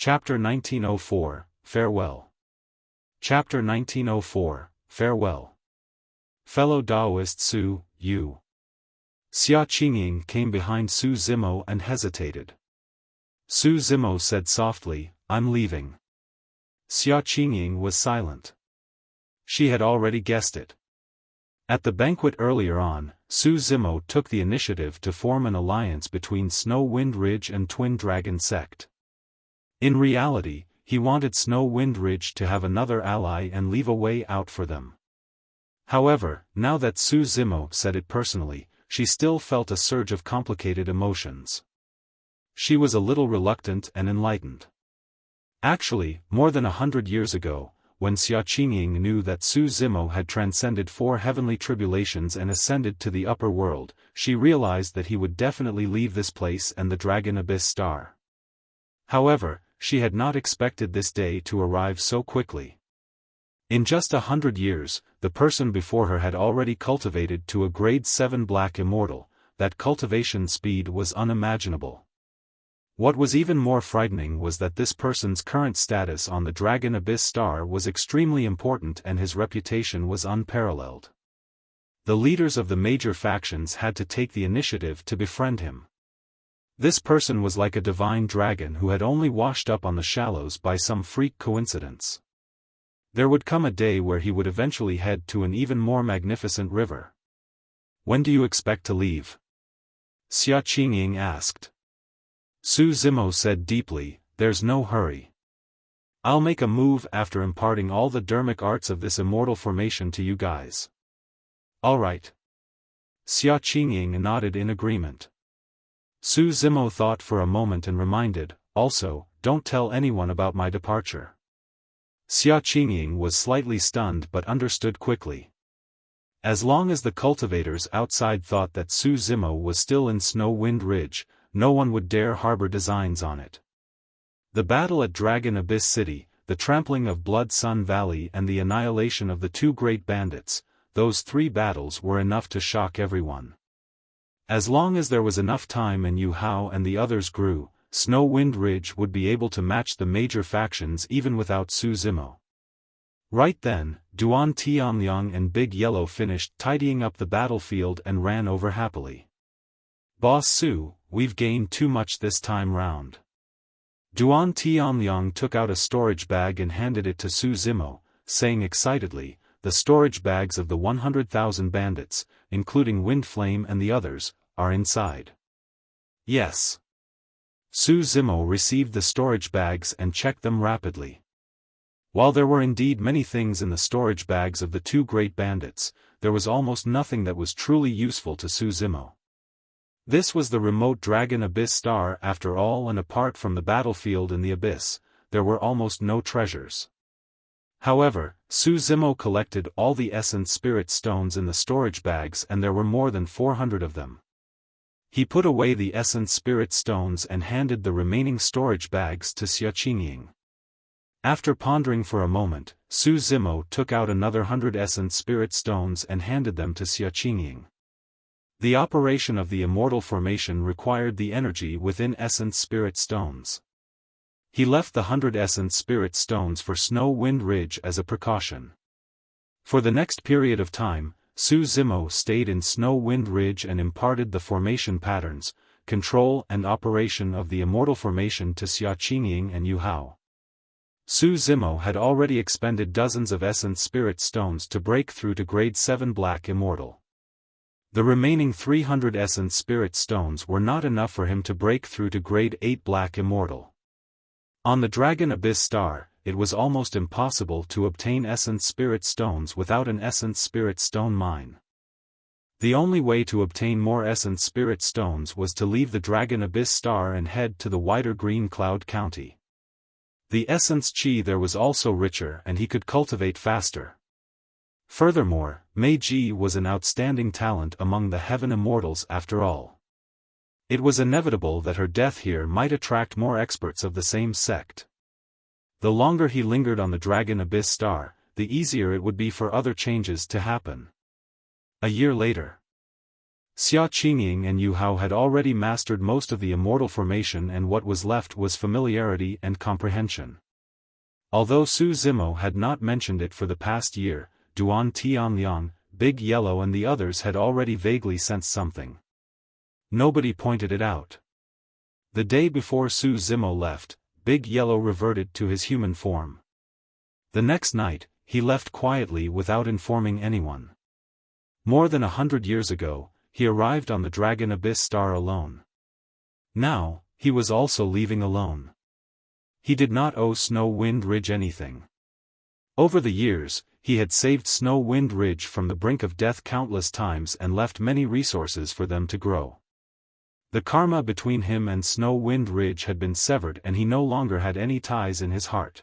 Chapter 1904, Farewell. Chapter 1904, Farewell. Fellow Daoist Su, Yu. Xia Qingying came behind Su Zimo and hesitated. Su Zimo said softly, "I'm leaving." Xia Qingying was silent. She had already guessed it. At the banquet earlier on, Su Zimo took the initiative to form an alliance between Snow Wind Ridge and Twin Dragon Sect. In reality, he wanted Snow Wind Ridge to have another ally and leave a way out for them. However, now that Su Zimo said it personally, she still felt a surge of complicated emotions. She was a little reluctant and enlightened. Actually, more than 100 years ago, when Xia Qingying knew that Su Zimo had transcended 4 heavenly tribulations and ascended to the upper world, she realized that he would definitely leave this place and the Dragon Abyss Star. However, she had not expected this day to arrive so quickly. In just 100 years, the person before her had already cultivated to a grade 7 Black Immortal. That cultivation speed was unimaginable. What was even more frightening was that this person's current status on the Dragon Abyss Star was extremely important and his reputation was unparalleled. The leaders of the major factions had to take the initiative to befriend him. This person was like a divine dragon who had only washed up on the shallows by some freak coincidence. There would come a day where he would eventually head to an even more magnificent river. "When do you expect to leave?" Xia Qingying asked. Su Zimo said deeply, "There's no hurry. I'll make a move after imparting all the dermic arts of this immortal formation to you guys." "All right." Xia Qingying nodded in agreement. Su Zimo thought for a moment and reminded, "Also, don't tell anyone about my departure." Xia Qingying was slightly stunned but understood quickly. As long as the cultivators outside thought that Su Zimo was still in Snow Wind Ridge, no one would dare harbor designs on it. The battle at Dragon Abyss City, the trampling of Blood Sun Valley and the annihilation of the 2 great bandits, those 3 battles were enough to shock everyone. As long as there was enough time and Yu Hao and the others grew, Snow Wind Ridge would be able to match the major factions even without Su Zimo. Right then, Duan Tianliang and Big Yellow finished tidying up the battlefield and ran over happily. "Boss Su, we've gained too much this time round." Duan Tianliang took out a storage bag and handed it to Su Zimo, saying excitedly, "The storage bags of the 100,000 bandits, including Wind Flame and the others, are inside." "Yes." Su Zimo received the storage bags and checked them rapidly. While there were indeed many things in the storage bags of the 2 great bandits, there was almost nothing that was truly useful to Su Zimo. This was the remote Dragon Abyss Star after all, and apart from the battlefield in the Abyss, there were almost no treasures. However, Su Zimo collected all the Essence Spirit Stones in the storage bags and there were more than 400 of them. He put away the Essence Spirit Stones and handed the remaining storage bags to Xia Qingying. After pondering for a moment, Su Zimo took out another 100 Essence Spirit Stones and handed them to Xia Qingying. The operation of the Immortal formation required the energy within Essence Spirit Stones. He left the 100 Essence Spirit Stones for Snow Wind Ridge as a precaution. For the next period of time, Su Zimo stayed in Snow Wind Ridge and imparted the formation patterns, control and operation of the Immortal formation to Xia Qingying and Yu Hao. Su Zimo had already expended dozens of Essence Spirit Stones to break through to grade 7 Black Immortal. The remaining 300 Essence Spirit Stones were not enough for him to break through to grade 8 Black Immortal. On the Dragon Abyss Star, it was almost impossible to obtain Essence Spirit Stones without an Essence Spirit Stone mine. The only way to obtain more Essence Spirit Stones was to leave the Dragon Abyss Star and head to the wider Green Cloud County. The Essence Chi there was also richer and he could cultivate faster. Furthermore, Mei Ji was an outstanding talent among the Heaven Immortals after all. It was inevitable that her death here might attract more experts of the same sect. The longer he lingered on the Dragon Abyss Star, the easier it would be for other changes to happen. A year later. Xia Qingying and Yu Hao had already mastered most of the immortal formation, and what was left was familiarity and comprehension. Although Su Zimo had not mentioned it for the past year, Duan Tianliang, Big Yellow and the others had already vaguely sensed something. Nobody pointed it out. The day before Su Zimo left, Big Yellow reverted to his human form. The next night, he left quietly without informing anyone. More than 100 years ago, he arrived on the Dragon Abyss Star alone. Now, he was also leaving alone. He did not owe Snow Wind Ridge anything. Over the years, he had saved Snow Wind Ridge from the brink of death countless times and left many resources for them to grow. The karma between him and Snow Wind Ridge had been severed and he no longer had any ties in his heart.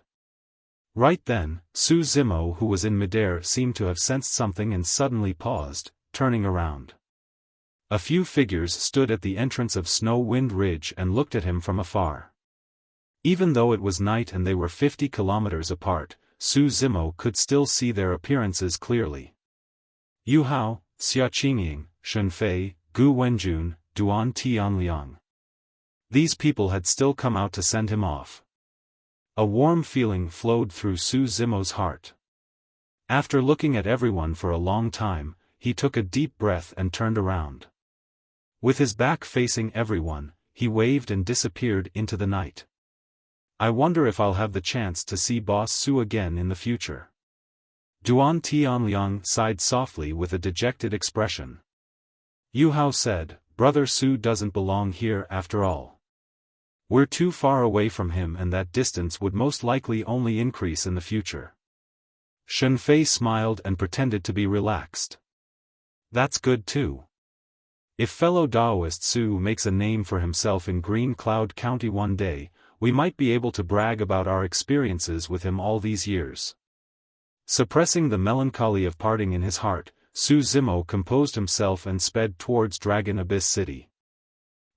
Right then, Su Zimo, who was in midair, seemed to have sensed something and suddenly paused, turning around. A few figures stood at the entrance of Snow Wind Ridge and looked at him from afar. Even though it was night and they were 50 kilometers apart, Su Zimo could still see their appearances clearly. Yu Hao, Xia Qingying, Shen Fei, Gu Wenjun, Duan Tianliang. These people had still come out to send him off. A warm feeling flowed through Su Zimo's heart. After looking at everyone for a long time, he took a deep breath and turned around. With his back facing everyone, he waved and disappeared into the night. I wonder if I'll have the chance to see Boss Su again in the future. Duan Tianliang sighed softly with a dejected expression. Yu Hao said, Brother Su doesn't belong here after all. We're too far away from him and that distance would most likely only increase in the future. Shen Fei smiled and pretended to be relaxed. That's good too. If fellow Daoist Su makes a name for himself in Green Cloud County one day, we might be able to brag about our experiences with him all these years. Suppressing the melancholy of parting in his heart, Su Zimo composed himself and sped towards Dragon Abyss City.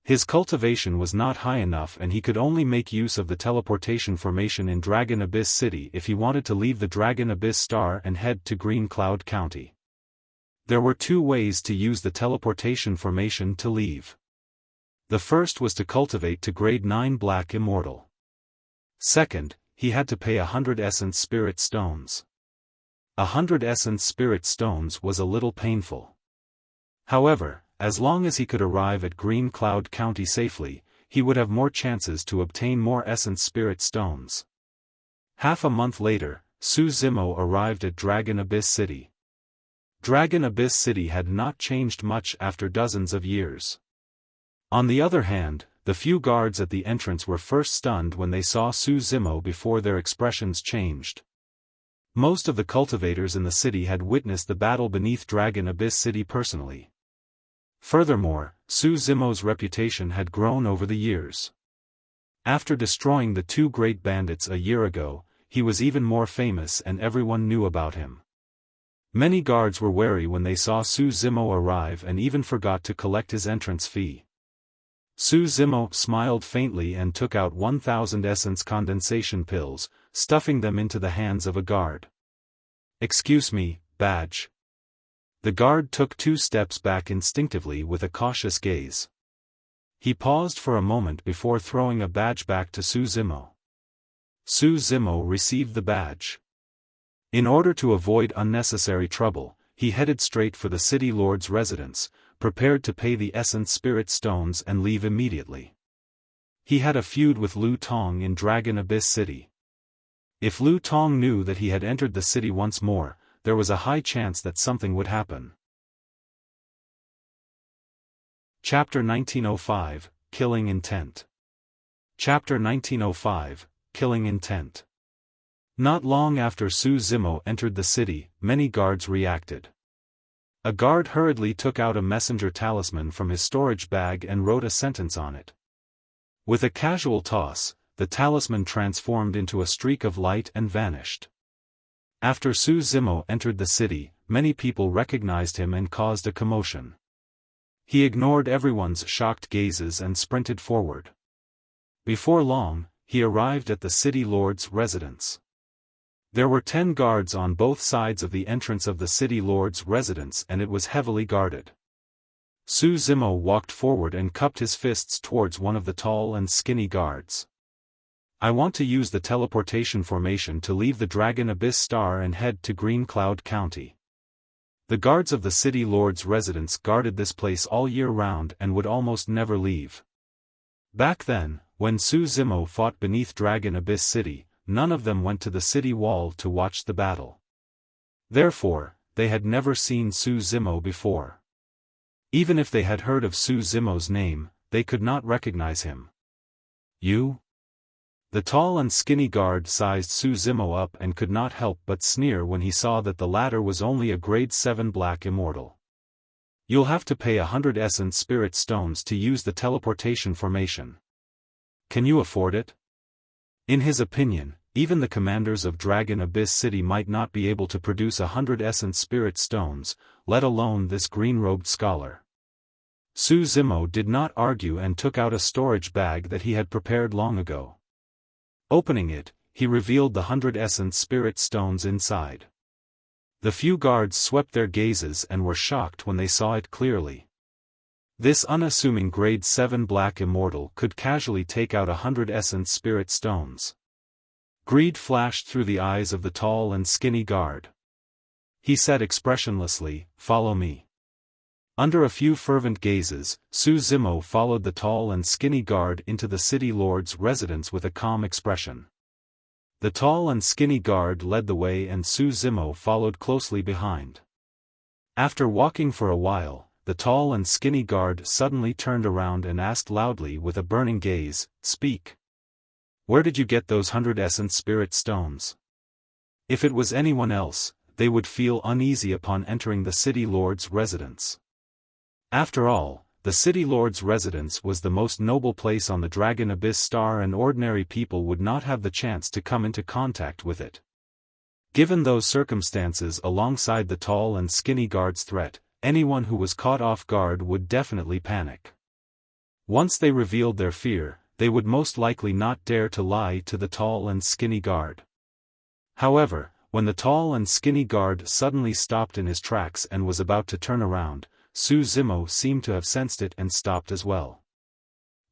His cultivation was not high enough and he could only make use of the teleportation formation in Dragon Abyss City if he wanted to leave the Dragon Abyss Star and head to Green Cloud County. There were two ways to use the teleportation formation to leave. The first was to cultivate to grade 9 Black Immortal. Second, he had to pay 100 Essence Spirit Stones. 100 Essence Spirit Stones was a little painful. However, as long as he could arrive at Green Cloud County safely, he would have more chances to obtain more Essence Spirit Stones. Half a month later, Su Zimo arrived at Dragon Abyss City. Dragon Abyss City had not changed much after dozens of years. On the other hand, the few guards at the entrance were first stunned when they saw Su Zimo before their expressions changed. Most of the cultivators in the city had witnessed the battle beneath Dragon Abyss City personally. Furthermore, Su Zimo's reputation had grown over the years. After destroying the two great bandits a year ago, he was even more famous and everyone knew about him. Many guards were wary when they saw Su Zimo arrive and even forgot to collect his entrance fee. Su Zimo smiled faintly and took out 1,000 essence condensation pills, stuffing them into the hands of a guard. Excuse me, badge. The guard took 2 steps back instinctively with a cautious gaze. He paused for a moment before throwing a badge back to Su Zimo. Su Zimo received the badge. In order to avoid unnecessary trouble, he headed straight for the city lord's residence, prepared to pay the Essence Spirit Stones and leave immediately. He had a feud with Lu Tong in Dragon Abyss City. If Lu Tong knew that he had entered the city once more, there was a high chance that something would happen. Chapter 1905, Killing Intent. Chapter 1905, Killing Intent. Not long after Su Zimo entered the city, many guards reacted. A guard hurriedly took out a messenger talisman from his storage bag and wrote a sentence on it. With a casual toss, the talisman transformed into a streak of light and vanished. After Su Zimo entered the city, many people recognized him and caused a commotion. He ignored everyone's shocked gazes and sprinted forward. Before long, he arrived at the city lord's residence. There were 10 guards on both sides of the entrance of the city lord's residence and it was heavily guarded. Su Zimo walked forward and cupped his fists towards one of the tall and skinny guards. I want to use the teleportation formation to leave the Dragon Abyss Star and head to Green Cloud County. The guards of the city lord's residence guarded this place all year round and would almost never leave. Back then, when Su Zimo fought beneath Dragon Abyss City, none of them went to the city wall to watch the battle. Therefore, they had never seen Su Zimo before. Even if they had heard of Su Zimo's name, they could not recognize him. You? The tall and skinny guard sized Su Zimo up and could not help but sneer when he saw that the latter was only a grade 7 black immortal. You'll have to pay 100 essence spirit stones to use the teleportation formation. Can you afford it? In his opinion, even the commanders of Dragon Abyss City might not be able to produce 100 essence spirit stones, let alone this green-robed scholar. Su Zimo did not argue and took out a storage bag that he had prepared long ago. Opening it, he revealed the 100 essence spirit stones inside. The few guards swept their gazes and were shocked when they saw it clearly. This unassuming grade 7 black immortal could casually take out 100 essence spirit stones. Greed flashed through the eyes of the tall and skinny guard. He said expressionlessly, "Follow me." Under a few fervent gazes, Su Zimo followed the tall and skinny guard into the city lord's residence with a calm expression. The tall and skinny guard led the way and Su Zimo followed closely behind. After walking for a while, the tall and skinny guard suddenly turned around and asked loudly with a burning gaze, "Speak. Where did you get those 100 essence spirit stones?" If it was anyone else, they would feel uneasy upon entering the city lord's residence. After all, the city lord's residence was the most noble place on the Dragon Abyss Star and ordinary people would not have the chance to come into contact with it. Given those circumstances alongside the tall and skinny guard's threat, anyone who was caught off guard would definitely panic. Once they revealed their fear, they would most likely not dare to lie to the tall and skinny guard. However, when the tall and skinny guard suddenly stopped in his tracks and was about to turn around, Su Zimo seemed to have sensed it and stopped as well.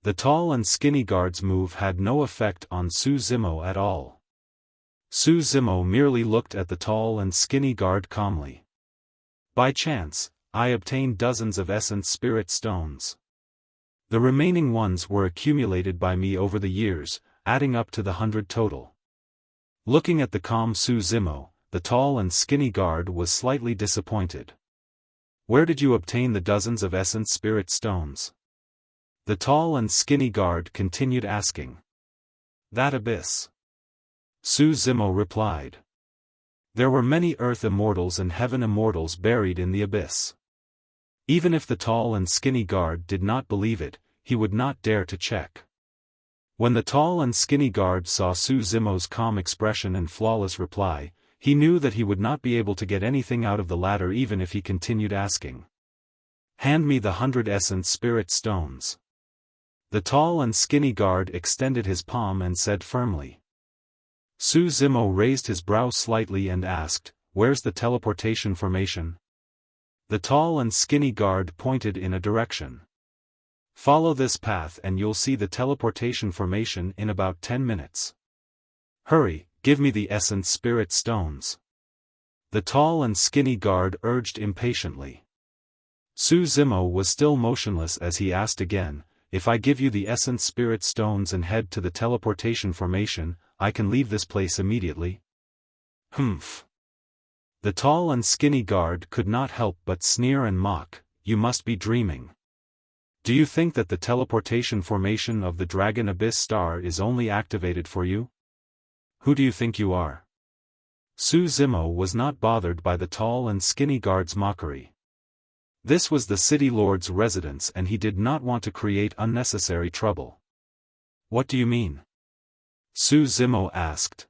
The tall and skinny guard's move had no effect on Su Zimo at all. Su Zimo merely looked at the tall and skinny guard calmly. By chance, I obtained dozens of essence spirit stones. The remaining ones were accumulated by me over the years, adding up to the 100 total. Looking at the calm Su Zimo, the tall and skinny guard was slightly disappointed. Where did you obtain the dozens of essence spirit stones? The tall and skinny guard continued asking. That abyss. Su Zimo replied. There were many earth immortals and heaven immortals buried in the abyss. Even if the tall and skinny guard did not believe it, he would not dare to check. When the tall and skinny guard saw Su Zimo's calm expression and flawless reply, he knew that he would not be able to get anything out of the latter even if he continued asking. Hand me the 100 essence spirit stones. The tall and skinny guard extended his palm and said firmly. Su Zimo raised his brow slightly and asked, "Where's the teleportation formation?" The tall and skinny guard pointed in a direction. Follow this path and you'll see the teleportation formation in about 10 minutes. Hurry, give me the essence spirit stones. The tall and skinny guard urged impatiently. Su Zimo was still motionless as he asked again, "If I give you the essence spirit stones and head to the teleportation formation, I can leave this place immediately?" Humph. The tall and skinny guard could not help but sneer and mock, "You must be dreaming. Do you think that the teleportation formation of the Dragon Abyss Star is only activated for you? Who do you think you are?" Su Zimo was not bothered by the tall and skinny guard's mockery. This was the city lord's residence and he did not want to create unnecessary trouble. "What do you mean?" Su Zimo asked.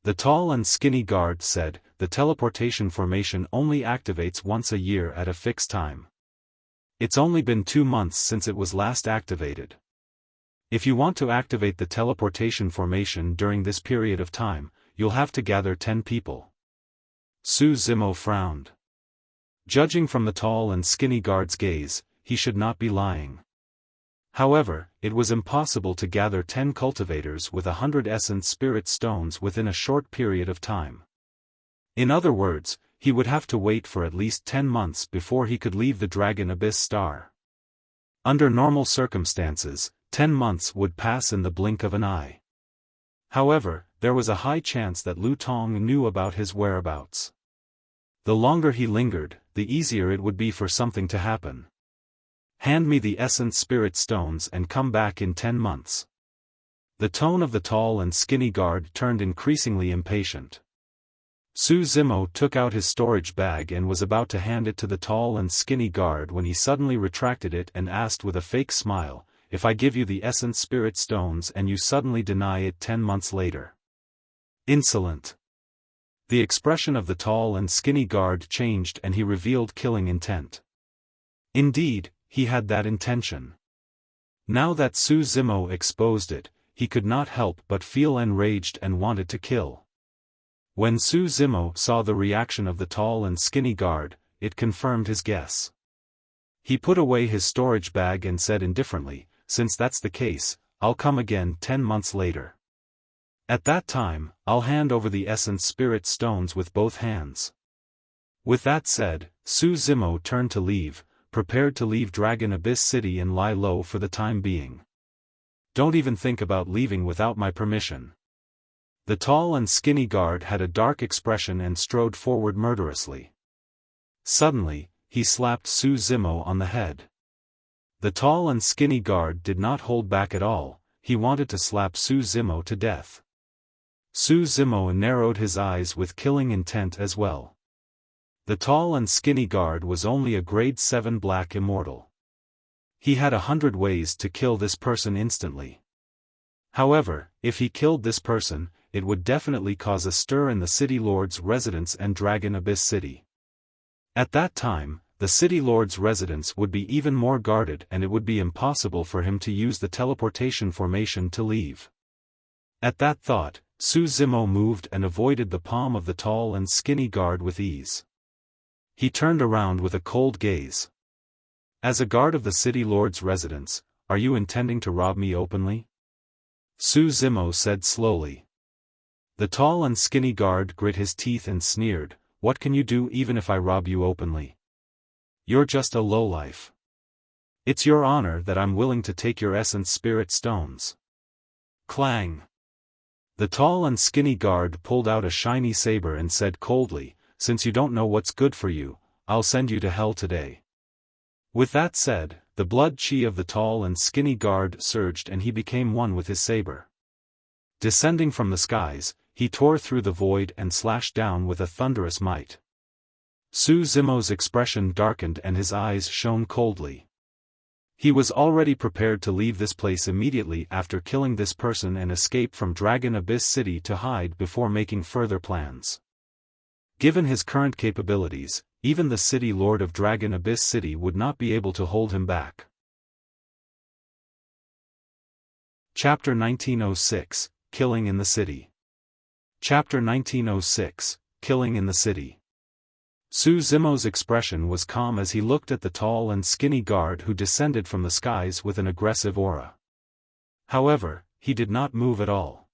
The tall and skinny guard said, "The teleportation formation only activates once a year at a fixed time. It's only been 2 months since it was last activated. If you want to activate the teleportation formation during this period of time, you'll have to gather 10 people." Su Zimo frowned. Judging from the tall and skinny guard's gaze, he should not be lying. However, it was impossible to gather 10 cultivators with 100 essence spirit stones within a short period of time. In other words, he would have to wait for at least 10 months before he could leave the Dragon Abyss Star. Under normal circumstances, 10 months would pass in the blink of an eye. However, there was a high chance that Lu Tong knew about his whereabouts. The longer he lingered, the easier it would be for something to happen. Hand me the essence spirit stones and come back in 10 months. The tone of the tall and skinny guard turned increasingly impatient. Su Zimo took out his storage bag and was about to hand it to the tall and skinny guard when he suddenly retracted it and asked with a fake smile, "If I give you the essence spirit stones and you suddenly deny it 10 months later." Insolent. The expression of the tall and skinny guard changed and he revealed killing intent. Indeed, he had that intention. Now that Su Zimo exposed it, he could not help but feel enraged and wanted to kill. When Su Zimo saw the reaction of the tall and skinny guard, it confirmed his guess. He put away his storage bag and said indifferently, "Since that's the case, I'll come again 10 months later. At that time, I'll hand over the essence spirit stones with both hands." With that said, Su Zimo turned to leave, prepared to leave Dragon Abyss City and lie low for the time being. "Don't even think about leaving without my permission." The tall and skinny guard had a dark expression and strode forward murderously. Suddenly, he slapped Su Zimo on the head. The tall and skinny guard did not hold back at all, he wanted to slap Su Zimo to death. Su Zimo narrowed his eyes with killing intent as well. The tall and skinny guard was only a grade 7 black immortal. He had 100 ways to kill this person instantly. However, if he killed this person, it would definitely cause a stir in the City Lord's residence and Dragon Abyss City. At that time, the City Lord's residence would be even more guarded and it would be impossible for him to use the teleportation formation to leave. At that thought, Su Zimo moved and avoided the palm of the tall and skinny guard with ease. He turned around with a cold gaze. "As a guard of the City Lord's residence, are you intending to rob me openly?" Su Zimo said slowly. The tall and skinny guard grit his teeth and sneered, "What can you do even if I rob you openly? You're just a lowlife. It's your honor that I'm willing to take your essence spirit stones." Clang! The tall and skinny guard pulled out a shiny saber and said coldly, "Since you don't know what's good for you, I'll send you to hell today." With that said, the blood chi of the tall and skinny guard surged and he became one with his saber. Descending from the skies, he tore through the void and slashed down with a thunderous might. Su Zimo's expression darkened and his eyes shone coldly. He was already prepared to leave this place immediately after killing this person and escape from Dragon Abyss City to hide before making further plans. Given his current capabilities, even the City Lord of Dragon Abyss City would not be able to hold him back. Chapter 1906, Killing in the City. Chapter 1906, Killing in the City. Su Zimo's expression was calm as he looked at the tall and skinny guard who descended from the skies with an aggressive aura. However, he did not move at all.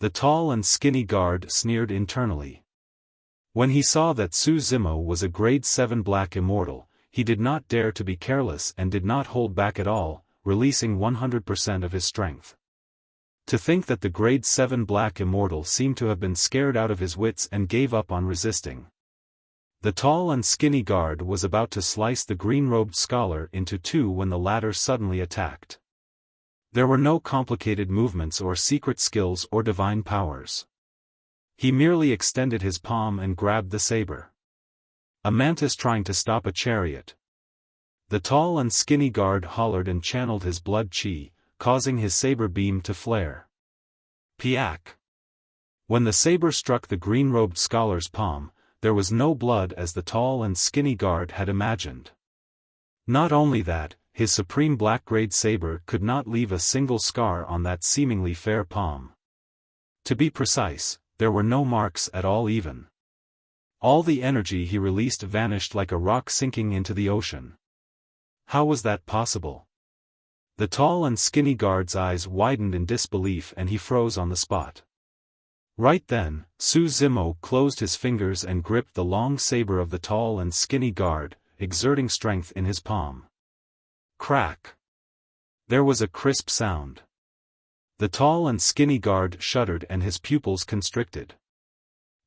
The tall and skinny guard sneered internally. When he saw that Su Zimo was a grade 7 black immortal, he did not dare to be careless and did not hold back at all, releasing 100% of his strength. To think that the grade 7 black immortal seemed to have been scared out of his wits and gave up on resisting. The tall and skinny guard was about to slice the green-robed scholar into two when the latter suddenly attacked. There were no complicated movements or secret skills or divine powers. He merely extended his palm and grabbed the saber. A mantis trying to stop a chariot. The tall and skinny guard hollered and channeled his blood chi, causing his saber beam to flare. Piak! When the saber struck the green-robed scholar's palm, there was no blood as the tall and skinny guard had imagined. Not only that, his supreme black-grade saber could not leave a single scar on that seemingly fair palm. To be precise, there were no marks at all even. All the energy he released vanished like a rock sinking into the ocean. How was that possible? The tall and skinny guard's eyes widened in disbelief and he froze on the spot. Right then, Su Zimo closed his fingers and gripped the long saber of the tall and skinny guard, exerting strength in his palm. Crack! There was a crisp sound. The tall and skinny guard shuddered and his pupils constricted.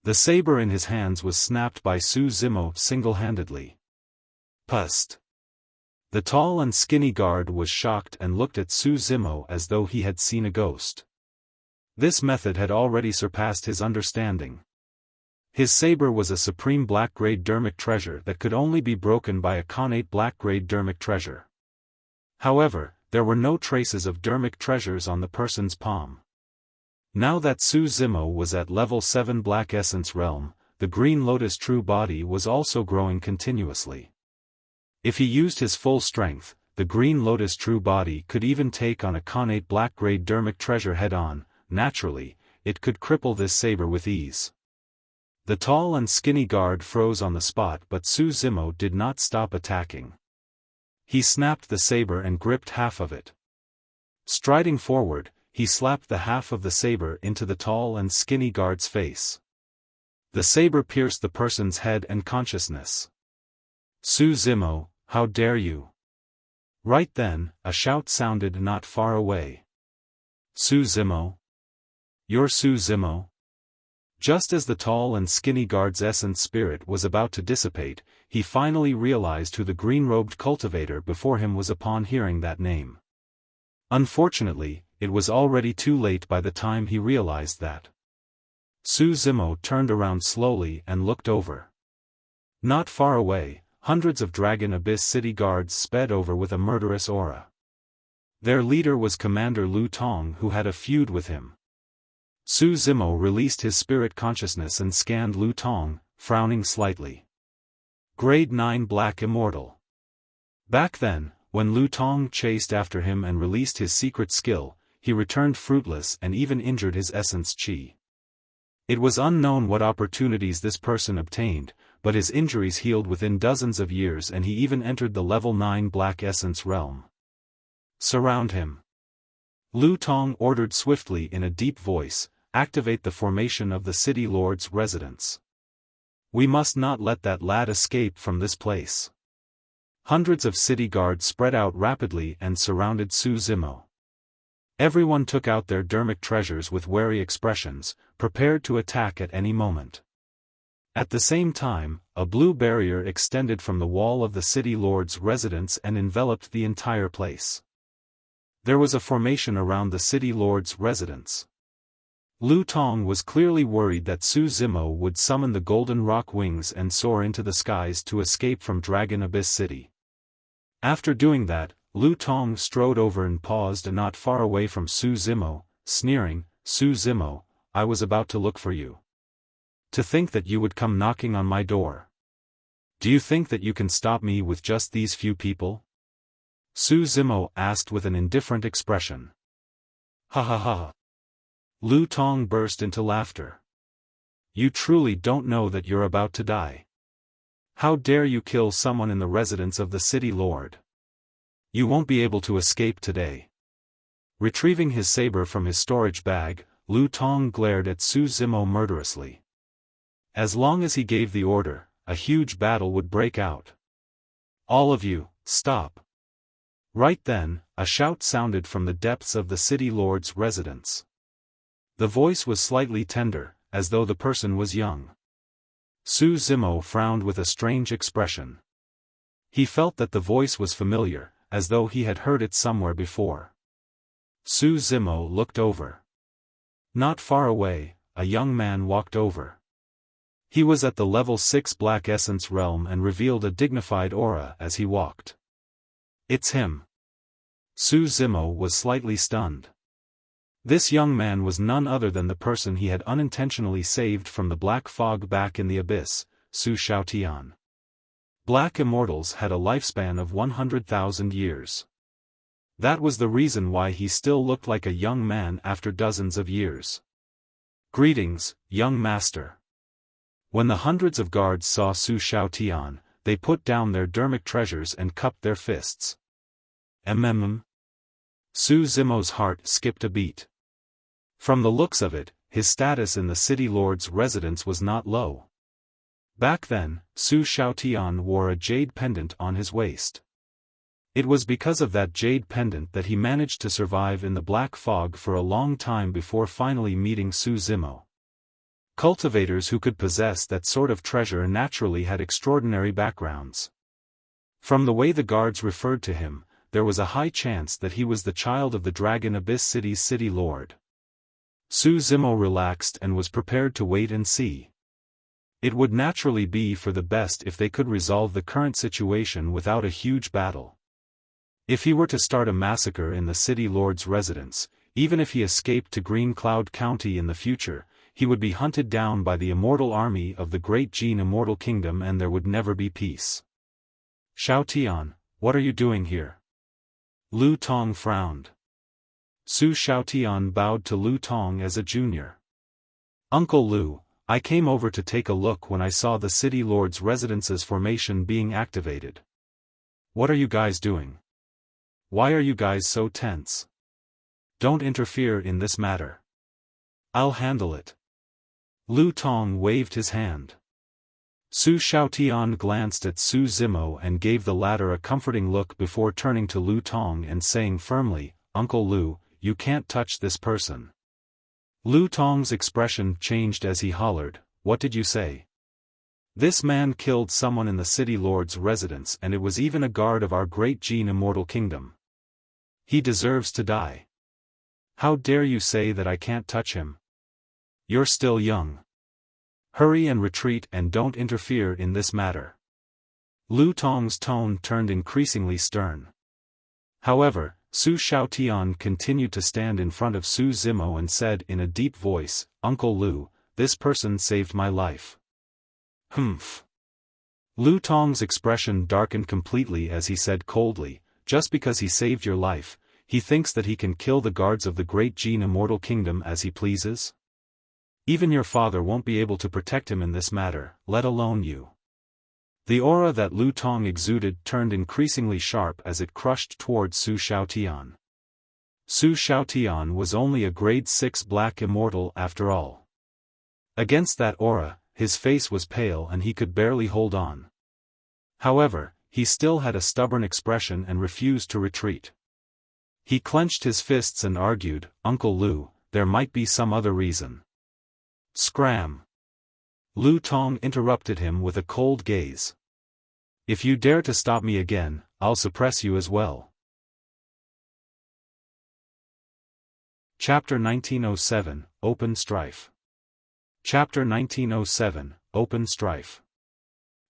The saber in his hands was snapped by Su Zimo single-handedly. Pust! The tall and skinny guard was shocked and looked at Su Zimo as though he had seen a ghost. This method had already surpassed his understanding. His saber was a supreme black-grade dermic treasure that could only be broken by a connate black-grade dermic treasure. However, there were no traces of dermic treasures on the person's palm. Now that Su Zimo was at level 7 Black Essence Realm, the Green Lotus True Body was also growing continuously. If he used his full strength, the Green Lotus True Body could even take on a connate black-grade dermic treasure head-on. Naturally, it could cripple this saber with ease. The tall and skinny guard froze on the spot, but Su Zimo did not stop attacking. He snapped the saber and gripped half of it. Striding forward, he slapped the half of the saber into the tall and skinny guard's face. The saber pierced the person's head and consciousness. Su Zimo, how dare you! Right then, a shout sounded not far away. Su Zimo? You're Su Zimo? Just as the tall and skinny guard's essence spirit was about to dissipate, he finally realized who the green-robed cultivator before him was upon hearing that name. Unfortunately, it was already too late by the time he realized that. Su Zimo turned around slowly and looked over. Not far away, hundreds of Dragon Abyss City guards sped over with a murderous aura. Their leader was Commander Lu Tong, who had a feud with him. Su Zimo released his spirit consciousness and scanned Lu Tong, frowning slightly. Grade 9 Black Immortal. Back then, when Lu Tong chased after him and released his secret skill, he returned fruitless and even injured his essence chi. It was unknown what opportunities this person obtained, but his injuries healed within dozens of years and he even entered the level 9 Black Essence realm. Surround him. Lu Tong ordered swiftly in a deep voice, activate the formation of the city lord's residence. We must not let that lad escape from this place. Hundreds of city guards spread out rapidly and surrounded Su Zimo. Everyone took out their dermic treasures with wary expressions, prepared to attack at any moment. At the same time, a blue barrier extended from the wall of the city lord's residence and enveloped the entire place. There was a formation around the city lord's residence. Lu Tong was clearly worried that Su Zimo would summon the golden rock wings and soar into the skies to escape from Dragon Abyss City. After doing that, Lu Tong strode over and paused not far away from Su Zimo, sneering, Su Zimo, I was about to look for you. To think that you would come knocking on my door. Do you think that you can stop me with just these few people? Su Zimo asked with an indifferent expression. Ha ha ha. Lu Tong burst into laughter. You truly don't know that you're about to die. How dare you kill someone in the residence of the city lord? You won't be able to escape today. Retrieving his saber from his storage bag, Lu Tong glared at Su Zimo murderously. As long as he gave the order, a huge battle would break out. All of you, stop. Right then, a shout sounded from the depths of the city lord's residence. The voice was slightly tender, as though the person was young. Su Zimo frowned with a strange expression. He felt that the voice was familiar, as though he had heard it somewhere before. Su Zimo looked over. Not far away, a young man walked over. He was at the level 6 Black Essence realm and revealed a dignified aura as he walked. It's him. Su Zimo was slightly stunned. This young man was none other than the person he had unintentionally saved from the black fog back in the abyss, Su Xiaotian. Black immortals had a lifespan of 100,000 years. That was the reason why he still looked like a young man after dozens of years. Greetings, young master. When the hundreds of guards saw Su Xiaotian, they put down their dermic treasures and cupped their fists. Su Zimo's heart skipped a beat. From the looks of it, his status in the city lord's residence was not low. Back then, Su Xiaotian wore a jade pendant on his waist. It was because of that jade pendant that he managed to survive in the black fog for a long time before finally meeting Su Zimo. Cultivators who could possess that sort of treasure naturally had extraordinary backgrounds. From the way the guards referred to him, there was a high chance that he was the child of the Dragon Abyss City's city lord. Su Zimo relaxed and was prepared to wait and see. It would naturally be for the best if they could resolve the current situation without a huge battle. If he were to start a massacre in the city lord's residence, even if he escaped to Green Cloud County in the future, he would be hunted down by the immortal army of the Great Jin Immortal Kingdom and there would never be peace. Xiaotian, what are you doing here? Lu Tong frowned. Su Xiaotian bowed to Lu Tong as a junior. Uncle Lu, I came over to take a look when I saw the city lord's residence's formation being activated. What are you guys doing? Why are you guys so tense? Don't interfere in this matter. I'll handle it. Lu Tong waved his hand. Su Xiaotian glanced at Su Zimo and gave the latter a comforting look before turning to Lu Tong and saying firmly, Uncle Lu, you can't touch this person. Lu Tong's expression changed as he hollered, what did you say? This man killed someone in the city lord's residence and it was even a guard of our Great Jin Immortal Kingdom. He deserves to die. How dare you say that I can't touch him? You're still young. Hurry and retreat and don't interfere in this matter. Lu Tong's tone turned increasingly stern. However, Su Xiaotian continued to stand in front of Su Zimo and said in a deep voice, Uncle Lu, this person saved my life. Humph. Lu Tong's expression darkened completely as he said coldly, just because he saved your life, he thinks that he can kill the guards of the Great Jin Immortal Kingdom as he pleases? Even your father won't be able to protect him in this matter, let alone you. The aura that Lu Tong exuded turned increasingly sharp as it crushed towards Su Xiaotian. Su Xiaotian was only a grade 6 black immortal after all. Against that aura, his face was pale and he could barely hold on. However, he still had a stubborn expression and refused to retreat. He clenched his fists and argued, Uncle Lu, there might be some other reason. Scram! Lu Tong interrupted him with a cold gaze. If you dare to stop me again, I'll suppress you as well. Chapter 1907, Open Strife. Chapter 1907, Open Strife.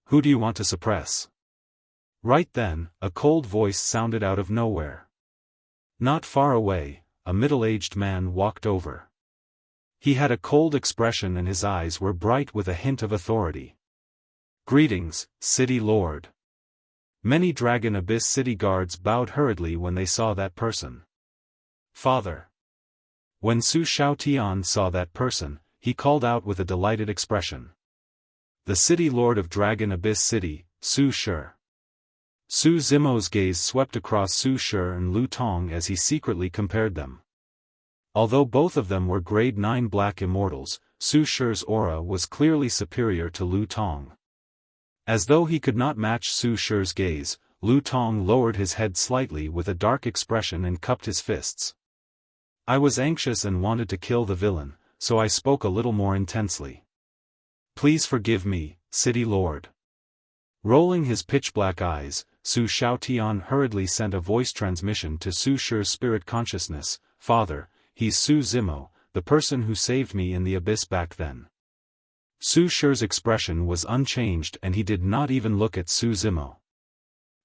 Who do you want to suppress? Right then, a cold voice sounded out of nowhere. Not far away, a middle-aged man walked over. He had a cold expression and his eyes were bright with a hint of authority. Greetings, City Lord. Many Dragon Abyss city guards bowed hurriedly when they saw that person. Father. When Su Xiaotian saw that person, he called out with a delighted expression. The City Lord of Dragon Abyss City, Su Shi. Su Zimo's gaze swept across Su Shi and Lu Tong as he secretly compared them. Although both of them were grade 9 black immortals, Su Shi's aura was clearly superior to Lu Tong. As though he could not match Su Shi's gaze, Lu Tong lowered his head slightly with a dark expression and cupped his fists. I was anxious and wanted to kill the villain, so I spoke a little more intensely. Please forgive me, City Lord. Rolling his pitch-black eyes, Su Xiaotian hurriedly sent a voice transmission to Su Shi's spirit consciousness, Father, he's Su Zimo, the person who saved me in the abyss back then. Su Shi's expression was unchanged and he did not even look at Su Zimo.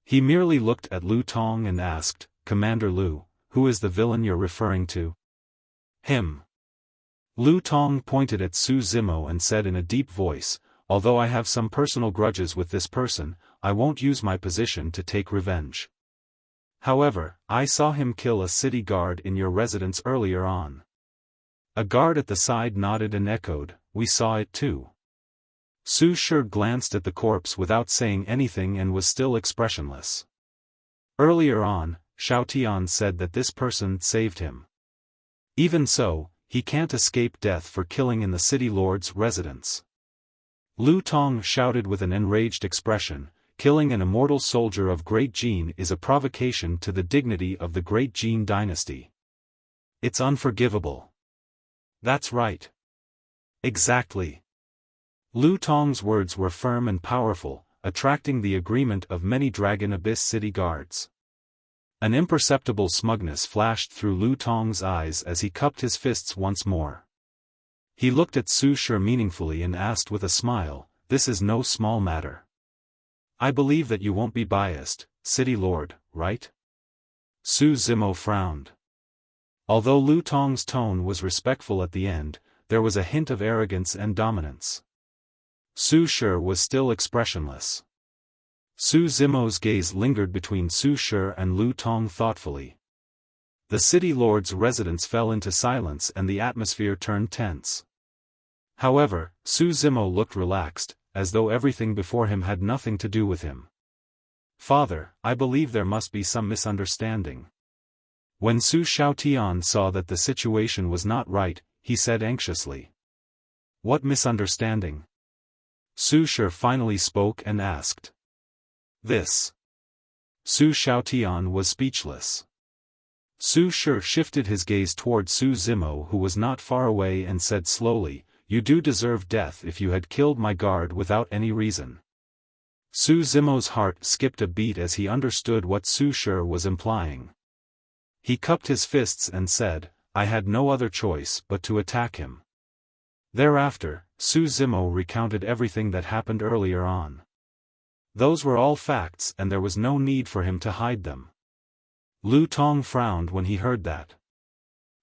He merely looked at Lu Tong and asked, Commander Lu, who is the villain you're referring to? Him. Lu Tong pointed at Su Zimo and said in a deep voice, although I have some personal grudges with this person, I won't use my position to take revenge. However, I saw him kill a city guard in your residence earlier on. A guard at the side nodded and echoed, we saw it too. Su Shi glanced at the corpse without saying anything and was still expressionless. Earlier on, Xiaotian said that this person saved him. Even so, he can't escape death for killing in the city lord's residence. Lu Tong shouted with an enraged expression, killing an immortal soldier of Great Jin is a provocation to the dignity of the Great Jin dynasty. It's unforgivable. That's right. Exactly. Lu Tong's words were firm and powerful, attracting the agreement of many Dragon Abyss city guards. An imperceptible smugness flashed through Lu Tong's eyes as he cupped his fists once more. He looked at Su Shi meaningfully and asked with a smile, "This is no small matter. I believe that you won't be biased, City Lord, right?" Su Zimo frowned. Although Lu Tong's tone was respectful at the end, there was a hint of arrogance and dominance. Su Shi was still expressionless. Su Zimo's gaze lingered between Su Shi and Lu Tong thoughtfully. The city lord's residence fell into silence and the atmosphere turned tense. However, Su Zimo looked relaxed, as though everything before him had nothing to do with him. "Father, I believe there must be some misunderstanding." When Su Xiaotian saw that the situation was not right, he said anxiously. "What misunderstanding?" Su Shi finally spoke and asked. "This." Su Xiaotian was speechless. Su Shi shifted his gaze toward Su Zimo, who was not far away, and said slowly, "You do deserve death if you had killed my guard without any reason." Su Zimo's heart skipped a beat as he understood what Su Shi was implying. He cupped his fists and said, "I had no other choice but to attack him." Thereafter, Su Zimo recounted everything that happened earlier on. Those were all facts and there was no need for him to hide them. Lu Tong frowned when he heard that.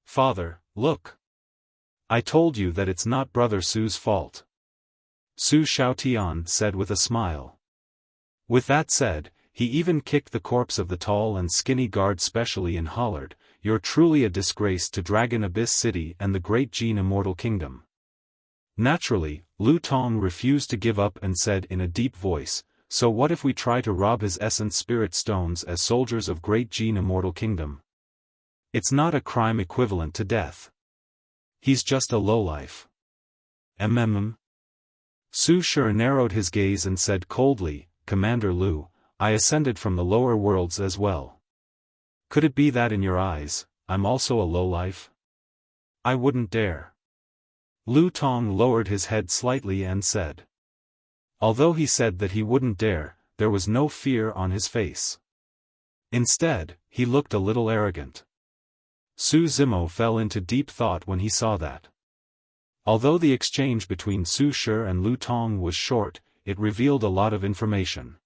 "Father, look. I told you that it's not Brother Su's fault." Su Xiaotian said with a smile. With that said, he even kicked the corpse of the tall and skinny guard specially and hollered, "You're truly a disgrace to Dragon Abyss City and the Great Jin Immortal Kingdom." Naturally, Lu Tong refused to give up and said in a deep voice, "So what if we try to rob his essence spirit stones as soldiers of Great Jin Immortal Kingdom? It's not a crime equivalent to death. He's just a lowlife." Su Shi narrowed his gaze and said coldly, "Commander Lu, I ascended from the lower worlds as well. Could it be that in your eyes, I'm also a lowlife? I wouldn't dare." Lu Tong lowered his head slightly and said. Although he said that he wouldn't dare, there was no fear on his face. Instead, he looked a little arrogant. Su Zimo fell into deep thought when he saw that. Although the exchange between Su Shi and Lu Tong was short, it revealed a lot of information.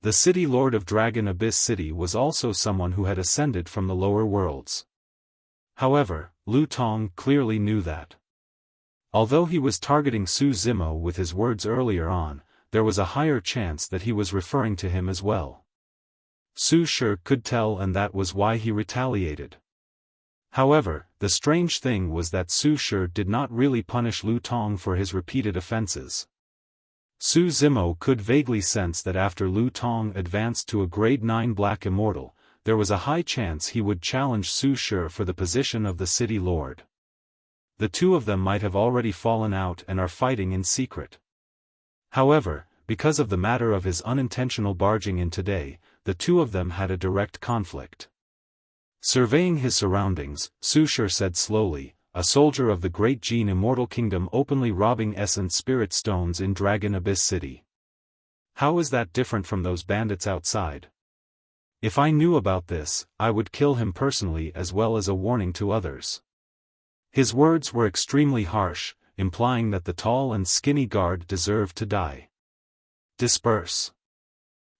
The city lord of Dragon Abyss City was also someone who had ascended from the lower worlds. However, Lu Tong clearly knew that. Although he was targeting Su Zimo with his words earlier on, there was a higher chance that he was referring to him as well. Su Shi could tell, and that was why he retaliated. However, the strange thing was that Su Shi did not really punish Lu Tong for his repeated offenses. Su Zimo could vaguely sense that after Lu Tong advanced to a grade 9 Black Immortal, there was a high chance he would challenge Su Shi for the position of the city lord. The two of them might have already fallen out and are fighting in secret. However, because of the matter of his unintentional barging in today, the two of them had a direct conflict. Surveying his surroundings, Su Shi said slowly, "A soldier of the Great Jin Immortal Kingdom openly robbing essence spirit stones in Dragon Abyss City. How is that different from those bandits outside? If I knew about this, I would kill him personally as well as a warning to others." His words were extremely harsh, implying that the tall and skinny guard deserved to die. "Disperse."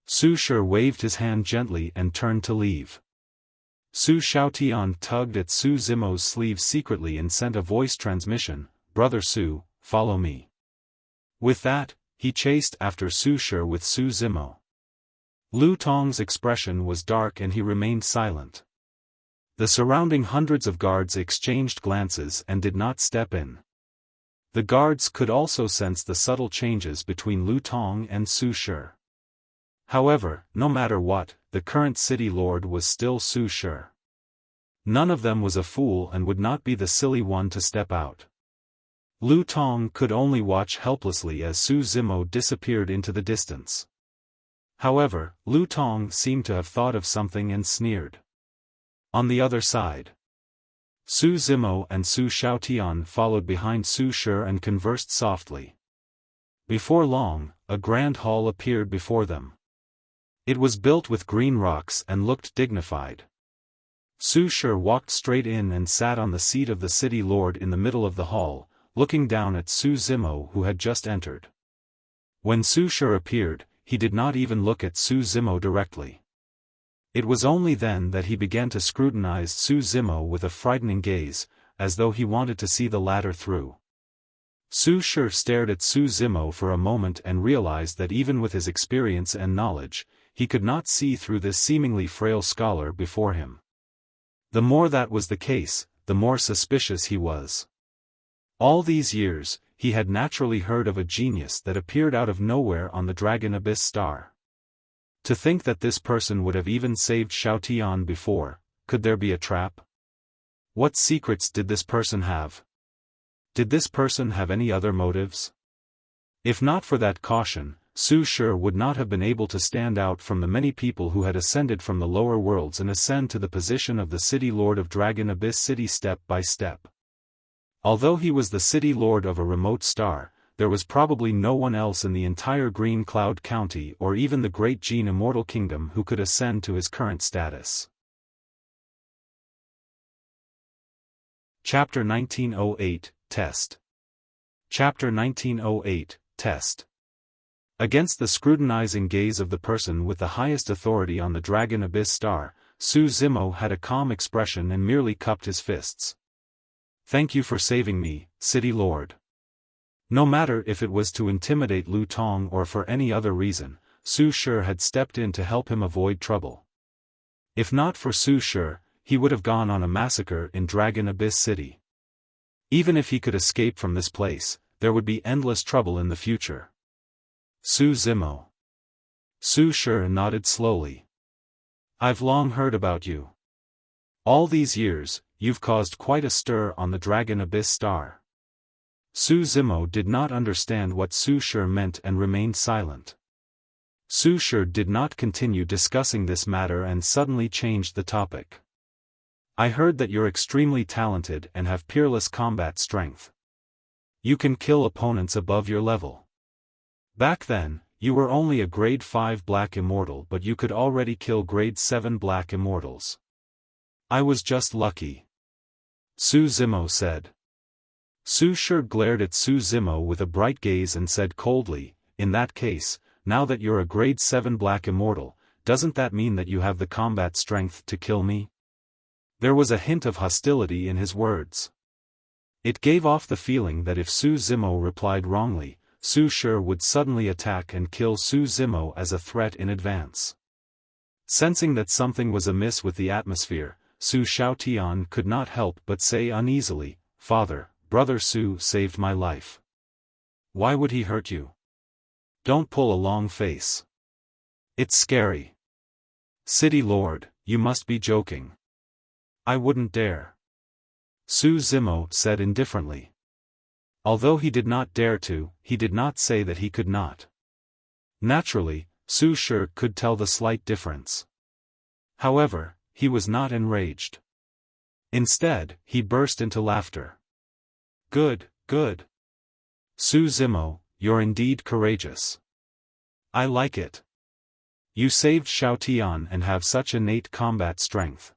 Su Shi waved his hand gently and turned to leave. Su Xiaotian tugged at Su Zimo's sleeve secretly and sent a voice transmission, "Brother Su, follow me." With that, he chased after Su Shi with Su Zimo. Lu Tong's expression was dark and he remained silent. The surrounding hundreds of guards exchanged glances and did not step in. The guards could also sense the subtle changes between Lu Tong and Su Shi. However, no matter what, the current city lord was still Su Shi. None of them was a fool and would not be the silly one to step out. Lu Tong could only watch helplessly as Su Zimo disappeared into the distance. However, Lu Tong seemed to have thought of something and sneered. On the other side, Su Zimo and Su Xiaotian followed behind Su Shi and conversed softly. Before long, a grand hall appeared before them. It was built with green rocks and looked dignified. Su Shi walked straight in and sat on the seat of the city lord in the middle of the hall, looking down at Su Zimo who had just entered. When Su Shi appeared, he did not even look at Su Zimo directly. It was only then that he began to scrutinize Su Zimo with a frightening gaze, as though he wanted to see the latter through. Su Shi stared at Su Zimo for a moment and realized that even with his experience and knowledge, he could not see through this seemingly frail scholar before him. The more that was the case, the more suspicious he was. All these years, he had naturally heard of a genius that appeared out of nowhere on the Dragon Abyss star. To think that this person would have even saved Xiaotian before, could there be a trap? What secrets did this person have? Did this person have any other motives? If not for that caution, Su Shi would not have been able to stand out from the many people who had ascended from the lower worlds and ascend to the position of the city lord of Dragon Abyss City step by step. Although he was the city lord of a remote star, there was probably no one else in the entire Green Cloud County or even the Great Gene Immortal Kingdom who could ascend to his current status. Chapter 1908, Test. Chapter 1908, Test. Against the scrutinizing gaze of the person with the highest authority on the Dragon Abyss star, Su Zimo had a calm expression and merely cupped his fists. Thank you for saving me, City Lord. No matter if it was to intimidate Lu Tong or for any other reason, Su Shi had stepped in to help him avoid trouble. If not for Su Shi, he would have gone on a massacre in Dragon Abyss City. Even if he could escape from this place, there would be endless trouble in the future. Su Zimo. Su Shi nodded slowly. I've long heard about you. All these years, you've caused quite a stir on the Dragon Abyss star. Su Zimo did not understand what Su Shi meant and remained silent. Su Shi did not continue discussing this matter and suddenly changed the topic. I heard that you're extremely talented and have peerless combat strength. You can kill opponents above your level. Back then, you were only a grade 5 Black Immortal, but you could already kill grade 7 Black Immortals. I was just lucky. Su Zimo said. Su Shi glared at Su Zimo with a bright gaze and said coldly, in that case, now that you're a grade 7 Black Immortal, doesn't that mean that you have the combat strength to kill me? There was a hint of hostility in his words. It gave off the feeling that if Su Zimo replied wrongly, Su Shi would suddenly attack and kill Su Zimo as a threat in advance. Sensing that something was amiss with the atmosphere, Su Xiaotian could not help but say uneasily, Father, Brother Su saved my life. Why would he hurt you? Don't pull a long face. It's scary. City Lord, you must be joking. I wouldn't dare. Su Zimo said indifferently. Although he did not dare to, he did not say that he could not. Naturally, Su Shi could tell the slight difference. However, he was not enraged. Instead, he burst into laughter. Good, good. Su Zimo, you're indeed courageous. I like it. You saved Xiaotian and have such innate combat strength.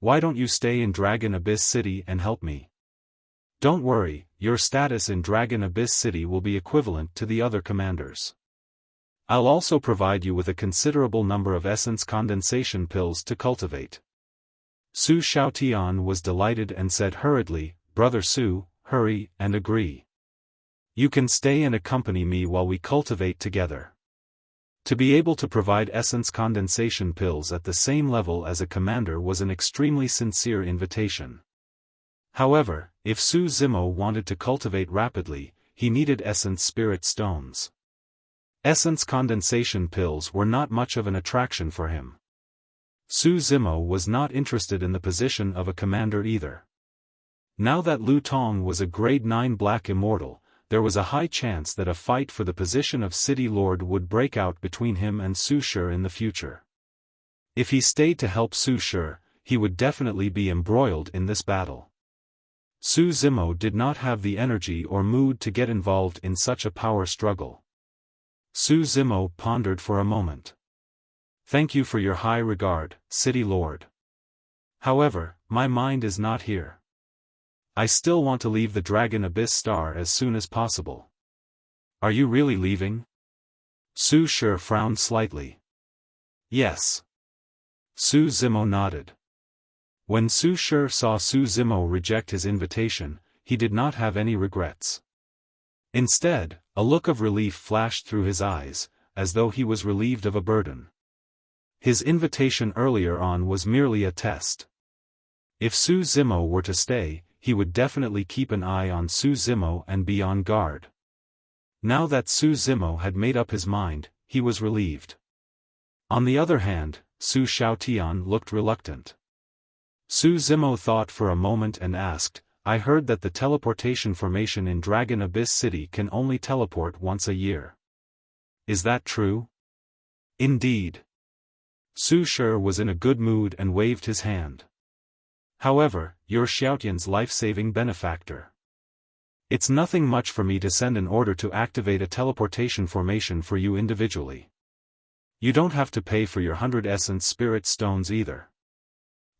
Why don't you stay in Dragon Abyss City and help me? Don't worry, your status in Dragon Abyss City will be equivalent to the other commanders. I'll also provide you with a considerable number of essence condensation pills to cultivate. Su Xiaotian was delighted and said hurriedly, Brother Su, hurry and agree. You can stay and accompany me while we cultivate together. To be able to provide essence condensation pills at the same level as a commander was an extremely sincere invitation. However, If Su Zimo wanted to cultivate rapidly, he needed essence spirit stones. Essence condensation pills were not much of an attraction for him. Su Zimo was not interested in the position of a commander either. Now that Lu Tong was a grade 9 black immortal, there was a high chance that a fight for the position of city lord would break out between him and Su Shi in the future. If he stayed to help Su Shi, he would definitely be embroiled in this battle. Su Zimo did not have the energy or mood to get involved in such a power struggle. Su Zimo pondered for a moment. Thank you for your high regard, City Lord. However, my mind is not here. I still want to leave the Dragon Abyss Star as soon as possible. Are you really leaving? Su Shi frowned slightly. Yes. Su Zimo nodded. When Su Shi saw Su Zimo reject his invitation, he did not have any regrets. Instead, a look of relief flashed through his eyes, as though he was relieved of a burden. His invitation earlier on was merely a test. If Su Zimo were to stay, he would definitely keep an eye on Su Zimo and be on guard. Now that Su Zimo had made up his mind, he was relieved. On the other hand, Su Xiaotian looked reluctant. Su Zimo thought for a moment and asked, I heard that the teleportation formation in Dragon Abyss City can only teleport once a year. Is that true? Indeed. Su Shi was in a good mood and waved his hand. However, you're Xiaotian's life-saving benefactor. It's nothing much for me to send an order to activate a teleportation formation for you individually. You don't have to pay for your 100 essence spirit stones either.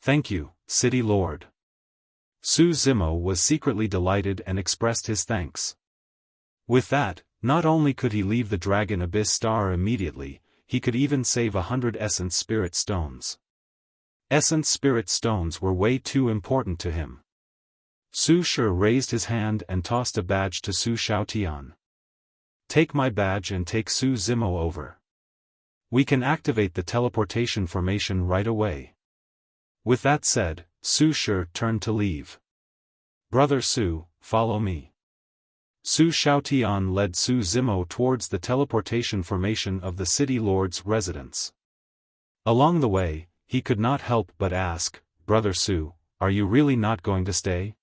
Thank you, City Lord. Su Zimo was secretly delighted and expressed his thanks. With that, not only could he leave the Dragon Abyss Star immediately, he could even save 100 essence spirit stones. Essence spirit stones were way too important to him. Su Shi raised his hand and tossed a badge to Su Xiaotian. Take my badge and take Su Zimo over. We can activate the teleportation formation right away. With that said, Su Shi turned to leave. Brother Su, follow me. Su Xiaotian led Su Zimo towards the teleportation formation of the city lord's residence. Along the way, he could not help but ask, Brother Su, are you really not going to stay?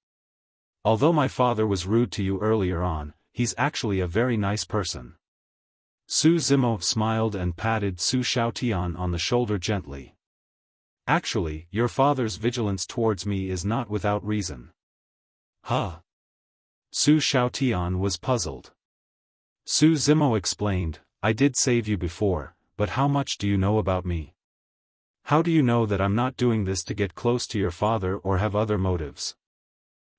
Although my father was rude to you earlier on, he's actually a very nice person. Su Zimo smiled and patted Su Xiaotian on the shoulder gently. Actually, your father's vigilance towards me is not without reason. Huh? Su Xiaotian was puzzled. Su Zimo explained, I did save you before, but how much do you know about me? How do you know that I'm not doing this to get close to your father or have other motives?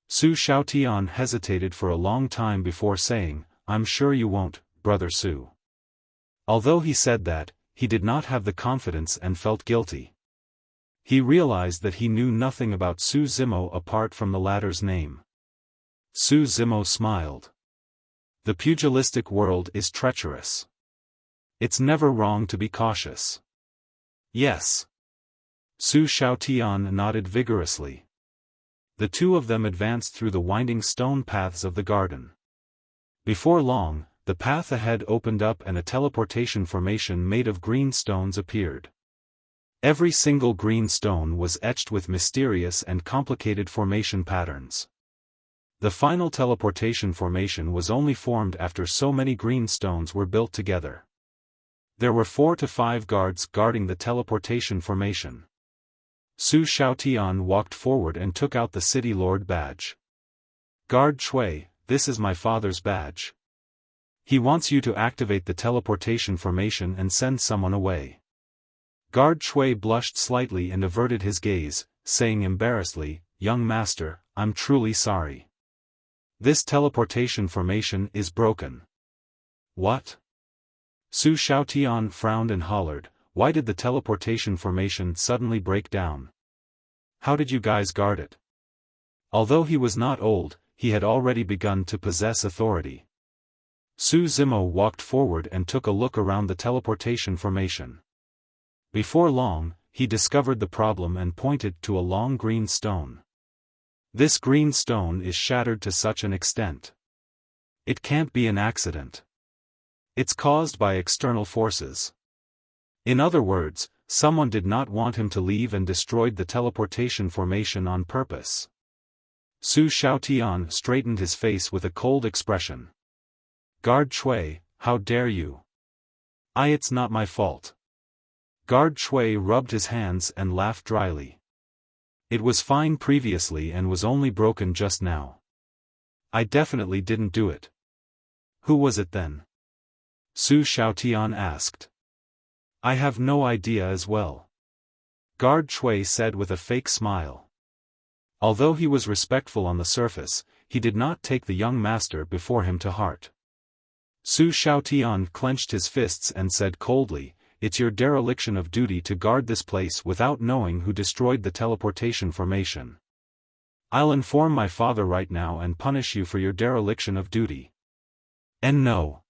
Su Xiaotian hesitated for a long time before saying, I'm sure you won't, Brother Su. Although he said that, he did not have the confidence and felt guilty. He realized that he knew nothing about Su Zimo apart from the latter's name. Su Zimo smiled. The pugilistic world is treacherous. It's never wrong to be cautious. Yes. Su Xiaotian nodded vigorously. The two of them advanced through the winding stone paths of the garden. Before long, the path ahead opened up and a teleportation formation made of green stones appeared. Every single green stone was etched with mysterious and complicated formation patterns. The final teleportation formation was only formed after so many green stones were built together. There were 4 to 5 guards guarding the teleportation formation. Su Xiaotian walked forward and took out the City Lord badge. Guard Shui, this is my father's badge. He wants you to activate the teleportation formation and send someone away. Guard Shui blushed slightly and averted his gaze, saying embarrassedly, Young master, I'm truly sorry. This teleportation formation is broken. What? Su Xiaotian frowned and hollered, why did the teleportation formation suddenly break down? How did you guys guard it? Although he was not old, he had already begun to possess authority. Su Zimo walked forward and took a look around the teleportation formation. Before long, he discovered the problem and pointed to a long green stone. This green stone is shattered to such an extent. It can't be an accident. It's caused by external forces. In other words, someone did not want him to leave and destroyed the teleportation formation on purpose. Su Xiaotian straightened his face with a cold expression. Guard Shui, how dare you? It's not my fault. Guard Shui rubbed his hands and laughed dryly. It was fine previously and was only broken just now. I definitely didn't do it. Who was it then? Su Xiaotian asked. I have no idea as well. Guard Shui said with a fake smile. Although he was respectful on the surface, he did not take the young master before him to heart. Su Xiaotian clenched his fists and said coldly, it's your dereliction of duty to guard this place without knowing who destroyed the teleportation formation. I'll inform my father right now and punish you for your dereliction of duty. And no.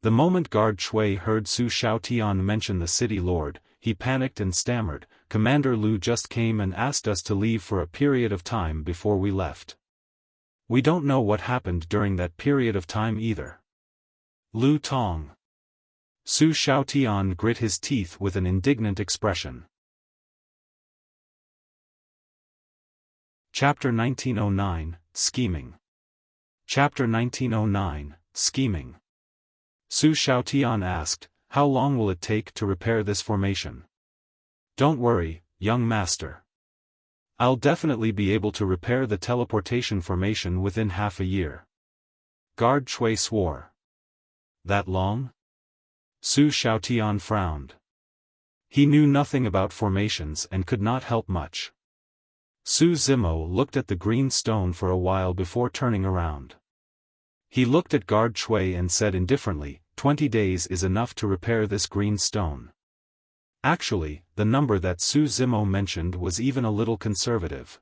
The moment Guard Shui heard Su Xiaotian mention the city lord, he panicked and stammered, Commander Lu just came and asked us to leave for a period of time before we left. We don't know what happened during that period of time either. Lu Tong. Su Xiaotian grit his teeth with an indignant expression. Chapter 1909, Scheming. Chapter 1909, Scheming. Su Xiaotian asked, how long will it take to repair this formation? Don't worry, young master. I'll definitely be able to repair the teleportation formation within half a year. Guard Shui swore. That long? Su Xiaotian frowned. He knew nothing about formations and could not help much. Su Zimo looked at the green stone for a while before turning around. He looked at Guard Shui and said indifferently, 20 days is enough to repair this green stone. Actually, the number that Su Zimo mentioned was even a little conservative.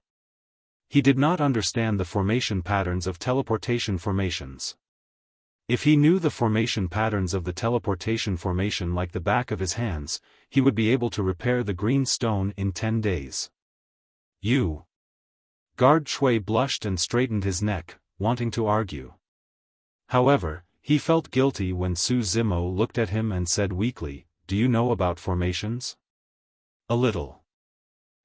He did not understand the formation patterns of teleportation formations. If he knew the formation patterns of the teleportation formation like the back of his hands, he would be able to repair the green stone in 10 days. You. Guard Shui blushed and straightened his neck, wanting to argue. However, he felt guilty when Su Zimo looked at him and said weakly, do you know about formations? A little.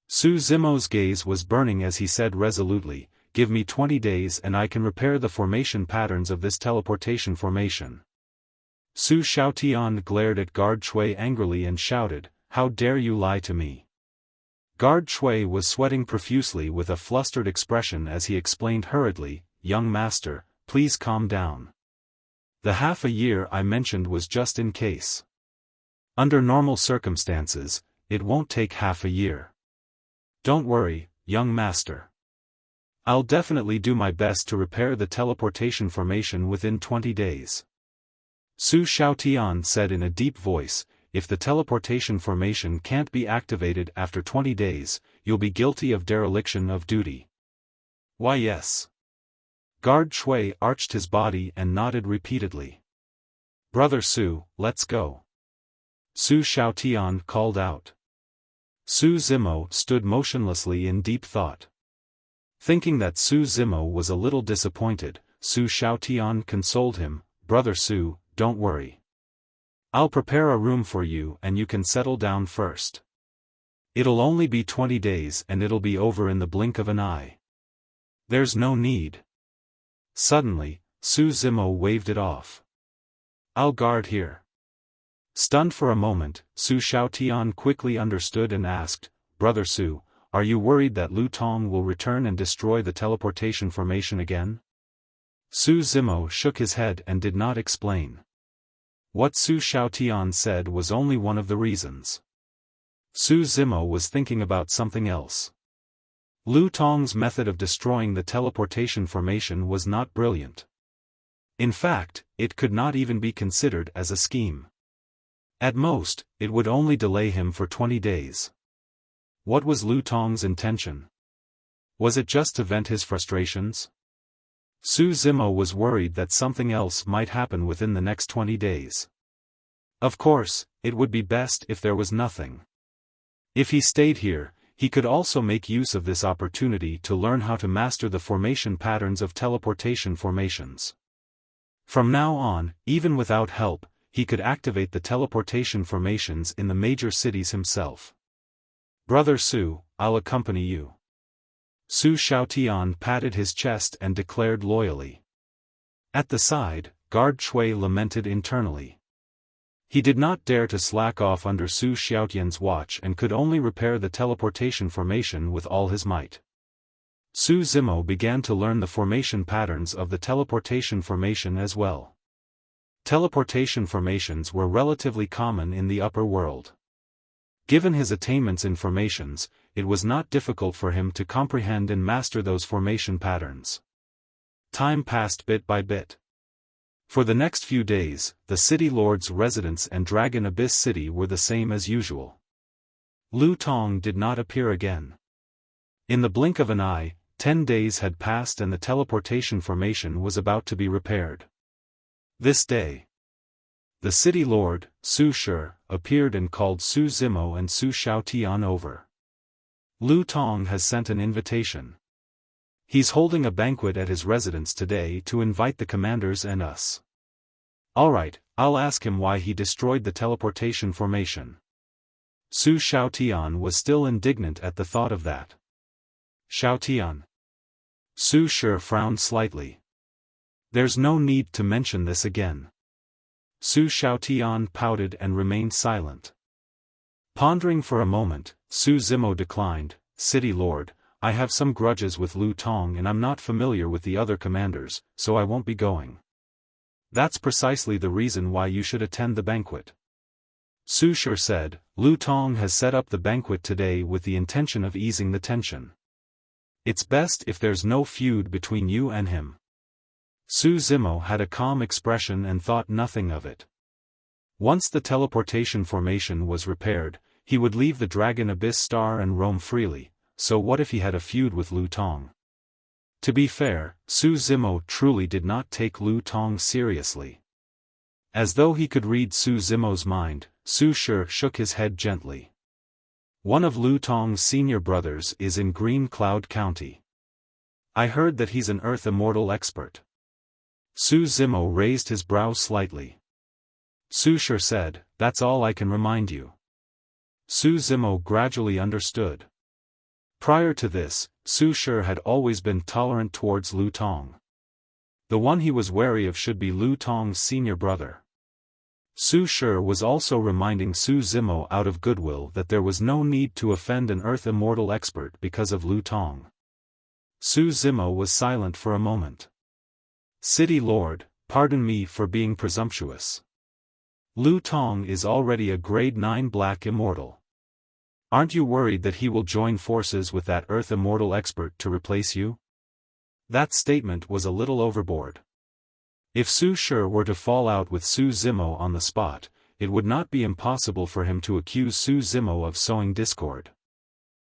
Su Zimo's gaze was burning as he said resolutely, give me 20 days and I can repair the formation patterns of this teleportation formation. Su Xiaotian glared at Guard Shui angrily and shouted, how dare you lie to me? Guard Shui was sweating profusely with a flustered expression as he explained hurriedly, young master, please calm down. The half a year I mentioned was just in case. Under normal circumstances, it won't take half a year. Don't worry, young master. I'll definitely do my best to repair the teleportation formation within 20 days. Su Xiaotian said in a deep voice, if the teleportation formation can't be activated after 20 days, you'll be guilty of dereliction of duty. Why yes. Guard Shui arched his body and nodded repeatedly. Brother Su, let's go. Su Xiaotian called out. Su Zimo stood motionlessly in deep thought. Thinking that Su Zimo was a little disappointed, Su Xiaotian consoled him, Brother Su, don't worry. I'll prepare a room for you and you can settle down first. It'll only be 20 days and it'll be over in the blink of an eye. There's no need. Suddenly, Su Zimo waved it off. I'll guard here. Stunned for a moment, Su Xiaotian quickly understood and asked, Brother Su, are you worried that Lu Tong will return and destroy the teleportation formation again? Su Zimo shook his head and did not explain. What Su Xiaotian said was only one of the reasons. Su Zimo was thinking about something else. Lu Tong's method of destroying the teleportation formation was not brilliant. In fact, it could not even be considered as a scheme. At most, it would only delay him for 20 days. What was Lu Tong's intention? Was it just to vent his frustrations? Su Zimo was worried that something else might happen within the next 20 days. Of course, it would be best if there was nothing. If he stayed here, he could also make use of this opportunity to learn how to master the formation patterns of teleportation formations. From now on, even without help, he could activate the teleportation formations in the major cities himself. "Brother Su, I'll accompany you." Su Xiaotian patted his chest and declared loyally. At the side, Guard Shui lamented internally. He did not dare to slack off under Su Xiaotian's watch and could only repair the teleportation formation with all his might. Su Zimo began to learn the formation patterns of the teleportation formation as well. Teleportation formations were relatively common in the upper world. Given his attainments in formations, it was not difficult for him to comprehend and master those formation patterns. Time passed bit by bit. For the next few days, the City Lord's residence and Dragon Abyss City were the same as usual. Lu Tong did not appear again. In the blink of an eye, 10 days had passed and the teleportation formation was about to be repaired. This day, the City Lord, Su Shi, appeared and called Su Zimo and Su Xiaotian over. "Lu Tong has sent an invitation. He's holding a banquet at his residence today to invite the commanders and us." "Alright, I'll ask him why he destroyed the teleportation formation." Su Xiaotian was still indignant at the thought of that. "Xiaotian." Su Shi frowned slightly. "There's no need to mention this again." Su Xiaotian pouted and remained silent. Pondering for a moment, Su Zimo declined, "City Lord, I have some grudges with Lu Tong and I'm not familiar with the other commanders, so I won't be going." "That's precisely the reason why you should attend the banquet." Su Shi said, "Lu Tong has set up the banquet today with the intention of easing the tension. It's best if there's no feud between you and him." Su Zimo had a calm expression and thought nothing of it. Once the teleportation formation was repaired, he would leave the Dragon Abyss Star and roam freely, so what if he had a feud with Lu Tong? To be fair, Su Zimo truly did not take Lu Tong seriously. As though he could read Su Zimo's mind, Su Shi shook his head gently. "One of Lu Tong's senior brothers is in Green Cloud County. I heard that he's an Earth Immortal expert." Su Zimo raised his brows slightly. Su Shi said, "That's all I can remind you." Su Zimo gradually understood. Prior to this, Su Shi had always been tolerant towards Lu Tong. The one he was wary of should be Lu Tong's senior brother. Su Shi was also reminding Su Zimo out of goodwill that there was no need to offend an Earth Immortal expert because of Lu Tong. Su Zimo was silent for a moment. "City Lord, pardon me for being presumptuous. Lu Tong is already a grade 9 Black Immortal. Aren't you worried that he will join forces with that Earth Immortal expert to replace you?" That statement was a little overboard. If Su Shi were to fall out with Su Zimo on the spot, it would not be impossible for him to accuse Su Zimo of sowing discord.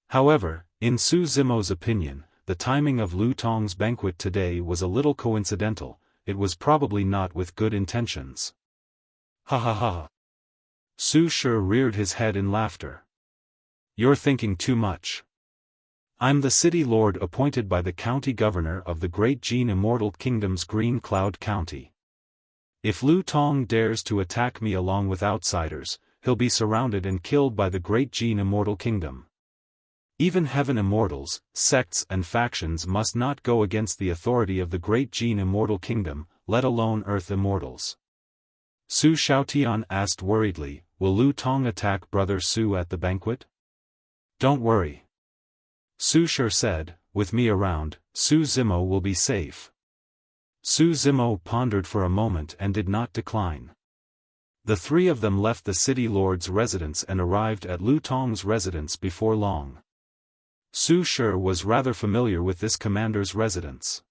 However, in Su Zimo's opinion, the timing of Lu Tong's banquet today was a little coincidental, it was probably not with good intentions. "Ha ha ha." Su Shi reared his head in laughter. "You're thinking too much. I'm the City Lord appointed by the County Governor of the Great Gene Immortal Kingdom's Green Cloud County. If Lu Tong dares to attack me along with outsiders, he'll be surrounded and killed by the Great Gene Immortal Kingdom. Even Heaven Immortals, sects and factions must not go against the authority of the Great Gene Immortal Kingdom, let alone Earth Immortals." Su Xiaotian asked worriedly, "Will Lu Tong attack Brother Su at the banquet?" "Don't worry." Su Shi said, "With me around, Su Zimo will be safe." Su Zimo pondered for a moment and did not decline. The three of them left the City Lord's residence and arrived at Lu Tong's residence before long. Su Shi was rather familiar with this commander's residence.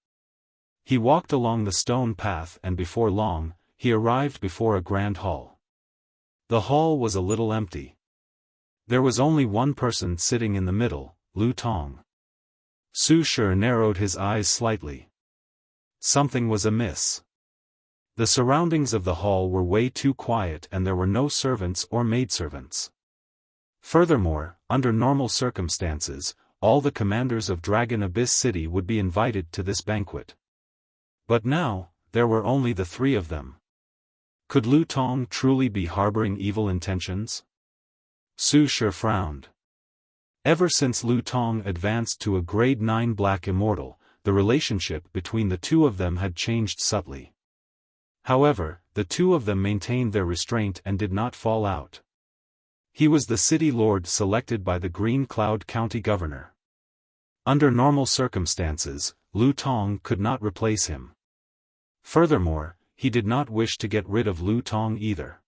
He walked along the stone path and before long, he arrived before a grand hall. The hall was a little empty. There was only one person sitting in the middle, Lu Tong. Su Shi narrowed his eyes slightly. Something was amiss. The surroundings of the hall were way too quiet and there were no servants or maidservants. Furthermore, under normal circumstances, all the commanders of Dragon Abyss City would be invited to this banquet. But now, there were only the three of them. Could Lu Tong truly be harboring evil intentions? Su Shi frowned. Ever since Lu Tong advanced to a grade 9 Black Immortal, the relationship between the two of them had changed subtly. However, the two of them maintained their restraint and did not fall out. He was the city lord selected by the Green Cloud County governor. Under normal circumstances, Lu Tong could not replace him. Furthermore, he did not wish to get rid of Lu Tong either.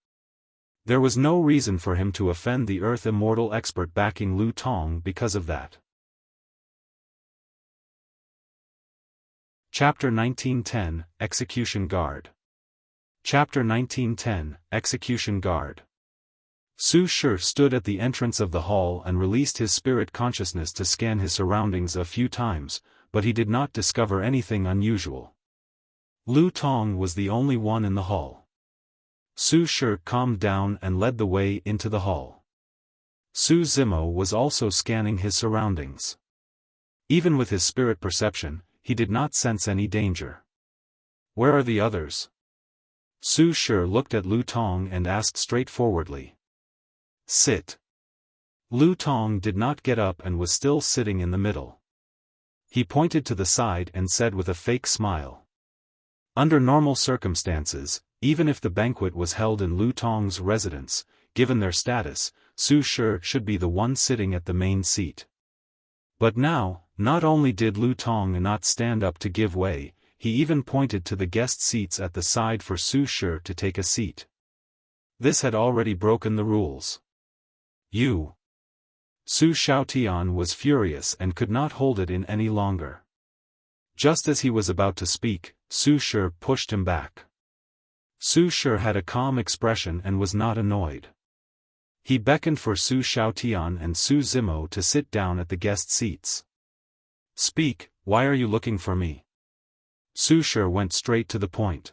There was no reason for him to offend the Earth Immortal expert backing Lu Tong because of that. Chapter 1910, Execution Guard. Chapter 1910, Execution Guard. Su Shi stood at the entrance of the hall and released his spirit consciousness to scan his surroundings a few times, but he did not discover anything unusual. Lu Tong was the only one in the hall. Su Shi calmed down and led the way into the hall. Su Zimo was also scanning his surroundings. Even with his spirit perception, he did not sense any danger. Where are the others? Su Shi looked at Lu Tong and asked straightforwardly. Sit. Lu Tong did not get up and was still sitting in the middle. He pointed to the side and said with a fake smile. Under normal circumstances, even if the banquet was held in Lu Tong's residence, given their status, Su Shi should be the one sitting at the main seat. But now, not only did Lu Tong not stand up to give way, he even pointed to the guest seats at the side for Su Shi to take a seat. This had already broken the rules. You. Su Xiaotian was furious and could not hold it in any longer. Just as he was about to speak, Su Shi pushed him back. Su Shi had a calm expression and was not annoyed. He beckoned for Su Xiaotian and Su Zimo to sit down at the guest seats. Speak, why are you looking for me? Su Shi went straight to the point.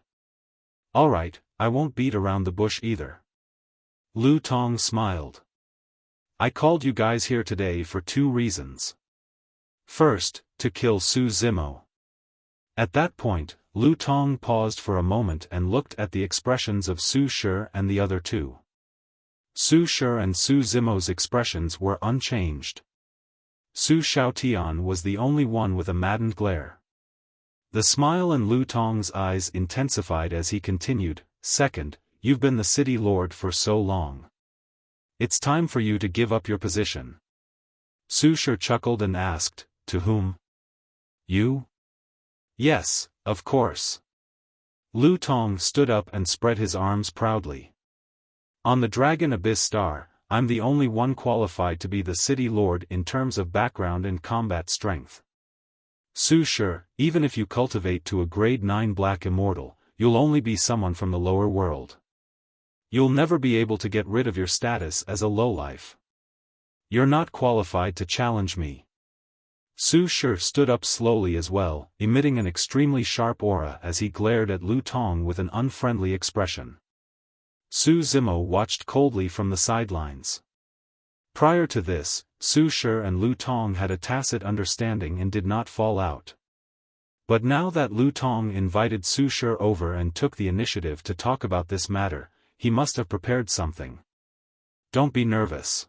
Alright, I won't beat around the bush either. Lu Tong smiled. I called you guys here today for two reasons. First, to kill Su Zimo. At that point, Lu Tong paused for a moment and looked at the expressions of Su Shi and the other two. Su Shi and Su Zimo's expressions were unchanged. Su Xiaotian was the only one with a maddened glare. The smile in Lu Tong's eyes intensified as he continued, Second, you've been the city lord for so long. It's time for you to give up your position. Su Shi chuckled and asked, To whom? You? Yes, of course. Lu Tong stood up and spread his arms proudly. On the Dragon Abyss Star, I'm the only one qualified to be the city lord in terms of background and combat strength. Su Shi, even if you cultivate to a grade 9 Black Immortal, you'll only be someone from the lower world. You'll never be able to get rid of your status as a lowlife. You're not qualified to challenge me. Su Shi stood up slowly as well, emitting an extremely sharp aura as he glared at Lu Tong with an unfriendly expression. Su Zimo watched coldly from the sidelines. Prior to this, Su Shi and Lu Tong had a tacit understanding and did not fall out. But now that Lu Tong invited Su Shi over and took the initiative to talk about this matter, he must have prepared something. Don't be nervous.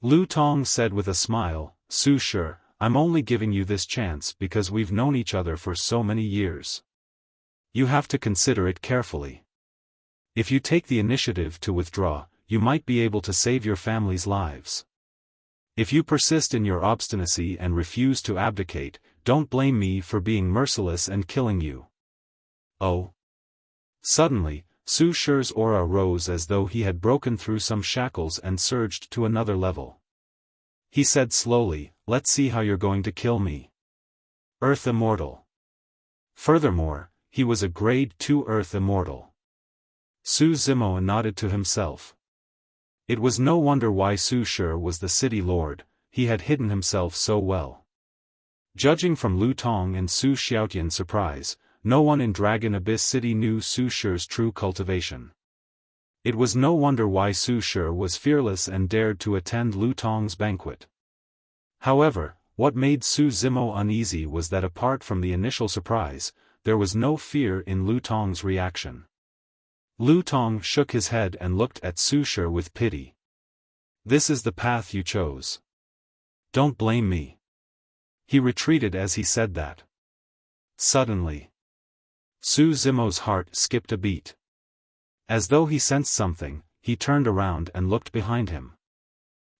Lu Tong said with a smile, Su Shi, I'm only giving you this chance because we've known each other for so many years. You have to consider it carefully. If you take the initiative to withdraw, you might be able to save your family's lives. If you persist in your obstinacy and refuse to abdicate, don't blame me for being merciless and killing you. Oh. Suddenly, Su Shi's aura rose as though he had broken through some shackles and surged to another level. He said slowly, Let's see how you're going to kill me. Earth Immortal. Furthermore, he was a grade 2 Earth Immortal. Su Zimo nodded to himself. It was no wonder why Su Shi was the city lord, he had hidden himself so well. Judging from Lu Tong and Su Xiaotian's surprise, no one in Dragon Abyss City knew Su Shi's true cultivation. It was no wonder why Su Shi was fearless and dared to attend Lu Tong's banquet. However, what made Su Zimo uneasy was that apart from the initial surprise, there was no fear in Lu Tong's reaction. Lu Tong shook his head and looked at Su Shi with pity. "This is the path you chose. Don't blame me." He retreated as he said that. Suddenly, Su Zimo's heart skipped a beat. As though he sensed something, he turned around and looked behind him.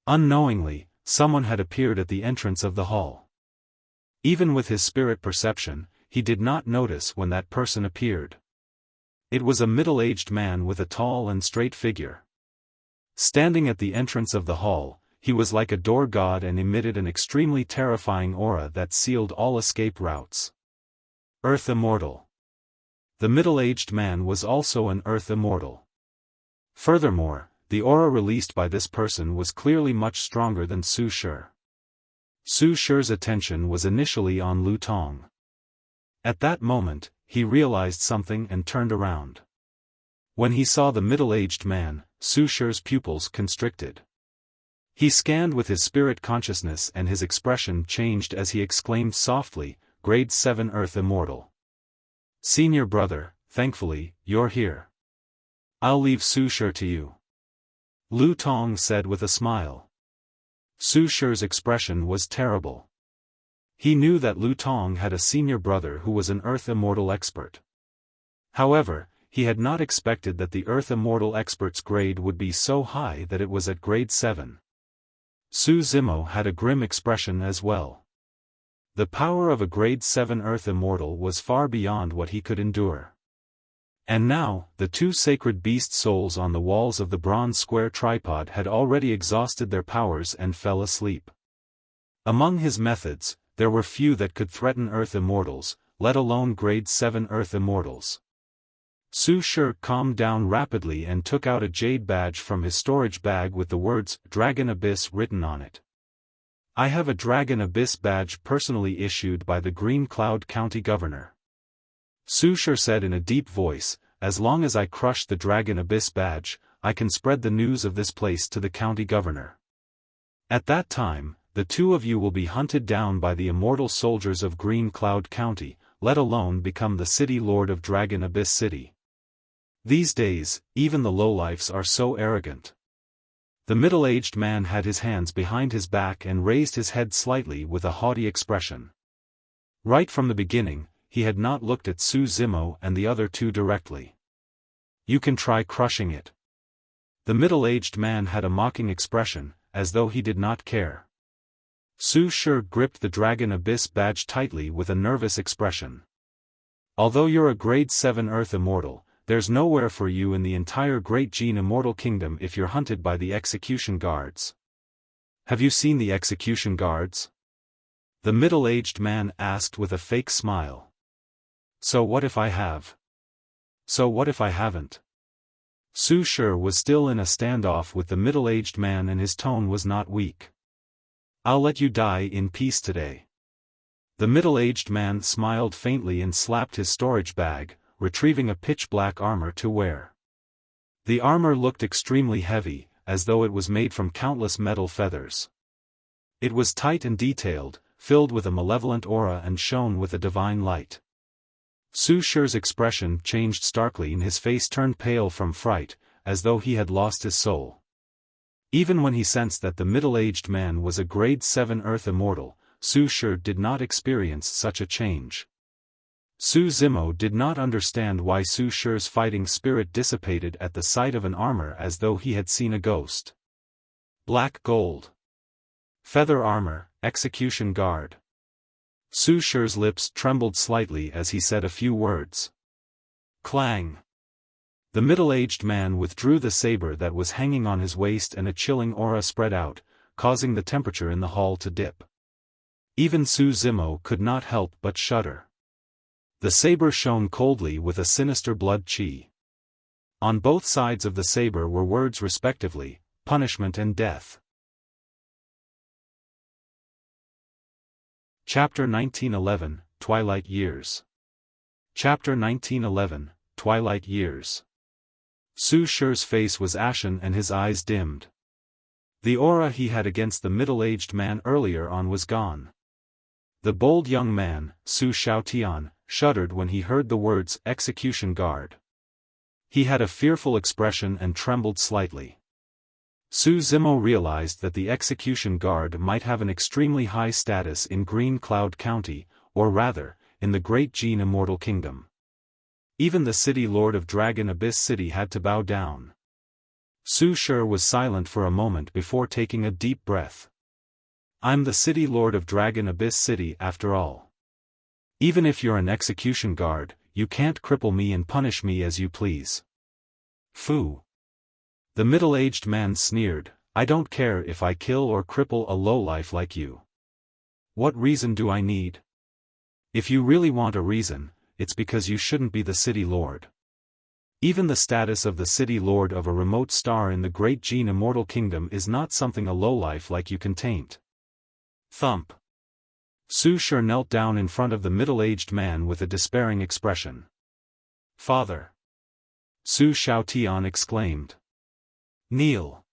Unknowingly, someone had appeared at the entrance of the hall. Even with his spirit perception, he did not notice when that person appeared. It was a middle-aged man with a tall and straight figure. Standing at the entrance of the hall, he was like a door god and emitted an extremely terrifying aura that sealed all escape routes. Earth Immortal. The middle-aged man was also an Earth Immortal. Furthermore, the aura released by this person was clearly much stronger than Su Shi. Su Shi's attention was initially on Lu Tong. At that moment, he realized something and turned around. When he saw the middle-aged man, Su Shi's pupils constricted. He scanned with his spirit consciousness and his expression changed as he exclaimed softly, "Grade 7 Earth Immortal. Senior brother, thankfully, you're here. I'll leave Su Shi to you." Lu Tong said with a smile. Su Shi's expression was terrible. He knew that Lu Tong had a senior brother who was an Earth Immortal expert. However, he had not expected that the Earth Immortal expert's grade would be so high that it was at grade 7. Su Zimo had a grim expression as well. The power of a grade 7 Earth Immortal was far beyond what he could endure. And now, the two sacred beast souls on the walls of the bronze square tripod had already exhausted their powers and fell asleep. Among his methods, there were few that could threaten Earth Immortals, let alone grade 7 Earth Immortals. Su Shi calmed down rapidly and took out a jade badge from his storage bag with the words, "Dragon Abyss" written on it. "I have a Dragon Abyss badge personally issued by the Green Cloud County Governor." Su Shi said in a deep voice, "As long as I crush the Dragon Abyss badge, I can spread the news of this place to the county governor. At that time, the two of you will be hunted down by the immortal soldiers of Green Cloud County, let alone become the city lord of Dragon Abyss City. These days, even the lowlifes are so arrogant." The middle-aged man had his hands behind his back and raised his head slightly with a haughty expression. Right from the beginning, he had not looked at Su Zimo and the other two directly. "You can try crushing it." The middle-aged man had a mocking expression, as though he did not care. Su Shi gripped the Dragon Abyss badge tightly with a nervous expression. "Although you're a grade 7 Earth Immortal, there's nowhere for you in the entire Great Gene Immortal Kingdom if you're hunted by the execution guards." "Have you seen the execution guards?" the middle-aged man asked with a fake smile. "So what if I have? So what if I haven't?" Su Shi was still in a standoff with the middle-aged man and his tone was not weak. "I'll let you die in peace today." The middle-aged man smiled faintly and slapped his storage bag, retrieving a pitch-black armor to wear. The armor looked extremely heavy, as though it was made from countless metal feathers. It was tight and detailed, filled with a malevolent aura and shone with a divine light. Su Shi's expression changed starkly and his face turned pale from fright, as though he had lost his soul. Even when he sensed that the middle-aged man was a grade 7 Earth Immortal, Su Shi did not experience such a change. Su Zimo did not understand why Su Shi's fighting spirit dissipated at the sight of an armor as though he had seen a ghost. Black gold. Feather armor, execution guard. Su Shi's lips trembled slightly as he said a few words. Clang. The middle-aged man withdrew the saber that was hanging on his waist and a chilling aura spread out, causing the temperature in the hall to dip. Even Su Zimo could not help but shudder. The saber shone coldly with a sinister blood chi. On both sides of the saber were words respectively, punishment and death. Chapter 1911, Twilight Years. Chapter 1911, Twilight Years. Su Shi's face was ashen and his eyes dimmed. The aura he had against the middle-aged man earlier on was gone. The bold young man, Su Xiaotian, shuddered when he heard the words execution guard. He had a fearful expression and trembled slightly. Su Zimo realized that the execution guard might have an extremely high status in Green Cloud County, or rather, in the Great Gene Immortal Kingdom. Even the city lord of Dragon Abyss City had to bow down. Su Shi was silent for a moment before taking a deep breath. I'm the city lord of Dragon Abyss City after all. Even if you're an execution guard, you can't cripple me and punish me as you please. Fu. The middle-aged man sneered, I don't care if I kill or cripple a lowlife like you. What reason do I need? If you really want a reason, it's because you shouldn't be the city lord. Even the status of the city lord of a remote star in the Great Gene Immortal Kingdom is not something a lowlife like you can taint. Thump. Su Shi knelt down in front of the middle-aged man with a despairing expression. Father! Su Xiaotian exclaimed. Kneel!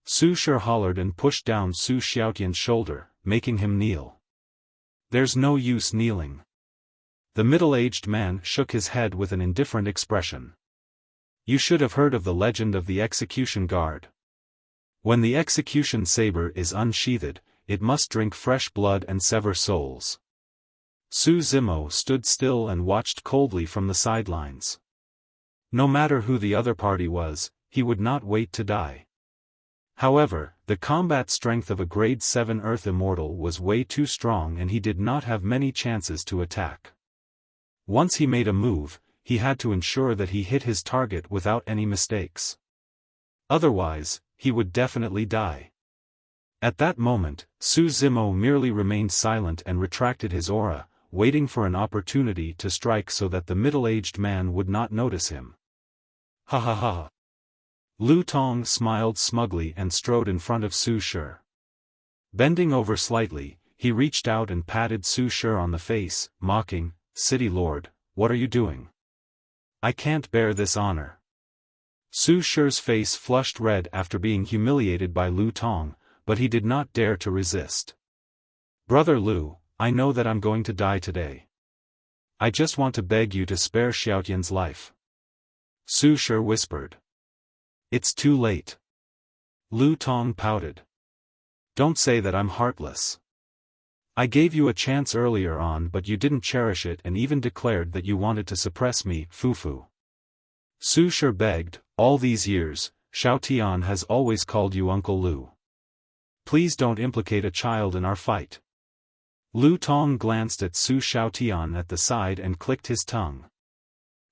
Su Shi hollered and pushed down Su Xiaotian's shoulder, making him kneel. There's no use kneeling. The middle-aged man shook his head with an indifferent expression. You should have heard of the legend of the execution guard. When the execution saber is unsheathed, it must drink fresh blood and sever souls. Su Zimo stood still and watched coldly from the sidelines. No matter who the other party was, he would not wait to die. However, the combat strength of a grade 7 Earth Immortal was way too strong and he did not have many chances to attack. Once he made a move, he had to ensure that he hit his target without any mistakes. Otherwise, he would definitely die. At that moment, Su Zimo merely remained silent and retracted his aura, waiting for an opportunity to strike so that the middle-aged man would not notice him. Ha ha ha. Lu Tong smiled smugly and strode in front of Su Shi. Bending over slightly, he reached out and patted Su Shi on the face, mocking, City Lord, what are you doing? I can't bear this honor. Su Shi's face flushed red after being humiliated by Lu Tong, but he did not dare to resist. Brother Lu, I know that I'm going to die today. I just want to beg you to spare Xiaotian's life. Su Shi whispered. It's too late. Lu Tong pouted. Don't say that I'm heartless. I gave you a chance earlier on but you didn't cherish it and even declared that you wanted to suppress me, Fufu. Su Shi begged, all these years, Xiaotian has always called you Uncle Lu. Please don't implicate a child in our fight. Lu Tong glanced at Su Xiaotian at the side and clicked his tongue.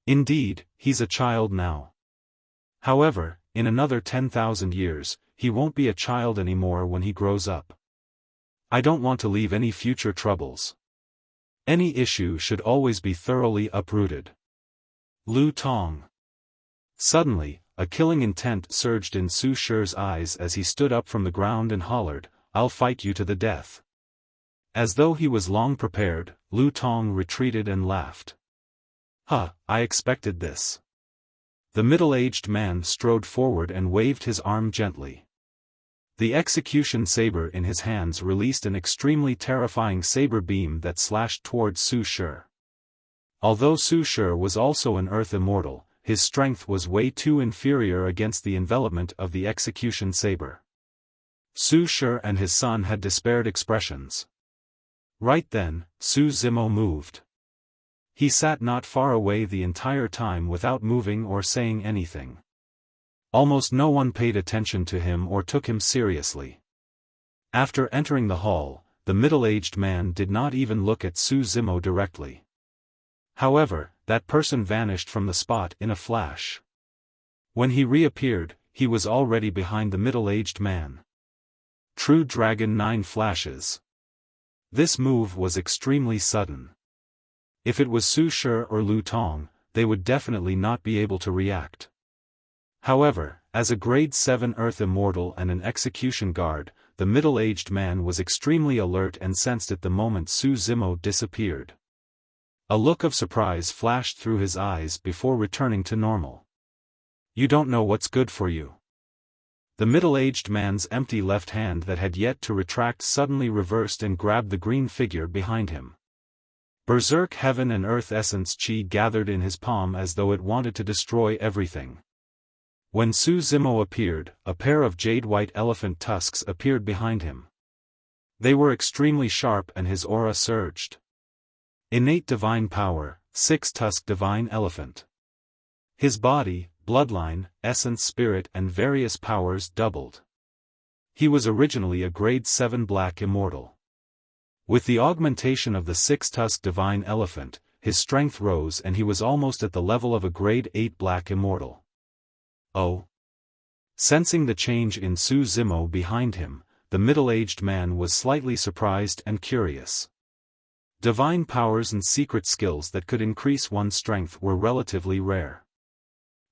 Indeed, he's a child now. However, in another 10,000 years, he won't be a child anymore when he grows up. I don't want to leave any future troubles. Any issue should always be thoroughly uprooted. Lu Tong. Suddenly, a killing intent surged in Su Shi's eyes as he stood up from the ground and hollered, I'll fight you to the death. As though he was long prepared, Lu Tong retreated and laughed. Huh, I expected this. The middle-aged man strode forward and waved his arm gently. The execution saber in his hands released an extremely terrifying saber beam that slashed towards Su Shi. Although Su Shi was also an Earth Immortal, his strength was way too inferior against the envelopment of the execution saber. Su Shi and his son had despaired expressions. Right then, Su Zimo moved. He sat not far away the entire time without moving or saying anything. Almost no one paid attention to him or took him seriously. After entering the hall, the middle-aged man did not even look at Su Zimo directly. However, that person vanished from the spot in a flash. When he reappeared, he was already behind the middle-aged man. True Dragon 9 flashes. This move was extremely sudden. If it was Su Shi or Lu Tong, they would definitely not be able to react. However, as a grade 7 Earth Immortal and an execution guard, the middle-aged man was extremely alert and sensed it the moment Su Zimo disappeared. A look of surprise flashed through his eyes before returning to normal. You don't know what's good for you. The middle-aged man's empty left hand that had yet to retract suddenly reversed and grabbed the green figure behind him. Berserk heaven and earth essence chi gathered in his palm as though it wanted to destroy everything. When Su Zimo appeared, a pair of jade-white elephant tusks appeared behind him. They were extremely sharp and his aura surged. Innate divine power, six-tusked divine elephant. His body, bloodline, essence spirit and various powers doubled. He was originally a grade 7 black immortal. With the augmentation of the six-tusked divine elephant, his strength rose and he was almost at the level of a grade 8 black immortal. Oh! Sensing the change in Su Zimo behind him, the middle-aged man was slightly surprised and curious. Divine powers and secret skills that could increase one's strength were relatively rare.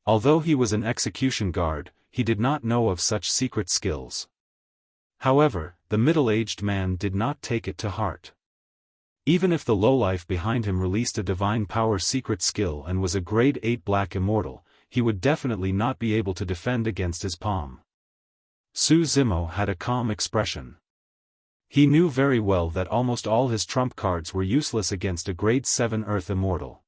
Although he was an execution guard, he did not know of such secret skills. However, the middle-aged man did not take it to heart. Even if the lowlife behind him released a divine power secret skill and was a grade 8 black immortal, he would definitely not be able to defend against his palm. Su Zimo had a calm expression. He knew very well that almost all his trump cards were useless against a grade 7 earth immortal.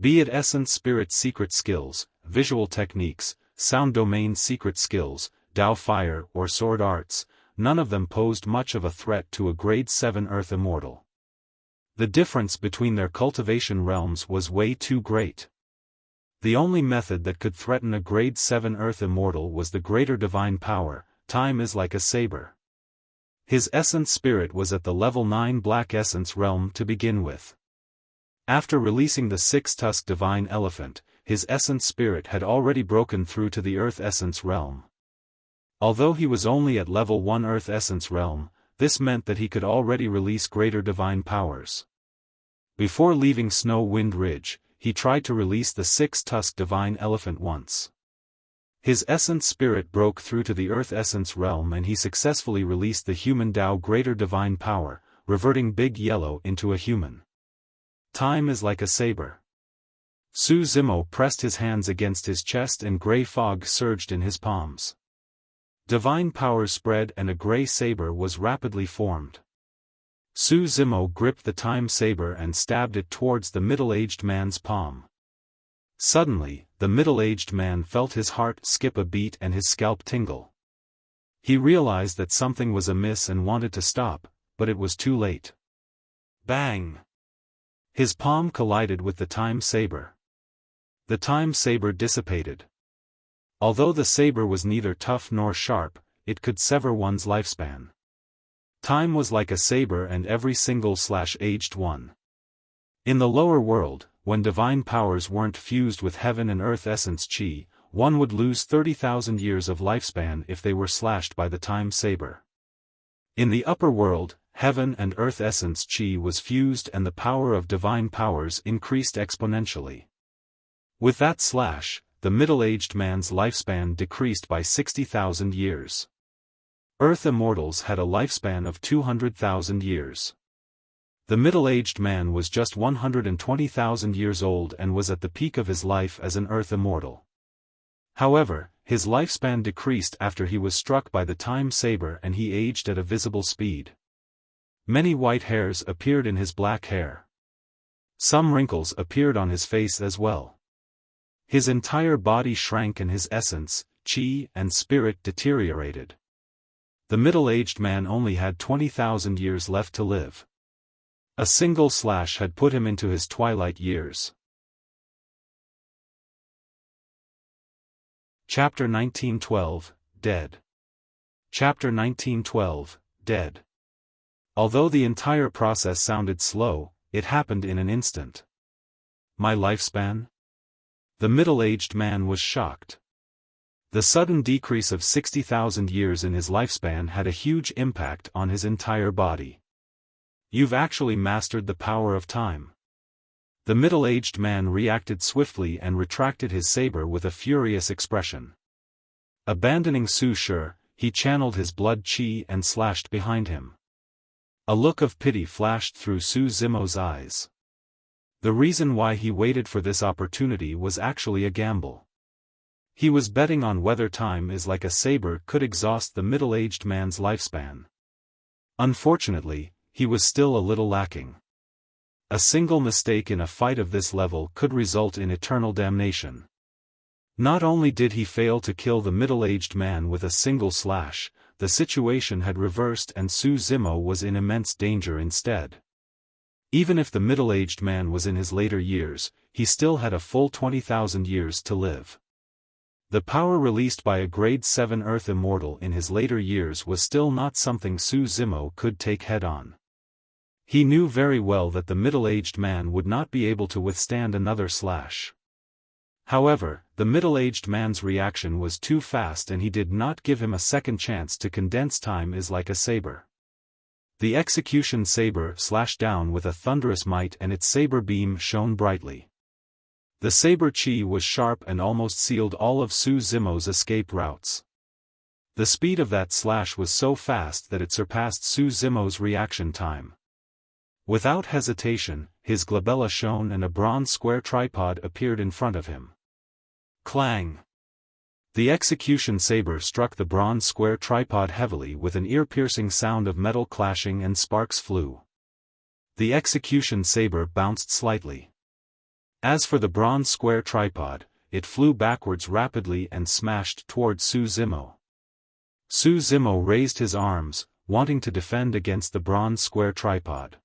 Be it essence spirit secret skills, visual techniques, sound domain secret skills, Dao fire or sword arts, none of them posed much of a threat to a grade 7 earth immortal. The difference between their cultivation realms was way too great. The only method that could threaten a grade 7 earth immortal was the greater divine power, time is like a saber. His essence spirit was at the level 9 black essence realm to begin with. After releasing the six-tusked divine elephant, his essence spirit had already broken through to the earth essence realm. Although he was only at level 1 earth essence realm, this meant that he could already release greater divine powers. Before leaving Snow Wind Ridge, he tried to release the six-tusked divine elephant once. His essence spirit broke through to the earth essence realm and he successfully released the human Dao greater divine power, reverting Big Yellow into a human. Time is like a saber. Su Zimo pressed his hands against his chest and grey fog surged in his palms. Divine powers spread and a grey saber was rapidly formed. Su Zimo gripped the time saber and stabbed it towards the middle-aged man's palm. Suddenly, the middle-aged man felt his heart skip a beat and his scalp tingle. He realized that something was amiss and wanted to stop, but it was too late. Bang! His palm collided with the time saber. The time saber dissipated. Although the saber was neither tough nor sharp, it could sever one's lifespan. Time was like a saber and every single slash aged one. In the lower world, when divine powers weren't fused with heaven and earth essence chi, one would lose 30,000 years of lifespan if they were slashed by the time saber. In the upper world, heaven and earth essence chi was fused and the power of divine powers increased exponentially. With that slash, the middle-aged man's lifespan decreased by 60,000 years. Earth immortals had a lifespan of 200,000 years. The middle-aged man was just 120,000 years old and was at the peak of his life as an earth immortal. However, his lifespan decreased after he was struck by the time saber and he aged at a visible speed. Many white hairs appeared in his black hair. Some wrinkles appeared on his face as well. His entire body shrank and his essence, chi, and spirit deteriorated. The middle-aged man only had 20,000 years left to live. A single slash had put him into his twilight years. Chapter 1912, Dead. Chapter 1912, Dead. Although the entire process sounded slow, it happened in an instant. My lifespan? The middle-aged man was shocked. The sudden decrease of 60,000 years in his lifespan had a huge impact on his entire body. You've actually mastered the power of time. The middle-aged man reacted swiftly and retracted his saber with a furious expression. Abandoning Su Shi, he channeled his blood chi and slashed behind him. A look of pity flashed through Su Zimo's eyes. The reason why he waited for this opportunity was actually a gamble. He was betting on whether time is like a saber could exhaust the middle-aged man's lifespan. Unfortunately, he was still a little lacking. A single mistake in a fight of this level could result in eternal damnation. Not only did he fail to kill the middle-aged man with a single slash, the situation had reversed and Su Zimo was in immense danger instead. Even if the middle-aged man was in his later years, he still had a full 20,000 years to live. The power released by a Grade 7 Earth Immortal in his later years was still not something Su Zimo could take head-on. He knew very well that the middle-aged man would not be able to withstand another slash. However, the middle-aged man's reaction was too fast and he did not give him a second chance to condense time is like a saber. The execution saber slashed down with a thunderous might and its saber beam shone brightly. The saber chi was sharp and almost sealed all of Su Zimo's escape routes. The speed of that slash was so fast that it surpassed Su Zimo's reaction time. Without hesitation, his glabella shone and a bronze square tripod appeared in front of him. Clang! The execution saber struck the bronze square tripod heavily with an ear-piercing sound of metal clashing and sparks flew. The execution saber bounced slightly. As for the bronze square tripod, it flew backwards rapidly and smashed towards Su Zimo. Su Zimo raised his arms, wanting to defend against the bronze square tripod.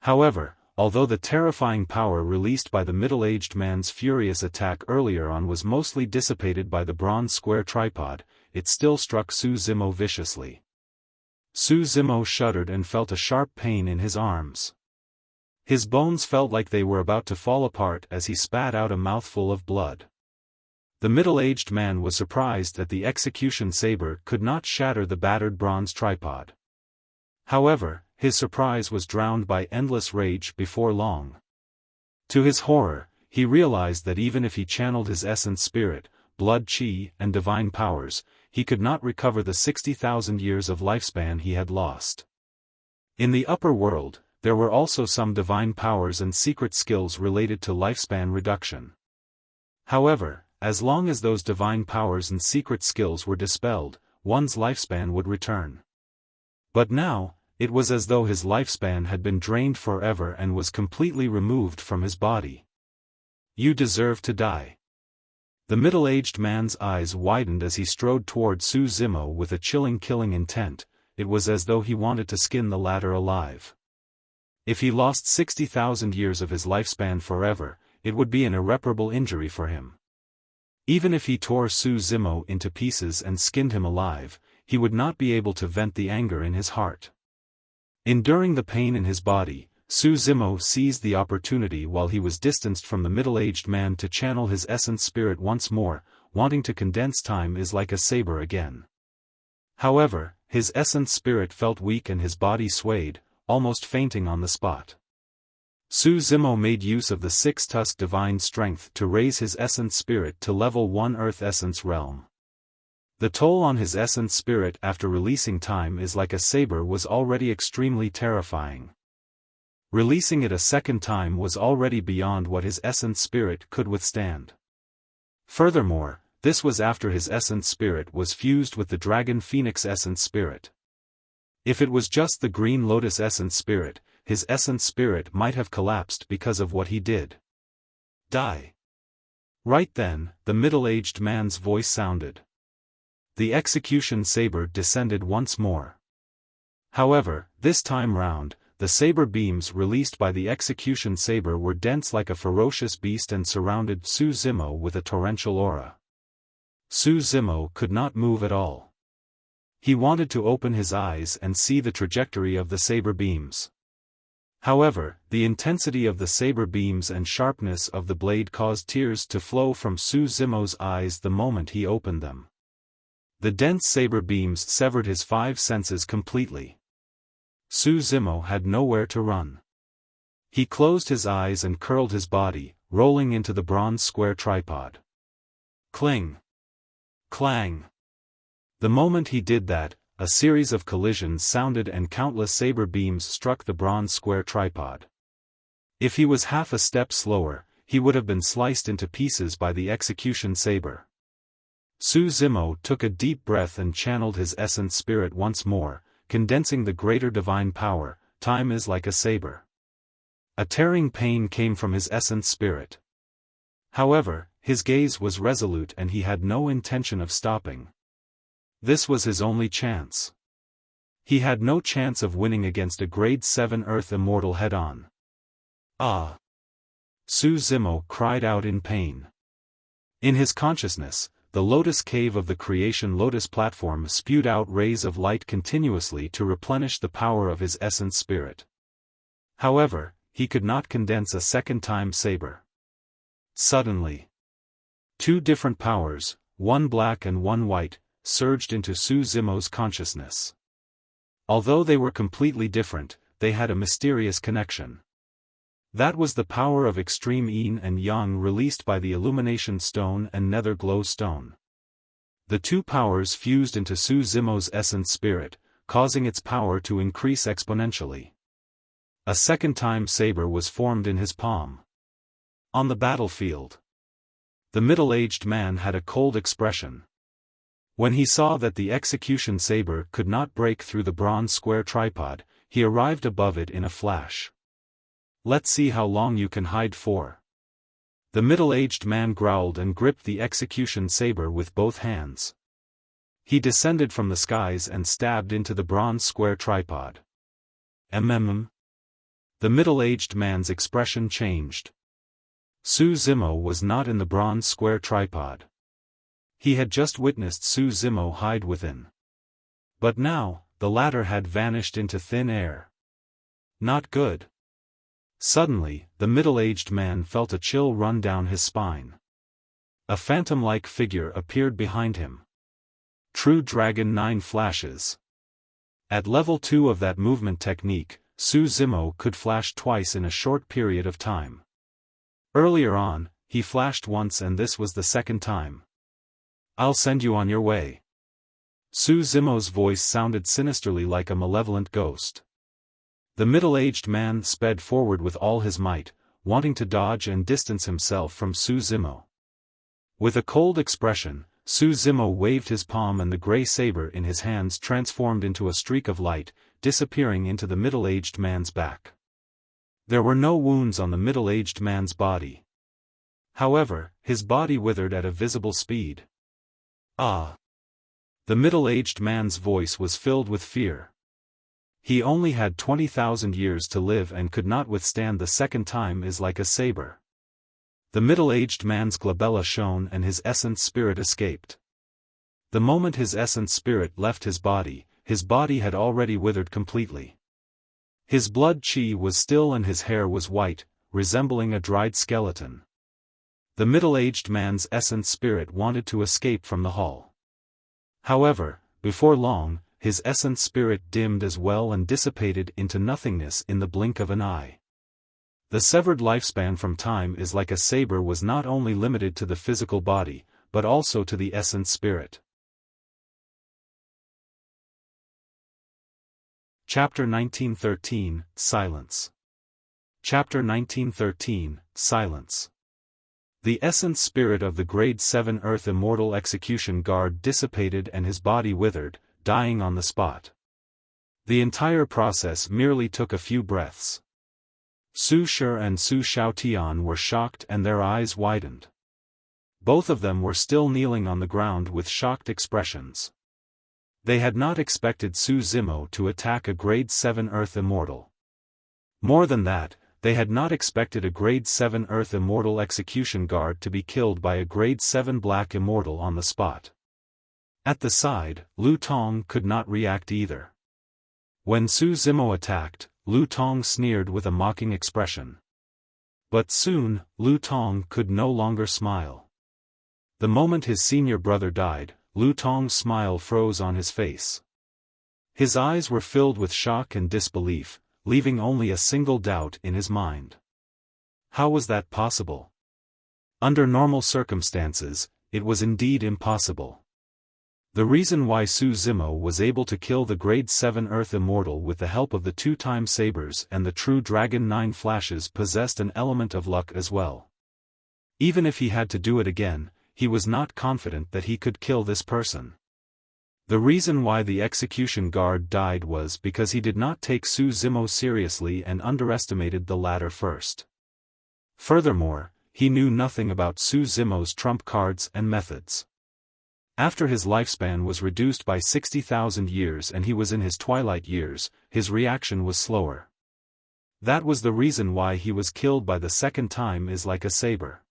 However, although the terrifying power released by the middle-aged man's furious attack earlier on was mostly dissipated by the bronze square tripod, it still struck Su Zimo viciously. Su Zimo shuddered and felt a sharp pain in his arms. His bones felt like they were about to fall apart as he spat out a mouthful of blood. The middle-aged man was surprised that the execution saber could not shatter the battered bronze tripod. However, his surprise was drowned by endless rage before long. To his horror, he realized that even if he channeled his essence spirit, blood chi, and divine powers, he could not recover the 60,000 years of lifespan he had lost. In the upper world, there were also some divine powers and secret skills related to lifespan reduction. However, as long as those divine powers and secret skills were dispelled, one's lifespan would return. But now, it was as though his lifespan had been drained forever and was completely removed from his body. You deserve to die. The middle-aged man's eyes widened as he strode toward Su Zimo with a chilling killing intent. It was as though he wanted to skin the latter alive. If he lost 60,000 years of his lifespan forever, it would be an irreparable injury for him. Even if he tore Su Zimo into pieces and skinned him alive, he would not be able to vent the anger in his heart. Enduring the pain in his body, Su Zimo seized the opportunity while he was distanced from the middle-aged man to channel his essence spirit once more, wanting to condense time is like a saber again. However, his essence spirit felt weak and his body swayed, almost fainting on the spot. Su Zimo made use of the six-tusk divine strength to raise his essence spirit to level 1 Earth essence realm. The toll on his essence spirit after releasing time is like a saber was already extremely terrifying. Releasing it a second time was already beyond what his essence spirit could withstand. Furthermore, this was after his essence spirit was fused with the Dragon Phoenix essence spirit. If it was just the Green Lotus essence spirit, his essence spirit might have collapsed because of what he did. Die. Right then, the middle-aged man's voice sounded. The execution saber descended once more. However, this time round, the saber beams released by the execution saber were dense like a ferocious beast and surrounded Su Zimo with a torrential aura. Su Zimo could not move at all. He wanted to open his eyes and see the trajectory of the saber beams. However, the intensity of the saber beams and sharpness of the blade caused tears to flow from Su Zimo's eyes the moment he opened them. The dense saber beams severed his 5 senses completely. Su Zimo had nowhere to run. He closed his eyes and curled his body, rolling into the bronze square tripod. Cling! Clang! The moment he did that, a series of collisions sounded and countless saber beams struck the bronze square tripod. If he was half a step slower, he would have been sliced into pieces by the execution saber. Su Zimo took a deep breath and channeled his essence spirit once more, condensing the greater divine power. Time is like a saber. A tearing pain came from his essence spirit. However, his gaze was resolute and he had no intention of stopping. This was his only chance. He had no chance of winning against a grade 7 Earth Immortal head-on. Ah! Su Zimo cried out in pain. In his consciousness, the lotus cave of the creation lotus platform spewed out rays of light continuously to replenish the power of his essence spirit. However, he could not condense a second-time saber. Suddenly, two different powers, one black and one white, surged into Su Zimo's consciousness. Although they were completely different, they had a mysterious connection. That was the power of extreme yin and yang released by the illumination stone and nether glow stone. The two powers fused into Su Zimo's essence spirit, causing its power to increase exponentially. A second-time saber was formed in his palm. On the battlefield, the middle-aged man had a cold expression. When he saw that the execution saber could not break through the bronze square tripod, he arrived above it in a flash. "Let's see how long you can hide for." The middle-aged man growled and gripped the execution saber with both hands. He descended from the skies and stabbed into the bronze square tripod. The middle-aged man's expression changed. Su Zimo was not in the bronze square tripod. He had just witnessed Su Zimo hide within. But now, the latter had vanished into thin air. Not good. Suddenly, the middle-aged man felt a chill run down his spine. A phantom-like figure appeared behind him. True Dragon 9 flashes. At level 2 of that movement technique, Su Zimo could flash twice in a short period of time. Earlier on, he flashed once and this was the second time. "I'll send you on your way." Su Zimo's voice sounded sinisterly like a malevolent ghost. The middle-aged man sped forward with all his might, wanting to dodge and distance himself from Su Zimo. With a cold expression, Su Zimo waved his palm and the grey saber in his hands transformed into a streak of light, disappearing into the middle-aged man's back. There were no wounds on the middle-aged man's body. However, his body withered at a visible speed. Ah! The middle-aged man's voice was filled with fear. He only had 20,000 years to live and could not withstand the second time is like a saber. The middle-aged man's glabella shone and his essence spirit escaped. The moment his essence spirit left his body had already withered completely. His blood chi was still and his hair was white, resembling a dried skeleton. The middle-aged man's essence spirit wanted to escape from the hall. However, before long, his essence spirit dimmed as well and dissipated into nothingness in the blink of an eye. The severed lifespan from time is like a saber was not only limited to the physical body, but also to the essence spirit. Chapter 1913, Silence. Chapter 1913, Silence. The essence spirit of the Grade 7 Earth Immortal Execution Guard dissipated and his body withered, dying on the spot. The entire process merely took a few breaths. Su Shi and Su Xiaotian were shocked and their eyes widened. Both of them were still kneeling on the ground with shocked expressions. They had not expected Su Zimo to attack a Grade 7 Earth Immortal. More than that, they had not expected a Grade 7 Earth Immortal Execution Guard to be killed by a Grade 7 Black Immortal on the spot. At the side, Lu Tong could not react either. When Su Zimo attacked, Lu Tong sneered with a mocking expression. But soon, Lu Tong could no longer smile. The moment his senior brother died, Lu Tong's smile froze on his face. His eyes were filled with shock and disbelief, leaving only a single doubt in his mind. How was that possible? Under normal circumstances, it was indeed impossible. The reason why Su Zimo was able to kill the Grade 7 Earth Immortal with the help of the two-time sabers and the True Dragon 9 flashes possessed an element of luck as well. Even if he had to do it again, he was not confident that he could kill this person. The reason why the execution guard died was because he did not take Su Zimo seriously and underestimated the latter first. Furthermore, he knew nothing about Su Zimo's trump cards and methods. After his lifespan was reduced by 60,000 years and he was in his twilight years, his reaction was slower. That was the reason why he was killed by the second time is like a saber.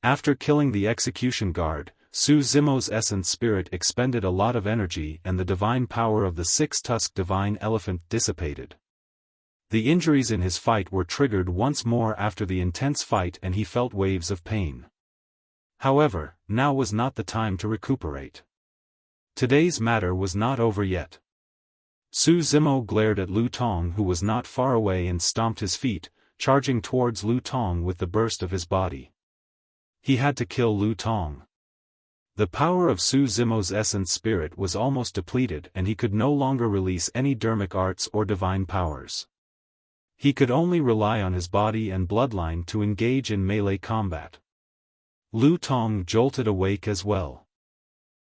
After killing the execution guard, Su Zimo's essence spirit expended a lot of energy and the divine power of the six-tusked divine elephant dissipated. The injuries in his fight were triggered once more after the intense fight and he felt waves of pain. However, now was not the time to recuperate. Today's matter was not over yet. Su Zimo glared at Lu Tong who was not far away and stomped his feet, charging towards Lu Tong with the burst of his body. He had to kill Lu Tong. The power of Su Zimo's essence spirit was almost depleted and he could no longer release any dermic arts or divine powers. He could only rely on his body and bloodline to engage in melee combat. Lu Tong jolted awake as well.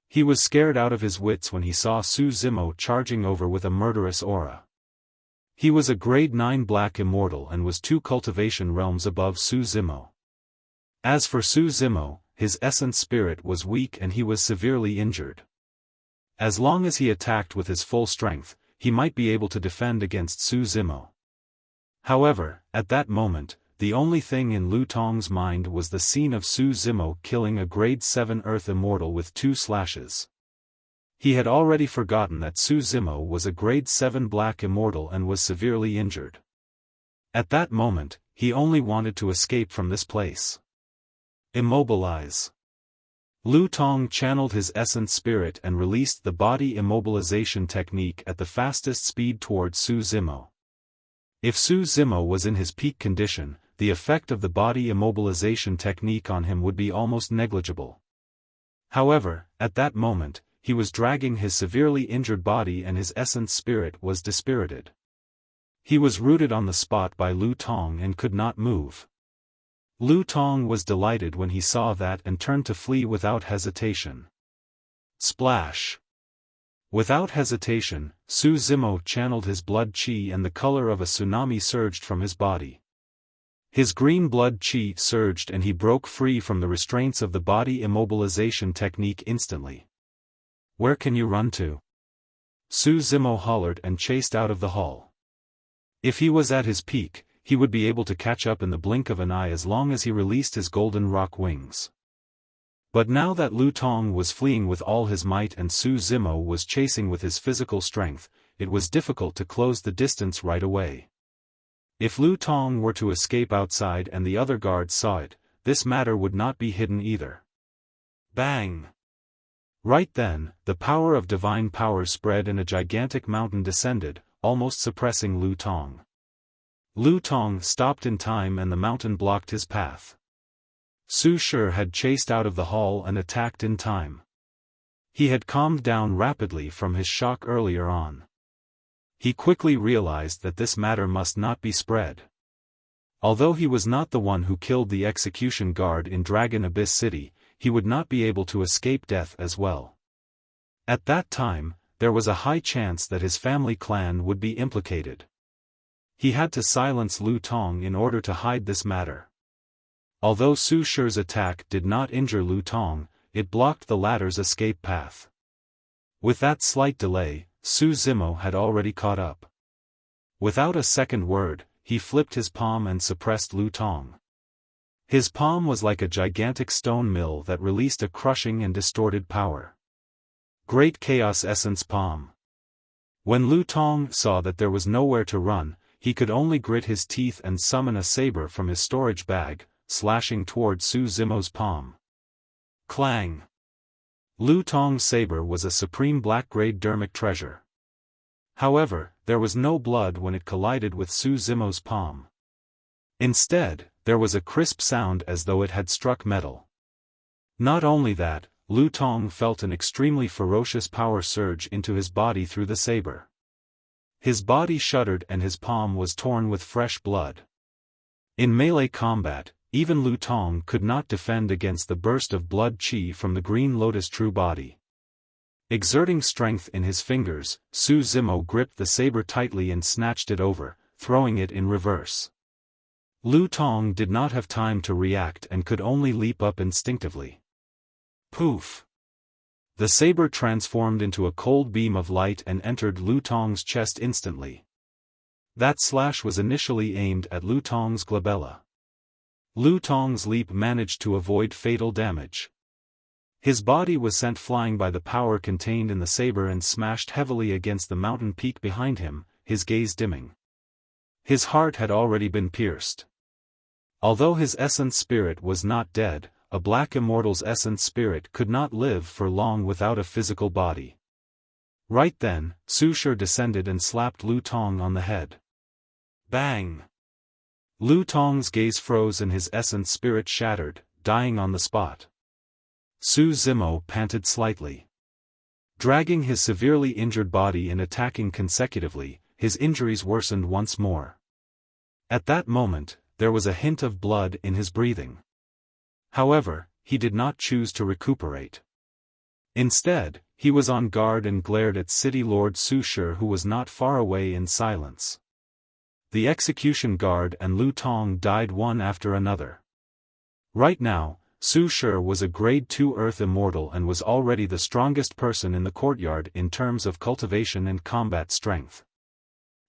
He was scared out of his wits when he saw Su Zimo charging over with a murderous aura. He was a grade 9 black immortal and was 2 cultivation realms above Su Zimo. As for Su Zimo, his essence spirit was weak and he was severely injured. As long as he attacked with his full strength, he might be able to defend against Su Zimo. However, at that moment, the only thing in Lu Tong's mind was the scene of Su Zimo killing a grade 7 earth immortal with 2 slashes. He had already forgotten that Su Zimo was a grade 7 black immortal and was severely injured. At that moment, he only wanted to escape from this place. Immobilize. Lu Tong channeled his essence spirit and released the body immobilization technique at the fastest speed towards Su Zimo. If Su Zimo was in his peak condition, the effect of the body immobilization technique on him would be almost negligible. However, at that moment, he was dragging his severely injured body and his essence spirit was dispirited. He was rooted on the spot by Lu Tong and could not move. Lu Tong was delighted when he saw that and turned to flee without hesitation. Splash! Without hesitation, Su Zimo channeled his blood qi and the color of a tsunami surged from his body. His green blood qi surged and he broke free from the restraints of the body immobilization technique instantly. Where can you run to? Su Zimo hollered and chased out of the hall. If he was at his peak, he would be able to catch up in the blink of an eye as long as he released his golden rock wings. But now that Lu Tong was fleeing with all his might and Su Zimo was chasing with his physical strength, it was difficult to close the distance right away. If Lu Tong were to escape outside and the other guards saw it, this matter would not be hidden either. Bang! Right then, the power of divine power spread and a gigantic mountain descended, almost suppressing Lu Tong. Lu Tong stopped in time and the mountain blocked his path. Su Shi had chased out of the hall and attacked in time. He had calmed down rapidly from his shock earlier on. He quickly realized that this matter must not be spread. Although he was not the one who killed the execution guard in Dragon Abyss City, he would not be able to escape death as well. At that time, there was a high chance that his family clan would be implicated. He had to silence Lu Tong in order to hide this matter. Although Su Shi's attack did not injure Lu Tong, it blocked the latter's escape path. With that slight delay, Su Zimo had already caught up. Without a second word, he flipped his palm and suppressed Lu Tong. His palm was like a gigantic stone mill that released a crushing and distorted power. Great Chaos Essence Palm. When Lu Tong saw that there was nowhere to run, he could only grit his teeth and summon a saber from his storage bag, slashing toward Su Zimo's palm. Clang! Lu Tong's saber was a supreme black-grade dermic treasure. However, there was no blood when it collided with Su Zimo's palm. Instead, there was a crisp sound as though it had struck metal. Not only that, Lu Tong felt an extremely ferocious power surge into his body through the saber. His body shuddered and his palm was torn with fresh blood. In melee combat, even Lu Tong could not defend against the burst of blood qi from the Green Lotus true body. Exerting strength in his fingers, Su Zimo gripped the saber tightly and snatched it over, throwing it in reverse. Lu Tong did not have time to react and could only leap up instinctively. Poof! The saber transformed into a cold beam of light and entered Lu Tong's chest instantly. That slash was initially aimed at Lu Tong's glabella. Lu Tong's leap managed to avoid fatal damage. His body was sent flying by the power contained in the saber and smashed heavily against the mountain peak behind him, his gaze dimming. His heart had already been pierced. Although his essence spirit was not dead, a black immortal's essence spirit could not live for long without a physical body. Right then, Su Shi descended and slapped Lu Tong on the head. Bang! Lu Tong's gaze froze and his essence spirit shattered, dying on the spot. Su Zimo panted slightly. Dragging his severely injured body and attacking consecutively, his injuries worsened once more. At that moment, there was a hint of blood in his breathing. However, he did not choose to recuperate. Instead, he was on guard and glared at City Lord Su Shi, who was not far away, in silence. The execution guard and Lu Tong died one after another. Right now, Su Shi was a Grade 2 Earth Immortal and was already the strongest person in the courtyard in terms of cultivation and combat strength.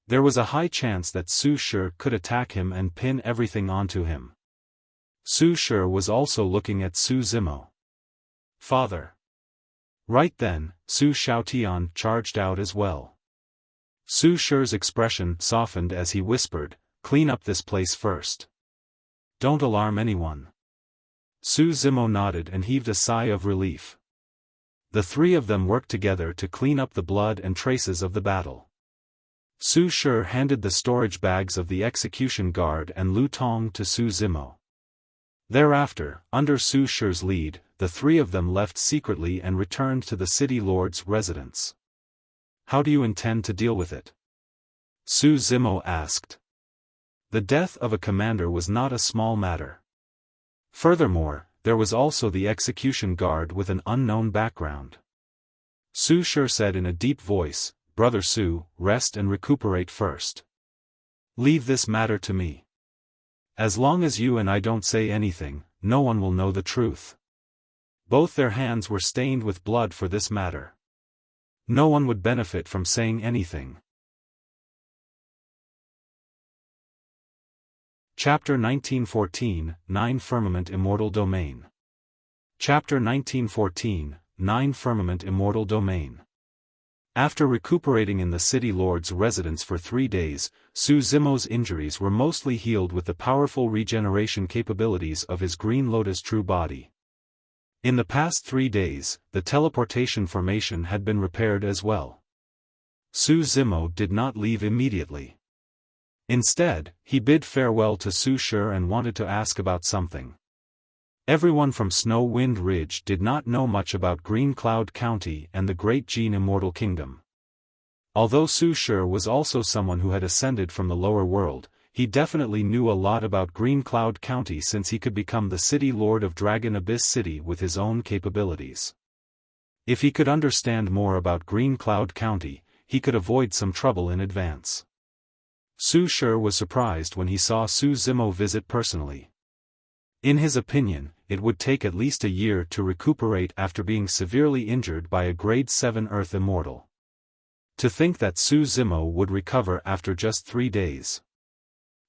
There was a high chance that Su Shi could attack him and pin everything onto him. Su Shi was also looking at Su Zimo. Father! Right then, Su Xiaotian charged out as well. Su Shi's expression softened as he whispered, "Clean up this place first. Don't alarm anyone." Su Zimo nodded and heaved a sigh of relief. The three of them worked together to clean up the blood and traces of the battle. Su Shi handed the storage bags of the execution guard and Lu Tong to Su Zimo. Thereafter, under Su Shi's lead, the three of them left secretly and returned to the city lord's residence. "How do you intend to deal with it?" Su Zimo asked. The death of a commander was not a small matter. Furthermore, there was also the execution guard with an unknown background. Su Shi said in a deep voice, "Brother Su, rest and recuperate first. Leave this matter to me. As long as you and I don't say anything, no one will know the truth." Both their hands were stained with blood for this matter. No one would benefit from saying anything. Chapter 1914, 9 Firmament Immortal Domain. Chapter 1914, 9 Firmament Immortal Domain. After recuperating in the city lord's residence for 3 days, Su Zimo's injuries were mostly healed with the powerful regeneration capabilities of his Green Lotus true body. In the past 3 days, the teleportation formation had been repaired as well. Su Zimo did not leave immediately. Instead, he bid farewell to Su Shi and wanted to ask about something. Everyone from Snow Wind Ridge did not know much about Green Cloud County and the Great Gene Immortal Kingdom. Although Su Shi was also someone who had ascended from the lower world, he definitely knew a lot about Green Cloud County since he could become the city lord of Dragon Abyss City with his own capabilities. If he could understand more about Green Cloud County, he could avoid some trouble in advance. Su Shi was surprised when he saw Su Zimo visit personally. In his opinion, it would take at least a year to recuperate after being severely injured by a Grade 7 Earth Immortal. To think that Su Zimo would recover after just 3 days.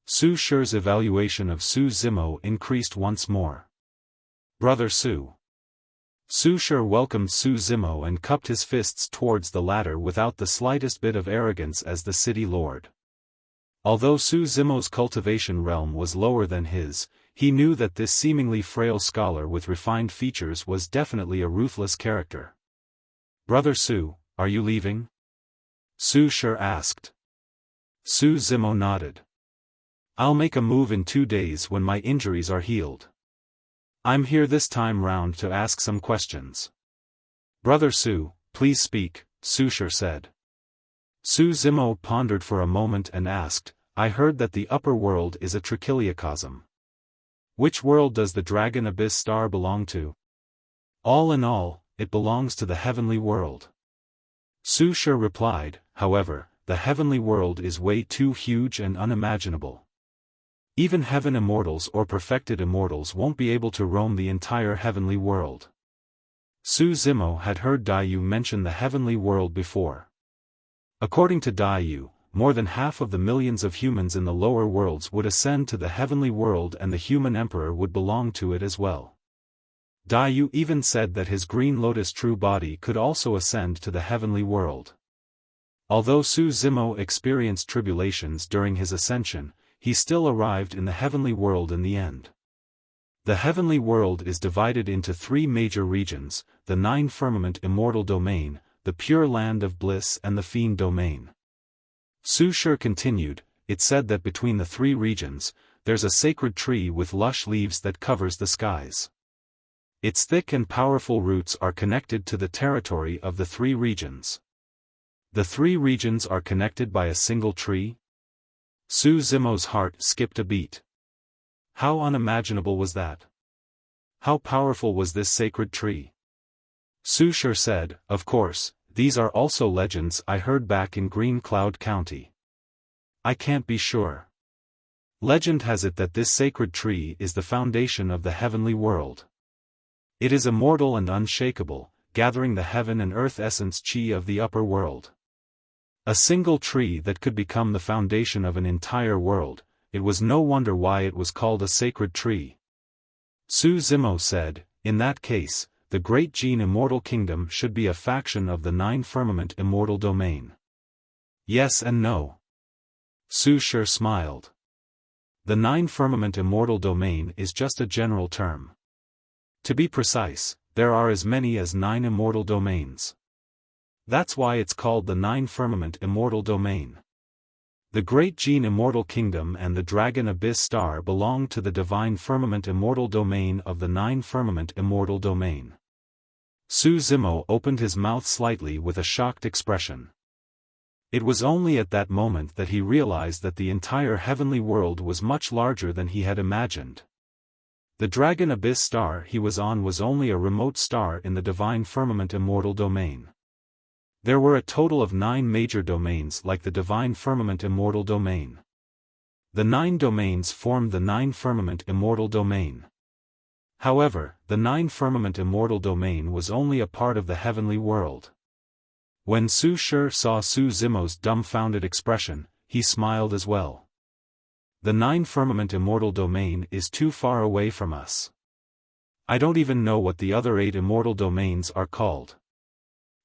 Su Shi's evaluation of Su Zimo increased once more. "Brother Su." Su Shi welcomed Su Zimo and cupped his fists towards the latter without the slightest bit of arrogance as the city lord. Although Su Zimo's cultivation realm was lower than his, he knew that this seemingly frail scholar with refined features was definitely a ruthless character. "Brother Su, are you leaving?" Su Shi asked. Su Zimo nodded. "I'll make a move in 2 days when my injuries are healed. I'm here this time round to ask some questions." "Brother Su, please speak," Su Shi said. Su Zimo pondered for a moment and asked, "I heard that the upper world is a trichiliocosm. Which world does the Dragon Abyss Star belong to? All in all, it belongs to the heavenly world. Su Shi replied, however, the heavenly world is way too huge and unimaginable. Even heaven immortals or perfected immortals won't be able to roam the entire heavenly world. Su Zimo had heard Daiyu mention the heavenly world before. According to Daiyu, more than half of the millions of humans in the lower worlds would ascend to the heavenly world, and the human emperor would belong to it as well. Daiyu even said that his green lotus true body could also ascend to the heavenly world. Although Su Zimo experienced tribulations during his ascension, he still arrived in the heavenly world in the end. The heavenly world is divided into three major regions: the Nine Firmament Immortal Domain, the Pure Land of Bliss, and the Fiend Domain. Su Shi continued, it said that between the three regions, there's a sacred tree with lush leaves that covers the skies. Its thick and powerful roots are connected to the territory of the three regions. The three regions are connected by a single tree? Su Zimo's heart skipped a beat. How unimaginable was that? How powerful was this sacred tree? Su Shi said, of course, these are also legends I heard back in Green Cloud County. I can't be sure. Legend has it that this sacred tree is the foundation of the heavenly world. It is immortal and unshakable, gathering the heaven and earth essence chi of the upper world. A single tree that could become the foundation of an entire world, it was no wonder why it was called a sacred tree. Su Zimo said, in that case, the Great Gene Immortal Kingdom should be a faction of the Nine Firmament Immortal Domain. Yes and no. Su Shi smiled. The Nine Firmament Immortal Domain is just a general term. To be precise, there are as many as 9 immortal domains. That's why it's called the Nine Firmament Immortal Domain. The Great Gene Immortal Kingdom and the Dragon Abyss Star belong to the Divine Firmament Immortal Domain of the Nine Firmament Immortal Domain. Su Zimo opened his mouth slightly with a shocked expression. It was only at that moment that he realized that the entire heavenly world was much larger than he had imagined. The Dragon Abyss Star he was on was only a remote star in the Divine Firmament Immortal Domain. There were a total of 9 major domains like the Divine Firmament Immortal Domain. The 9 domains formed the Nine Firmament Immortal Domain. However, the Nine Firmament Immortal Domain was only a part of the heavenly world. When Su Shi saw Su Zimo's dumbfounded expression, he smiled as well. The Nine Firmament Immortal Domain is too far away from us. I don't even know what the other 8 immortal domains are called.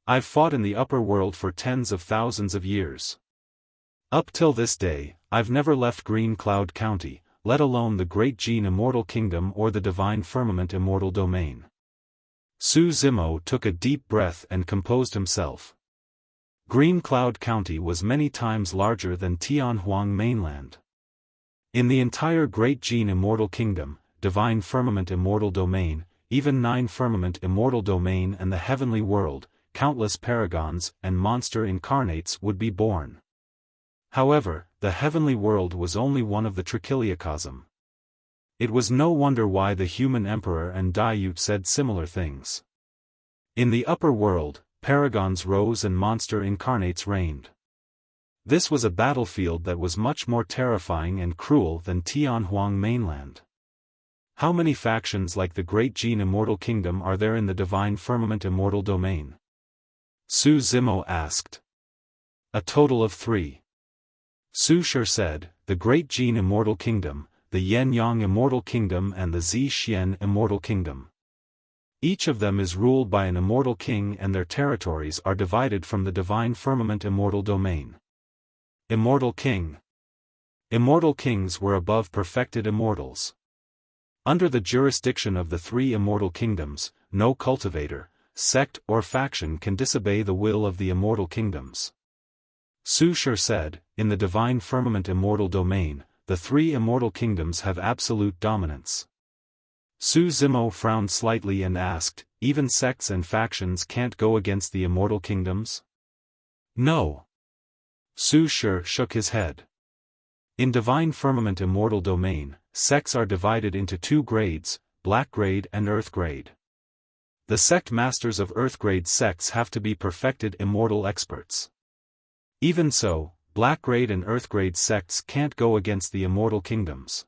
I've fought in the upper world for tens of thousands of years. Up till this day, I've never left Green Cloud County, let alone the Great Gene Immortal Kingdom or the Divine Firmament Immortal Domain. Su Zimo took a deep breath and composed himself. Green Cloud County was many times larger than Tianhuang Mainland. In the entire Great Gene Immortal Kingdom, Divine Firmament Immortal Domain, even Nine Firmament Immortal Domain and the Heavenly World, countless paragons and monster incarnates would be born. However, the heavenly world was only one of the trichiliocosm. It was no wonder why the human emperor and Daiyu said similar things. In the upper world, paragons rose and monster incarnates reigned. This was a battlefield that was much more terrifying and cruel than Tianhuang Mainland. How many factions like the Great Gene Immortal Kingdom are there in the Divine Firmament Immortal Domain? Su Zimo asked. A total of 3. Su Shi said, the Great Gene Immortal Kingdom, the Yen Yang Immortal Kingdom and the Zi Xian Immortal Kingdom. Each of them is ruled by an immortal king and their territories are divided from the Divine Firmament Immortal Domain. Immortal King. Immortal kings were above perfected immortals. Under the jurisdiction of the 3 immortal kingdoms, no cultivator, sect or faction can disobey the will of the immortal kingdoms. Su Shi said, in the Divine Firmament Immortal Domain, the 3 immortal kingdoms have absolute dominance. Su Zimo frowned slightly and asked, even sects and factions can't go against the immortal kingdoms? No. Su Shi shook his head. In Divine Firmament Immortal Domain, sects are divided into two grades, Black Grade and Earth Grade. The sect masters of Earth Grade sects have to be perfected immortal experts. Even so, Black Grade and Earth Grade sects can't go against the immortal kingdoms.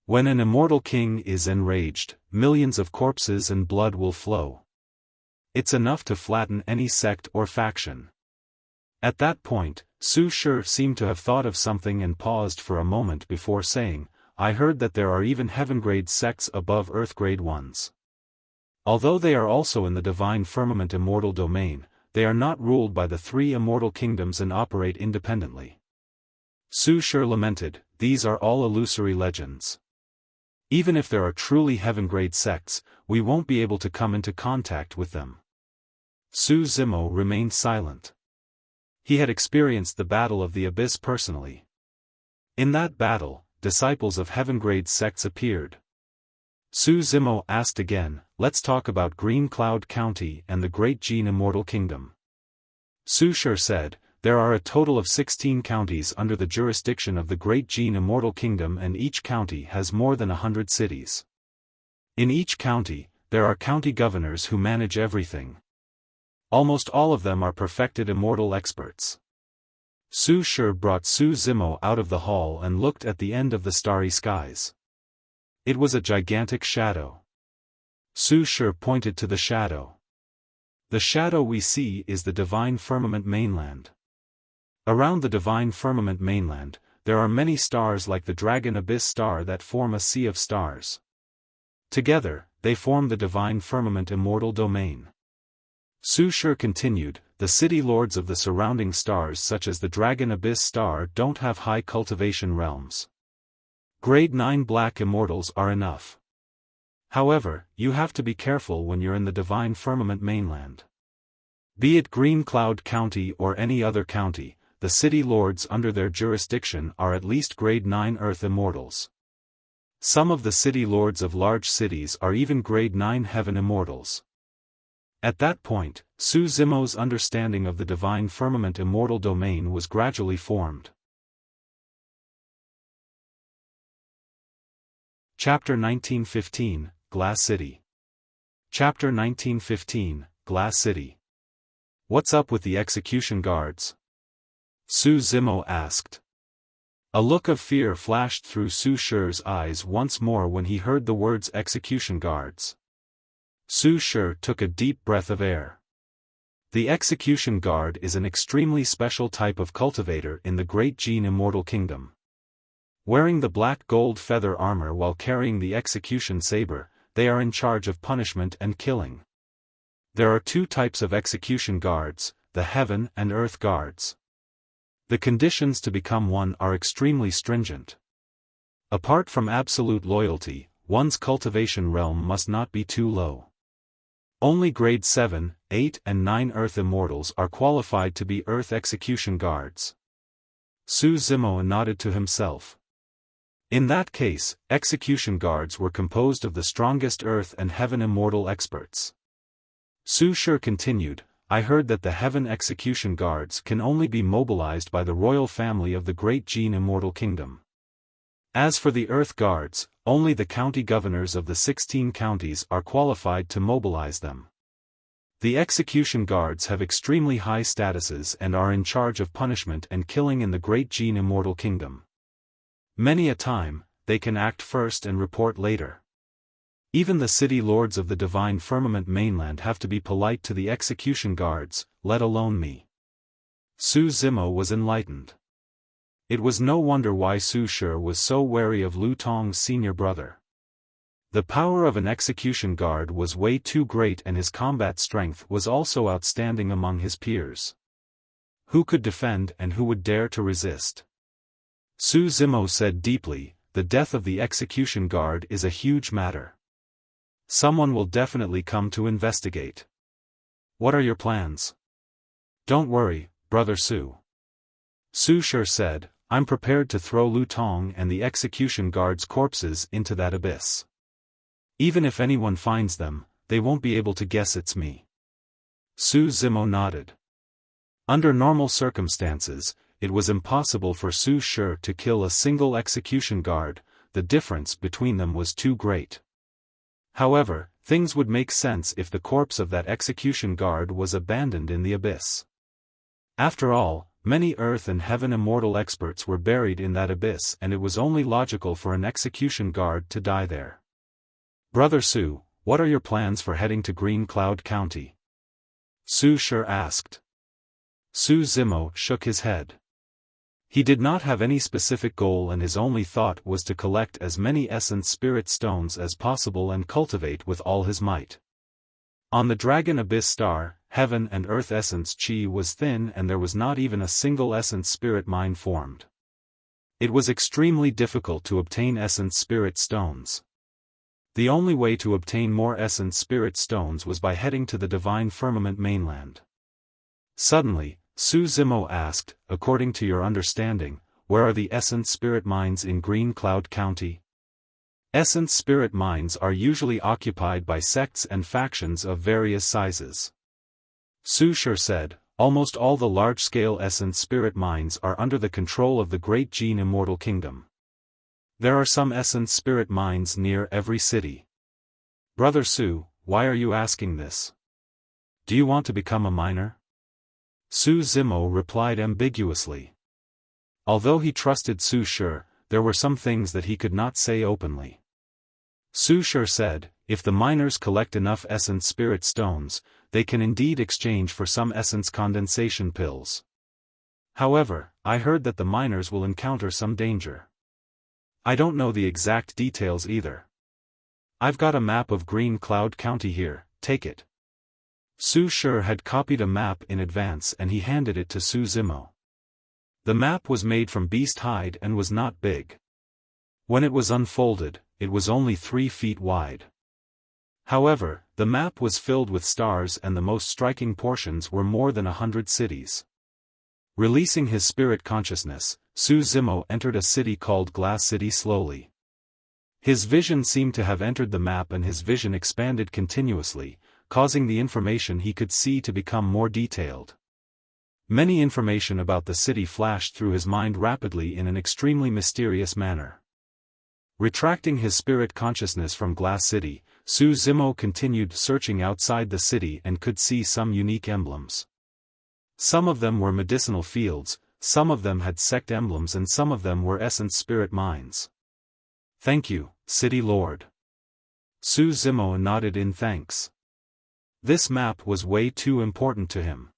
When an immortal king is enraged, millions of corpses and blood will flow. It's enough to flatten any sect or faction. At that point, Su Shi seemed to have thought of something and paused for a moment before saying, I heard that there are even heaven-grade sects above earth-grade ones. Although they are also in the divine firmament immortal domain, they are not ruled by the three immortal kingdoms and operate independently. Su Shi lamented, these are all illusory legends. Even if there are truly heaven-grade sects, we won't be able to come into contact with them. Su Zimo remained silent. He had experienced the Battle of the Abyss personally. In that battle, disciples of heaven-grade sects appeared. Su Zimo asked again, let's talk about Green Cloud County and the Great Gene Immortal Kingdom. Su Shi said, there are a total of 16 counties under the jurisdiction of the Great Gene Immortal Kingdom, and each county has more than 100 cities. In each county, there are county governors who manage everything. Almost all of them are perfected immortal experts. Su Shi brought Su Zimo out of the hall and looked at the end of the starry skies. It was a gigantic shadow. Su Shi pointed to the shadow. The shadow we see is the divine firmament mainland. Around the divine firmament mainland, there are many stars like the dragon abyss star that form a sea of stars. Together, they form the divine firmament immortal domain. Su Shi continued, the city lords of the surrounding stars such as the dragon abyss star don't have high cultivation realms. Grade 9 black immortals are enough. However, you have to be careful when you're in the divine firmament mainland. Be it Green Cloud County or any other county, the city lords under their jurisdiction are at least grade 9 earth immortals. Some of the city lords of large cities are even grade 9 heaven immortals. At that point, Su Zimo's understanding of the divine firmament immortal domain was gradually formed. Chapter 1915, Glass City. Chapter 1915, Glass City. What's up with the execution guards? Su Zimo asked. A look of fear flashed through Su Shi's eyes once more when he heard the words execution guards. Su Shi took a deep breath of air. The execution guard is an extremely special type of cultivator in the Great Gene Immortal Kingdom. Wearing the black gold feather armor while carrying the execution saber, they are in charge of punishment and killing. There are two types of execution guards, the heaven and earth guards. The conditions to become one are extremely stringent. Apart from absolute loyalty, one's cultivation realm must not be too low. Only grade 7, 8 and 9 earth immortals are qualified to be earth execution guards. Su Zimo nodded to himself. In that case, execution guards were composed of the strongest earth and heaven immortal experts. Su Shi continued, I heard that the heaven execution guards can only be mobilized by the royal family of the Great Gene Immortal Kingdom. As for the earth guards, only the county governors of the 16 counties are qualified to mobilize them. The execution guards have extremely high statuses and are in charge of punishment and killing in the Great Gene Immortal Kingdom. Many a time, they can act first and report later. Even the city lords of the divine firmament mainland have to be polite to the execution guards, let alone me. Su Zimo was enlightened. It was no wonder why Su Shi was so wary of Lu Tong's senior brother. The power of an execution guard was way too great and his combat strength was also outstanding among his peers. Who could defend and who would dare to resist? Su Zimo said deeply, the death of the execution guard is a huge matter. Someone will definitely come to investigate. What are your plans? Don't worry, Brother Su. Su Shi said, I'm prepared to throw Lu Tong and the execution guard's corpses into that abyss. Even if anyone finds them, they won't be able to guess it's me. Su Zimo nodded. Under normal circumstances, it was impossible for Su Shi to kill a single execution guard, the difference between them was too great. However, things would make sense if the corpse of that execution guard was abandoned in the abyss. After all, many Earth and Heaven Immortal experts were buried in that abyss, and it was only logical for an execution guard to die there. Brother Su, what are your plans for heading to Green Cloud County? Su Shi asked. Su Zimo shook his head. He did not have any specific goal, and his only thought was to collect as many Essence Spirit Stones as possible and cultivate with all his might. On the Dragon Abyss Star, Heaven and Earth Essence Chi was thin, and there was not even a single Essence Spirit Mine formed. It was extremely difficult to obtain Essence Spirit Stones. The only way to obtain more Essence Spirit Stones was by heading to the Divine Firmament mainland. Suddenly, Su Zimo asked, according to your understanding, where are the Essence Spirit Mines in Green Cloud County? Essence Spirit Mines are usually occupied by sects and factions of various sizes. Su Shi said, almost all the large-scale Essence Spirit Mines are under the control of the Great Gene Immortal Kingdom. There are some Essence Spirit Mines near every city. Brother Su, why are you asking this? Do you want to become a miner? Su Zimo replied ambiguously. Although he trusted Su Shi, there were some things that he could not say openly. Su Shi said, if the miners collect enough Essence Spirit Stones, they can indeed exchange for some Essence Condensation Pills. However, I heard that the miners will encounter some danger. I don't know the exact details either. I've got a map of Green Cloud County here, take it. Su Shi had copied a map in advance and he handed it to Su Zimo. The map was made from beast hide and was not big. When it was unfolded, it was only 3 feet wide. However, the map was filled with stars, and the most striking portions were more than 100 cities. Releasing his spirit consciousness, Su Zimo entered a city called Glass City slowly. His vision seemed to have entered the map, and his vision expanded continuously, causing the information he could see to become more detailed. Many information about the city flashed through his mind rapidly in an extremely mysterious manner. Retracting his spirit consciousness from Glass City, Su Zimo continued searching outside the city and could see some unique emblems. Some of them were medicinal fields, some of them had sect emblems, and some of them were Essence Spirit Mines. Thank you, City Lord. Su Zimo nodded in thanks. This map was way too important to him.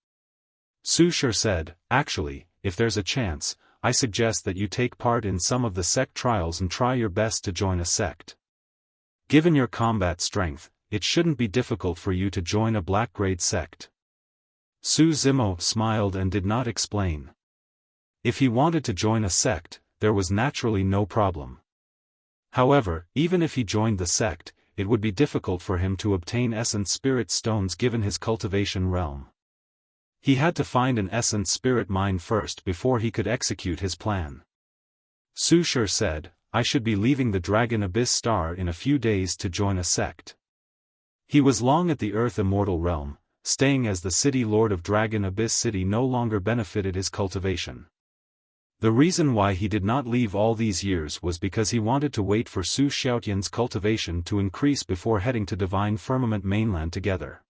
Su Shi said, actually, if there's a chance, I suggest that you take part in some of the sect trials and try your best to join a sect. Given your combat strength, it shouldn't be difficult for you to join a black-grade sect. Su Zimo smiled and did not explain. If he wanted to join a sect, there was naturally no problem. However, even if he joined the sect, it would be difficult for him to obtain Essence Spirit Stones given his cultivation realm. He had to find an Essence Spirit Mine first before he could execute his plan. Su Shi said, I should be leaving the Dragon Abyss Star in a few days to join a sect. He was long at the Earth Immortal Realm. Staying as the City Lord of Dragon Abyss City no longer benefited his cultivation. The reason why he did not leave all these years was because he wanted to wait for Su Xiaotian's cultivation to increase before heading to Divine Firmament mainland together.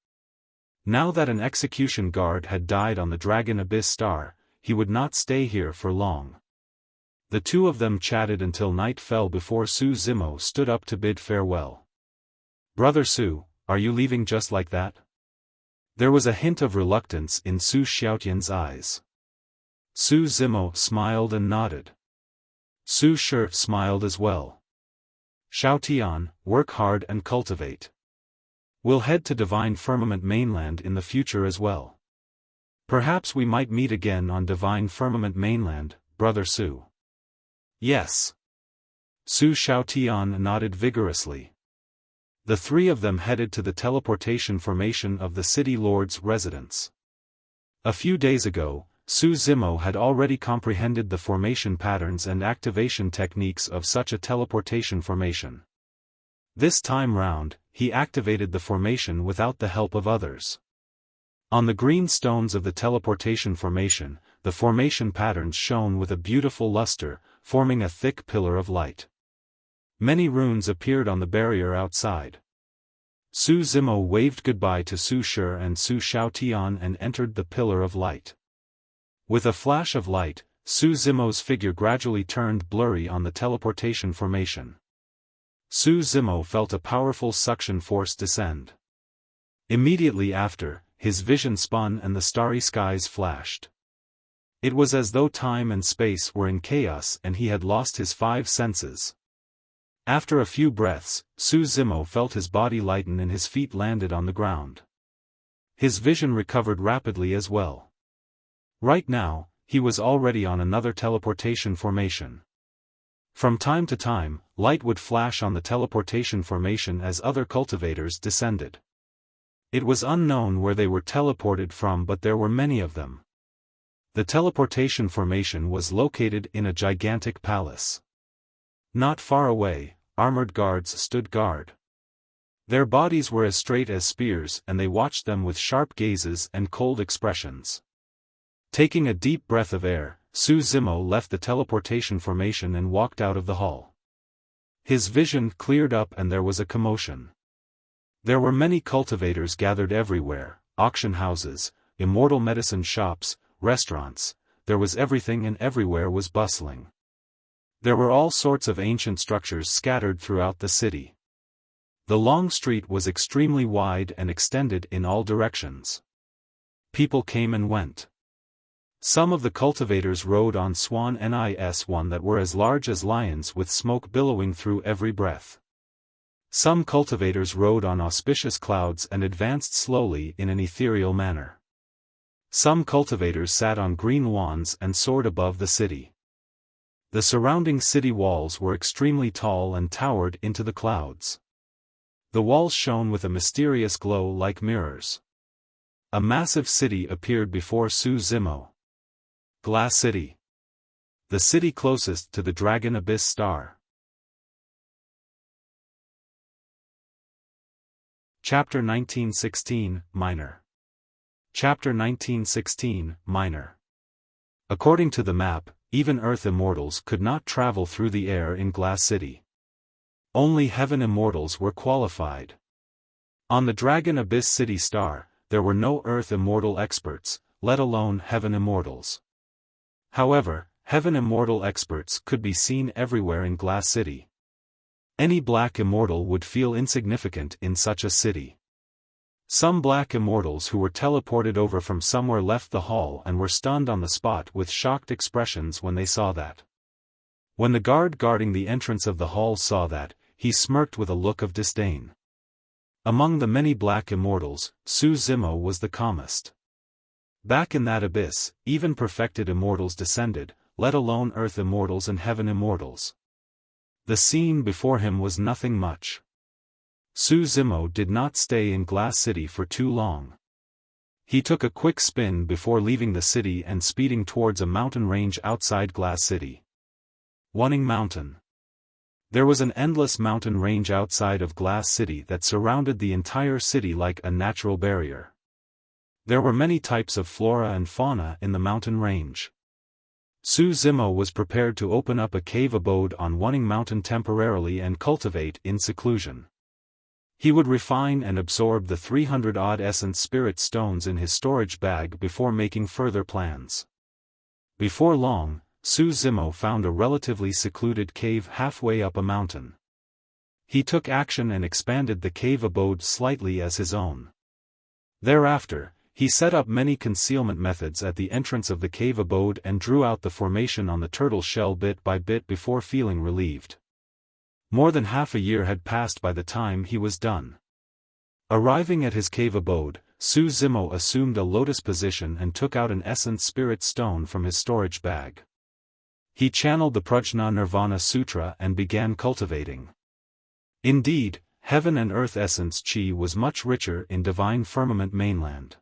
Now that an execution guard had died on the Dragon Abyss Star, he would not stay here for long. The two of them chatted until night fell before Su Zimo stood up to bid farewell. Brother Su, are you leaving just like that? There was a hint of reluctance in Su Xiaotian's eyes. Su Zimo smiled and nodded. Su Shi smiled as well. Xiaotian, work hard and cultivate. We'll head to Divine Firmament mainland in the future as well. Perhaps we might meet again on Divine Firmament mainland, Brother Su. Yes. Su Xiaotian nodded vigorously. The three of them headed to the teleportation formation of the City Lord's residence. A few days ago, Su Zimo had already comprehended the formation patterns and activation techniques of such a teleportation formation. This time round, he activated the formation without the help of others. On the green stones of the teleportation formation, the formation patterns shone with a beautiful luster, forming a thick pillar of light. Many runes appeared on the barrier outside. Su Zimo waved goodbye to Su Shi and Su Xiaotian and entered the Pillar of Light. With a flash of light, Su Zimo's figure gradually turned blurry on the teleportation formation. Su Zimo felt a powerful suction force descend. Immediately after, his vision spun and the starry skies flashed. It was as though time and space were in chaos and he had lost his five senses. After a few breaths, Su Zimo felt his body lighten and his feet landed on the ground. His vision recovered rapidly as well. Right now, he was already on another teleportation formation. From time to time, light would flash on the teleportation formation as other cultivators descended. It was unknown where they were teleported from, but there were many of them. The teleportation formation was located in a gigantic palace. Not far away, armored guards stood guard. Their bodies were as straight as spears and they watched them with sharp gazes and cold expressions. Taking a deep breath of air, Su Zimo left the teleportation formation and walked out of the hall. His vision cleared up and there was a commotion. There were many cultivators gathered everywhere, auction houses, immortal medicine shops, restaurants, there was everything and everywhere was bustling. There were all sorts of ancient structures scattered throughout the city. The long street was extremely wide and extended in all directions. People came and went. Some of the cultivators rode on swan nis1 that were as large as lions with smoke billowing through every breath. Some cultivators rode on auspicious clouds and advanced slowly in an ethereal manner. Some cultivators sat on green wands and soared above the city. The surrounding city walls were extremely tall and towered into the clouds. The walls shone with a mysterious glow like mirrors. A massive city appeared before Su Zimo. Glass City. The city closest to the Dragon Abyss Star. Chapter 1916, Minor. Chapter 1916, Minor. According to the map, even Earth Immortals could not travel through the air in Glass City. Only Heaven Immortals were qualified. On the Dragon Abyss City Star, there were no Earth Immortal experts, let alone Heaven Immortals. However, Heaven Immortal experts could be seen everywhere in Glass City. Any Black Immortal would feel insignificant in such a city. Some Black Immortals who were teleported over from somewhere left the hall and were stunned on the spot with shocked expressions when they saw that. When the guard guarding the entrance of the hall saw that, he smirked with a look of disdain. Among the many Black Immortals, Su Zimo was the calmest. Back in that abyss, even perfected Immortals descended, let alone Earth Immortals and Heaven Immortals. The scene before him was nothing much. Su Zimo did not stay in Glass City for too long. He took a quick spin before leaving the city and speeding towards a mountain range outside Glass City. Wuning Mountain. There was an endless mountain range outside of Glass City that surrounded the entire city like a natural barrier. There were many types of flora and fauna in the mountain range. Su Zimo was prepared to open up a cave abode on Wuning Mountain temporarily and cultivate in seclusion. He would refine and absorb the 300-odd essence spirit stones in his storage bag before making further plans. Before long, Su Zimo found a relatively secluded cave halfway up a mountain. He took action and expanded the cave abode slightly as his own. Thereafter, he set up many concealment methods at the entrance of the cave abode and drew out the formation on the turtle shell bit by bit before feeling relieved. More than half a year had passed by the time he was done. Arriving at his cave abode, Su Zimo assumed a lotus position and took out an essence spirit stone from his storage bag. He channeled the Prajna Nirvana Sutra and began cultivating. Indeed, heaven and earth essence chi was much richer in divine firmament mainland.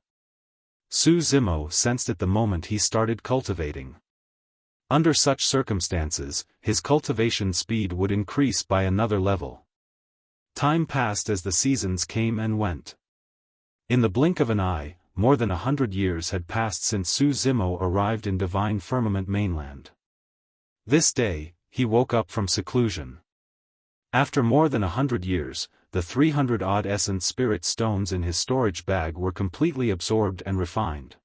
Su Zimo sensed it the moment he started cultivating. Under such circumstances, his cultivation speed would increase by another level. Time passed as the seasons came and went. In the blink of an eye, more than 100 years had passed since Su Zimo arrived in divine firmament mainland. This day, he woke up from seclusion. After more than 100 years, the 300-odd essence spirit stones in his storage bag were completely absorbed and refined.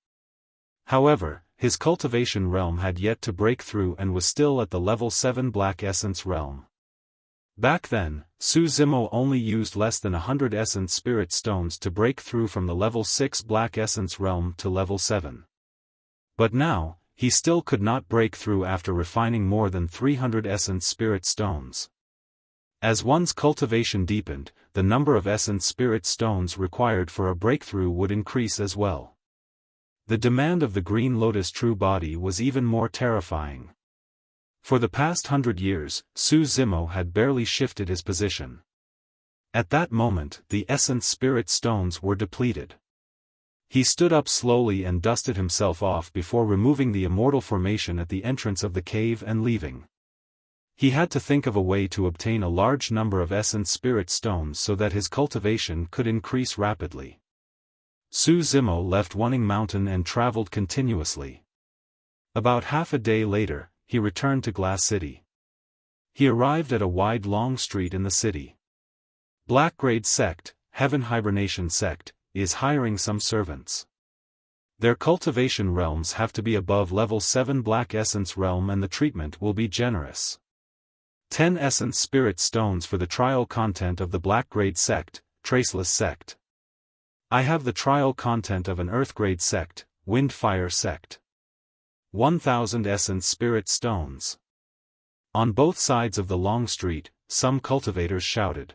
However, his cultivation realm had yet to break through and was still at the level 7 black essence realm. Back then, Su Zimo only used less than 100 essence spirit stones to break through from the level 6 black essence realm to level 7. But now, he still could not break through after refining more than 300 essence spirit stones. As one's cultivation deepened, the number of essence spirit stones required for a breakthrough would increase as well. The demand of the Green Lotus true body was even more terrifying. For the past 100 years, Su Zimo had barely shifted his position. At that moment, the essence spirit stones were depleted. He stood up slowly and dusted himself off before removing the immortal formation at the entrance of the cave and leaving. He had to think of a way to obtain a large number of essence spirit stones so that his cultivation could increase rapidly. Su Zimo left Wuning Mountain and traveled continuously. About half a day later, he returned to Glass City. He arrived at a wide long street in the city. Black-grade sect, Heaven Hibernation sect, is hiring some servants. Their cultivation realms have to be above level 7 black essence realm and the treatment will be generous. 10 essence spirit stones for the trial content of the black-grade sect, Traceless sect. I have the trial content of an earth-grade sect, Wind-Fire sect. 1,000 essence spirit stones. On both sides of the long street, some cultivators shouted.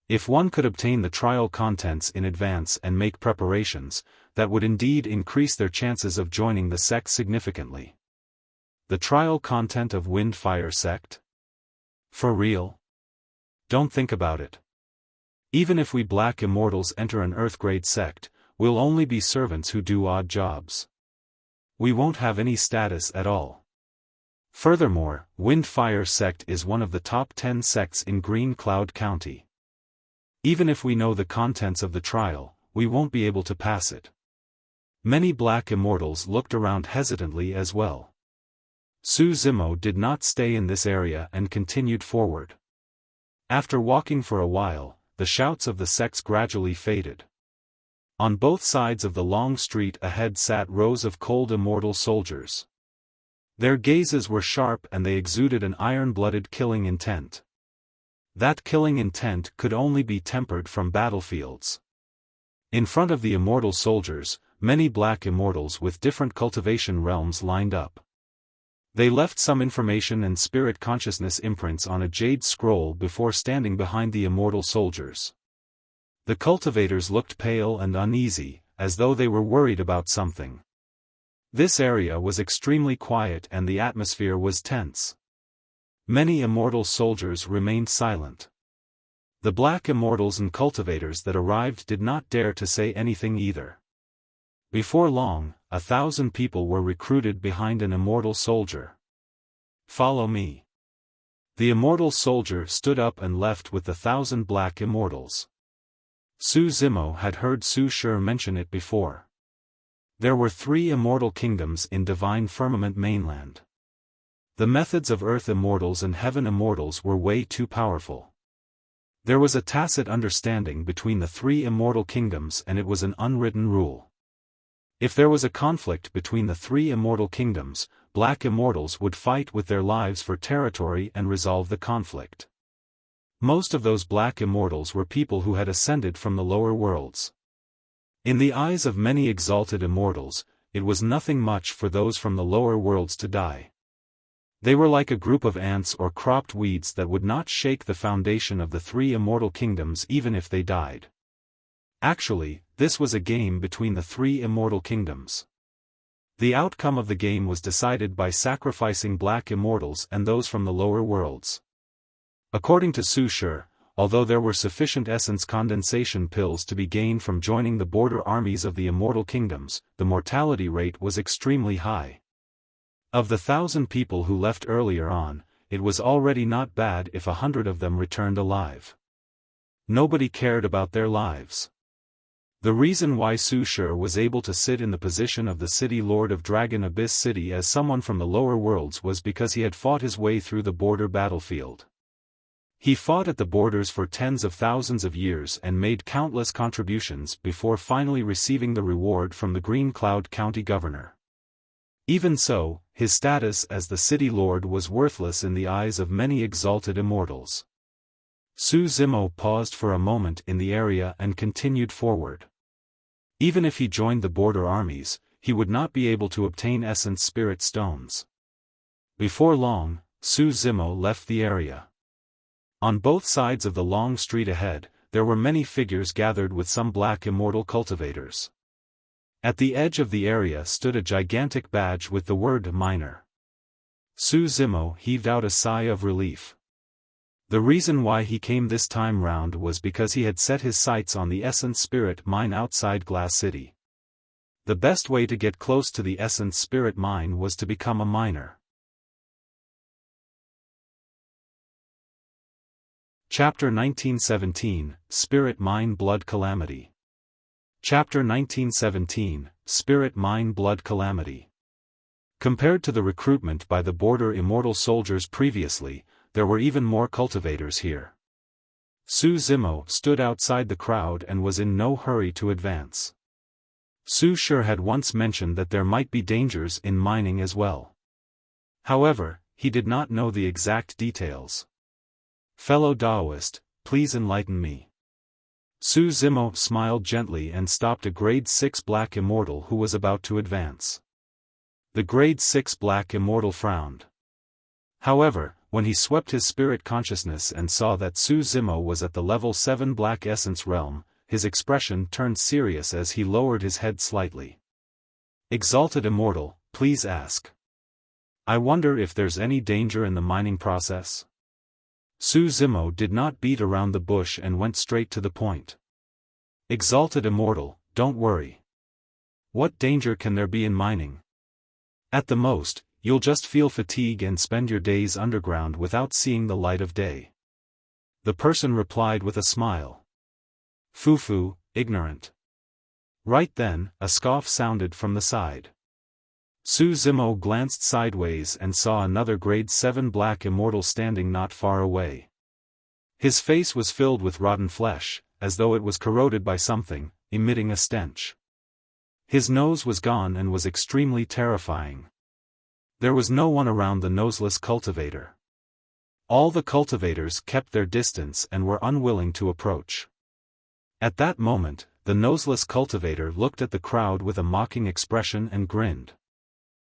If one could obtain the trial contents in advance and make preparations, that would indeed increase their chances of joining the sect significantly. The trial content of Wind-Fire sect? For real? Don't think about it. Even if we black immortals enter an earth-grade sect, we'll only be servants who do odd jobs. We won't have any status at all. Furthermore, Wind-Fire sect is one of the top 10 sects in Green Cloud County. Even if we know the contents of the trial, we won't be able to pass it. Many black immortals looked around hesitantly as well. Su Zimo did not stay in this area and continued forward. After walking for a while, the shouts of the sects gradually faded. On both sides of the long street ahead sat rows of cold immortal soldiers. Their gazes were sharp and they exuded an iron-blooded killing intent. That killing intent could only be tempered from battlefields. In front of the immortal soldiers, many black immortals with different cultivation realms lined up. They left some information and spirit consciousness imprints on a jade scroll before standing behind the immortal soldiers. The cultivators looked pale and uneasy, as though they were worried about something. This area was extremely quiet and the atmosphere was tense. Many immortal soldiers remained silent. The black immortals and cultivators that arrived did not dare to say anything either. Before long, 1,000 people were recruited behind an immortal soldier. Follow me. The immortal soldier stood up and left with the 1,000 black immortals. Su Zimo had heard Su Shi mention it before. There were 3 immortal kingdoms in Divine Firmament mainland. The methods of Earth immortals and Heaven immortals were way too powerful. There was a tacit understanding between the 3 immortal kingdoms and it was an unwritten rule. If there was a conflict between the 3 immortal kingdoms, black immortals would fight with their lives for territory and resolve the conflict. Most of those black immortals were people who had ascended from the lower worlds. In the eyes of many exalted immortals, it was nothing much for those from the lower worlds to die. They were like a group of ants or cropped weeds that would not shake the foundation of the 3 immortal kingdoms even if they died. Actually, this was a game between the 3 immortal kingdoms. The outcome of the game was decided by sacrificing black immortals and those from the lower worlds. According to Su Shi, although there were sufficient essence condensation pills to be gained from joining the border armies of the immortal kingdoms, the mortality rate was extremely high. Of the 1,000 people who left earlier on, it was already not bad if 100 of them returned alive. Nobody cared about their lives. The reason why Su Shi was able to sit in the position of the city lord of Dragon Abyss City as someone from the lower worlds was because he had fought his way through the border battlefield. He fought at the borders for tens of thousands of years and made countless contributions before finally receiving the reward from the Green Cloud County governor. Even so, his status as the city lord was worthless in the eyes of many exalted immortals. Su Zimo paused for a moment in the area and continued forward. Even if he joined the border armies, he would not be able to obtain essence spirit stones. Before long, Su Zimo left the area. On both sides of the long street ahead, there were many figures gathered with some black immortal cultivators. At the edge of the area stood a gigantic badge with the word Miner. Su Zimo heaved out a sigh of relief. The reason why he came this time round was because he had set his sights on the Essence Spirit Mine outside Glass City. The best way to get close to the Essence Spirit Mine was to become a miner. Chapter 1917, Spirit Mine Blood Calamity. Chapter 1917, Spirit Mine Blood Calamity. Compared to the recruitment by the border immortal soldiers previously, there were even more cultivators here. Su Zimo stood outside the crowd and was in no hurry to advance. Su Shi had once mentioned that there might be dangers in mining as well. However, he did not know the exact details. "Fellow Taoist, please enlighten me." Su Zimo smiled gently and stopped a grade 6 black immortal who was about to advance. The grade 6 black immortal frowned. However, when he swept his spirit consciousness and saw that Su Zimo was at the level 7 black essence realm, his expression turned serious as he lowered his head slightly. "Exalted Immortal, please ask. I wonder if there's any danger in the mining process?" Su Zimo did not beat around the bush and went straight to the point. "Exalted Immortal, don't worry. What danger can there be in mining? At the most, you'll just feel fatigue and spend your days underground without seeing the light of day." The person replied with a smile. "Fufu, ignorant." Right then, a scoff sounded from the side. Su Zimo glanced sideways and saw another grade 7 black immortal standing not far away. His face was filled with rotten flesh, as though it was corroded by something, emitting a stench. His nose was gone and was extremely terrifying. There was no one around the noseless cultivator. All the cultivators kept their distance and were unwilling to approach. At that moment, the noseless cultivator looked at the crowd with a mocking expression and grinned.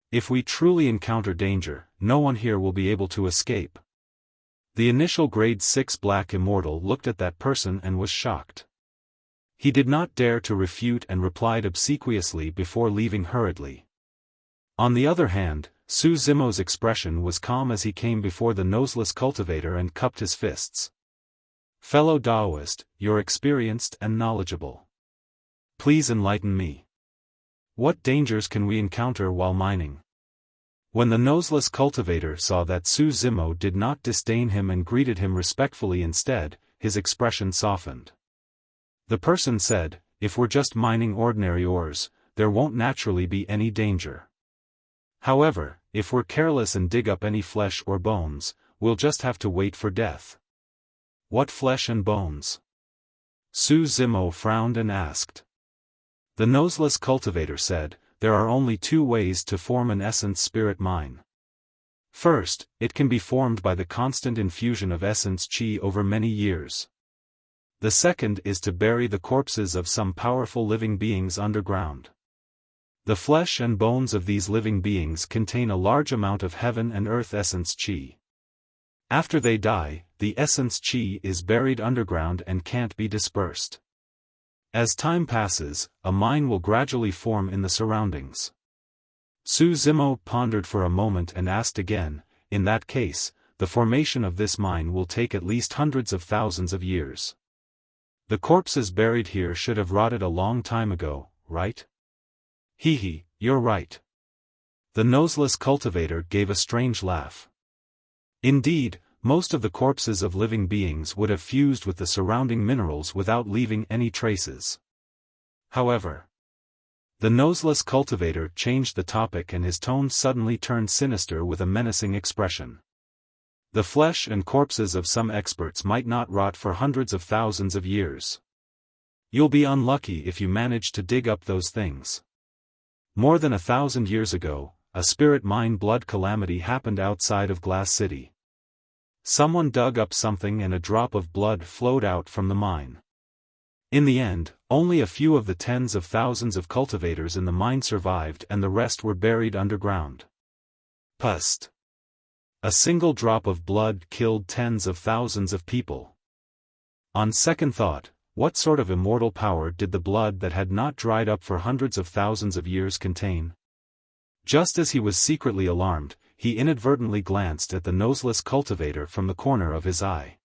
"If we truly encounter danger, no one here will be able to escape." The initial grade 6 black immortal looked at that person and was shocked. He did not dare to refute and replied obsequiously before leaving hurriedly. On the other hand, Su Zimo's expression was calm as he came before the noseless cultivator and cupped his fists. "Fellow Taoist, you're experienced and knowledgeable. Please enlighten me. What dangers can we encounter while mining?" When the noseless cultivator saw that Su Zimo did not disdain him and greeted him respectfully instead, his expression softened. The person said, "If we're just mining ordinary ores, there won't naturally be any danger. However, if we're careless and dig up any flesh or bones, we'll just have to wait for death." "What flesh and bones?" Su Zimo frowned and asked. The noseless cultivator said, "There are only two ways to form an essence spirit mine. First, it can be formed by the constant infusion of essence chi over many years. The second is to bury the corpses of some powerful living beings underground. The flesh and bones of these living beings contain a large amount of heaven and earth essence chi. After they die, the essence chi is buried underground and can't be dispersed. As time passes, a mine will gradually form in the surroundings." Su Zimo pondered for a moment and asked again, "In that case, the formation of this mine will take at least hundreds of thousands of years. The corpses buried here should have rotted a long time ago, right?" "Hee, you're right." The noseless cultivator gave a strange laugh. Indeed, most of the corpses of living beings would have fused with the surrounding minerals without leaving any traces. However, the noseless cultivator changed the topic and his tone suddenly turned sinister with a menacing expression. The flesh and corpses of some experts might not rot for hundreds of thousands of years. You'll be unlucky if you manage to dig up those things. More than 1,000 years ago, a spirit mine blood calamity happened outside of Glass City. Someone dug up something and a drop of blood flowed out from the mine. In the end, only a few of the tens of thousands of cultivators in the mine survived and the rest were buried underground. Pust. A single drop of blood killed tens of thousands of people. On second thought, what sort of immortal power did the blood that had not dried up for hundreds of thousands of years contain? Just as he was secretly alarmed, he inadvertently glanced at the noseless cultivator from the corner of his eye.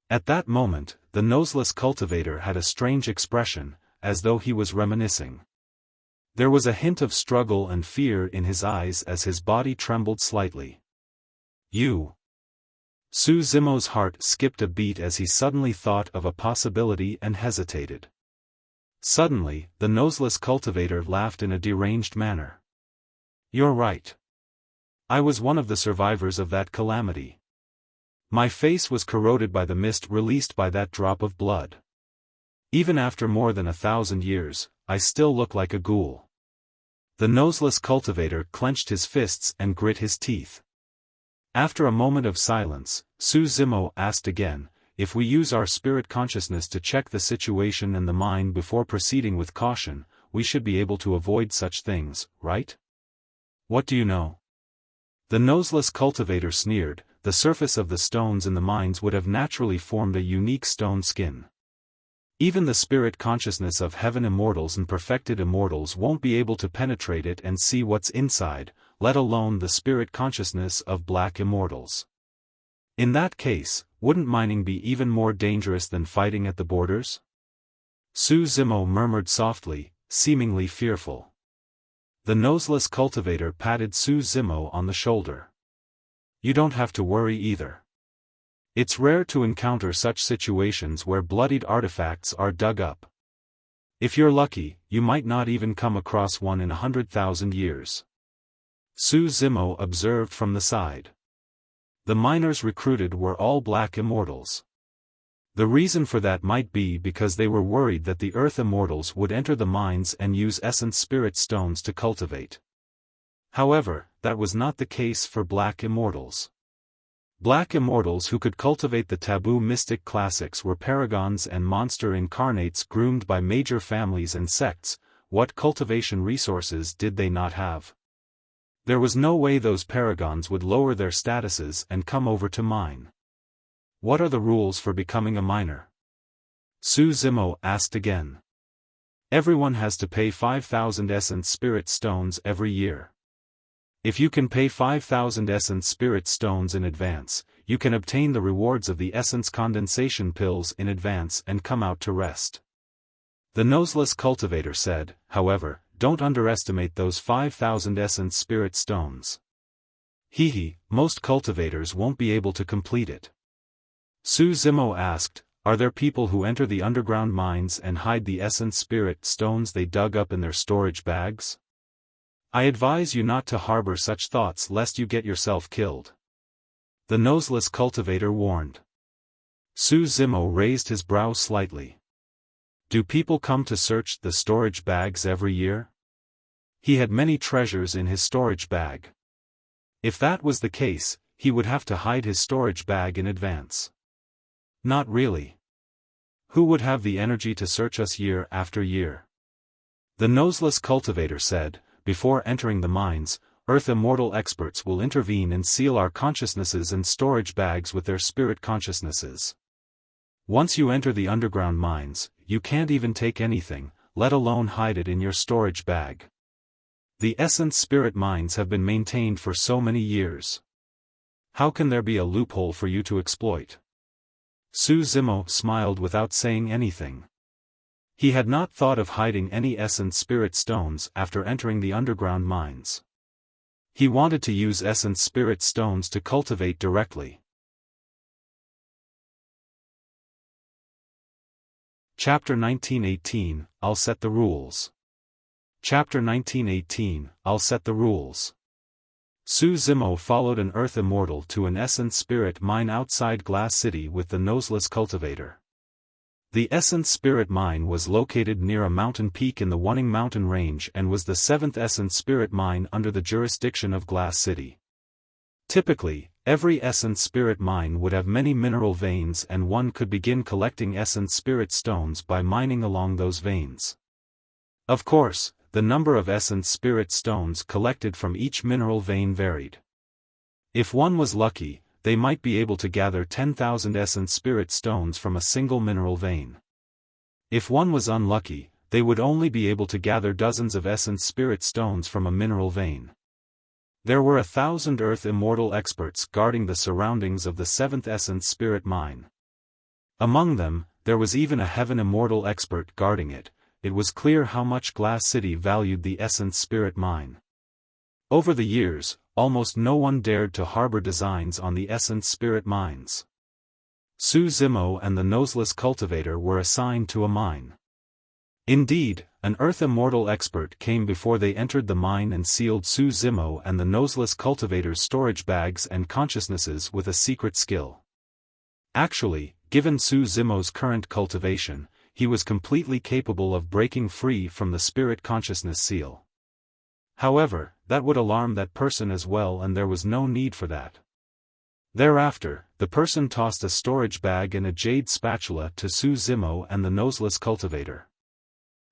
At that moment, the noseless cultivator had a strange expression, as though he was reminiscing. There was a hint of struggle and fear in his eyes as his body trembled slightly. You. Su Zimo's heart skipped a beat as he suddenly thought of a possibility and hesitated. Suddenly, the noseless cultivator laughed in a deranged manner. You're right. I was one of the survivors of that calamity. My face was corroded by the mist released by that drop of blood. Even after more than 1,000 years, I still look like a ghoul. The noseless cultivator clenched his fists and grit his teeth. After a moment of silence, Su Zimo asked again, if we use our spirit consciousness to check the situation and the mind before proceeding with caution, we should be able to avoid such things, right? What do you know? The noseless cultivator sneered. The surface of the stones in the mines would have naturally formed a unique stone skin. Even the spirit consciousness of heaven immortals and perfected immortals won't be able to penetrate it and see what's inside, let alone the spirit consciousness of black immortals. In that case, wouldn't mining be even more dangerous than fighting at the borders? Su Zimo murmured softly, seemingly fearful. The noseless cultivator patted Su Zimo on the shoulder. You don't have to worry either. It's rare to encounter such situations where bloodied artifacts are dug up. If you're lucky, you might not even come across one in 100,000 years. Su Zimo observed from the side. The miners recruited were all black immortals. The reason for that might be because they were worried that the earth immortals would enter the mines and use essence spirit stones to cultivate. However, that was not the case for black immortals. Black immortals who could cultivate the taboo mystic classics were paragons and monster incarnates groomed by major families and sects. What cultivation resources did they not have? There was no way those paragons would lower their statuses and come over to mine. What are the rules for becoming a miner? Su Zimo asked again. Everyone has to pay 5,000 essence spirit stones every year. If you can pay 5,000 essence spirit stones in advance, you can obtain the rewards of the essence condensation pills in advance and come out to rest. The noseless cultivator said, however, don't underestimate those 5,000 essence spirit stones. Most cultivators won't be able to complete it. Su Zimo asked, are there people who enter the underground mines and hide the essence spirit stones they dug up in their storage bags? I advise you not to harbor such thoughts lest you get yourself killed. The noseless cultivator warned. Su Zimo raised his brow slightly. Do people come to search the storage bags every year? He had many treasures in his storage bag. If that was the case, he would have to hide his storage bag in advance. Not really. Who would have the energy to search us year after year? The noseless cultivator said, before entering the mines, Earth Immortal experts will intervene and seal our consciousnesses and storage bags with their spirit consciousnesses. Once you enter the underground mines, you can't even take anything, let alone hide it in your storage bag. The essence spirit mines have been maintained for so many years. How can there be a loophole for you to exploit? Su Zimo smiled without saying anything. He had not thought of hiding any essence spirit stones after entering the underground mines. He wanted to use essence spirit stones to cultivate directly. Chapter 1918, I'll set the rules. Chapter 1918, I'll set the rules. Su Zimo followed an Earth Immortal to an Essence Spirit Mine outside Glass City with the Noseless Cultivator. The Essence Spirit Mine was located near a mountain peak in the Wunning Mountain Range and was the 7th Essence Spirit Mine under the jurisdiction of Glass City. Typically, every Essence Spirit Mine would have many mineral veins and one could begin collecting Essence Spirit Stones by mining along those veins. Of course, the number of Essence Spirit Stones collected from each mineral vein varied. If one was lucky, they might be able to gather 10,000 Essence Spirit Stones from a single mineral vein. If one was unlucky, they would only be able to gather dozens of Essence Spirit Stones from a mineral vein. There were 1,000 Earth Immortal experts guarding the surroundings of the 7th Essence Spirit Mine. Among them, there was even a Heaven Immortal expert guarding it. It was clear how much Glass City valued the Essence Spirit Mine. Over the years, almost no one dared to harbor designs on the Essence Spirit Mines. Su Zimo and the Noseless Cultivator were assigned to a mine. Indeed, an Earth Immortal expert came before they entered the mine and sealed Su Zimo and the Noseless Cultivator's storage bags and consciousnesses with a secret skill. Actually, given Su Zimo's current cultivation, he was completely capable of breaking free from the spirit consciousness seal. However, that would alarm that person as well, and there was no need for that. Thereafter, the person tossed a storage bag and a jade spatula to Su Zimo and the Noseless Cultivator.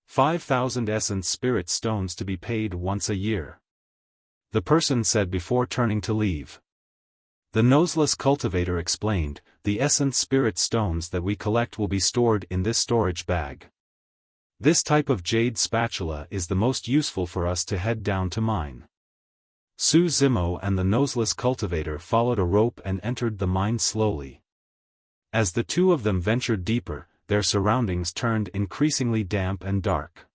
5,000 Essence Spirit Stones to be paid once a year, the person said before turning to leave. The Noseless Cultivator explained, the Essence Spirit Stones that we collect will be stored in this storage bag. This type of jade spatula is the most useful for us to head down to mine. Su Zimo and the Noseless Cultivator followed a rope and entered the mine slowly. As the two of them ventured deeper, their surroundings turned increasingly damp and dark.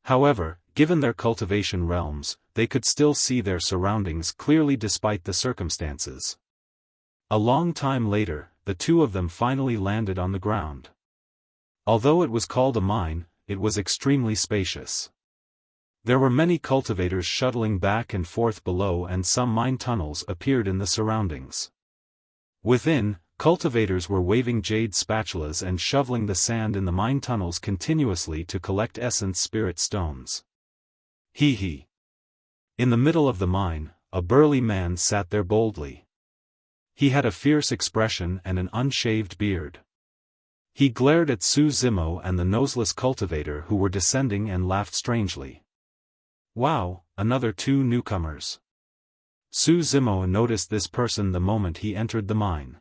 However, given their cultivation realms, they could still see their surroundings clearly despite the circumstances. A long time later, the two of them finally landed on the ground. Although it was called a mine, it was extremely spacious. There were many cultivators shuttling back and forth below, and some mine tunnels appeared in the surroundings. Within, cultivators were waving jade spatulas and shoveling the sand in the mine tunnels continuously to collect Essence Spirit Stones. Hee. In the middle of the mine, a burly man sat there boldly. He had a fierce expression and an unshaved beard. He glared at Su Zimo and the Noseless Cultivator, who were descending, and laughed strangely. Wow, another two newcomers. Su Zimo noticed this person the moment he entered the mine.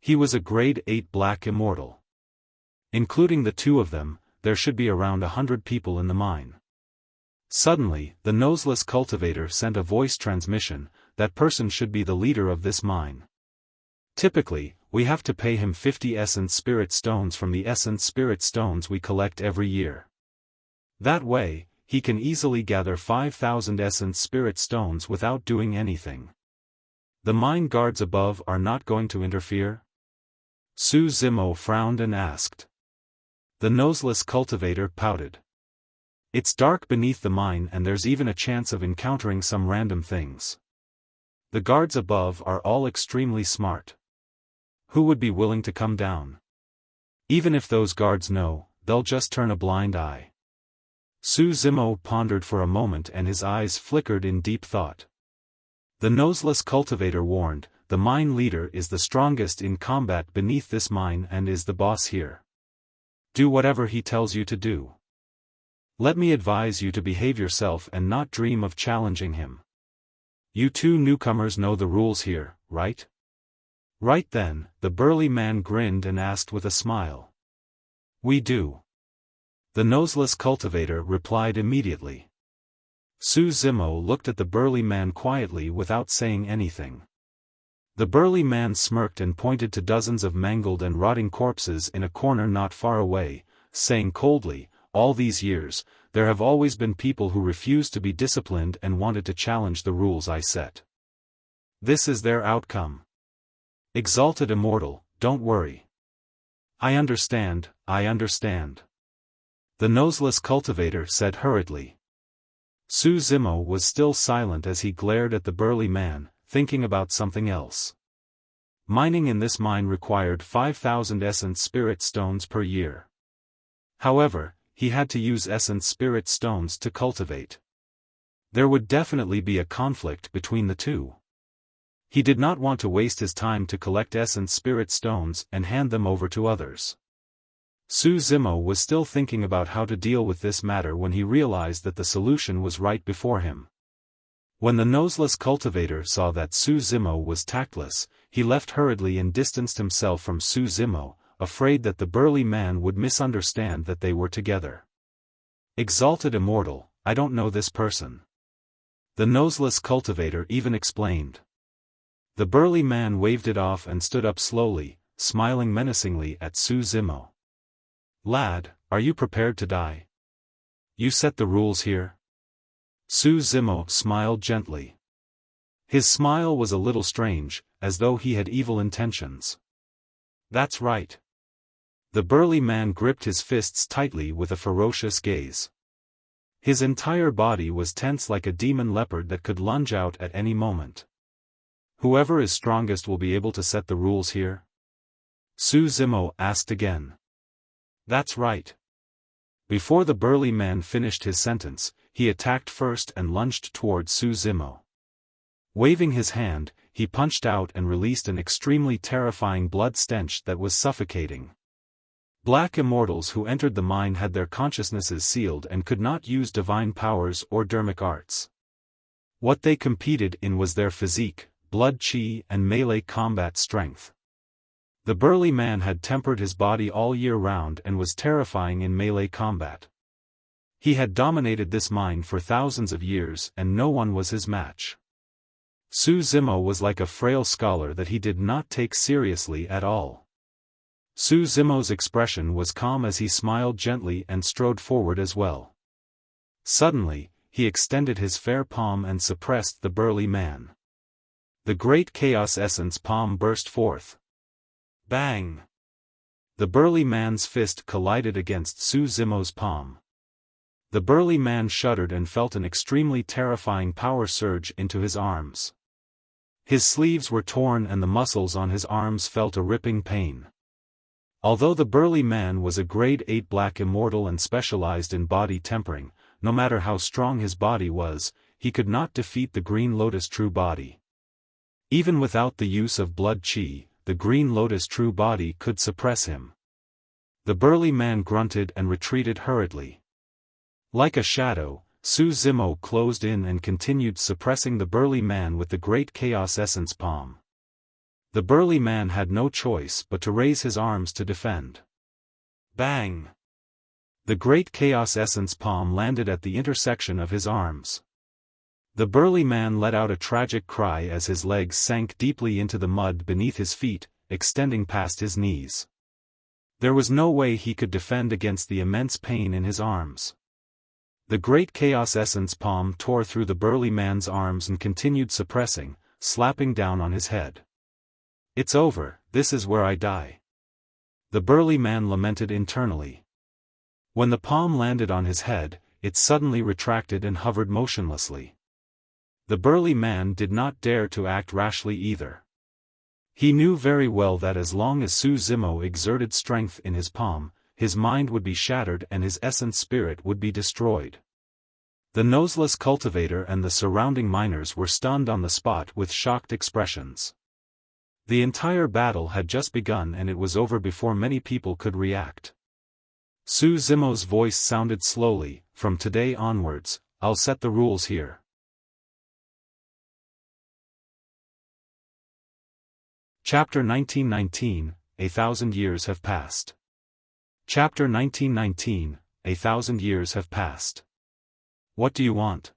He was a grade 8 Black Immortal. Including the two of them, there should be around 100 people in the mine. Suddenly, the Noseless Cultivator sent a voice transmission. That person should be the leader of this mine. Typically, we have to pay him 50 Essence Spirit Stones from the Essence Spirit Stones we collect every year. That way, he can easily gather 5,000 Essence Spirit Stones without doing anything. The mine guards above are not going to interfere? Su Zimo frowned and asked. The Noseless Cultivator pouted. It's dark beneath the mine and there's even a chance of encountering some random things. The guards above are all extremely smart. Who would be willing to come down? Even if those guards know, they'll just turn a blind eye. Su Zimo pondered for a moment and his eyes flickered in deep thought. The Noseless Cultivator warned, the mine leader is the strongest in combat beneath this mine and is the boss here. Do whatever he tells you to do. Let me advise you to behave yourself and not dream of challenging him. You two newcomers know the rules here, right? Right then, the burly man grinned and asked with a smile. We do. The Noseless Cultivator replied immediately. Su Zimo looked at the burly man quietly without saying anything. The burly man smirked and pointed to dozens of mangled and rotting corpses in a corner not far away, saying coldly, all these years, there have always been people who refused to be disciplined and wanted to challenge the rules I set. This is their outcome. Exalted Immortal, don't worry. I understand. The Noseless Cultivator said hurriedly. Su Zimo was still silent as he glared at the burly man, thinking about something else. Mining in this mine required 5,000 essence spirit stones per year. However, he had to use essence spirit stones to cultivate. There would definitely be a conflict between the two. He did not want to waste his time to collect essence spirit stones and hand them over to others. Su Zimo was still thinking about how to deal with this matter when he realized that the solution was right before him. When the noseless cultivator saw that Su Zimo was tactless, he left hurriedly and distanced himself from Su Zimo, afraid that the burly man would misunderstand that they were together. Exalted Immortal, I don't know this person. The noseless cultivator even explained. The burly man waved it off and stood up slowly, smiling menacingly at Su Zimo. Lad, are you prepared to die? You set the rules here? Su Zimo smiled gently. His smile was a little strange, as though he had evil intentions. That's right. The burly man gripped his fists tightly with a ferocious gaze. His entire body was tense like a demon leopard that could lunge out at any moment. Whoever is strongest will be able to set the rules here? Su Zimo asked again. That's right. Before the burly man finished his sentence, he attacked first and lunged toward Su Zimo. Waving his hand, he punched out and released an extremely terrifying blood stench that was suffocating. Black immortals who entered the mine had their consciousnesses sealed and could not use divine powers or dermic arts. What they competed in was their physique, blood chi and melee combat strength. The burly man had tempered his body all year round and was terrifying in melee combat. He had dominated this mine for thousands of years and no one was his match. Su Zimo was like a frail scholar that he did not take seriously at all. Su Zimo's expression was calm as he smiled gently and strode forward as well. Suddenly, he extended his fair palm and suppressed the burly man. The great chaos essence palm burst forth. Bang! The burly man's fist collided against Su Zimo's palm. The burly man shuddered and felt an extremely terrifying power surge into his arms. His sleeves were torn and the muscles on his arms felt a ripping pain. Although the burly man was a grade 8 black immortal and specialized in body tempering, no matter how strong his body was, he could not defeat the Green Lotus True Body. Even without the use of blood chi, the Green Lotus True Body could suppress him. The burly man grunted and retreated hurriedly. Like a shadow, Su Zimo closed in and continued suppressing the burly man with the great chaos essence palm. The burly man had no choice but to raise his arms to defend. Bang! The great chaos essence palm landed at the intersection of his arms. The burly man let out a tragic cry as his legs sank deeply into the mud beneath his feet, extending past his knees. There was no way he could defend against the immense pain in his arms. The great chaos essence palm tore through the burly man's arms and continued suppressing, slapping down on his head. It's over, this is where I die. The burly man lamented internally. When the palm landed on his head, it suddenly retracted and hovered motionlessly. The burly man did not dare to act rashly either. He knew very well that as long as Su Zimo exerted strength in his palm, his mind would be shattered and his essence spirit would be destroyed. The noseless cultivator and the surrounding miners were stunned on the spot with shocked expressions. The entire battle had just begun and it was over before many people could react. Su Zimo's voice sounded slowly, from today onwards, I'll set the rules here. Chapter 1919, 1,000 years have passed. Chapter 1919, 1,000 years have passed. What do you want?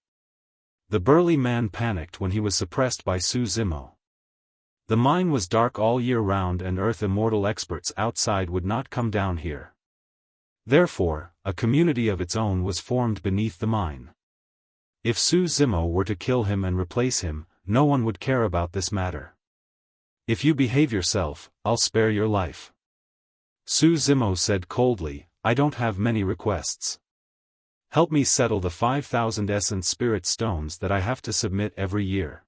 The burly man panicked when he was suppressed by Su Zimo. The mine was dark all year round and Earth Immortal experts outside would not come down here. Therefore, a community of its own was formed beneath the mine. If Su Zimo were to kill him and replace him, no one would care about this matter. If you behave yourself, I'll spare your life. Su Zimo said coldly, I don't have many requests. Help me settle the 5,000 essence spirit stones that I have to submit every year.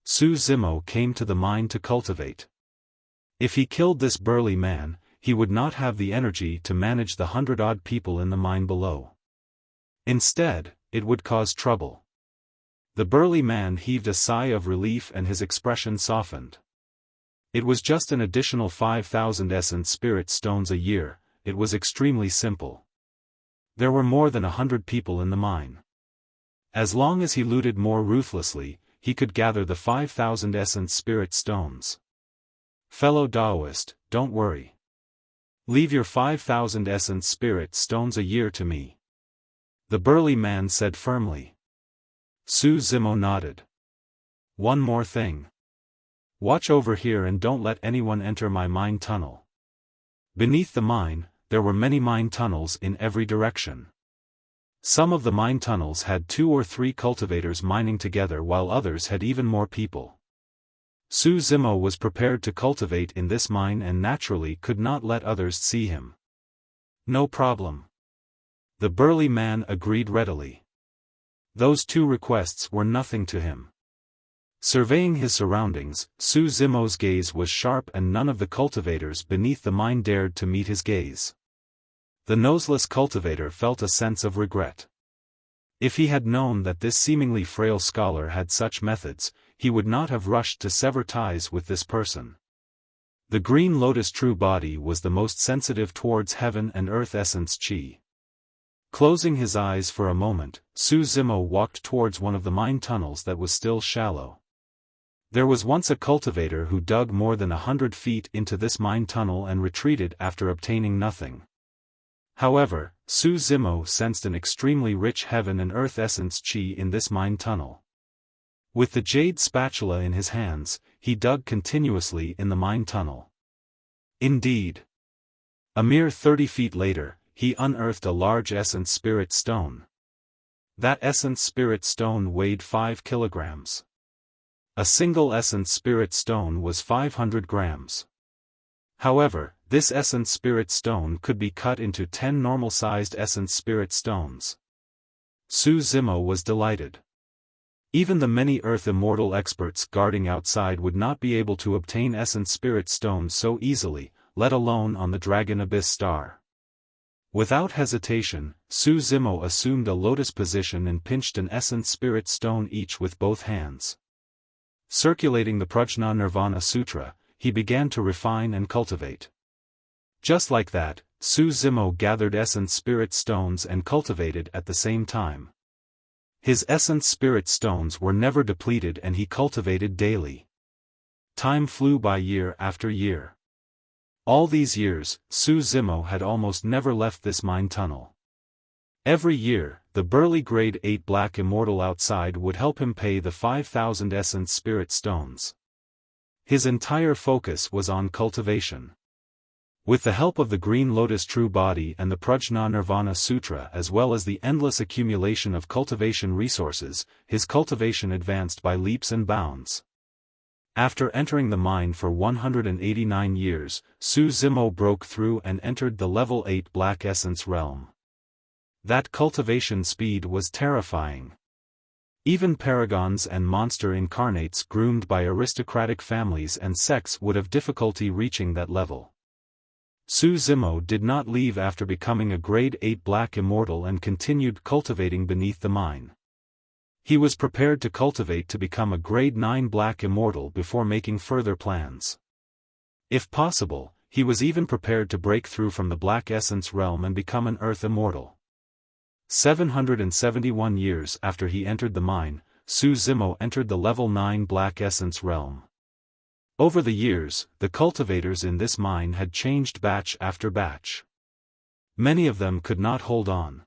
Su Zimo came to the mine to cultivate. If he killed this burly man, he would not have the energy to manage the 100-odd people in the mine below. Instead, it would cause trouble. The burly man heaved a sigh of relief and his expression softened. It was just an additional 5,000 essence spirit stones a year. It was extremely simple. There were more than 100 people in the mine. As long as he looted more ruthlessly, he could gather the 5,000 essence spirit stones. Fellow Daoist, don't worry. Leave your 5,000 essence spirit stones a year to me. The burly man said firmly. Su Zimo nodded. One more thing. Watch over here and don't let anyone enter my mine tunnel. Beneath the mine, there were many mine tunnels in every direction. Some of the mine tunnels had 2 or 3 cultivators mining together while others had even more people. Su Zimo was prepared to cultivate in this mine and naturally could not let others see him. No problem. The burly man agreed readily. Those 2 requests were nothing to him. Surveying his surroundings, Su Zimo's gaze was sharp and none of the cultivators beneath the mine dared to meet his gaze. The noseless cultivator felt a sense of regret. If he had known that this seemingly frail scholar had such methods, he would not have rushed to sever ties with this person. The green lotus true body was the most sensitive towards heaven and earth essence chi. Closing his eyes for a moment, Su Zimo walked towards one of the mine tunnels that was still shallow. There was once a cultivator who dug more than 100 feet into this mine tunnel and retreated after obtaining nothing. However, Su Zimo sensed an extremely rich heaven and earth essence chi in this mine tunnel. With the jade spatula in his hands, he dug continuously in the mine tunnel. Indeed. A mere 30 feet later, he unearthed a large essence spirit stone. That essence spirit stone weighed 5 kilograms. A single essence spirit stone was 500 grams. However, this essence spirit stone could be cut into 10 normal-sized essence spirit stones. Su Zimo was delighted. Even the many Earth Immortal experts guarding outside would not be able to obtain essence spirit stones so easily, let alone on the Dragon Abyss star. Without hesitation, Su Zimo assumed a lotus position and pinched an essence spirit stone each with both hands. Circulating the Prajna Nirvana Sutra, he began to refine and cultivate. Just like that, Su Zimo gathered essence spirit stones and cultivated at the same time. His essence spirit stones were never depleted and he cultivated daily. Time flew by year after year. All these years, Su Zimo had almost never left this mine tunnel. Every year, the burly grade 8 black immortal outside would help him pay the 5,000 essence spirit stones. His entire focus was on cultivation. With the help of the Green Lotus True Body and the Prajna Nirvana Sutra as well as the endless accumulation of cultivation resources, his cultivation advanced by leaps and bounds. After entering the mine for 189 years, Su Zimo broke through and entered the level 8 Black Essence realm. That cultivation speed was terrifying. Even paragons and monster incarnates groomed by aristocratic families and sects would have difficulty reaching that level. Su Zimo did not leave after becoming a grade 8 Black Immortal and continued cultivating beneath the mine. He was prepared to cultivate to become a grade 9 Black Immortal before making further plans. If possible, he was even prepared to break through from the Black Essence realm and become an Earth Immortal. 771 years after he entered the mine, Su Zimo entered the level 9 Black Essence realm. Over the years, the cultivators in this mine had changed batch after batch. Many of them could not hold on.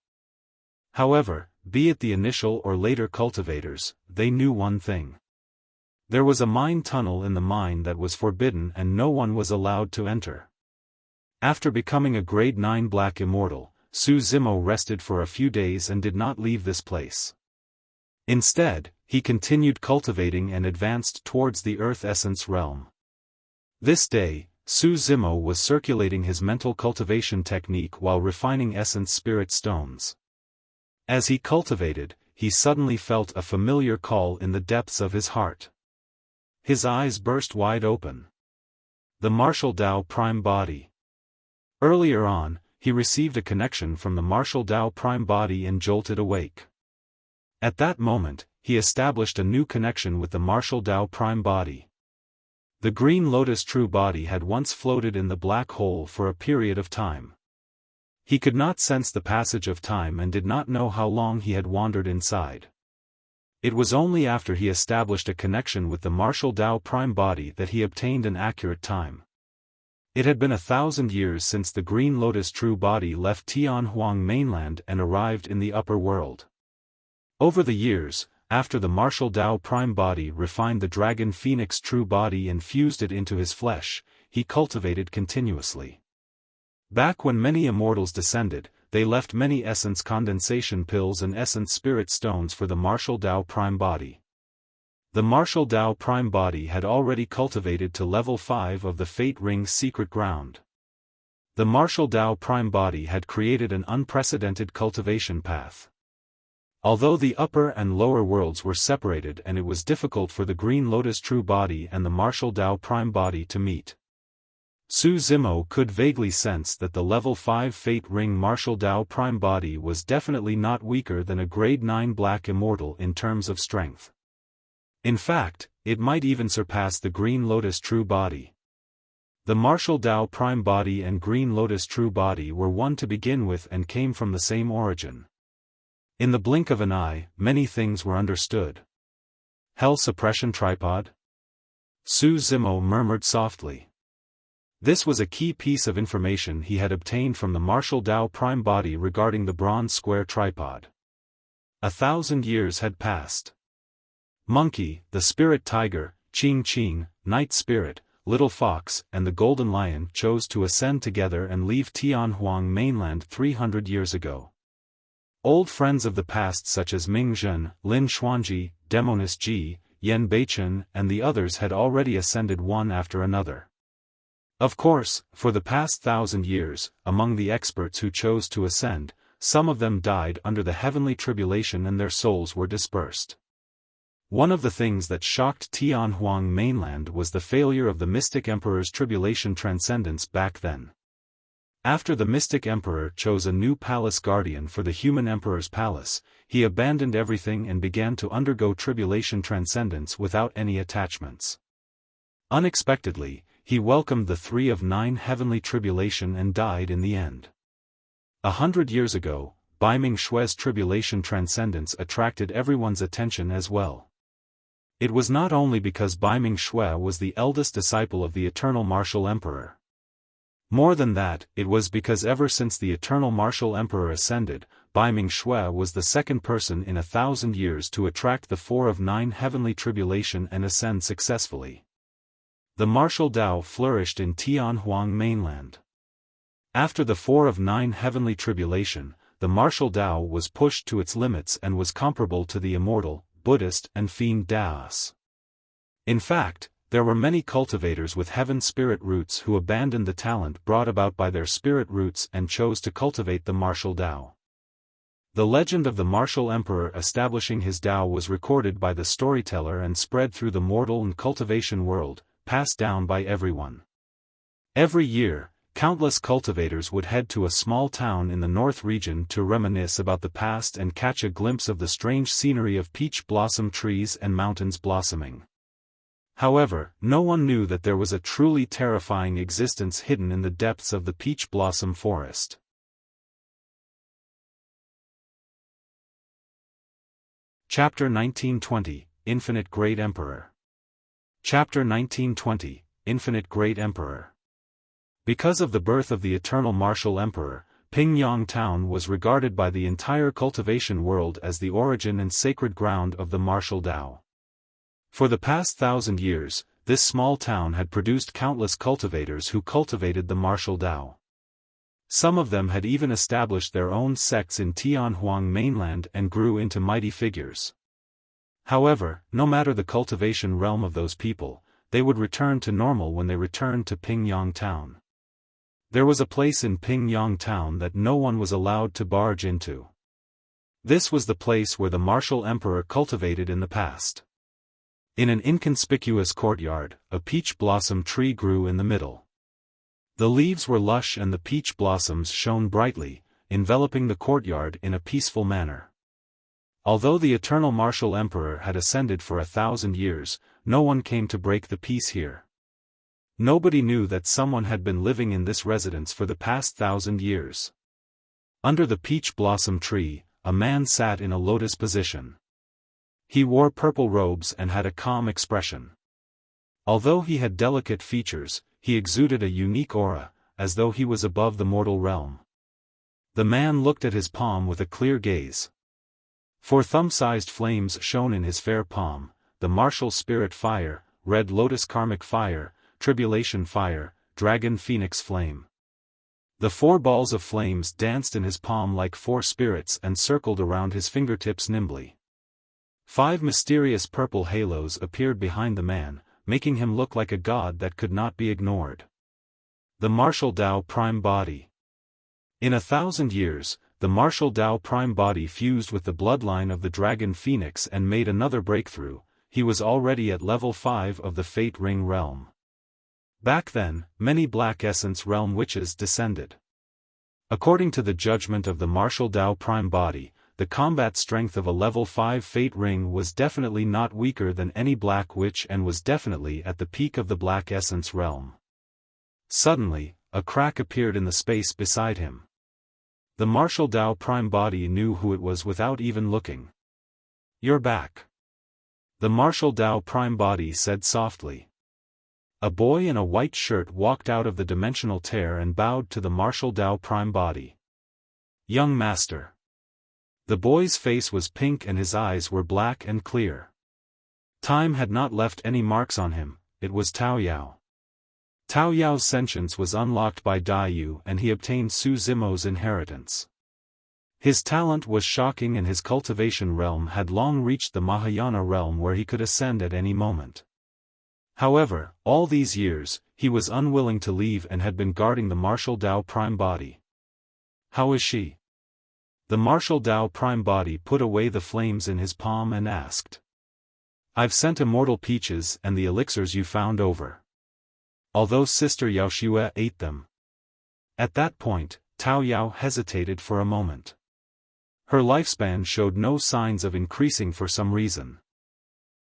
However, be it the initial or later cultivators, they knew one thing. There was a mine tunnel in the mine that was forbidden and no one was allowed to enter. After becoming a grade 9 Black Immortal, Su Zimo rested for a few days and did not leave this place. Instead, he continued cultivating and advanced towards the Earth Essence realm. This day, Su Zimo was circulating his mental cultivation technique while refining essence spirit stones. As he cultivated, he suddenly felt a familiar call in the depths of his heart. His eyes burst wide open. The martial Dao Prime Body. Earlier on, he received a connection from the martial Dao Prime Body and jolted awake. At that moment, he established a new connection with the martial Dao Prime Body. The Green Lotus True Body had once floated in the black hole for a period of time. He could not sense the passage of time and did not know how long he had wandered inside. It was only after he established a connection with the martial Dao Prime Body that he obtained an accurate time. It had been 1,000 years since the Green Lotus True Body left Tianhuang mainland and arrived in the upper world. Over the years, after the martial Dao Prime Body refined the Dragon Phoenix True Body and fused it into his flesh, he cultivated continuously. Back when many immortals descended, they left many essence condensation pills and essence spirit stones for the martial Dao Prime Body. The martial Dao Prime Body had already cultivated to level 5 of the Fate Ring's secret ground. The martial Dao Prime Body had created an unprecedented cultivation path. Although the upper and lower worlds were separated and it was difficult for the Green Lotus True Body and the martial Dao Prime Body to meet, Su Zimo could vaguely sense that the level 5 Fate Ring martial Dao Prime Body was definitely not weaker than a grade 9 Black Immortal in terms of strength. In fact, it might even surpass the Green Lotus True Body. The martial Dao Prime Body and Green Lotus True Body were one to begin with and came from the same origin. In the blink of an eye, many things were understood. Hell Suppression Tripod? Su Zimo murmured softly. This was a key piece of information he had obtained from the martial Dao Prime Body regarding the bronze square tripod. 1,000 years had passed. Monkey, the spirit tiger, Qing Qing, night spirit, little fox, and the golden lion chose to ascend together and leave Tianhuang mainland 300 years ago. Old friends of the past such as Ming Zhen, Lin Xuanji, Demonis Ji, Yen Beichen, and the others had already ascended one after another. Of course, for the past 1,000 years, among the experts who chose to ascend, some of them died under the heavenly tribulation and their souls were dispersed. One of the things that shocked Tianhuang mainland was the failure of the Mystic Emperor's tribulation transcendence back then. After the Mystic Emperor chose a new palace guardian for the human emperor's palace, he abandoned everything and began to undergo tribulation transcendence without any attachments. Unexpectedly, he welcomed the 3 of 9 heavenly tribulation and died in the end. 100 years ago, Baiming Xue's tribulation transcendence attracted everyone's attention as well. It was not only because Baiming Xue was the eldest disciple of the Eternal Martial Emperor. More than that, it was because ever since the Eternal Martial Emperor ascended, Baiming Xue was the second person in 1,000 years to attract the 4 of 9 heavenly tribulation and ascend successfully. The martial Dao flourished in Tianhuang mainland. After the 4 of 9 heavenly tribulation, the martial Dao was pushed to its limits and was comparable to the Immortal, Buddhist and Fiend Daos. In fact, there were many cultivators with heaven spirit roots who abandoned the talent brought about by their spirit roots and chose to cultivate the martial Dao. The legend of the martial emperor establishing his Dao was recorded by the storyteller and spread through the mortal and cultivation world, passed down by everyone. Every year, countless cultivators would head to a small town in the north region to reminisce about the past and catch a glimpse of the strange scenery of peach blossom trees and mountains blossoming. However, no one knew that there was a truly terrifying existence hidden in the depths of the peach blossom forest. Chapter 1920, Infinite Great Emperor. Chapter 1920, Infinite Great Emperor. Because of the birth of the Eternal Martial Emperor, Pingyang Town was regarded by the entire cultivation world as the origin and sacred ground of the martial Dao. For the past 1,000 years, this small town had produced countless cultivators who cultivated the martial Dao. Some of them had even established their own sects in Tianhuang mainland and grew into mighty figures. However, no matter the cultivation realm of those people, they would return to normal when they returned to Pingyang Town. There was a place in Pingyang Town that no one was allowed to barge into. This was the place where the martial emperor cultivated in the past. In an inconspicuous courtyard, a peach blossom tree grew in the middle. The leaves were lush and the peach blossoms shone brightly, enveloping the courtyard in a peaceful manner. Although the eternal martial emperor had ascended for 1,000 years, no one came to break the peace here. Nobody knew that someone had been living in this residence for the past 1,000 years. Under the peach blossom tree, a man sat in a lotus position. He wore purple robes and had a calm expression. Although he had delicate features, he exuded a unique aura, as though he was above the mortal realm. The man looked at his palm with a clear gaze. 4 thumb-sized flames shone in his fair palm: the martial spirit fire, red lotus karmic fire, tribulation fire, dragon phoenix flame. The 4 balls of flames danced in his palm like 4 spirits and circled around his fingertips nimbly. 5 mysterious purple halos appeared behind the man, making him look like a god that could not be ignored. The martial Tao prime body. In 1,000 years, the martial Tao prime body fused with the bloodline of the dragon phoenix and made another breakthrough. He was already at level 5 of the Fate Ring realm. Back then, many Black Essence realm witches descended. According to the judgment of the martial Tao prime body, the combat strength of a level 5 Fate Ring was definitely not weaker than any Black Witch and was definitely at the peak of the Black Essence realm. Suddenly, a crack appeared in the space beside him. The martial Tao prime body knew who it was without even looking. "You're back," the martial Tao prime body said softly. A boy in a white shirt walked out of the dimensional tear and bowed to the martial Tao prime body. "Young master." The boy's face was pink and his eyes were black and clear. Time had not left any marks on him. It was Tao Yao. Tao Yao's sentience was unlocked by Daiyu and he obtained Su Zimo's inheritance. His talent was shocking and his cultivation realm had long reached the Mahayana realm where he could ascend at any moment. However, all these years, he was unwilling to leave and had been guarding the martial Tao prime body. "How is she?" The martial Tao prime body put away the flames in his palm and asked. "I've sent immortal peaches and the elixirs you found over. Although Sister Yaoshua ate them." At that point, Tao Yao hesitated for a moment. Her lifespan showed no signs of increasing for some reason.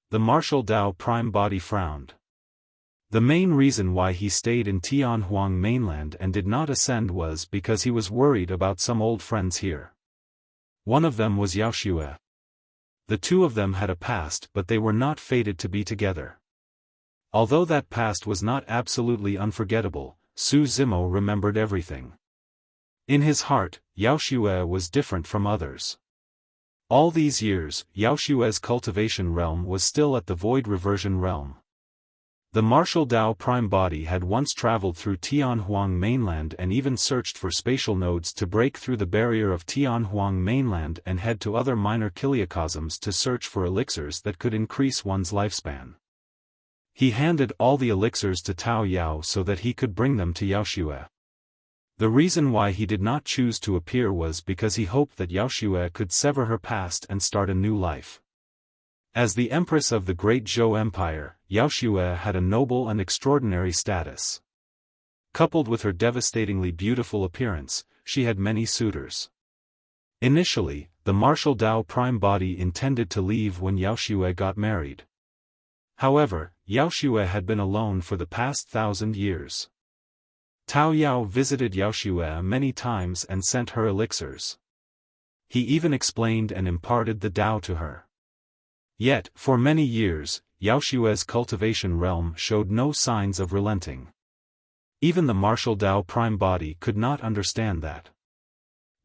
The martial Tao prime body frowned. The main reason why he stayed in Tianhuang mainland and did not ascend was because he was worried about some old friends here. One of them was Yaoshua. The 2 of them had a past but they were not fated to be together. Although that past was not absolutely unforgettable, Su Zimo remembered everything. In his heart, Yaoshua was different from others. All these years, Yaoshua's cultivation realm was still at the void reversion realm. The martial Tao prime body had once traveled through Tianhuang mainland and even searched for spatial nodes to break through the barrier of Tianhuang mainland and head to other minor kiliocosms to search for elixirs that could increase one's lifespan. He handed all the elixirs to Tao Yao so that he could bring them to Yaoshua. The reason why he did not choose to appear was because he hoped that Yaoshua could sever her past and start a new life. As the Empress of the Great Zhou Empire, Yaoshua had a noble and extraordinary status. Coupled with her devastatingly beautiful appearance, she had many suitors. Initially, the martial Tao prime body intended to leave when Yaoshua got married. However, Yaoshua had been alone for the past 1,000 years. Tao Yao visited Yaoshua many times and sent her elixirs. He even explained and imparted the Tao to her. Yet, for many years, Yaoshua's cultivation realm showed no signs of relenting. Even the martial Tao prime body could not understand that.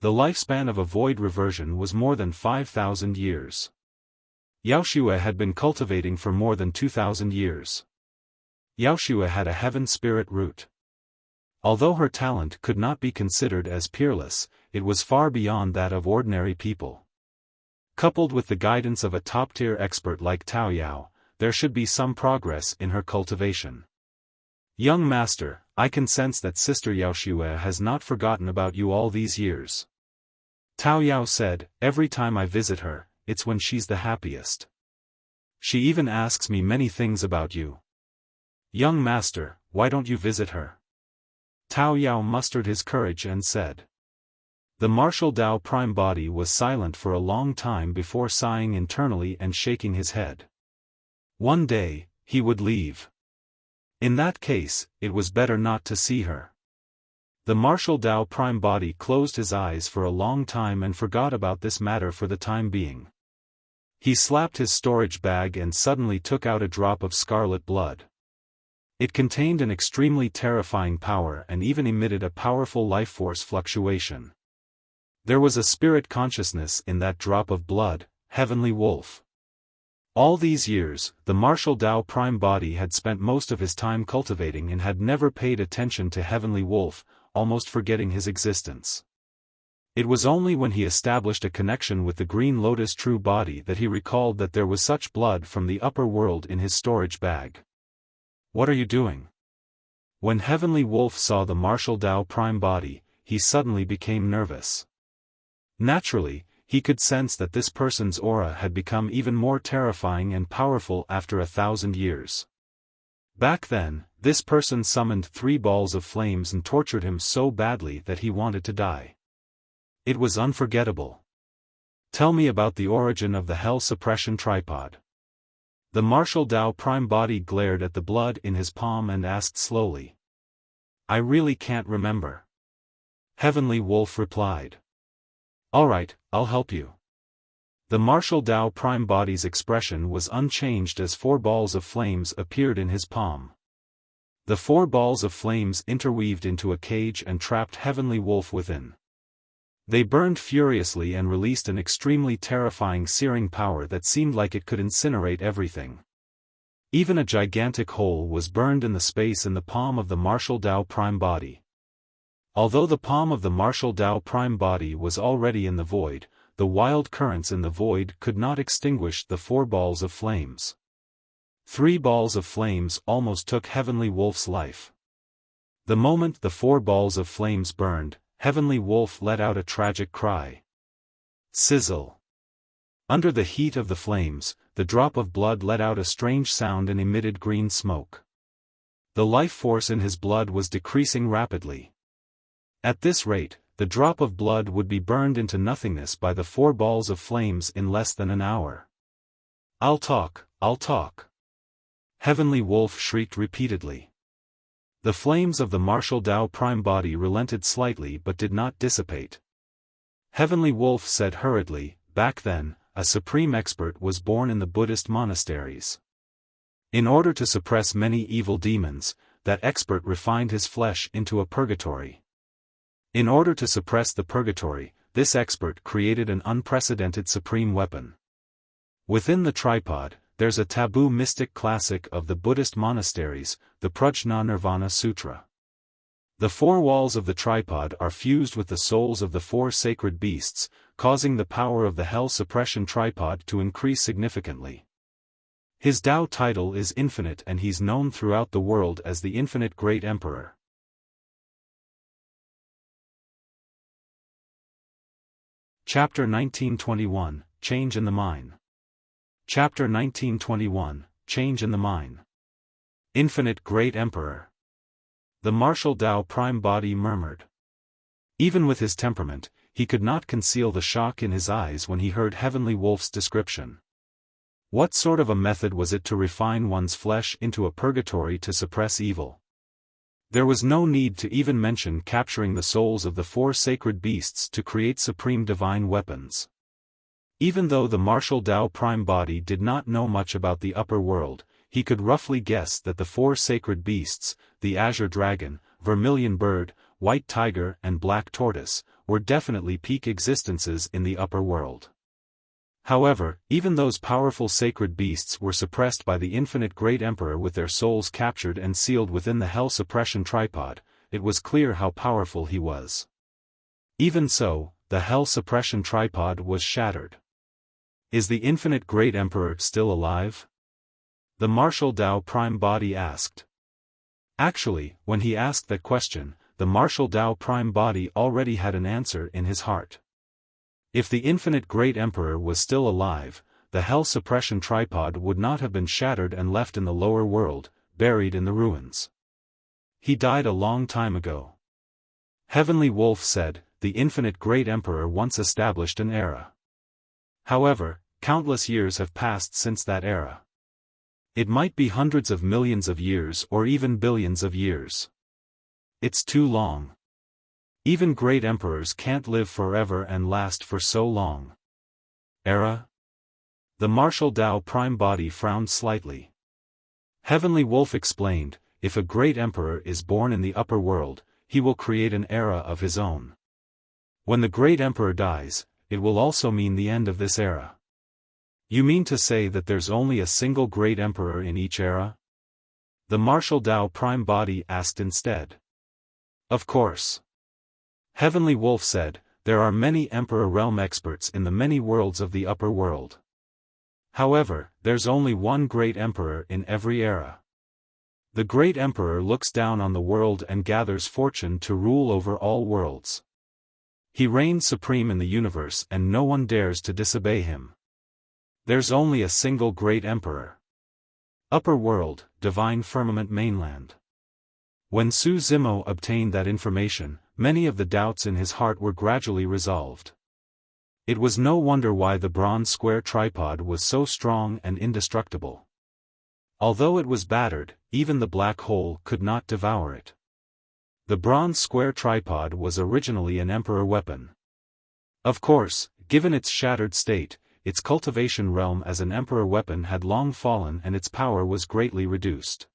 The lifespan of a void reversion was more than 5,000 years. Yaoshua had been cultivating for more than 2,000 years. Yaoshua had a heaven spirit root. Although her talent could not be considered as peerless, it was far beyond that of ordinary people. Coupled with the guidance of a top-tier expert like Tao Yao, there should be some progress in her cultivation. "Young master, I can sense that Sister Yaoshua has not forgotten about you all these years." Tao Yao said, every time I visit her, it's when she's the happiest. She even asks me many things about you. Young master, why don't you visit her? Tao Yao mustered his courage and said. The martial Dao prime body was silent for a long time before sighing internally and shaking his head. One day, he would leave. In that case, it was better not to see her. The martial Dao prime body closed his eyes for a long time and forgot about this matter for the time being. He slapped his storage bag and suddenly took out a drop of scarlet blood. It contained an extremely terrifying power and even emitted a powerful life force fluctuation. There was a spirit consciousness in that drop of blood, Heavenly Wolf. All these years, the martial Dao prime body had spent most of his time cultivating and had never paid attention to Heavenly Wolf, almost forgetting his existence. It was only when he established a connection with the Green Lotus true body that he recalled that there was such blood from the upper world in his storage bag. What are you doing? When Heavenly Wolf saw the martial Dao prime body, he suddenly became nervous. Naturally, he could sense that this person's aura had become even more terrifying and powerful after 1,000 years. Back then, this person summoned 3 balls of flames and tortured him so badly that he wanted to die. It was unforgettable. Tell me about the origin of the Hell Suppression Tripod. The martial Dao prime body glared at the blood in his palm and asked slowly. I really can't remember. Heavenly Wolf replied. Alright, I'll help you. The martial Dao prime body's expression was unchanged as 4 balls of flames appeared in his palm. The 4 balls of flames interweaved into a cage and trapped Heavenly Wolf within. They burned furiously and released an extremely terrifying searing power that seemed like it could incinerate everything. Even a gigantic hole was burned in the space in the palm of the martial Dao prime body. Although the palm of the martial Dao prime body was already in the void, the wild currents in the void could not extinguish the 4 balls of flames. 3 balls of flames almost took Heavenly Wolf's life. The moment the 4 balls of flames burned, Heavenly Wolf let out a tragic cry. Sizzle. Under the heat of the flames, the drop of blood let out a strange sound and emitted green smoke. The life force in his blood was decreasing rapidly. At this rate, the drop of blood would be burned into nothingness by the 4 balls of flames in less than an hour. I'll talk, I'll talk. Heavenly Wolf shrieked repeatedly. The flames of the martial Dao prime body relented slightly but did not dissipate. Heavenly Wolf said hurriedly, back then, a supreme expert was born in the Buddhist monasteries. In order to suppress many evil demons, that expert refined his flesh into a purgatory. In order to suppress the purgatory, this expert created an unprecedented supreme weapon. Within the tripod, there's a taboo mystic classic of the Buddhist monasteries, the Prajna Nirvana Sutra. The 4 walls of the tripod are fused with the souls of the 4 sacred beasts, causing the power of the Hell Suppression Tripod to increase significantly. His Tao title is Infinite and he's known throughout the world as the Infinite Great Emperor. Chapter 1921, Change in the Mine. Chapter 1921, Change in the Mine. Infinite Great Emperor. The martial Dao prime body murmured. Even with his temperament, he could not conceal the shock in his eyes when he heard Heavenly Wolf's description. What sort of a method was it to refine one's flesh into a purgatory to suppress evil? There was no need to even mention capturing the souls of the 4 sacred beasts to create supreme divine weapons. Even though the martial Dao prime body did not know much about the upper world, he could roughly guess that the 4 sacred beasts, the azure dragon, vermilion bird, white tiger and black tortoise, were definitely peak existences in the upper world. However, even those powerful sacred beasts were suppressed by the Infinite Great Emperor with their souls captured and sealed within the Hell Suppression Tripod. It was clear how powerful he was. Even so, the Hell Suppression Tripod was shattered. Is the Infinite Great Emperor still alive? The martial Dao prime body asked. Actually, when he asked that question, the martial Dao prime body already had an answer in his heart. If the infinite Great Emperor was still alive, the Hell Suppression Tripod would not have been shattered and left in the lower world, buried in the ruins. He died a long time ago. Heavenly Wolf said, the infinite Great Emperor once established an era. However, countless years have passed since that era. It might be hundreds of millions of years or even billions of years. It's too long. Even great emperors can't live forever and last for so long. Era? The martial Tao Prime Body frowned slightly. Heavenly Wolf explained, if a great emperor is born in the upper world, he will create an era of his own. When the great emperor dies, it will also mean the end of this era. You mean to say that there's only a single great emperor in each era? The martial Tao Prime Body asked instead. Of course. Heavenly Wolf said, there are many Emperor Realm experts in the many worlds of the upper world. However, there's only one great emperor in every era. The great emperor looks down on the world and gathers fortune to rule over all worlds. He reigns supreme in the universe and no one dares to disobey him. There's only a single great emperor. Upper world, divine firmament mainland. When Su Zimo obtained that information, many of the doubts in his heart were gradually resolved. It was no wonder why the bronze square tripod was so strong and indestructible. Although it was battered, even the black hole could not devour it. The bronze square tripod was originally an emperor weapon. Of course, given its shattered state, its cultivation realm as an emperor weapon had long fallen and its power was greatly reduced.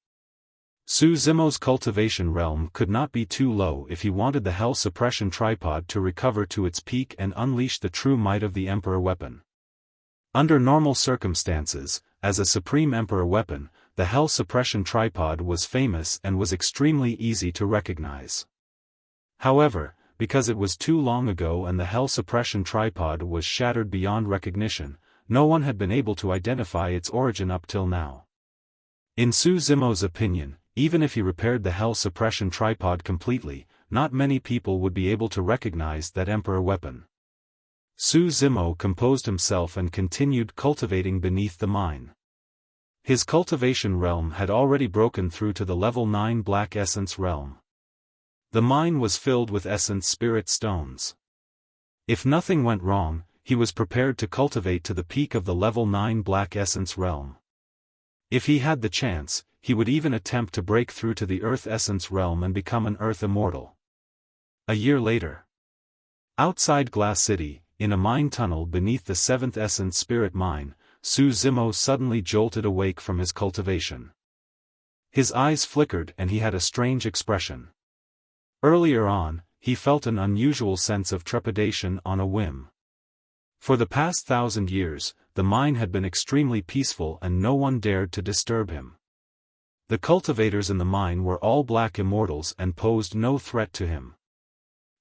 Su Zimo's cultivation realm could not be too low if he wanted the Hell Suppression Tripod to recover to its peak and unleash the true might of the Emperor weapon. Under normal circumstances, as a supreme Emperor weapon, the Hell Suppression Tripod was famous and was extremely easy to recognize. However, because it was too long ago and the Hell Suppression Tripod was shattered beyond recognition, no one had been able to identify its origin up till now. In Su Zimo's opinion, even if he repaired the Hell Suppression Tripod completely, not many people would be able to recognize that Emperor weapon. Su Zimo composed himself and continued cultivating beneath the mine. His cultivation realm had already broken through to the level 9 Black Essence realm. The mine was filled with Essence Spirit stones. If nothing went wrong, he was prepared to cultivate to the peak of the level 9 Black Essence realm. If he had the chance, he would even attempt to break through to the Earth Essence realm and become an Earth Immortal. A year later. Outside Glass City, in a mine tunnel beneath the 7th Essence Spirit Mine, Su Zimo suddenly jolted awake from his cultivation. His eyes flickered and he had a strange expression. Earlier on, he felt an unusual sense of trepidation on a whim. For the past 1,000 years, the mine had been extremely peaceful and no one dared to disturb him. The cultivators in the mine were all black immortals and posed no threat to him.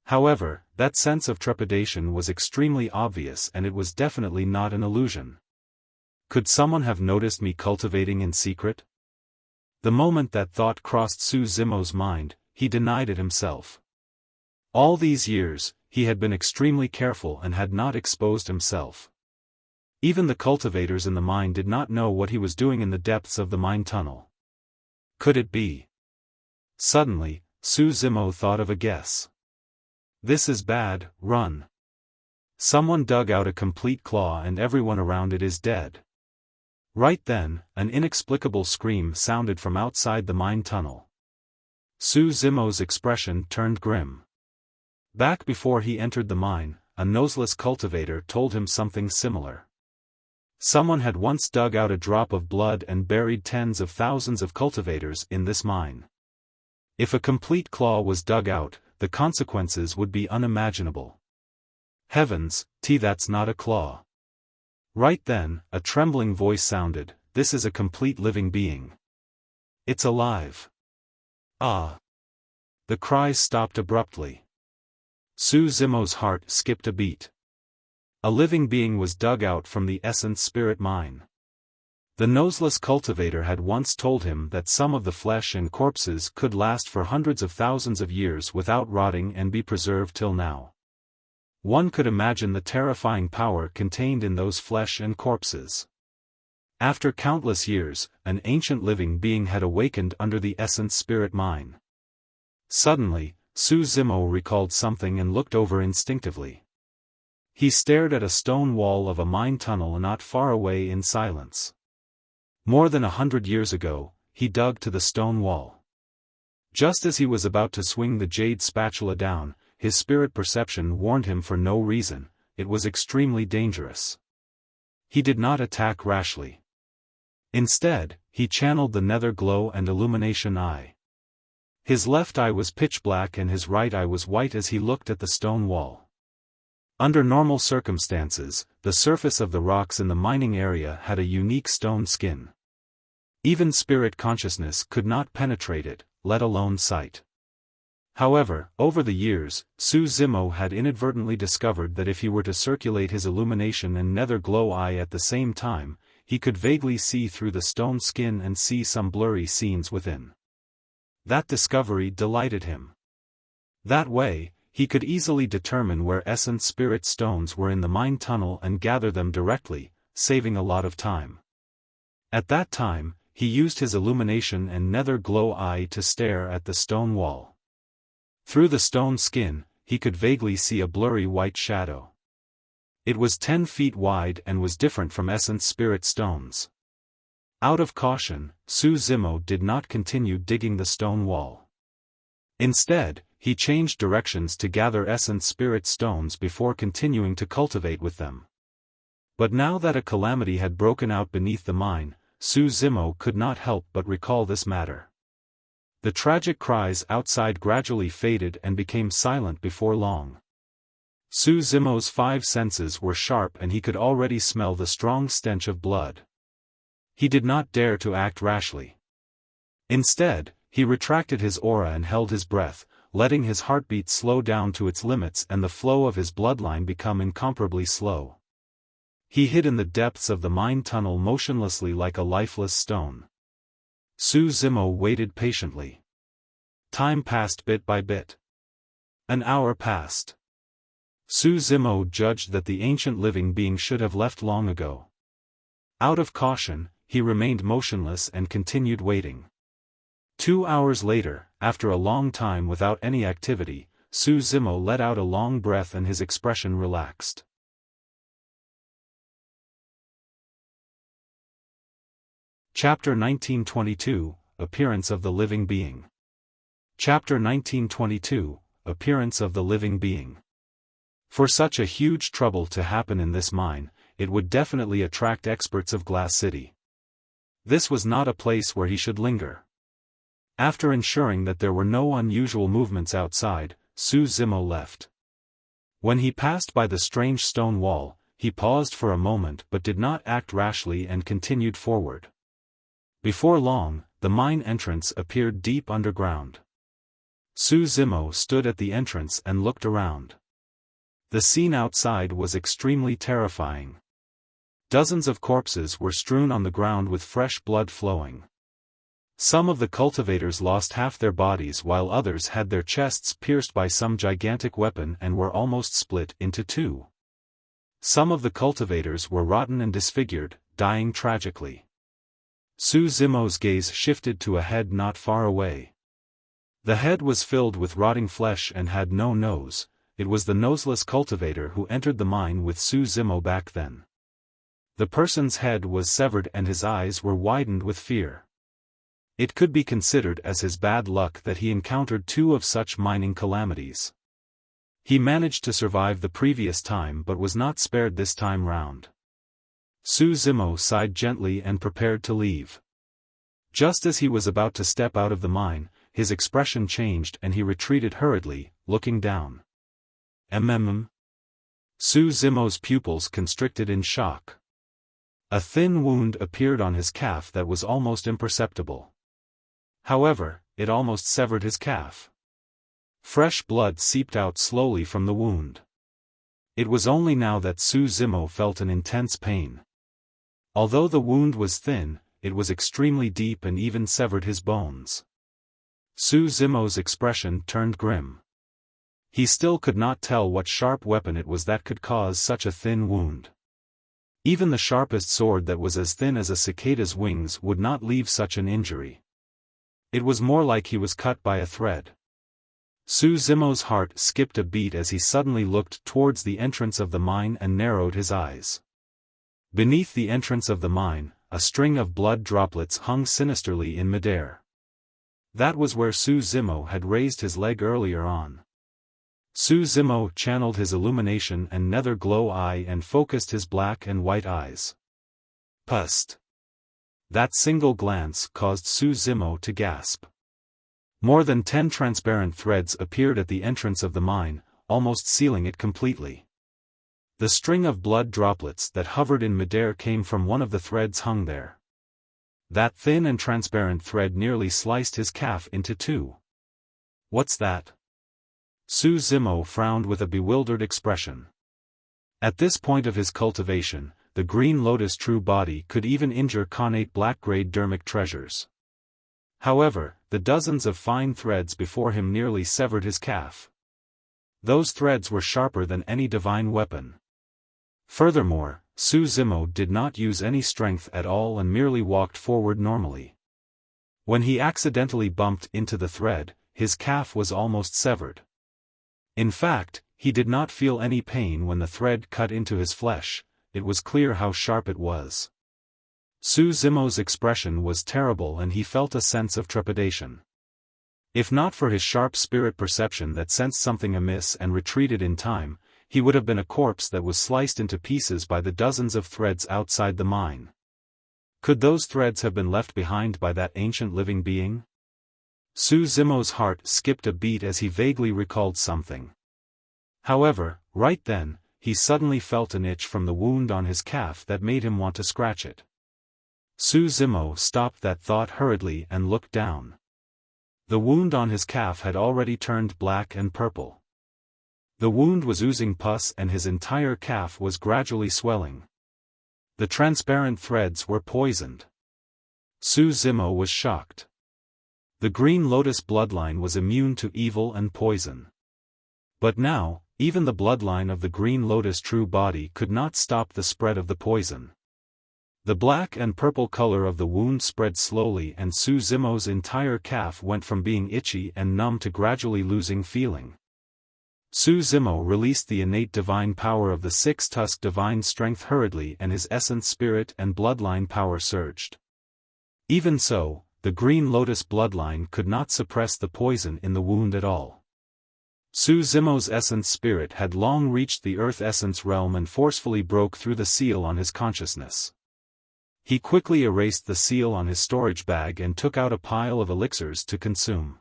However, that sense of trepidation was extremely obvious and it was definitely not an illusion. Could someone have noticed me cultivating in secret? The moment that thought crossed Su Zimo's mind, he denied it himself. All these years, he had been extremely careful and had not exposed himself. Even the cultivators in the mine did not know what he was doing in the depths of the mine tunnel. Could it be? Suddenly, Su Zimo thought of a guess. This is bad, run. Someone dug out a complete claw and everyone around it is dead. Right then, an inexplicable scream sounded from outside the mine tunnel. Su Zimo's expression turned grim. Back before he entered the mine, a noseless cultivator told him something similar. Someone had once dug out a drop of blood and buried tens of thousands of cultivators in this mine. If a complete claw was dug out, the consequences would be unimaginable. Heavens, that's not a claw. Right then, a trembling voice sounded, this is a complete living being. It's alive. Ah! The cries stopped abruptly. Su Zimo's heart skipped a beat. A living being was dug out from the Essence Spirit Mine. The noseless cultivator had once told him that some of the flesh and corpses could last for hundreds of thousands of years without rotting and be preserved till now. One could imagine the terrifying power contained in those flesh and corpses. After countless years, an ancient living being had awakened under the Essence Spirit Mine. Suddenly, Su Zimo recalled something and looked over instinctively. He stared at a stone wall of a mine tunnel not far away in silence. More than 100 years ago, he dug to the stone wall. Just as he was about to swing the jade spatula down, his spirit perception warned him for no reason, it was extremely dangerous. He did not attack rashly. Instead, he channeled the nether glow and illumination eye. His left eye was pitch black and his right eye was white as he looked at the stone wall. Under normal circumstances, the surface of the rocks in the mining area had a unique stone skin. Even spirit consciousness could not penetrate it, let alone sight. However, over the years, Su Zimo had inadvertently discovered that if he were to circulate his illumination and nether glow eye at the same time, he could vaguely see through the stone skin and see some blurry scenes within. That discovery delighted him. That way, he could easily determine where essence spirit stones were in the mine tunnel and gather them directly, saving a lot of time. At that time, he used his illumination and nether glow eye to stare at the stone wall. Through the stone skin, he could vaguely see a blurry white shadow. It was 10 feet wide and was different from essence spirit stones. Out of caution, Su Zimo did not continue digging the stone wall. Instead, he changed directions to gather essence spirit stones before continuing to cultivate with them. But now that a calamity had broken out beneath the mine, Su Zimo could not help but recall this matter. The tragic cries outside gradually faded and became silent before long. Su Zimo's 5 senses were sharp and he could already smell the strong stench of blood. He did not dare to act rashly. Instead, he retracted his aura and held his breath, letting his heartbeat slow down to its limits and the flow of his bloodline become incomparably slow. He hid in the depths of the mine tunnel motionlessly like a lifeless stone. Su Zimo waited patiently. Time passed bit by bit. An hour passed. Su Zimo judged that the ancient living being should have left long ago. Out of caution, he remained motionless and continued waiting. 2 hours later, after a long time without any activity, Su Zimo let out a long breath and his expression relaxed. Chapter 1922, Appearance of the Living Being. Chapter 1922, Appearance of the Living Being. For such a huge trouble to happen in this mine, it would definitely attract experts of Glass City. This was not a place where he should linger. After ensuring that there were no unusual movements outside, Su Zimo left. When he passed by the strange stone wall, he paused for a moment but did not act rashly and continued forward. Before long, the mine entrance appeared deep underground. Su Zimo stood at the entrance and looked around. The scene outside was extremely terrifying. Dozens of corpses were strewn on the ground with fresh blood flowing. Some of the cultivators lost half their bodies while others had their chests pierced by some gigantic weapon and were almost split into 2. Some of the cultivators were rotten and disfigured, dying tragically. Su Zimo's gaze shifted to a head not far away. The head was filled with rotting flesh and had no nose. It was the noseless cultivator who entered the mine with Su Zimo back then. The person's head was severed and his eyes were widened with fear. It could be considered as his bad luck that he encountered 2 of such mining calamities. He managed to survive the previous time but was not spared this time round. Su Zimo sighed gently and prepared to leave. Just as he was about to step out of the mine, his expression changed and he retreated hurriedly, looking down. Su Zimo's pupils constricted in shock. A thin wound appeared on his calf that was almost imperceptible. However, it almost severed his calf. Fresh blood seeped out slowly from the wound. It was only now that Su Zimo felt an intense pain. Although the wound was thin, it was extremely deep and even severed his bones. Su Zimo's expression turned grim. He still could not tell what sharp weapon it was that could cause such a thin wound. Even the sharpest sword that was as thin as a cicada's wings would not leave such an injury. It was more like he was cut by a thread. Su Zimo's heart skipped a beat as he suddenly looked towards the entrance of the mine and narrowed his eyes. Beneath the entrance of the mine, a string of blood droplets hung sinisterly in midair. That was where Su Zimo had raised his leg earlier on. Su Zimo channeled his illumination and nether glow eye and focused his black and white eyes. Pust! That single glance caused Su Zimo to gasp. More than 10 transparent threads appeared at the entrance of the mine, almost sealing it completely. The string of blood droplets that hovered in midair came from one of the threads hung there. That thin and transparent thread nearly sliced his calf into two. What's that? Su Zimo frowned with a bewildered expression. At this point of his cultivation, the green lotus true body could even injure connate black-grade dermic treasures. However, the dozens of fine threads before him nearly severed his calf. Those threads were sharper than any divine weapon. Furthermore, Su Zimo did not use any strength at all and merely walked forward normally. When he accidentally bumped into the thread, his calf was almost severed. In fact, he did not feel any pain when the thread cut into his flesh. It was clear how sharp it was. Su Zimo's expression was terrible and he felt a sense of trepidation. If not for his sharp spirit perception that sensed something amiss and retreated in time, he would have been a corpse that was sliced into pieces by the dozens of threads outside the mine. Could those threads have been left behind by that ancient living being? Su Zimo's heart skipped a beat as he vaguely recalled something. However, right then, he suddenly felt an itch from the wound on his calf that made him want to scratch it. Su Zimo stopped that thought hurriedly and looked down. The wound on his calf had already turned black and purple. The wound was oozing pus and his entire calf was gradually swelling. The transparent threads were poisoned. Su Zimo was shocked. The green lotus bloodline was immune to evil and poison. But now, even the bloodline of the green lotus true body could not stop the spread of the poison. The black and purple color of the wound spread slowly and Su Zimo's entire calf went from being itchy and numb to gradually losing feeling. Su Zimo released the innate divine power of the six-tusked divine strength hurriedly and his essence spirit and bloodline power surged. Even so, the green lotus bloodline could not suppress the poison in the wound at all. Su Zimo's essence spirit had long reached the earth essence realm and forcefully broke through the seal on his consciousness. He quickly erased the seal on his storage bag and took out a pile of elixirs to consume.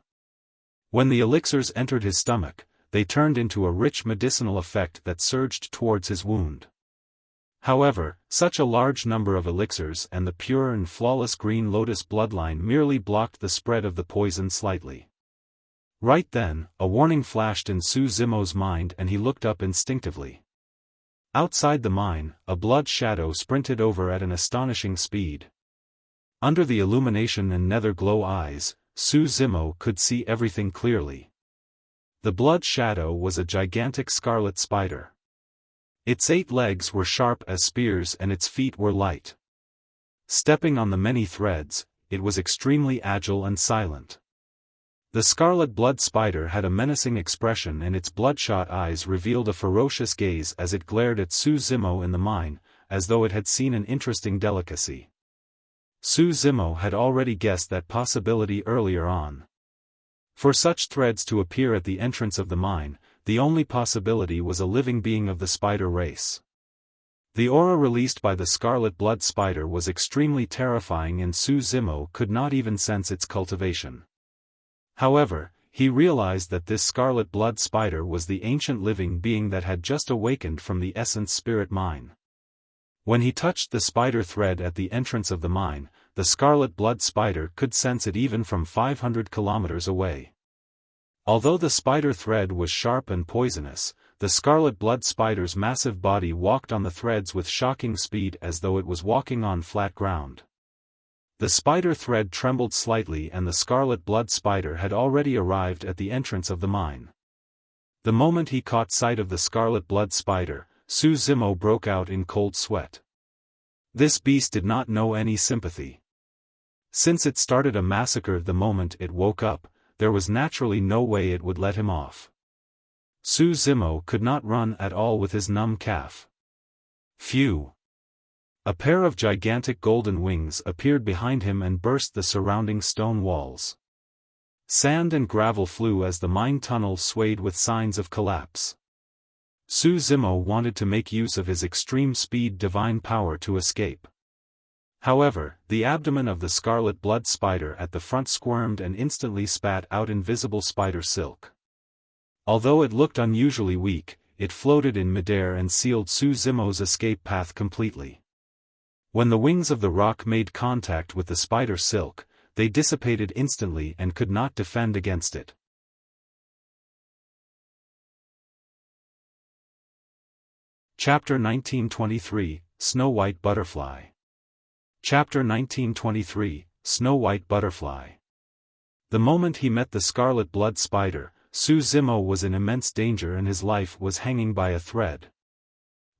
When the elixirs entered his stomach, they turned into a rich medicinal effect that surged towards his wound. However, such a large number of elixirs and the pure and flawless green lotus bloodline merely blocked the spread of the poison slightly. Right then, a warning flashed in Su Zimo's mind and he looked up instinctively. Outside the mine, a blood shadow sprinted over at an astonishing speed. Under the illumination and nether glow eyes, Su Zimo could see everything clearly. The blood shadow was a gigantic scarlet spider. Its 8 legs were sharp as spears and its feet were light. Stepping on the many threads, it was extremely agile and silent. The scarlet blood spider had a menacing expression and its bloodshot eyes revealed a ferocious gaze as it glared at Su Zimo in the mine, as though it had seen an interesting delicacy. Su Zimo had already guessed that possibility earlier on. For such threads to appear at the entrance of the mine, the only possibility was a living being of the spider race. The aura released by the scarlet blood spider was extremely terrifying and Su Zimo could not even sense its cultivation. However, he realized that this scarlet blood spider was the ancient living being that had just awakened from the essence spirit mine. When he touched the spider thread at the entrance of the mine, the scarlet blood spider could sense it even from 500 kilometers away. Although the spider thread was sharp and poisonous, the scarlet blood spider's massive body walked on the threads with shocking speed as though it was walking on flat ground. The spider thread trembled slightly and the scarlet blood spider had already arrived at the entrance of the mine. The moment he caught sight of the scarlet blood spider, Su Zimo broke out in cold sweat. This beast did not know any sympathy. Since it started a massacre the moment it woke up, there was naturally no way it would let him off. Su Zimo could not run at all with his numb calf. Phew! A pair of gigantic golden wings appeared behind him and burst the surrounding stone walls. Sand and gravel flew as the mine tunnel swayed with signs of collapse. Su Zimo wanted to make use of his extreme speed divine power to escape. However, the abdomen of the scarlet blood spider at the front squirmed and instantly spat out invisible spider silk. Although it looked unusually weak, it floated in midair and sealed Su Zimo's escape path completely. When the wings of the rock made contact with the spider silk, they dissipated instantly and could not defend against it. Chapter 1923, Snow White Butterfly. Chapter 1923, Snow White Butterfly. The moment he met the scarlet blood spider, Su Zimo was in immense danger and his life was hanging by a thread.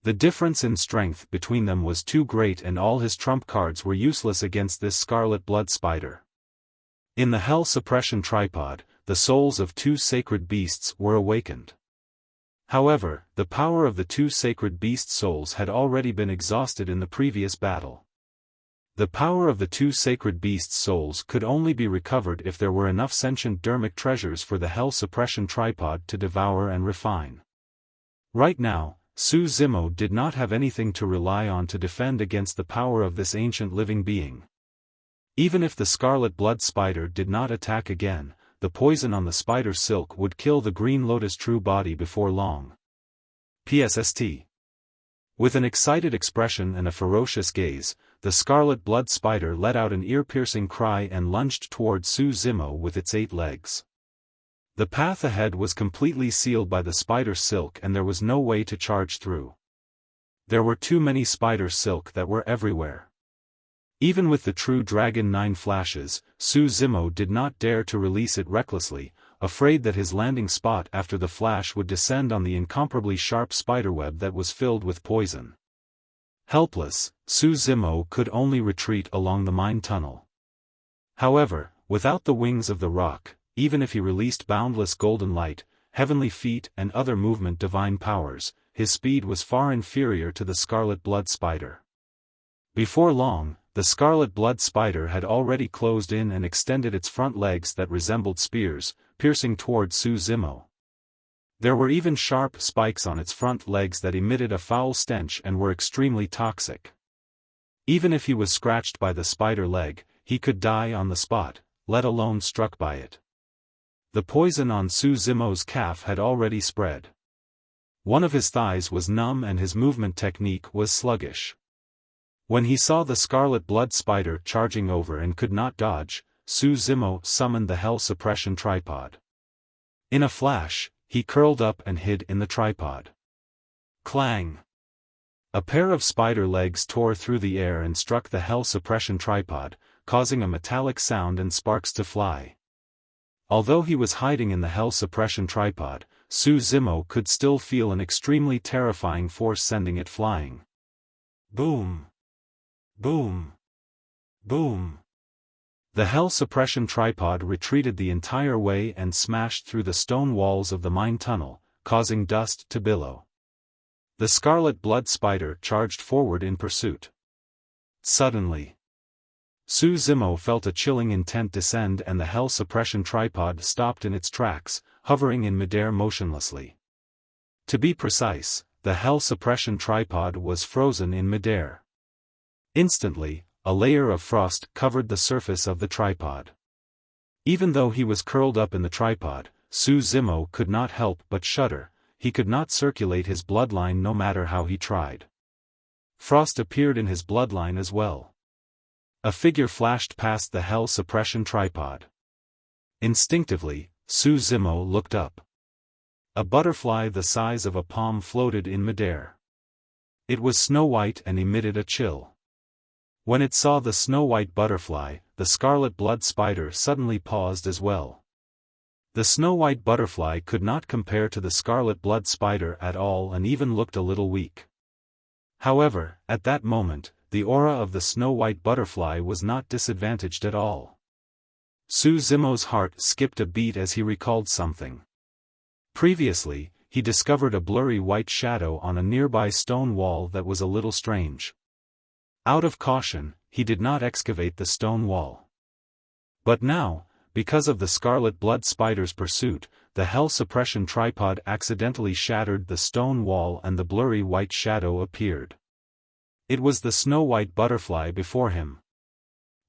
The difference in strength between them was too great and all his trump cards were useless against this scarlet blood spider. In the Hell Suppression Tripod, the souls of two sacred beasts were awakened. However, the power of the two sacred beast souls had already been exhausted in the previous battle. The power of the two sacred beast souls could only be recovered if there were enough sentient dermic treasures for the Hell Suppression Tripod to devour and refine. Right now, Su Zimo did not have anything to rely on to defend against the power of this ancient living being. Even if the scarlet blood spider did not attack again, the poison on the spider silk would kill the green lotus true body before long. PSST. With an excited expression and a ferocious gaze, the scarlet blood spider let out an ear-piercing cry and lunged toward Su Zimo with its 8 legs. The path ahead was completely sealed by the spider silk and there was no way to charge through. There were too many spider silk that were everywhere. Even with the true Dragon 9 flashes, Su Zimo did not dare to release it recklessly, afraid that his landing spot after the flash would descend on the incomparably sharp spiderweb that was filled with poison. Helpless, Su Zimo could only retreat along the mine tunnel. However, without the wings of the rock, even if he released boundless golden light, heavenly feet and other movement divine powers, his speed was far inferior to the scarlet blood spider. Before long, the scarlet blood spider had already closed in and extended its front legs that resembled spears, piercing toward Su Zimo. There were even sharp spikes on its front legs that emitted a foul stench and were extremely toxic. Even if he was scratched by the spider leg, he could die on the spot, let alone struck by it. The poison on Su Zimo's calf had already spread. One of his thighs was numb and his movement technique was sluggish. When he saw the scarlet blood spider charging over and could not dodge, Su Zimo summoned the Hell Suppression Tripod. In a flash, he curled up and hid in the tripod. Clang! A pair of spider legs tore through the air and struck the Hell Suppression Tripod, causing a metallic sound and sparks to fly. Although he was hiding in the Hell Suppression Tripod, Su Zimo could still feel an extremely terrifying force sending it flying. Boom! Boom! Boom! The Hell Suppression Tripod retreated the entire way and smashed through the stone walls of the mine tunnel, causing dust to billow. The scarlet blood spider charged forward in pursuit. Suddenly, Su Zimo felt a chilling intent descend and the Hell Suppression Tripod stopped in its tracks, hovering in midair motionlessly. To be precise, the Hell Suppression Tripod was frozen in midair. Instantly, a layer of frost covered the surface of the tripod. Even though he was curled up in the tripod, Su Zimo could not help but shudder. He could not circulate his bloodline no matter how he tried. Frost appeared in his bloodline as well. A figure flashed past the Hell Suppression Tripod. Instinctively, Su Zimo looked up. A butterfly the size of a palm floated in midair. It was snow white and emitted a chill. When it saw the snow-white butterfly, the scarlet blood spider suddenly paused as well. The snow-white butterfly could not compare to the scarlet blood spider at all and even looked a little weak. However, at that moment, the aura of the snow-white butterfly was not disadvantaged at all. Su Zimo's heart skipped a beat as he recalled something. Previously, he discovered a blurry white shadow on a nearby stone wall that was a little strange. Out of caution, he did not excavate the stone wall. But now, because of the scarlet blood spider's pursuit, the hell suppression tripod accidentally shattered the stone wall and the blurry white shadow appeared. It was the snow-white butterfly before him.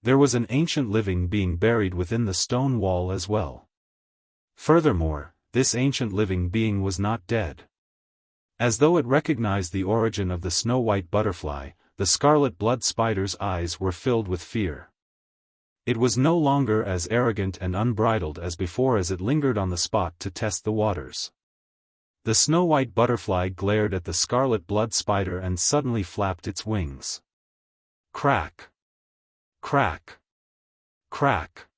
There was an ancient living being buried within the stone wall as well. Furthermore, this ancient living being was not dead. As though it recognized the origin of the snow-white butterfly, the scarlet blood spider's eyes were filled with fear. It was no longer as arrogant and unbridled as before as it lingered on the spot to test the waters. The snow-white butterfly glared at the scarlet blood spider and suddenly flapped its wings. Crack! Crack! Crack!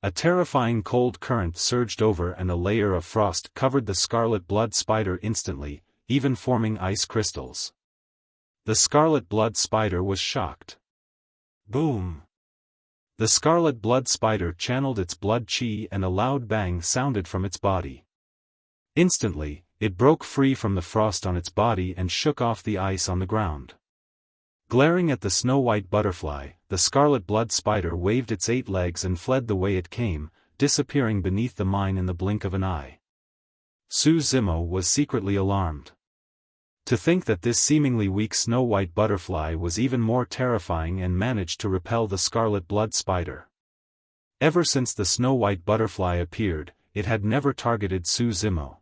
A terrifying cold current surged over and a layer of frost covered the scarlet blood spider instantly, even forming ice crystals. The scarlet blood spider was shocked. Boom! The scarlet blood spider channeled its blood chi and a loud bang sounded from its body. Instantly, it broke free from the frost on its body and shook off the ice on the ground. Glaring at the snow-white butterfly, the scarlet blood spider waved its 8 legs and fled the way it came, disappearing beneath the mine in the blink of an eye. Su Zimo was secretly alarmed. To think that this seemingly weak snow-white butterfly was even more terrifying and managed to repel the scarlet blood spider. Ever since the snow-white butterfly appeared, it had never targeted Su Zimo.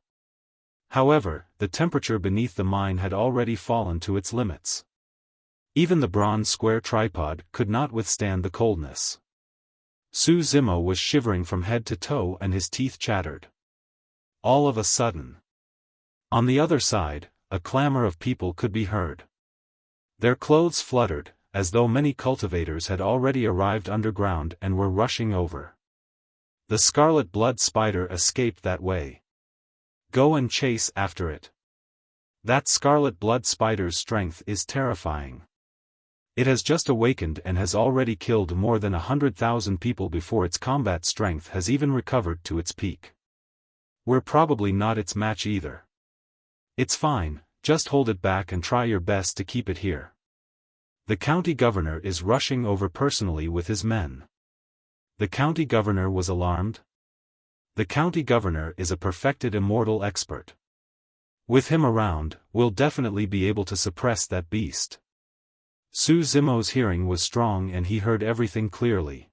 However, the temperature beneath the mine had already fallen to its limits. Even the bronze square tripod could not withstand the coldness. Su Zimo was shivering from head to toe and his teeth chattered. All of a sudden, on the other side, a clamor of people could be heard. Their clothes fluttered, as though many cultivators had already arrived underground and were rushing over. The scarlet blood spider escaped that way. Go and chase after it. That scarlet blood spider's strength is terrifying. It has just awakened and has already killed more than 100,000 people before its combat strength has even recovered to its peak. We're probably not its match either. It's fine, just hold it back and try your best to keep it here. The county governor is rushing over personally with his men. The county governor was alarmed. The county governor is a perfected immortal expert. With him around, we'll definitely be able to suppress that beast. Su Zimo's hearing was strong and he heard everything clearly.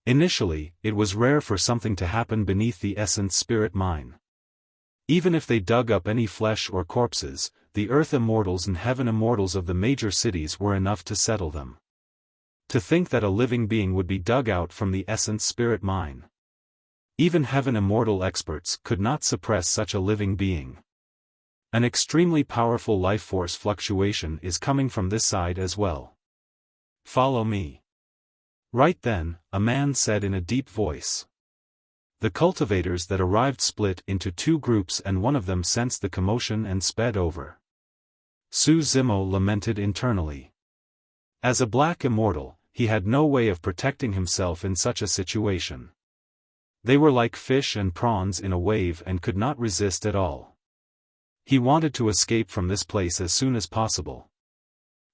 Initially, it was rare for something to happen beneath the Essence Spirit Mine. Even if they dug up any flesh or corpses, the Earth Immortals and Heaven Immortals of the major cities were enough to settle them. To think that a living being would be dug out from the Essence Spirit Mine. Even Heaven Immortal experts could not suppress such a living being. An extremely powerful life force fluctuation is coming from this side as well. Follow me. Right then, a man said in a deep voice. The cultivators that arrived split into 2 groups and one of them sensed the commotion and sped over. Su Zimo lamented internally. As a black immortal, he had no way of protecting himself in such a situation. They were like fish and prawns in a wave and could not resist at all. He wanted to escape from this place as soon as possible.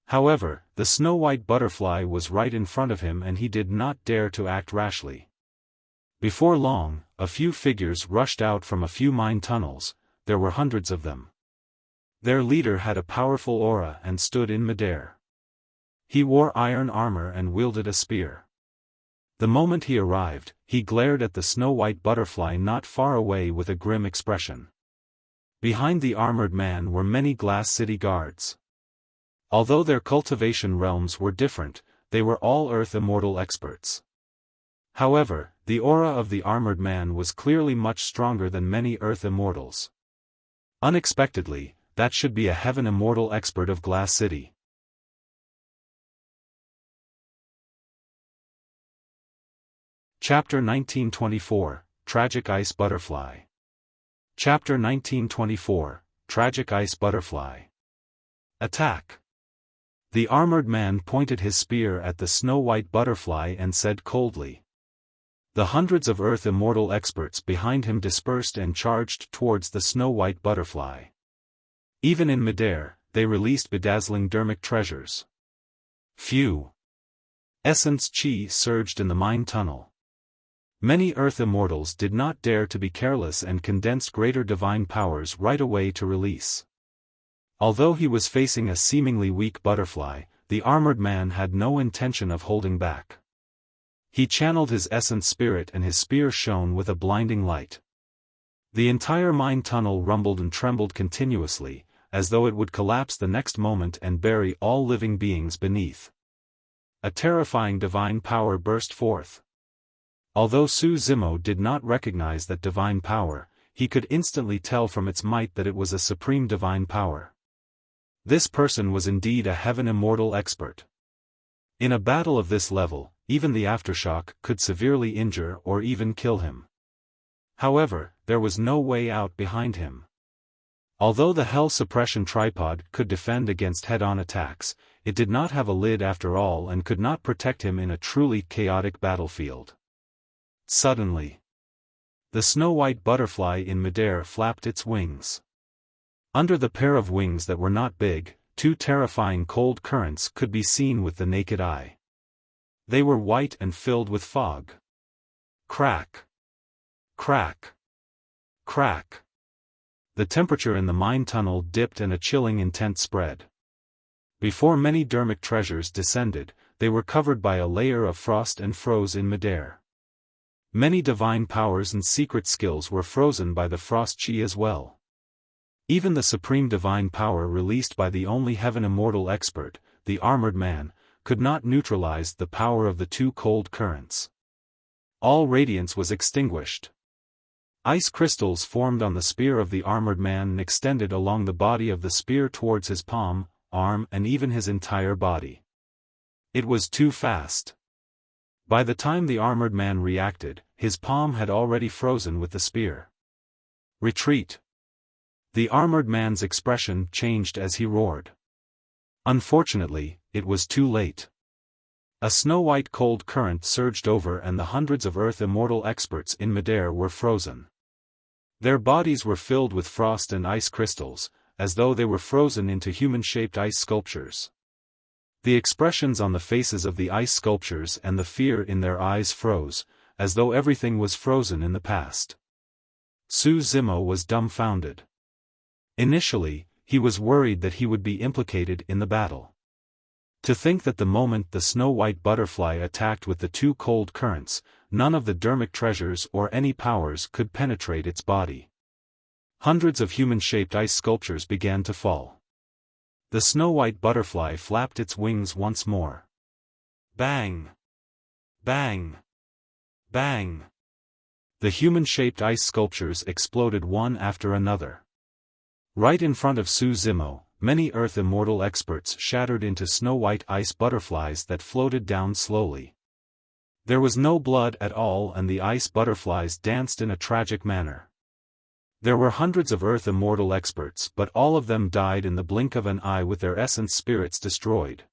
However, the snow-white butterfly was right in front of him and he did not dare to act rashly. Before long, a few figures rushed out from a few mine tunnels. There were hundreds of them. Their leader had a powerful aura and stood in midair. He wore iron armor and wielded a spear. The moment he arrived, he glared at the snow-white butterfly not far away with a grim expression. Behind the armored man were many Glass City guards. Although their cultivation realms were different, they were all Earth Immortal experts. However, the aura of the armored man was clearly much stronger than many Earth Immortals. Unexpectedly, that should be a Heaven Immortal expert of Glass City. Chapter 1924, Tragic Ice Butterfly. Chapter 1924, Tragic Ice Butterfly. Attack. The armored man pointed his spear at the snow-white butterfly and said coldly. The hundreds of Earth Immortal experts behind him dispersed and charged towards the snow-white butterfly. Even in midair, they released bedazzling dermic treasures. Phew! Essence chi surged in the mine tunnel. Many Earth Immortals did not dare to be careless and condensed greater divine powers right away to release. Although he was facing a seemingly weak butterfly, the armored man had no intention of holding back. He channeled his essence spirit and his spear shone with a blinding light. The entire mine tunnel rumbled and trembled continuously, as though it would collapse the next moment and bury all living beings beneath. A terrifying divine power burst forth. Although Su Zimo did not recognize that divine power, he could instantly tell from its might that it was a supreme divine power. This person was indeed a heaven immortal expert. In a battle of this level, even the aftershock could severely injure or even kill him. However, there was no way out behind him. Although the Hell Suppression Tripod could defend against head-on attacks, it did not have a lid after all and could not protect him in a truly chaotic battlefield. Suddenly, the snow-white butterfly in midair flapped its wings. Under the pair of wings that were not big, two terrifying cold currents could be seen with the naked eye. They were white and filled with fog. Crack! Crack! Crack! The temperature in the mine tunnel dipped and a chilling intent spread. Before many dermic treasures descended, they were covered by a layer of frost and froze in midair. Many divine powers and secret skills were frozen by the frost chi as well. Even the supreme divine power released by the only heaven immortal expert, the armored man, could not neutralize the power of the two cold currents. All radiance was extinguished. Ice crystals formed on the spear of the armored man and extended along the body of the spear towards his palm, arm and even his entire body. It was too fast. By the time the armored man reacted, his palm had already frozen with the spear. Retreat! The armored man's expression changed as he roared. Unfortunately, it was too late. A snow-white cold current surged over and the hundreds of Earth Immortal experts in midair were frozen. Their bodies were filled with frost and ice crystals, as though they were frozen into human-shaped ice sculptures. The expressions on the faces of the ice sculptures and the fear in their eyes froze, as though everything was frozen in the past. Su Zimo was dumbfounded. Initially, he was worried that he would be implicated in the battle. To think that the moment the snow-white butterfly attacked with the two cold currents, none of the dermic treasures or any powers could penetrate its body. Hundreds of human-shaped ice sculptures began to fall. The snow-white butterfly flapped its wings once more. Bang! Bang! Bang! The human-shaped ice sculptures exploded one after another. Right in front of Su Zimo, many Earth Immortal experts shattered into snow-white ice butterflies that floated down slowly. There was no blood at all and the ice butterflies danced in a tragic manner. There were hundreds of Earth Immortal experts but all of them died in the blink of an eye with their essence spirits destroyed.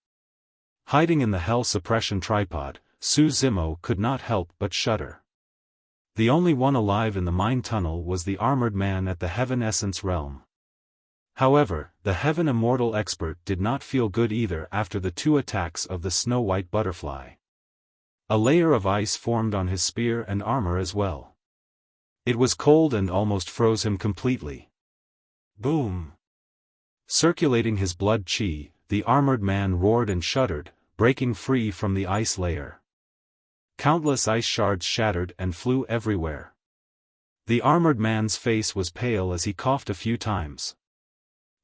Hiding in the Hell Suppression Tripod, Su Zimo could not help but shudder. The only one alive in the mine tunnel was the armored man at the Heaven Essence realm. However, the Heaven Immortal expert did not feel good either after the two attacks of the snow-white butterfly. A layer of ice formed on his spear and armor as well. It was cold and almost froze him completely. Boom! Circulating his blood chi, the armored man roared and shuddered, breaking free from the ice layer. Countless ice shards shattered and flew everywhere. The armored man's face was pale as he coughed a few times.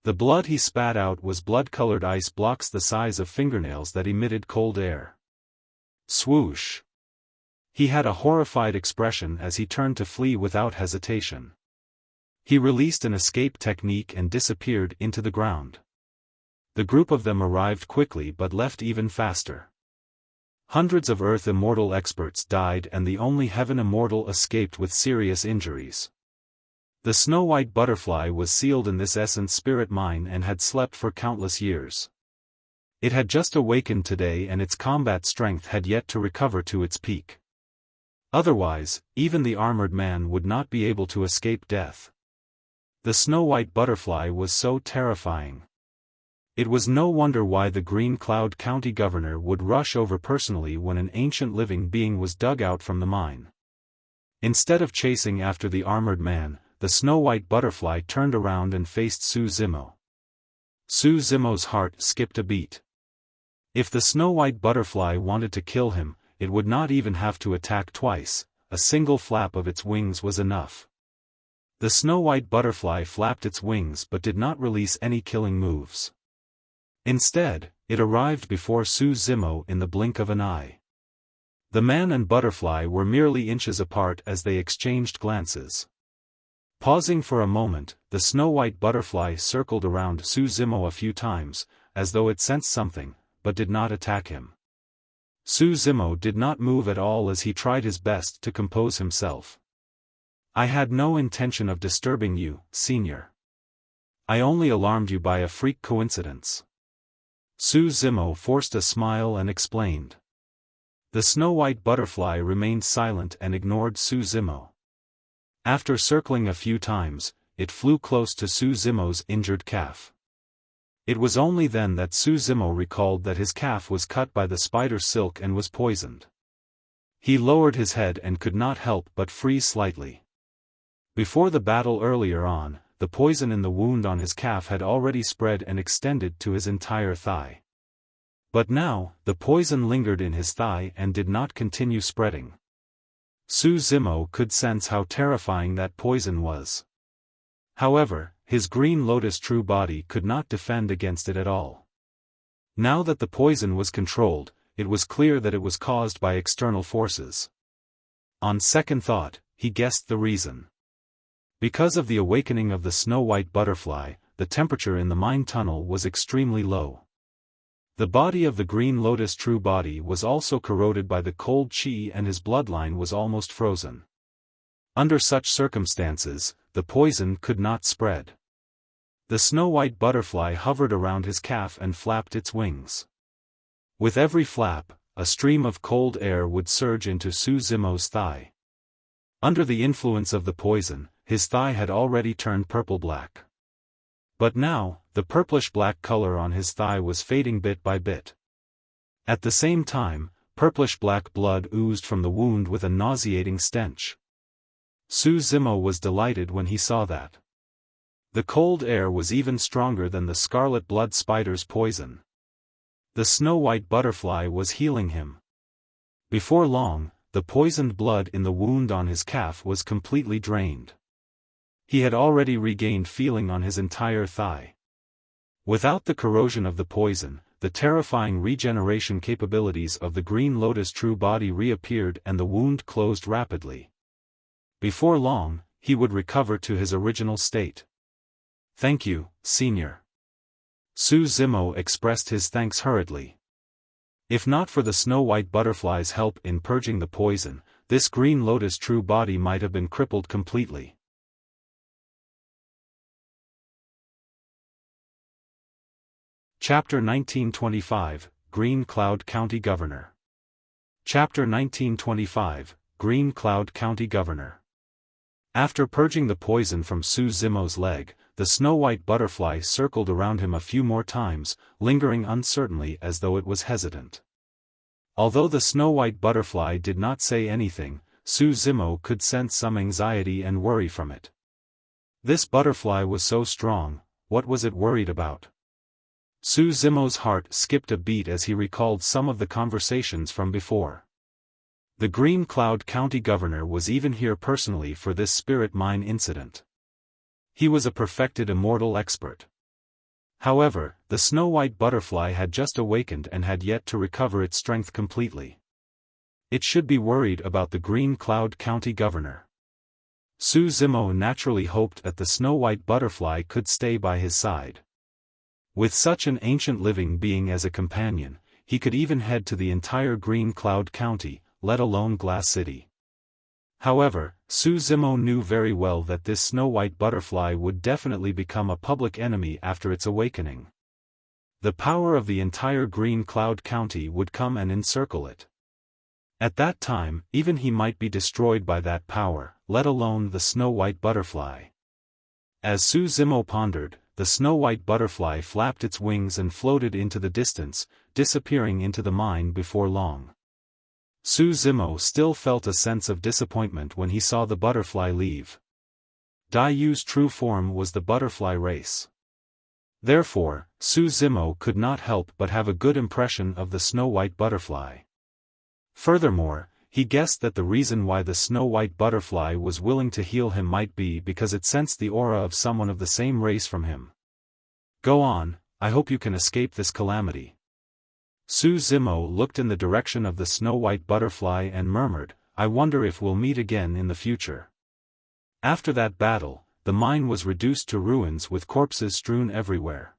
The blood he spat out was blood-colored ice blocks the size of fingernails that emitted cold air. Swoosh! He had a horrified expression as he turned to flee without hesitation. He released an escape technique and disappeared into the ground. The group of them arrived quickly but left even faster. Hundreds of Earth Immortal experts died and the only Heaven Immortal escaped with serious injuries. The snow-white butterfly was sealed in this essence spirit mine and had slept for countless years. It had just awakened today and its combat strength had yet to recover to its peak. Otherwise, even the armored man would not be able to escape death. The snow-white butterfly was so terrifying. It was no wonder why the Green Cloud County governor would rush over personally when an ancient living being was dug out from the mine. Instead of chasing after the armored man, the snow-white butterfly turned around and faced Su Zimo. Su Zimo's heart skipped a beat. If the snow-white butterfly wanted to kill him, it would not even have to attack twice, a single flap of its wings was enough. The snow-white butterfly flapped its wings but did not release any killing moves. Instead, it arrived before Su Zimo in the blink of an eye. The man and butterfly were merely inches apart as they exchanged glances. Pausing for a moment, the snow-white butterfly circled around Su Zimo a few times, as though it sensed something, but did not attack him. Su Zimo did not move at all as he tried his best to compose himself. "I had no intention of disturbing you, Senior. I only alarmed you by a freak coincidence." Su Zimo forced a smile and explained. The snow-white butterfly remained silent and ignored Su Zimo. After circling a few times, it flew close to Su Zimo's injured calf. It was only then that Su Zimo recalled that his calf was cut by the spider silk and was poisoned. He lowered his head and could not help but freeze slightly. Before the battle earlier on, the poison in the wound on his calf had already spread and extended to his entire thigh. But now, the poison lingered in his thigh and did not continue spreading. Su Zimo could sense how terrifying that poison was. However, his Green Lotus true body could not defend against it at all. Now that the poison was controlled, it was clear that it was caused by external forces. On second thought, he guessed the reason. Because of the awakening of the snow-white butterfly, the temperature in the mine tunnel was extremely low. The body of the Green Lotus true body was also corroded by the cold chi and his bloodline was almost frozen. Under such circumstances, the poison could not spread. The snow-white butterfly hovered around his calf and flapped its wings. With every flap, a stream of cold air would surge into Su Zimo's thigh. Under the influence of the poison, his thigh had already turned purple-black. But now, the purplish-black color on his thigh was fading bit by bit. At the same time, purplish-black blood oozed from the wound with a nauseating stench. Su Zimo was delighted when he saw that. The cold air was even stronger than the scarlet blood spider's poison. The snow-white butterfly was healing him. Before long, the poisoned blood in the wound on his calf was completely drained. He had already regained feeling on his entire thigh. Without the corrosion of the poison, the terrifying regeneration capabilities of the Green Lotus true body reappeared and the wound closed rapidly. Before long, he would recover to his original state. "Thank you, Senior." Su Zimo expressed his thanks hurriedly. If not for the snow-white butterfly's help in purging the poison, this Green Lotus true body might have been crippled completely. Chapter 1925, Green Cloud County Governor. Chapter 1925, Green Cloud County Governor. After purging the poison from Su Zimo's leg, the snow-white butterfly circled around him a few more times, lingering uncertainly as though it was hesitant. Although the snow-white butterfly did not say anything, Su Zimo could sense some anxiety and worry from it. This butterfly was so strong, what was it worried about? Su Zimo's heart skipped a beat as he recalled some of the conversations from before. The Green Cloud County Governor was even here personally for this spirit mine incident. He was a perfected immortal expert. However, the snow-white butterfly had just awakened and had yet to recover its strength completely. It should be worried about the Green Cloud County Governor. Su Zimo naturally hoped that the snow-white butterfly could stay by his side. With such an ancient living being as a companion, he could even head to the entire Green Cloud County, let alone Glass City. However, Su Zimo knew very well that this snow-white butterfly would definitely become a public enemy after its awakening. The power of the entire Green Cloud County would come and encircle it. At that time, even he might be destroyed by that power, let alone the snow-white butterfly. As Su Zimo pondered, the snow-white butterfly flapped its wings and floated into the distance, disappearing into the mine before long. Su Zimo still felt a sense of disappointment when he saw the butterfly leave. Dai Yu's true form was the butterfly race. Therefore, Su Zimo could not help but have a good impression of the snow-white butterfly. Furthermore, he guessed that the reason why the snow-white butterfly was willing to heal him might be because it sensed the aura of someone of the same race from him. Go on, I hope you can escape this calamity. Su Zimo looked in the direction of the snow-white butterfly and murmured, I wonder if we'll meet again in the future. After that battle, the mine was reduced to ruins with corpses strewn everywhere.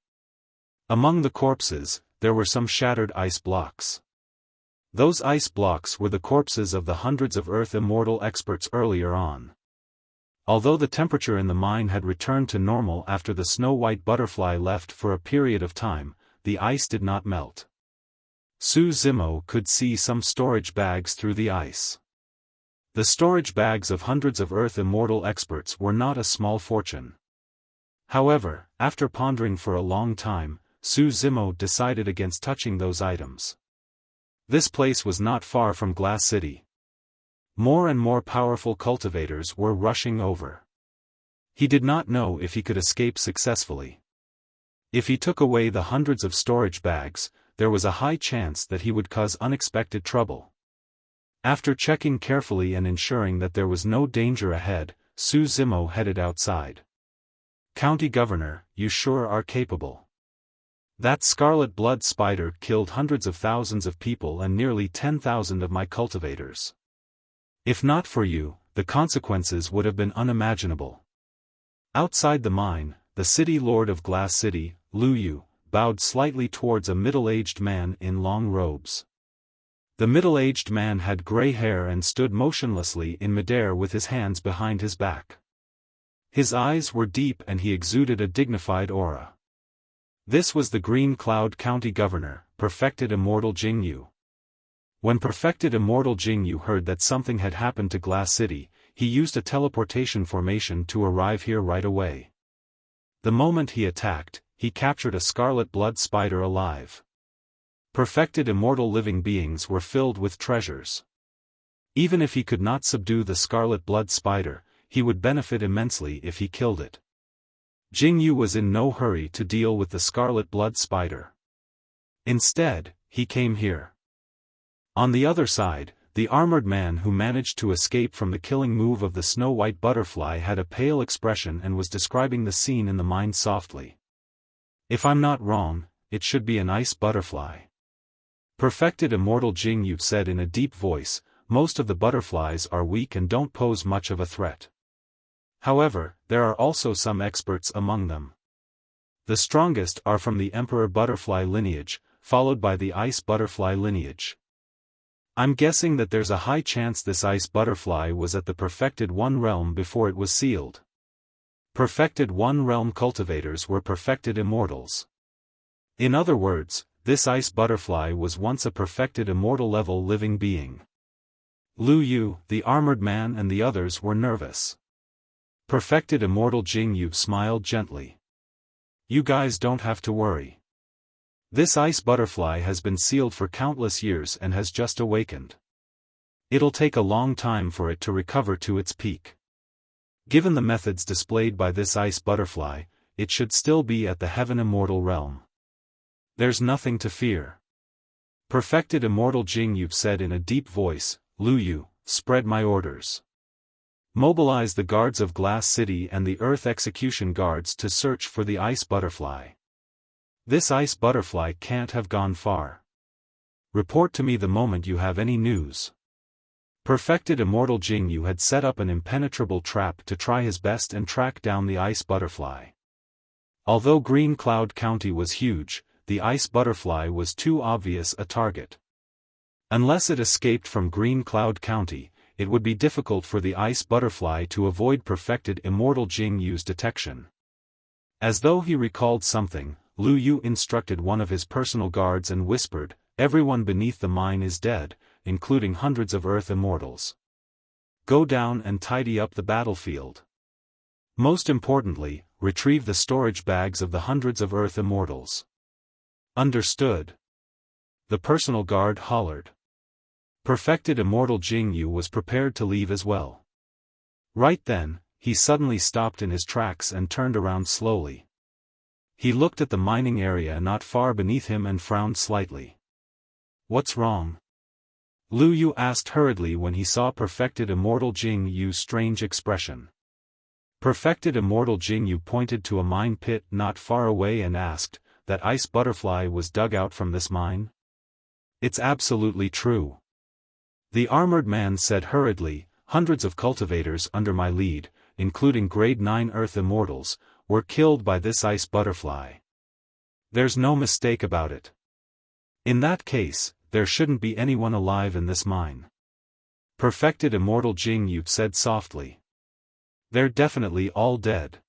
Among the corpses, there were some shattered ice blocks. Those ice blocks were the corpses of the hundreds of Earth Immortal experts earlier on. Although the temperature in the mine had returned to normal after the snow-white butterfly left for a period of time, the ice did not melt. Su Zimo could see some storage bags through the ice. The storage bags of hundreds of Earth Immortal experts were not a small fortune. However, after pondering for a long time, Su Zimo decided against touching those items. This place was not far from Glass City. More and more powerful cultivators were rushing over. He did not know if he could escape successfully. If he took away the hundreds of storage bags, there was a high chance that he would cause unexpected trouble. After checking carefully and ensuring that there was no danger ahead, Su Zimo headed outside. County Governor, you sure are capable. That scarlet blood spider killed hundreds of thousands of people and nearly 10,000 of my cultivators. If not for you, the consequences would have been unimaginable. Outside the mine, the city lord of Glass City, Lu Yu, bowed slightly towards a middle-aged man in long robes. The middle-aged man had gray hair and stood motionlessly in midair with his hands behind his back. His eyes were deep and he exuded a dignified aura. This was the Green Cloud County Governor, Perfected Immortal Jingyu. When Perfected Immortal Jingyu heard that something had happened to Glass City, he used a teleportation formation to arrive here right away. The moment he attacked, he captured a scarlet blood spider alive. Perfected immortal living beings were filled with treasures. Even if he could not subdue the scarlet blood spider, he would benefit immensely if he killed it. Jingyu was in no hurry to deal with the scarlet blood spider. Instead, he came here. On the other side, the armored man who managed to escape from the killing move of the snow-white butterfly had a pale expression and was describing the scene in the mine softly. If I'm not wrong, it should be an ice butterfly. Perfected Immortal Jingyu said in a deep voice, most of the butterflies are weak and don't pose much of a threat. However, there are also some experts among them. The strongest are from the Emperor Butterfly lineage, followed by the Ice Butterfly lineage. I'm guessing that there's a high chance this Ice Butterfly was at the Perfected One Realm before it was sealed. Perfected One Realm cultivators were perfected immortals. In other words, this Ice Butterfly was once a perfected immortal level living being. Lu Yu, the armored man and the others were nervous. Perfected Immortal Jingyu smiled gently. You guys don't have to worry. This ice butterfly has been sealed for countless years and has just awakened. It'll take a long time for it to recover to its peak. Given the methods displayed by this ice butterfly, it should still be at the Heaven Immortal realm. There's nothing to fear. Perfected Immortal Jingyu said in a deep voice, Lu Yu, spread my orders. Mobilize the guards of Glass City and the Earth Execution Guards to search for the ice butterfly. This ice butterfly can't have gone far. Report to me the moment you have any news. Perfected Immortal Jingyu had set up an impenetrable trap to try his best and track down the ice butterfly. Although Green Cloud County was huge, the ice butterfly was too obvious a target. Unless it escaped from Green Cloud County, it would be difficult for the ice butterfly to avoid perfected Immortal Jing Yu's detection. As though he recalled something, Lu Yu instructed one of his personal guards and whispered, "Everyone beneath the mine is dead, including hundreds of Earth Immortals. Go down and tidy up the battlefield. Most importantly, retrieve the storage bags of the hundreds of Earth Immortals." "Understood." The personal guard hollered. Perfected Immortal Jing Yu was prepared to leave as well. Right then, he suddenly stopped in his tracks and turned around slowly. He looked at the mining area not far beneath him and frowned slightly. "What's wrong?" Lu Yu asked hurriedly when he saw Perfected Immortal Jing Yu's strange expression. Perfected Immortal Jing Yu pointed to a mine pit not far away and asked, "That ice butterfly was dug out from this mine?" "It's absolutely true." The armored man said hurriedly, "Hundreds of cultivators under my lead, including Grade 9 Earth Immortals, were killed by this ice butterfly. There's no mistake about it. In that case, there shouldn't be anyone alive in this mine." Perfected Immortal Jing Yu said softly. "They're definitely all dead."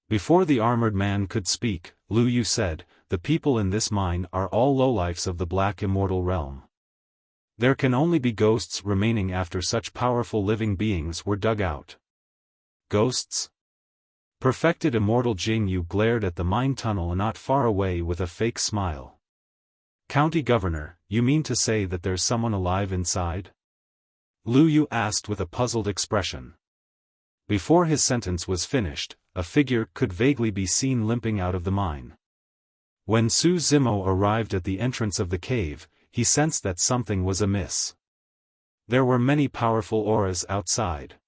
Before the armored man could speak, Lu Yu said, "The people in this mine are all lowlifes of the Black Immortal realm. There can only be ghosts remaining after such powerful living beings were dug out." "Ghosts?" Perfected Immortal Jing Yu glared at the mine tunnel not far away with a fake smile. "County Governor, you mean to say that there's someone alive inside?" Lu Yu asked with a puzzled expression. Before his sentence was finished, a figure could vaguely be seen limping out of the mine. When Su Zimo arrived at the entrance of the cave, he sensed that something was amiss. There were many powerful auras outside.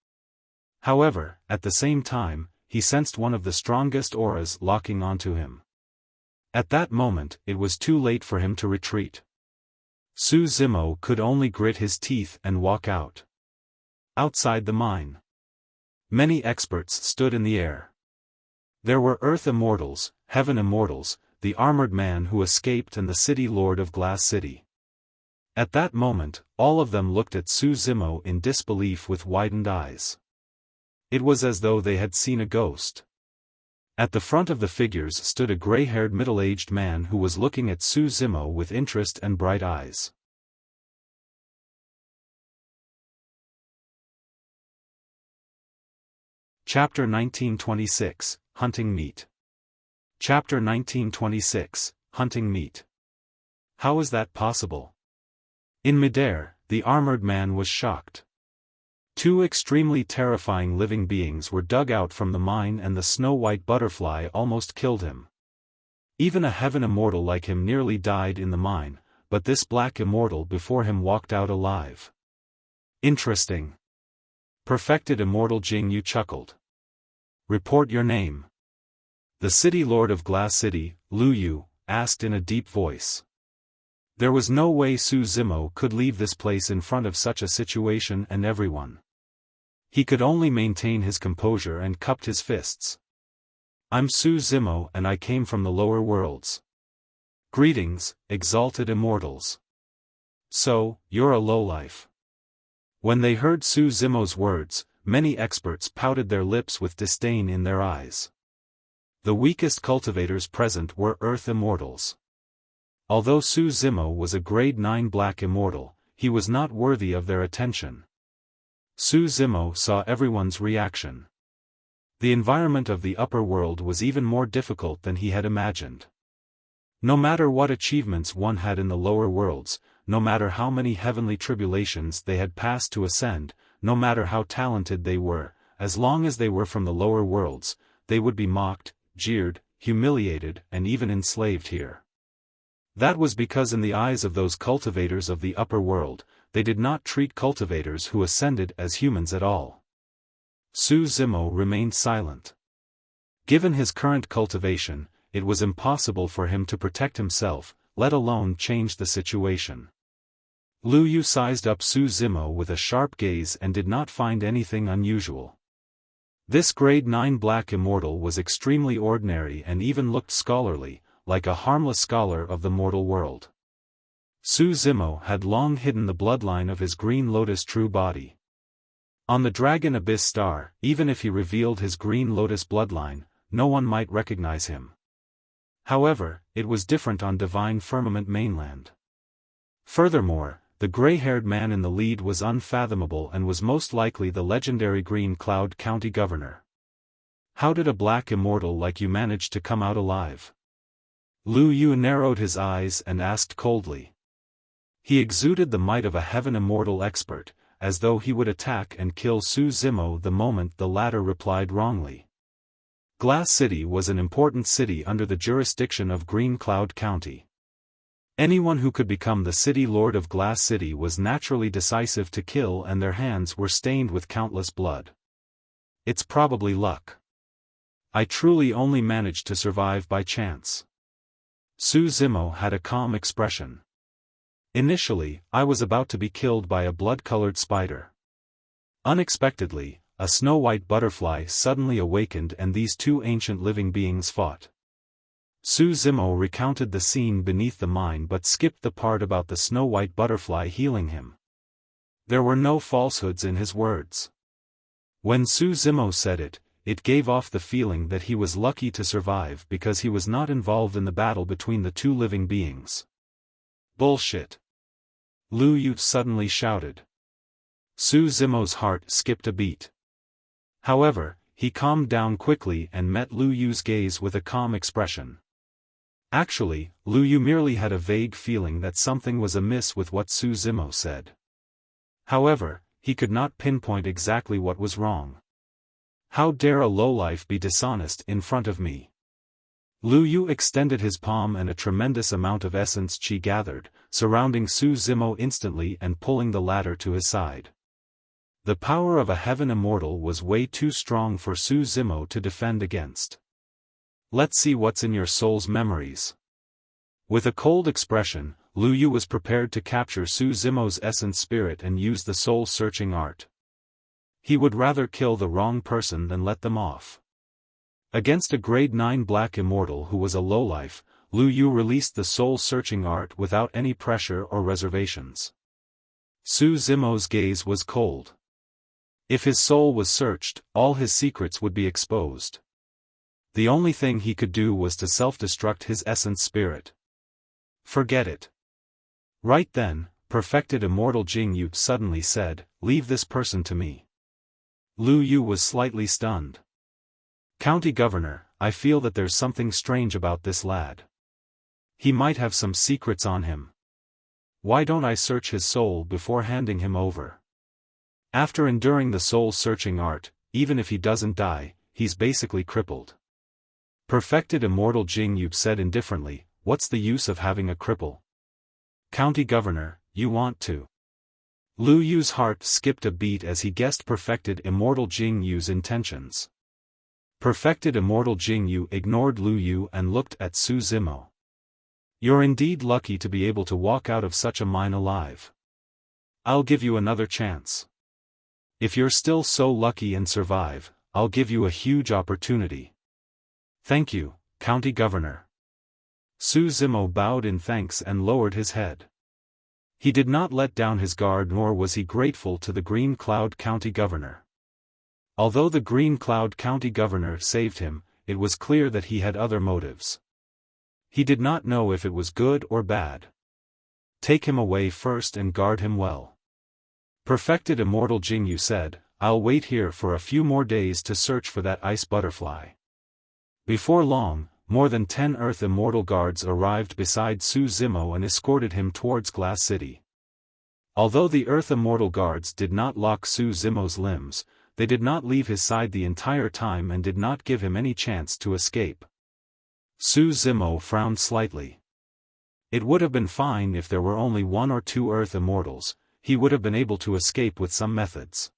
However, at the same time, he sensed one of the strongest auras locking onto him. At that moment, it was too late for him to retreat. Su Zimo could only grit his teeth and walk out. Outside the mine, many experts stood in the air. There were Earth Immortals, Heaven Immortals, the armored man who escaped and the city lord of Glass City. At that moment, all of them looked at Su Zimo in disbelief with widened eyes. It was as though they had seen a ghost. At the front of the figures stood a gray-haired middle-aged man who was looking at Su Zimo with interest and bright eyes. Chapter 1926, Hunting Meat. Chapter 1926, Hunting Meat. How is that possible? In midair, the armored man was shocked. Two extremely terrifying living beings were dug out from the mine and the snow-white butterfly almost killed him. Even a Heaven Immortal like him nearly died in the mine, but this Black Immortal before him walked out alive. Interesting. Perfected Immortal Jing Yu chuckled. "Report your name." The city lord of Glass City, Lu Yu, asked in a deep voice. There was no way Su Zimo could leave this place in front of such a situation and everyone. He could only maintain his composure and cupped his fists. "I'm Su Zimo and I came from the lower worlds. Greetings, exalted immortals. So, you're a lowlife." When they heard Su Zimo's words, many experts pouted their lips with disdain in their eyes. The weakest cultivators present were Earth Immortals. Although Su Zimo was a Grade 9 Black Immortal, he was not worthy of their attention. Su Zimo saw everyone's reaction. The environment of the upper world was even more difficult than he had imagined. No matter what achievements one had in the lower worlds, no matter how many heavenly tribulations they had passed to ascend, no matter how talented they were, as long as they were from the lower worlds, they would be mocked, jeered, humiliated and even enslaved here. That was because in the eyes of those cultivators of the upper world, they did not treat cultivators who ascended as humans at all. Su Zimo remained silent. Given his current cultivation, it was impossible for him to protect himself, let alone change the situation. Lu Yu sized up Su Zimo with a sharp gaze and did not find anything unusual. This Grade 9 Black Immortal was extremely ordinary and even looked scholarly, like a harmless scholar of the mortal world. Su Zimo had long hidden the bloodline of his Green Lotus true body. On the Dragon Abyss Star, even if he revealed his Green Lotus bloodline, no one might recognize him. However, it was different on Divine Firmament mainland. Furthermore, the gray-haired man in the lead was unfathomable and was most likely the legendary Green Cloud County Governor. How did a black immortal like you manage to come out alive? Lu Yu narrowed his eyes and asked coldly. He exuded the might of a heaven immortal expert, as though he would attack and kill Su Zimo the moment the latter replied wrongly. Glass City was an important city under the jurisdiction of Green Cloud County. Anyone who could become the city lord of Glass City was naturally decisive to kill, and their hands were stained with countless blood. It's probably luck. I truly only managed to survive by chance. Su Zimo had a calm expression. Initially, I was about to be killed by a blood-colored spider. Unexpectedly, a snow-white butterfly suddenly awakened and these two ancient living beings fought. Su Zimo recounted the scene beneath the mine but skipped the part about the snow-white butterfly healing him. There were no falsehoods in his words. When Su Zimo said it, it gave off the feeling that he was lucky to survive because he was not involved in the battle between the two living beings. Bullshit! Lu Yu suddenly shouted. Su Zimo's heart skipped a beat. However, he calmed down quickly and met Lu Yu's gaze with a calm expression. Actually, Lu Yu merely had a vague feeling that something was amiss with what Su Zimo said. However, he could not pinpoint exactly what was wrong. How dare a lowlife be dishonest in front of me? Lu Yu extended his palm and a tremendous amount of essence qi gathered, surrounding Su Zimo instantly and pulling the latter to his side. The power of a heaven immortal was way too strong for Su Zimo to defend against. Let's see what's in your soul's memories. With a cold expression, Lu Yu was prepared to capture Su Zimo's essence spirit and use the soul-searching art. He would rather kill the wrong person than let them off. Against a grade 9 black immortal who was a lowlife, Lu Yu released the soul-searching art without any pressure or reservations. Su Zimo's gaze was cold. If his soul was searched, all his secrets would be exposed. The only thing he could do was to self-destruct his essence spirit. Forget it. Right then, perfected immortal Jing Yu suddenly said, "Leave this person to me." Lu Yu was slightly stunned. "County Governor, I feel that there's something strange about this lad. He might have some secrets on him. Why don't I search his soul before handing him over? After enduring the soul-searching art, even if he doesn't die, he's basically crippled." Perfected immortal Jing Yu said indifferently, "What's the use of having a cripple? County Governor, you want to?" Lu Yu's heart skipped a beat as he guessed perfected immortal Jing Yu's intentions. Perfected immortal Jing Yu ignored Lu Yu and looked at Su Zimo. "You're indeed lucky to be able to walk out of such a mine alive. I'll give you another chance. If you're still so lucky and survive, I'll give you a huge opportunity." "Thank you, County Governor." Su Zimo bowed in thanks and lowered his head. He did not let down his guard, nor was he grateful to the Green Cloud County Governor. Although the Green Cloud County Governor saved him, it was clear that he had other motives. He did not know if it was good or bad. "Take him away first and guard him well." Perfected immortal Jing Yu said, "I'll wait here for a few more days to search for that ice butterfly." Before long, more than 10 Earth Immortal guards arrived beside Su Zimo and escorted him towards Glass City. Although the Earth Immortal guards did not lock Su Zimo's limbs, they did not leave his side the entire time and did not give him any chance to escape. Su Zimo frowned slightly. It would have been fine if there were only 1 or 2 Earth Immortals, he would have been able to escape with some methods.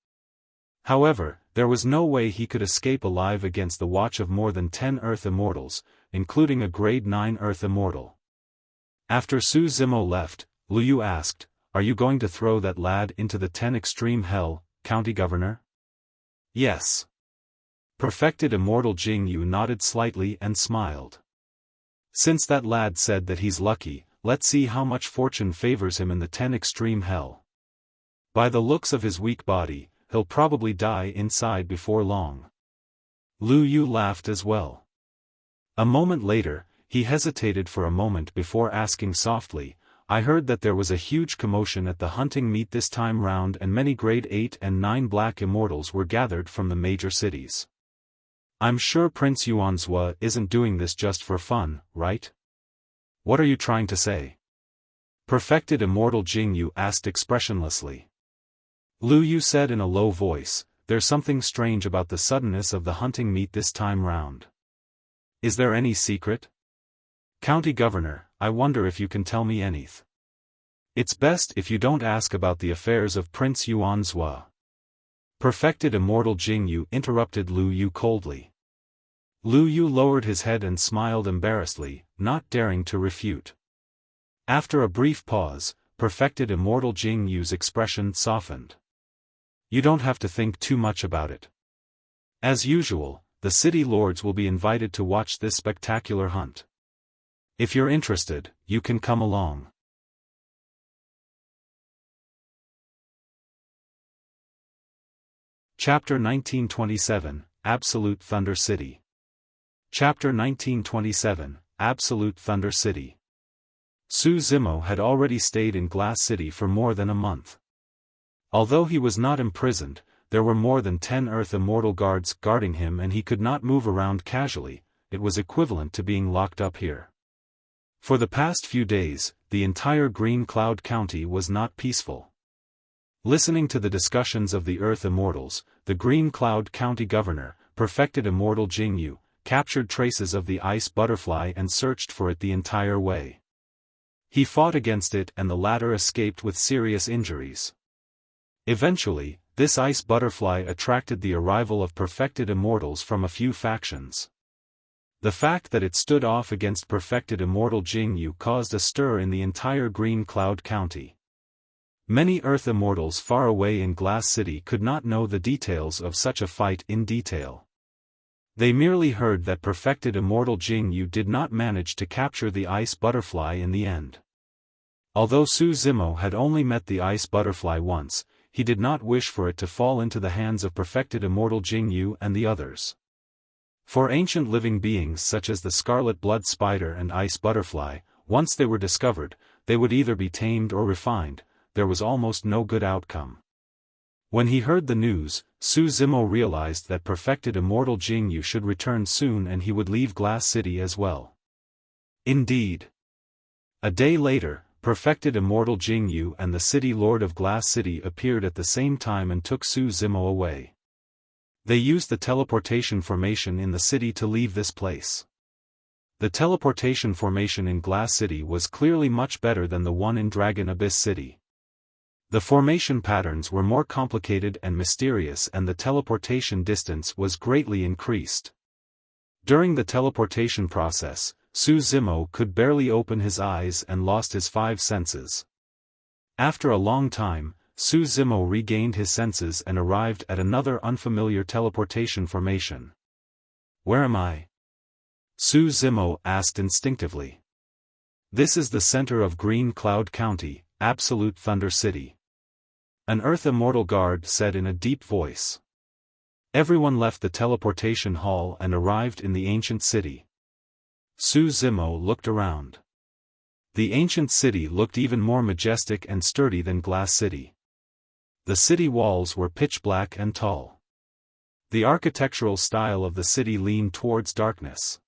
However, there was no way he could escape alive against the watch of more than 10 Earth Immortals, including a grade 9 Earth Immortal. After Su Zimo left, Lu Yu asked, "Are you going to throw that lad into the 10 extreme hell, County Governor?" "Yes." Perfected immortal Jing Yu nodded slightly and smiled. Since that lad said that he's lucky, let's see how much fortune favors him in the 10 extreme hell. By the looks of his weak body, he'll probably die inside before long. Lu Yu laughed as well. A moment later, he hesitated for a moment before asking softly, I heard that there was a huge commotion at the hunting meet this time round and many grade 8 and 9 black immortals were gathered from the major cities. I'm sure Prince Yuanzhua isn't doing this just for fun, right? What are you trying to say? Perfected Immortal Jingyu asked expressionlessly. Lu Yu said in a low voice, there's something strange about the suddenness of the hunting meet this time round. Is there any secret? County Governor, I wonder if you can tell me anything. It's best if you don't ask about the affairs of Prince Yuanzhua. Perfected Immortal Jingyu interrupted Lu Yu coldly. Lu Yu lowered his head and smiled embarrassedly, not daring to refute. After a brief pause, Perfected Immortal Jingyu's expression softened. You don't have to think too much about it. As usual, the city lords will be invited to watch this spectacular hunt. If you're interested, you can come along. Chapter 1927, Absolute Thunder City. Chapter 1927, Absolute Thunder City. Su Zimo had already stayed in Glass City for more than a month. Although he was not imprisoned, there were more than 10 Earth Immortal guards guarding him and he could not move around casually. It was equivalent to being locked up here. For the past few days, the entire Green Cloud County was not peaceful. Listening to the discussions of the Earth Immortals, the Green Cloud County Governor, Perfected Immortal Jingyu, captured traces of the ice butterfly and searched for it the entire way. He fought against it and the latter escaped with serious injuries. Eventually, this ice butterfly attracted the arrival of Perfected Immortals from a few factions. The fact that it stood off against Perfected Immortal Jingyu caused a stir in the entire Green Cloud County. Many Earth Immortals far away in Glass City could not know the details of such a fight in detail. They merely heard that Perfected Immortal Jingyu did not manage to capture the ice butterfly in the end. Although Su Zimo had only met the ice butterfly once, he did not wish for it to fall into the hands of Perfected Immortal Jingyu and the others. For ancient living beings such as the Scarlet Blood Spider and Ice Butterfly, once they were discovered, they would either be tamed or refined. There was almost no good outcome. When he heard the news, Su Zimo realized that Perfected Immortal Jingyu should return soon and he would leave Glass City as well. Indeed. A day later, Perfected Immortal Jingyu and the City Lord of Glass City appeared at the same time and took Su Zimo away. They used the teleportation formation in the city to leave this place. The teleportation formation in Glass City was clearly much better than the one in Dragon Abyss City. The formation patterns were more complicated and mysterious and the teleportation distance was greatly increased. During the teleportation process, Su Zimo could barely open his eyes and lost his 5 senses. After a long time, Su Zimo regained his senses and arrived at another unfamiliar teleportation formation. Where am I? Su Zimo asked instinctively. This is the center of Green Cloud County, Absolute Thunder City. An Earth Immortal guard said in a deep voice. Everyone left the teleportation hall and arrived in the ancient city. Su Zimo looked around. The ancient city looked even more majestic and sturdy than Glass City. The city walls were pitch black and tall. The architectural style of the city leaned towards darkness.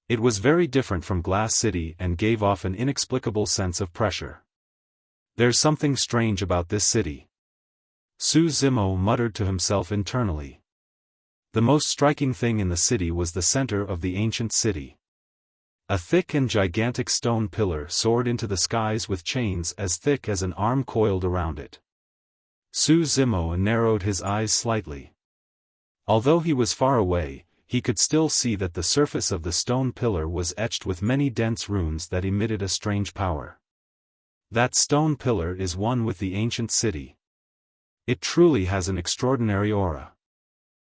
It was very different from Glass City and gave off an inexplicable sense of pressure. There's something strange about this city. Su Zimo muttered to himself internally. The most striking thing in the city was the center of the ancient city. A thick and gigantic stone pillar soared into the skies with chains as thick as an arm coiled around it. Su Zimo narrowed his eyes slightly. Although he was far away, he could still see that the surface of the stone pillar was etched with many dense runes that emitted a strange power. That stone pillar is one with the ancient city. It truly has an extraordinary aura.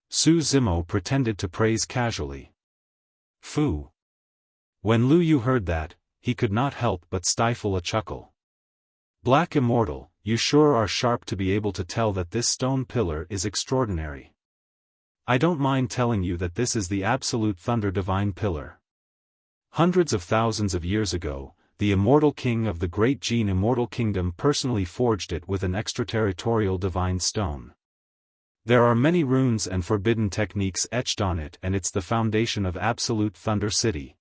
Su Zimo pretended to praise casually. Fu. When Lu Yu heard that, he could not help but stifle a chuckle. Black Immortal, you sure are sharp to be able to tell that this stone pillar is extraordinary. I don't mind telling you that this is the absolute Thunder Divine Pillar. Hundreds of thousands of years ago, the immortal king of the great Jin Immortal Kingdom personally forged it with an extraterritorial divine stone. There are many runes and forbidden techniques etched on it, and it's the foundation of Absolute Thunder City.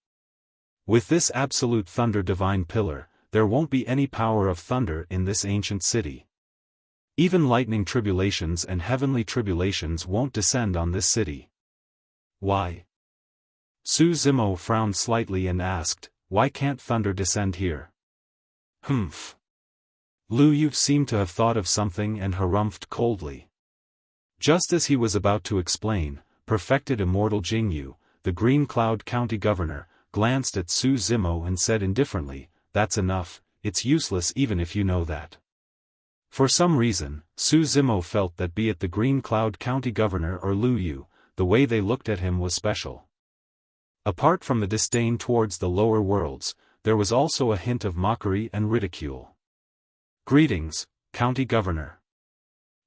With this Absolute Thunder Divine Pillar, there won't be any power of thunder in this ancient city. Even lightning tribulations and heavenly tribulations won't descend on this city. Why? Su Zimo frowned slightly and asked, why can't thunder descend here? Humph. Lu Yu seemed to have thought of something and harumphed coldly. Just as he was about to explain, perfected Immortal Jingyu, the Green Cloud County Governor, glanced at Su Zimo and said indifferently, that's enough, it's useless even if you know that. For some reason, Su Zimo felt that be it the Green Cloud County Governor or Lu Yu, the way they looked at him was special. Apart from the disdain towards the lower worlds, there was also a hint of mockery and ridicule. Greetings, County Governor.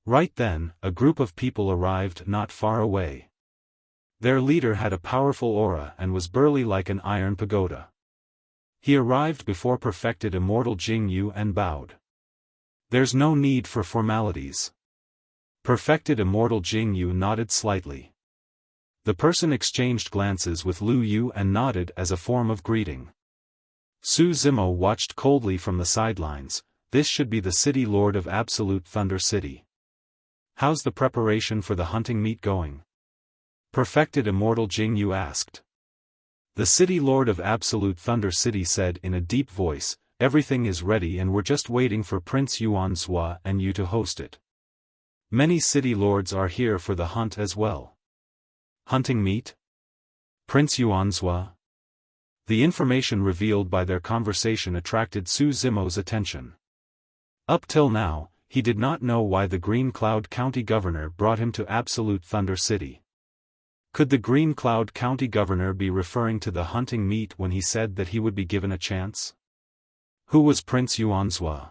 Right then, a group of people arrived not far away. Their leader had a powerful aura and was burly like an iron pagoda. He arrived before perfected Immortal Jingyu and bowed. There's no need for formalities. Perfected Immortal Jingyu nodded slightly. The person exchanged glances with Lu Yu and nodded as a form of greeting. Su Zimo watched coldly from the sidelines. This should be the city lord of Absolute Thunder City. How's the preparation for the hunting meet going? Perfected Immortal Jingyu asked. The city lord of Absolute Thunder City said in a deep voice, everything is ready and we're just waiting for Prince Yuan Zhua and you to host it. Many city lords are here for the hunt as well. Hunting meet? Prince Yuan Zhua? The information revealed by their conversation attracted Su Zimo's attention. Up till now, he did not know why the Green Cloud County Governor brought him to Absolute Thunder City. Could the Green Cloud County Governor be referring to the hunting meet when he said that he would be given a chance? Who was Prince Yuan Zhua?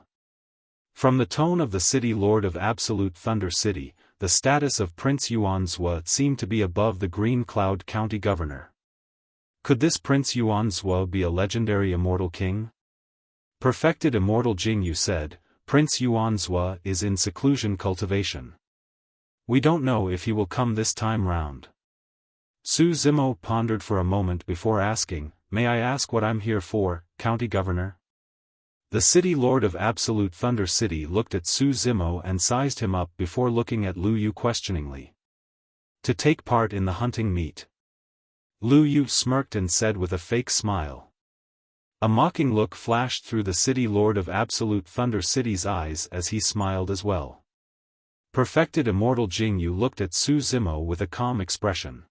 From the tone of the city lord of Absolute Thunder City, the status of Prince Yuan Zhua seemed to be above the Green Cloud County Governor. Could this Prince Yuan Zhua be a legendary immortal king? Perfected Immortal Jingyu said, Prince Yuan Zhua is in seclusion cultivation. We don't know if he will come this time round. Su Zimo pondered for a moment before asking, may I ask what I'm here for, County Governor? The city lord of Absolute Thunder City looked at Su Zimo and sized him up before looking at Lu Yu questioningly. To take part in the hunting meet. Lu Yu smirked and said with a fake smile. A mocking look flashed through the city lord of Absolute Thunder City's eyes as he smiled as well. Perfected Immortal Jingyu looked at Su Zimo with a calm expression.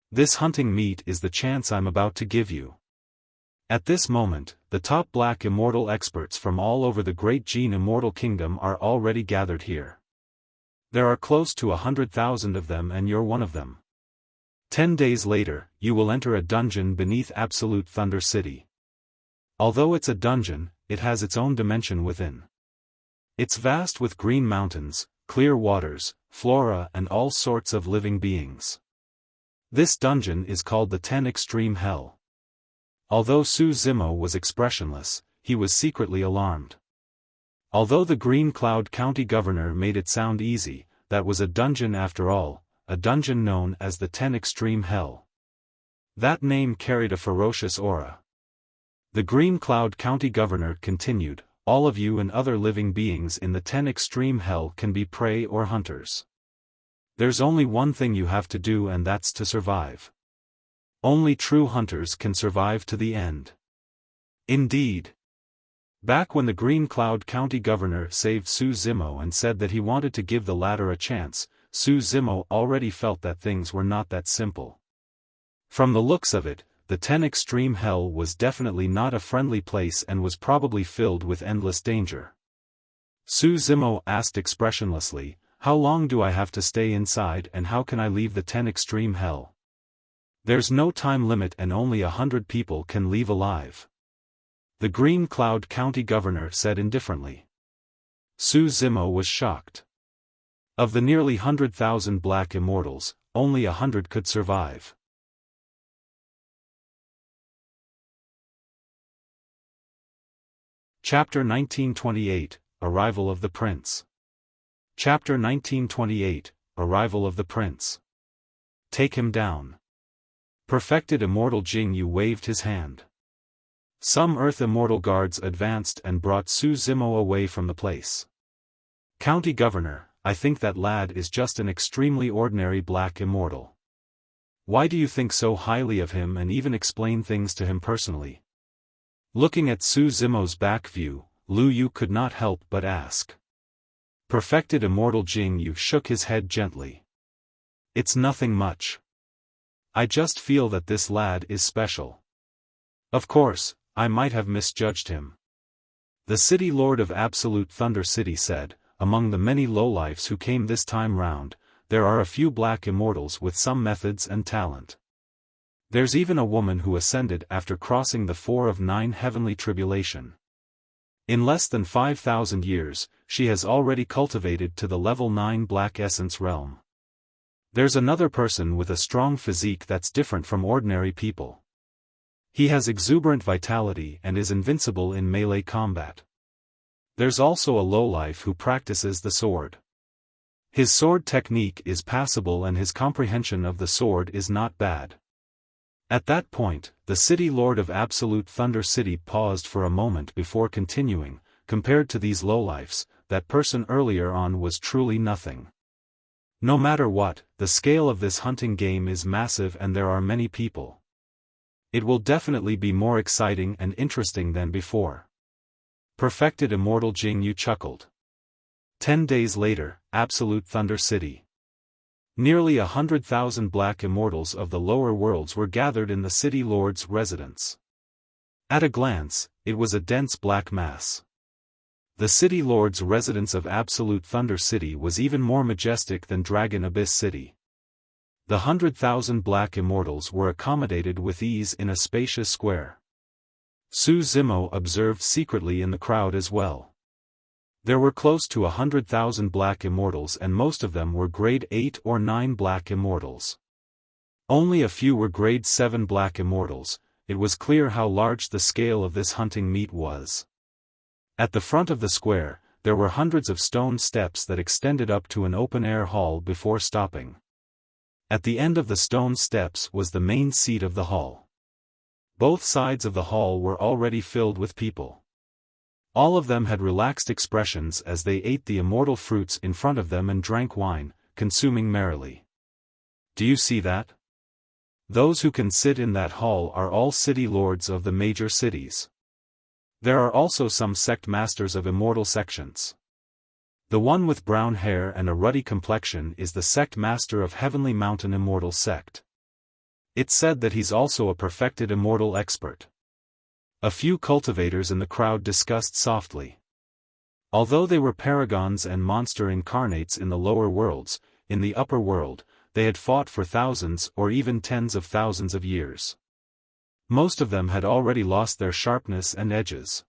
This hunting meet is the chance I'm about to give you. At this moment, the top black immortal experts from all over the great Jin Immortal Kingdom are already gathered here. There are close to 100,000 of them and you're one of them. 10 days later, you will enter a dungeon beneath Absolute Thunder City. Although it's a dungeon, it has its own dimension within. It's vast with green mountains, clear waters, flora and all sorts of living beings. This dungeon is called the 10 Extreme Hell. Although Su Zimo was expressionless, he was secretly alarmed. Although the Green Cloud County Governor made it sound easy, that was a dungeon after all, a dungeon known as the 10 Extreme Hell. That name carried a ferocious aura. The Green Cloud County Governor continued, all of you and other living beings in the 10 Extreme Hell can be prey or hunters. There's only one thing you have to do and that's to survive. Only true hunters can survive to the end. Indeed. Back when the Green Cloud County Governor saved Su Zimo and said that he wanted to give the latter a chance, Su Zimo already felt that things were not that simple. From the looks of it, the 10 Extreme Hell was definitely not a friendly place and was probably filled with endless danger. Su Zimo asked expressionlessly, how long do I have to stay inside and how can I leave the 10 Extreme Hell? There's no time limit and only 100 people can leave alive. The Green Cloud County governor said indifferently. Su Zimo was shocked. Of the nearly 100,000 black immortals, only 100 could survive. Chapter 1928, Arrival of the Prince. Chapter 1928, Arrival of the Prince. Take him down. Perfected Immortal Jing Yu waved his hand. Some Earth Immortal guards advanced and brought Su Zimo away from the place. County Governor, I think that lad is just an extremely ordinary black immortal. Why do you think so highly of him and even explain things to him personally? Looking at Su Zimo's back view, Lu Yu could not help but ask. Perfected Immortal Jing Yu shook his head gently. It's nothing much. I just feel that this lad is special. Of course, I might have misjudged him. The City Lord of Absolute Thunder City said, among the many lowlifes who came this time round, there are a few black immortals with some methods and talent. There's even a woman who ascended after crossing the 4 of 9 heavenly tribulation. In less than 5,000 years, she has already cultivated to the level 9 black essence realm. There's another person with a strong physique that's different from ordinary people. He has exuberant vitality and is invincible in melee combat. There's also a lowlife who practices the sword. His sword technique is passable and his comprehension of the sword is not bad. At that point, the City Lord of Absolute Thunder City paused for a moment before continuing. Compared to these lowlifes, that person earlier on was truly nothing. No matter what, the scale of this hunting game is massive and there are many people. It will definitely be more exciting and interesting than before. Perfected Immortal Jing Yu chuckled. 10 days later, Absolute Thunder City. Nearly 100,000 black immortals of the lower worlds were gathered in the City Lord's residence. At a glance, it was a dense black mass. The City Lord's residence of Absolute Thunder City was even more majestic than Dragon Abyss City. The 100,000 black immortals were accommodated with ease in a spacious square. Su Zimo observed secretly in the crowd as well. There were close to 100,000 black immortals and most of them were grade 8 or 9 black immortals. Only a few were grade 7 black immortals. It was clear how large the scale of this hunting meet was. At the front of the square, there were hundreds of stone steps that extended up to an open-air hall before stopping. At the end of the stone steps was the main seat of the hall. Both sides of the hall were already filled with people. All of them had relaxed expressions as they ate the immortal fruits in front of them and drank wine, consuming merrily. Do you see that? Those who can sit in that hall are all city lords of the major cities. There are also some sect masters of immortal sections. The one with brown hair and a ruddy complexion is the sect master of Heavenly Mountain Immortal Sect. It's said that he's also a perfected immortal expert. A few cultivators in the crowd discussed softly. Although they were paragons and monster incarnates in the lower worlds, in the upper world, they had fought for thousands or even tens of thousands of years. Most of them had already lost their sharpness and edges.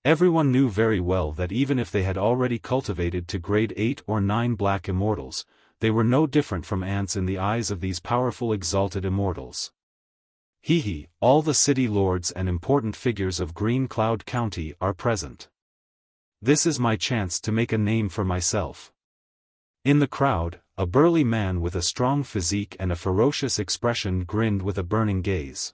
Everyone knew very well that even if they had already cultivated to grade 8 or 9 black immortals, they were no different from ants in the eyes of these powerful exalted immortals. All the city lords and important figures of Green Cloud County are present. This is my chance to make a name for myself. In the crowd, a burly man with a strong physique and a ferocious expression grinned with a burning gaze.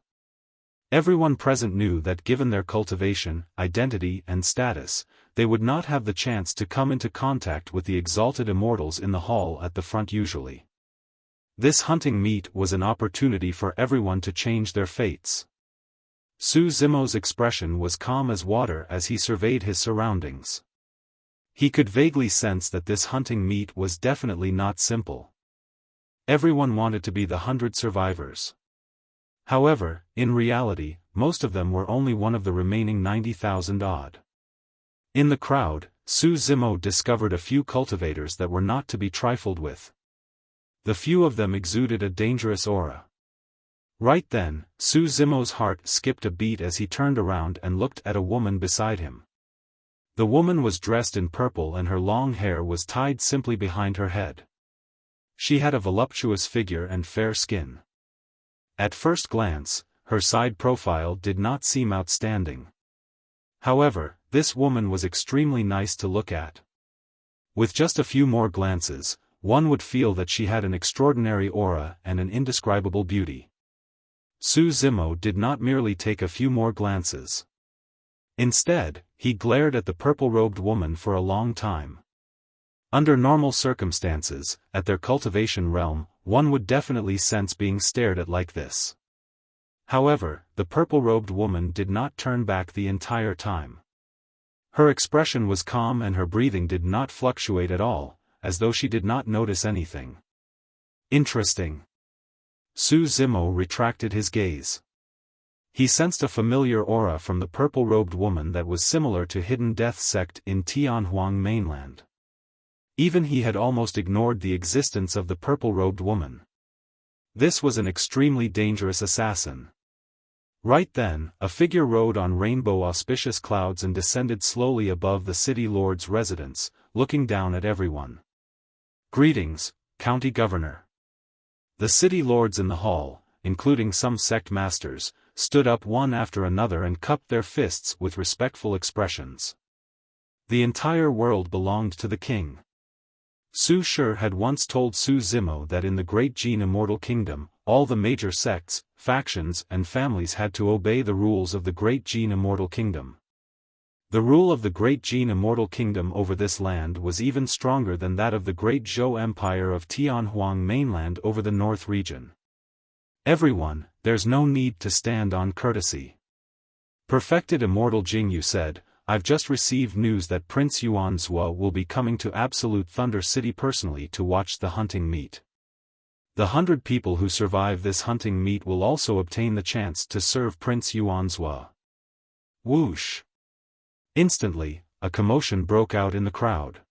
Everyone present knew that given their cultivation, identity and status, they would not have the chance to come into contact with the exalted immortals in the hall at the front usually. This hunting meet was an opportunity for everyone to change their fates. Su Zimo's expression was calm as water as he surveyed his surroundings. He could vaguely sense that this hunting meet was definitely not simple. Everyone wanted to be the 100 survivors. However, in reality, most of them were only one of the remaining 90,000 odd. In the crowd, Su Zimo discovered a few cultivators that were not to be trifled with. The few of them exuded a dangerous aura. Right then, Su Zimo's heart skipped a beat as he turned around and looked at a woman beside him. The woman was dressed in purple and her long hair was tied simply behind her head. She had a voluptuous figure and fair skin. At first glance, her side profile did not seem outstanding. However, this woman was extremely nice to look at. With just a few more glances, one would feel that she had an extraordinary aura and an indescribable beauty. Su Zimo did not merely take a few more glances. Instead, he glared at the purple-robed woman for a long time. Under normal circumstances, at their cultivation realm, one would definitely sense being stared at like this. However, the purple-robed woman did not turn back the entire time. Her expression was calm and her breathing did not fluctuate at all, as though she did not notice anything. Interesting. Su Zimo retracted his gaze. He sensed a familiar aura from the purple-robed woman that was similar to Hidden Death sect in Tianhuang mainland. Even he had almost ignored the existence of the purple-robed woman. This was an extremely dangerous assassin. Right then, a figure rode on rainbow auspicious clouds and descended slowly above the city lord's residence, looking down at everyone. Greetings, County Governor. The city lords in the hall, including some sect masters, stood up one after another and cupped their fists with respectful expressions. The entire world belonged to the king. Su Shi had once told Su Zimo that in the Great Jin Immortal Kingdom, all the major sects, factions and families had to obey the rules of the Great Jin Immortal Kingdom. The rule of the Great Jin Immortal Kingdom over this land was even stronger than that of the Great Zhou Empire of Tianhuang mainland over the North region. Everyone, there's no need to stand on courtesy. Perfected Immortal Jingyu said, I've just received news that Prince Yuanzhua will be coming to Absolute Thunder City personally to watch the hunting meet. The 100 people who survive this hunting meet will also obtain the chance to serve Prince Yuanzhua. Whoosh! Instantly, a commotion broke out in the crowd.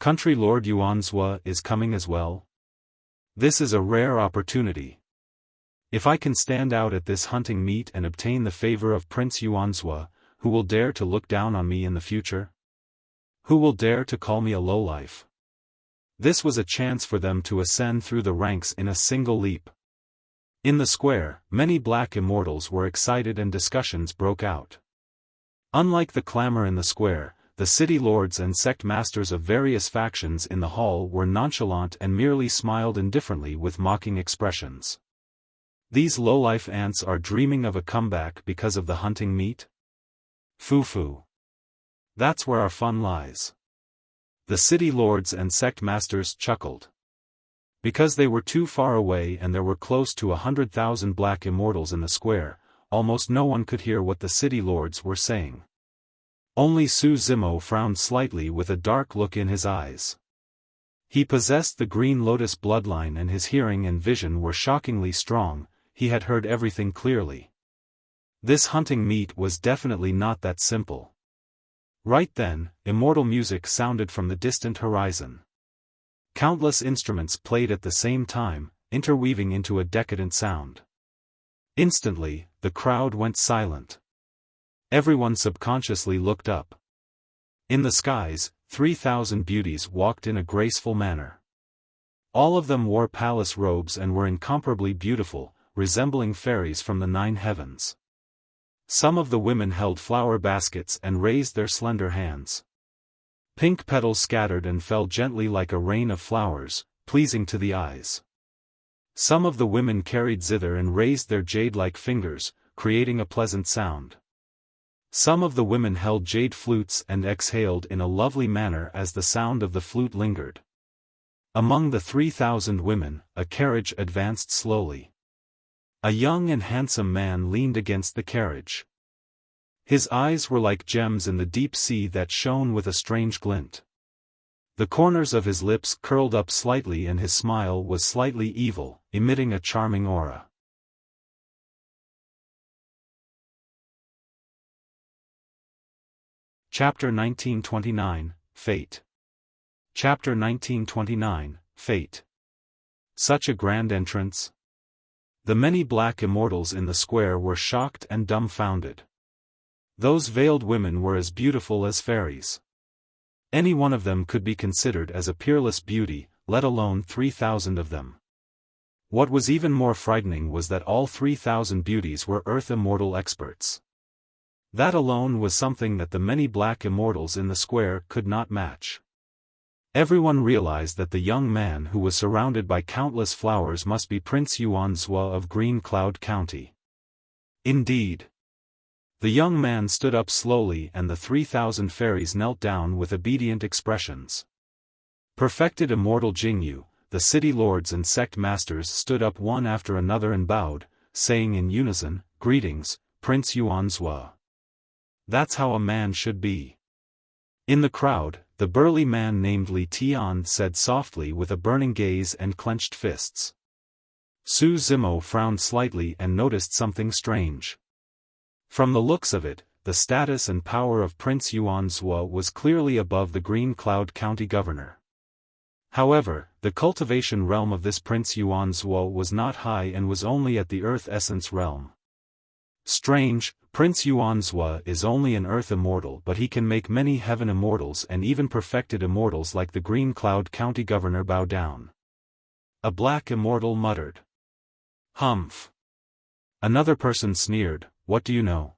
Country Lord Yuanzhua is coming as well? This is a rare opportunity. If I can stand out at this hunting meet and obtain the favor of Prince Yuanzhua, who will dare to look down on me in the future? Who will dare to call me a lowlife? This was a chance for them to ascend through the ranks in a single leap. In the square, many black immortals were excited and discussions broke out. Unlike the clamor in the square, the city lords and sect masters of various factions in the hall were nonchalant and merely smiled indifferently with mocking expressions. These lowlife ants are dreaming of a comeback because of the hunting meet? Foo-foo. That's where our fun lies. The city lords and sect masters chuckled. Because they were too far away and there were close to 100,000 black immortals in the square, almost no one could hear what the city lords were saying. Only Su Zimo frowned slightly with a dark look in his eyes. He possessed the Green Lotus bloodline and his hearing and vision were shockingly strong, he had heard everything clearly. This hunting meet was definitely not that simple. Right then, immortal music sounded from the distant horizon. Countless instruments played at the same time, interweaving into a decadent sound. Instantly, the crowd went silent. Everyone subconsciously looked up. In the skies, 3,000 beauties walked in a graceful manner. All of them wore palace robes and were incomparably beautiful, resembling fairies from the 9 heavens. Some of the women held flower baskets and raised their slender hands. Pink petals scattered and fell gently like a rain of flowers, pleasing to the eyes. Some of the women carried zither and raised their jade-like fingers, creating a pleasant sound. Some of the women held jade flutes and exhaled in a lovely manner as the sound of the flute lingered. Among the 3,000 women, a carriage advanced slowly. A young and handsome man leaned against the carriage. His eyes were like gems in the deep sea that shone with a strange glint. The corners of his lips curled up slightly and his smile was slightly evil, emitting a charming aura. Chapter 1929, Fate. Chapter 1929, Fate. Such a grand entrance. The many black immortals in the square were shocked and dumbfounded. Those veiled women were as beautiful as fairies. Any one of them could be considered as a peerless beauty, let alone 3,000 of them. What was even more frightening was that all 3,000 beauties were Earth Immortal experts. That alone was something that the many black immortals in the square could not match. Everyone realized that the young man who was surrounded by countless flowers must be Prince Yuanzhua of Green Cloud County. Indeed. The young man stood up slowly and the 3,000 fairies knelt down with obedient expressions. Perfected immortal Jingyu, the city lords and sect masters stood up one after another and bowed, saying in unison, "Greetings, Prince Yuanzhua." That's how a man should be. In the crowd, the burly man named Li Tian said softly with a burning gaze and clenched fists. Su Zimo frowned slightly and noticed something strange. From the looks of it, the status and power of Prince Yuanzhua was clearly above the Green Cloud County governor. However, the cultivation realm of this Prince Yuanzhua was not high and was only at the Earth Essence realm. Strange, Prince Yuanzhua is only an Earth Immortal, but he can make many Heaven Immortals and even perfected Immortals like the Green Cloud County governor bow down. A black Immortal muttered. Humph. Another person sneered, "What do you know?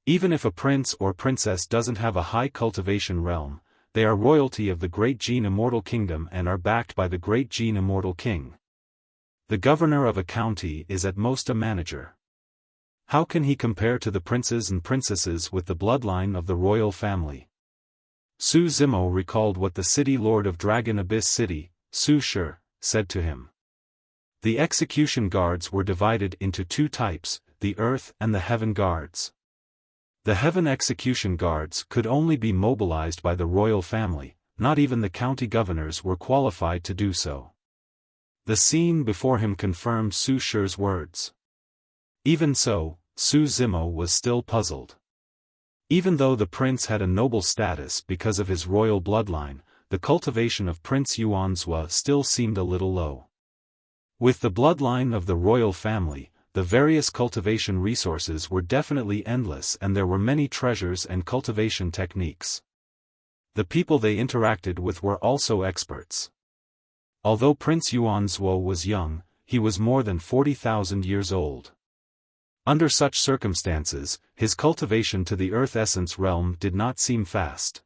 Even if a prince or princess doesn't have a high cultivation realm, they are royalty of the Great Gene Immortal Kingdom and are backed by the Great Gene Immortal King. The governor of a county is at most a manager. How can he compare to the princes and princesses with the bloodline of the royal family?" Su Zimo recalled what the city lord of Dragon Abyss City, Su Shi, said to him. The execution guards were divided into two types, the Earth and the Heaven Guards. The Heaven execution guards could only be mobilized by the royal family, not even the county governors were qualified to do so. The scene before him confirmed Su Shi's words. Even so, Su Zimo was still puzzled. Even though the prince had a noble status because of his royal bloodline, the cultivation of Prince Yuanzhua still seemed a little low. With the bloodline of the royal family, the various cultivation resources were definitely endless and there were many treasures and cultivation techniques. The people they interacted with were also experts. Although Prince Yuanzhua was young, he was more than 40,000 years old. Under such circumstances, his cultivation to the Earth Essence realm did not seem fast.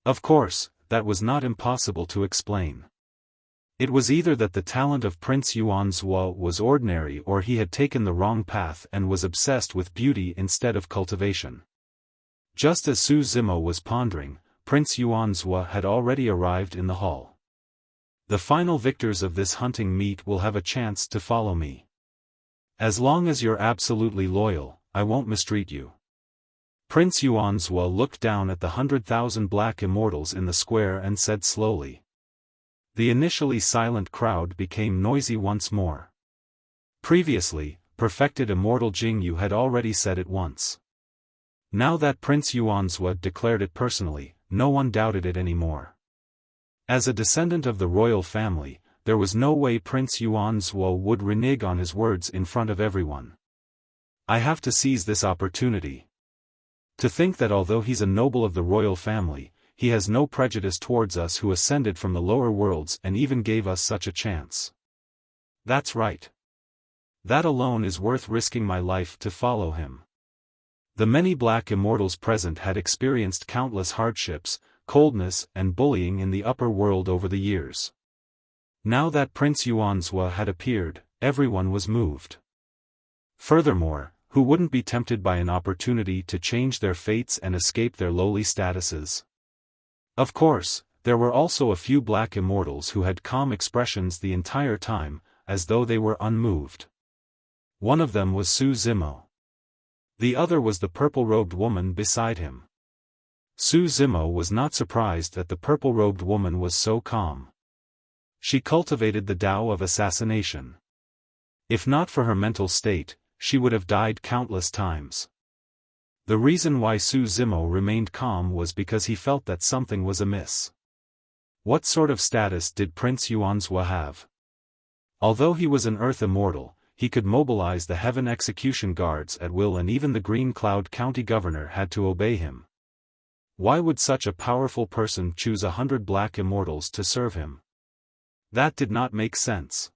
Of course, that was not impossible to explain. It was either that the talent of Prince Yuanzhua was ordinary or he had taken the wrong path and was obsessed with beauty instead of cultivation. Just as Su Zimo was pondering, Prince Yuanzhua had already arrived in the hall. The final victors of this hunting meet will have a chance to follow me. As long as you're absolutely loyal, I won't mistreat you. Prince Yuanzhua looked down at the 100,000 black immortals in the square and said slowly. The initially silent crowd became noisy once more. Previously, perfected immortal Jingyu had already said it once. Now that Prince Yuanzhua declared it personally, no one doubted it anymore. As a descendant of the royal family, there was no way Prince Yuanzhua would renege on his words in front of everyone. I have to seize this opportunity. To think that although he's a noble of the royal family, he has no prejudice towards us who ascended from the lower worlds and even gave us such a chance. That's right. That alone is worth risking my life to follow him. The many black immortals present had experienced countless hardships, coldness and bullying in the upper world over the years. Now that Prince Yuanzhua had appeared, everyone was moved. Furthermore, who wouldn't be tempted by an opportunity to change their fates and escape their lowly statuses? Of course, there were also a few black immortals who had calm expressions the entire time, as though they were unmoved. One of them was Su Zimo. The other was the purple-robed woman beside him. Su Zimo was not surprised that the purple-robed woman was so calm. She cultivated the Tao of assassination. If not for her mental state, she would have died countless times. The reason why Su Zimo remained calm was because he felt that something was amiss. What sort of status did Prince Yuanzhua have? Although he was an Earth Immortal, he could mobilize the Heaven Execution Guards at will, and even the Green Cloud County Governor had to obey him. Why would such a powerful person choose 100 Black Immortals to serve him? That did not make sense.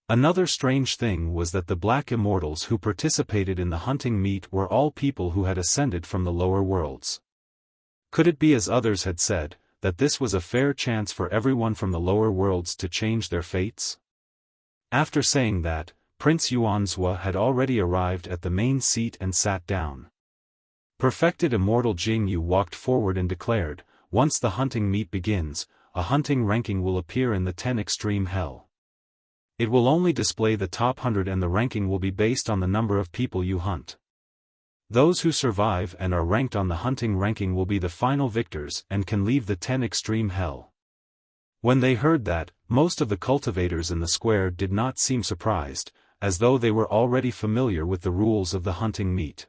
Another strange thing was that the Black Immortals who participated in the hunting meet were all people who had ascended from the lower worlds. Could it be, as others had said, that this was a fair chance for everyone from the lower worlds to change their fates? After saying that, Prince Yuanzhua had already arrived at the main seat and sat down. Perfected Immortal Jingyu walked forward and declared, "Once the hunting meet begins, a hunting ranking will appear in the 10 Extreme Hell. It will only display the top 100, and the ranking will be based on the number of people you hunt. Those who survive and are ranked on the hunting ranking will be the final victors and can leave the 10 Extreme Hell." When they heard that, most of the cultivators in the square did not seem surprised, as though they were already familiar with the rules of the hunting meet.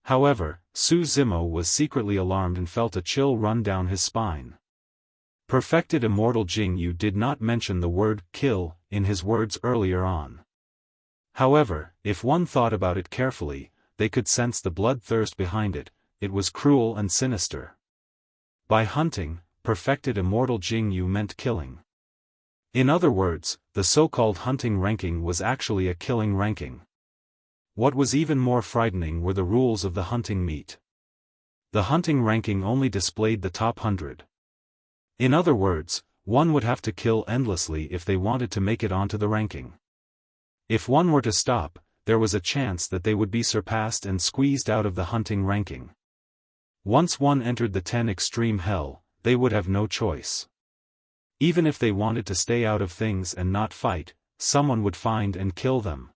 However, Su Zimo was secretly alarmed and felt a chill run down his spine. Perfected Immortal Jingyu did not mention the word "kill" in his words earlier on. However, if one thought about it carefully, they could sense the bloodthirst behind it. It was cruel and sinister. By hunting, Perfected Immortal Jingyu meant killing. In other words, the so-called hunting ranking was actually a killing ranking. What was even more frightening were the rules of the hunting meet. The hunting ranking only displayed the top 100. In other words, one would have to kill endlessly if they wanted to make it onto the ranking. If one were to stop, there was a chance that they would be surpassed and squeezed out of the hunting ranking. Once one entered the 10 Extreme Hell, they would have no choice. Even if they wanted to stay out of things and not fight, someone would find and kill them.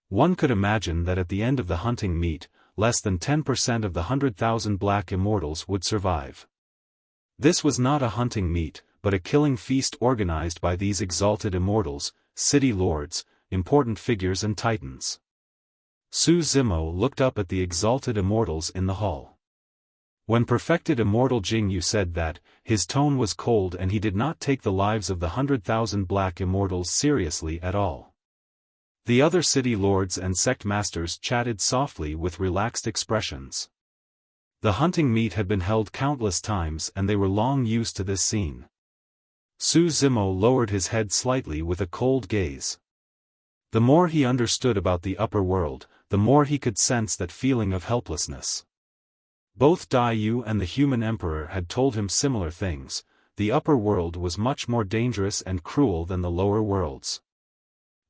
One could imagine that at the end of the hunting meet, less than 10% of the 100,000 Black Immortals would survive. This was not a hunting meet, but a killing feast organized by these exalted immortals, city lords, important figures and titans. Su Zimo looked up at the exalted immortals in the hall. When Perfected Immortal Jingyu said that, his tone was cold and he did not take the lives of the 100,000 Black Immortals seriously at all. The other city lords and sect masters chatted softly with relaxed expressions. The hunting meet had been held countless times and they were long used to this scene. Su Zimo lowered his head slightly with a cold gaze. The more he understood about the upper world, the more he could sense that feeling of helplessness. Both Dai Yu and the human emperor had told him similar things. The upper world was much more dangerous and cruel than the lower worlds.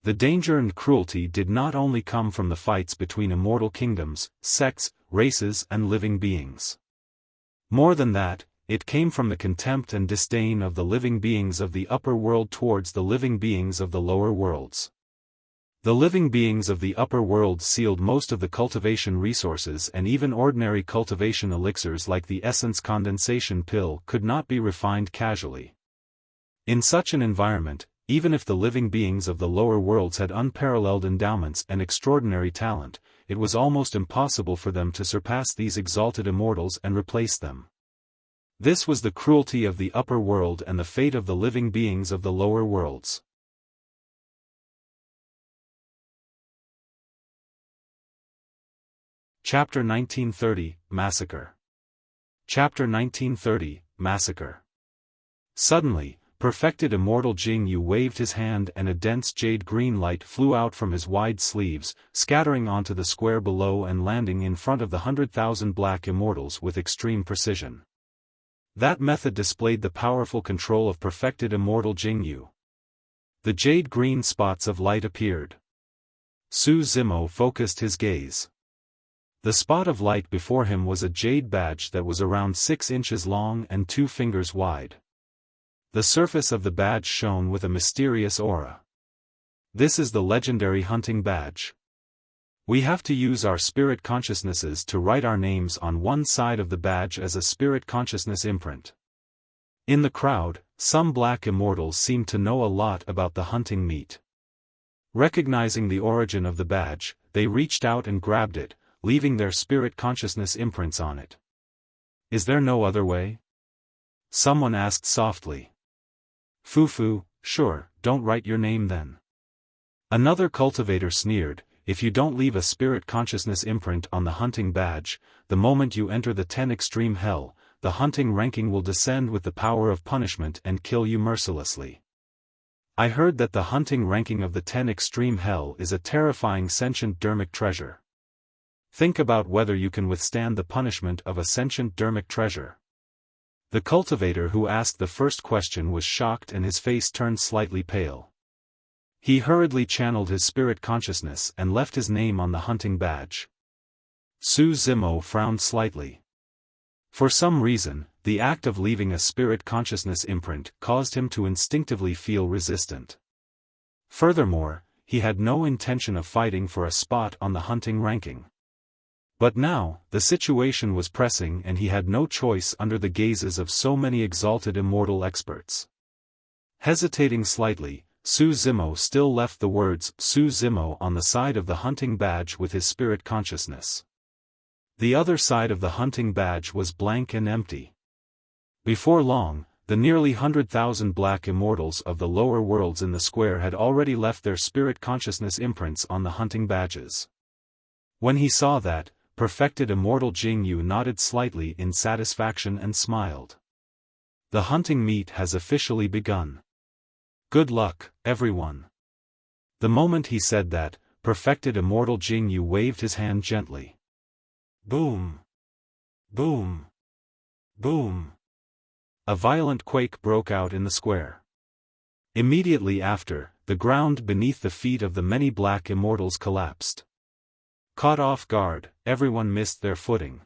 The danger and cruelty did not only come from the fights between immortal kingdoms, sects, races and living beings. More than that, it came from the contempt and disdain of the living beings of the upper world towards the living beings of the lower worlds. The living beings of the upper world sealed most of the cultivation resources, and even ordinary cultivation elixirs like the essence condensation pill could not be refined casually. In such an environment, even if the living beings of the lower worlds had unparalleled endowments and extraordinary talent, it was almost impossible for them to surpass these exalted immortals and replace them. This was the cruelty of the upper world and the fate of the living beings of the lower worlds. Chapter 1930, Massacre. Chapter 1930, Massacre. Suddenly, Perfected Immortal Jingyu waved his hand and a dense jade green light flew out from his wide sleeves, scattering onto the square below and landing in front of the 100,000 Black Immortals with extreme precision. That method displayed the powerful control of Perfected Immortal Jingyu. The jade green spots of light appeared. Su Zimo focused his gaze. The spot of light before him was a jade badge that was around 6 inches long and 2 fingers wide. The surface of the badge shone with a mysterious aura. This is the legendary hunting badge. We have to use our spirit consciousnesses to write our names on one side of the badge as a spirit consciousness imprint. In the crowd, some Black Immortals seemed to know a lot about the hunting meet. Recognizing the origin of the badge, they reached out and grabbed it, leaving their spirit consciousness imprints on it. Is there no other way? Someone asked softly. Fufu, sure, don't write your name then. Another cultivator sneered, "If you don't leave a spirit consciousness imprint on the hunting badge, the moment you enter the 10 extreme hell, the hunting ranking will descend with the power of punishment and kill you mercilessly. I heard that the hunting ranking of the 10 extreme hell is a terrifying sentient dermic treasure. Think about whether you can withstand the punishment of a sentient dermic treasure." The cultivator who asked the first question was shocked and his face turned slightly pale. He hurriedly channeled his spirit consciousness and left his name on the hunting badge. Su Zimo frowned slightly. For some reason, the act of leaving a spirit consciousness imprint caused him to instinctively feel resistant. Furthermore, he had no intention of fighting for a spot on the hunting ranking. But now, the situation was pressing and he had no choice under the gazes of so many exalted immortal experts. Hesitating slightly, Su Zimo still left the words Su Zimo on the side of the hunting badge with his spirit consciousness. The other side of the hunting badge was blank and empty. Before long, the nearly 100,000 black immortals of the lower worlds in the square had already left their spirit consciousness imprints on the hunting badges. When he saw that, perfected immortal Jing Yu nodded slightly in satisfaction and smiled. The hunting meet has officially begun. Good luck, everyone. The moment he said that, perfected immortal Jing Yu waved his hand gently. Boom! Boom! Boom! A violent quake broke out in the square. Immediately after, the ground beneath the feet of the many black immortals collapsed. Caught off guard, everyone missed their footing.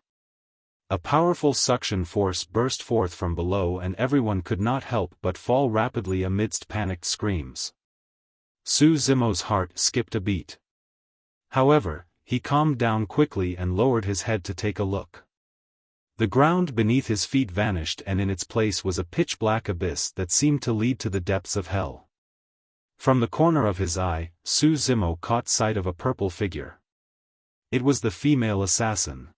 A powerful suction force burst forth from below and everyone could not help but fall rapidly amidst panicked screams. Su Zimo's heart skipped a beat. However, he calmed down quickly and lowered his head to take a look. The ground beneath his feet vanished and in its place was a pitch-black abyss that seemed to lead to the depths of hell. From the corner of his eye, Su Zimo caught sight of a purple figure. It was the female assassin.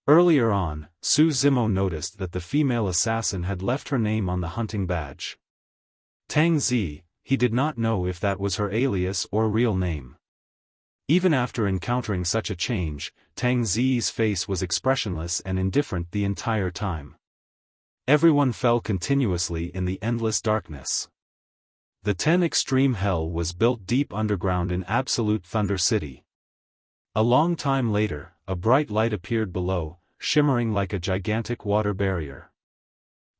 Earlier on, Su Zimo noticed that the female assassin had left her name on the hunting badge. Tang Zi, he did not know if that was her alias or real name. Even after encountering such a change, Tang Zi's face was expressionless and indifferent the entire time. Everyone fell continuously in the endless darkness. The 10 Extreme Hell was built deep underground in Absolute Thunder City. A long time later, a bright light appeared below, shimmering like a gigantic water barrier.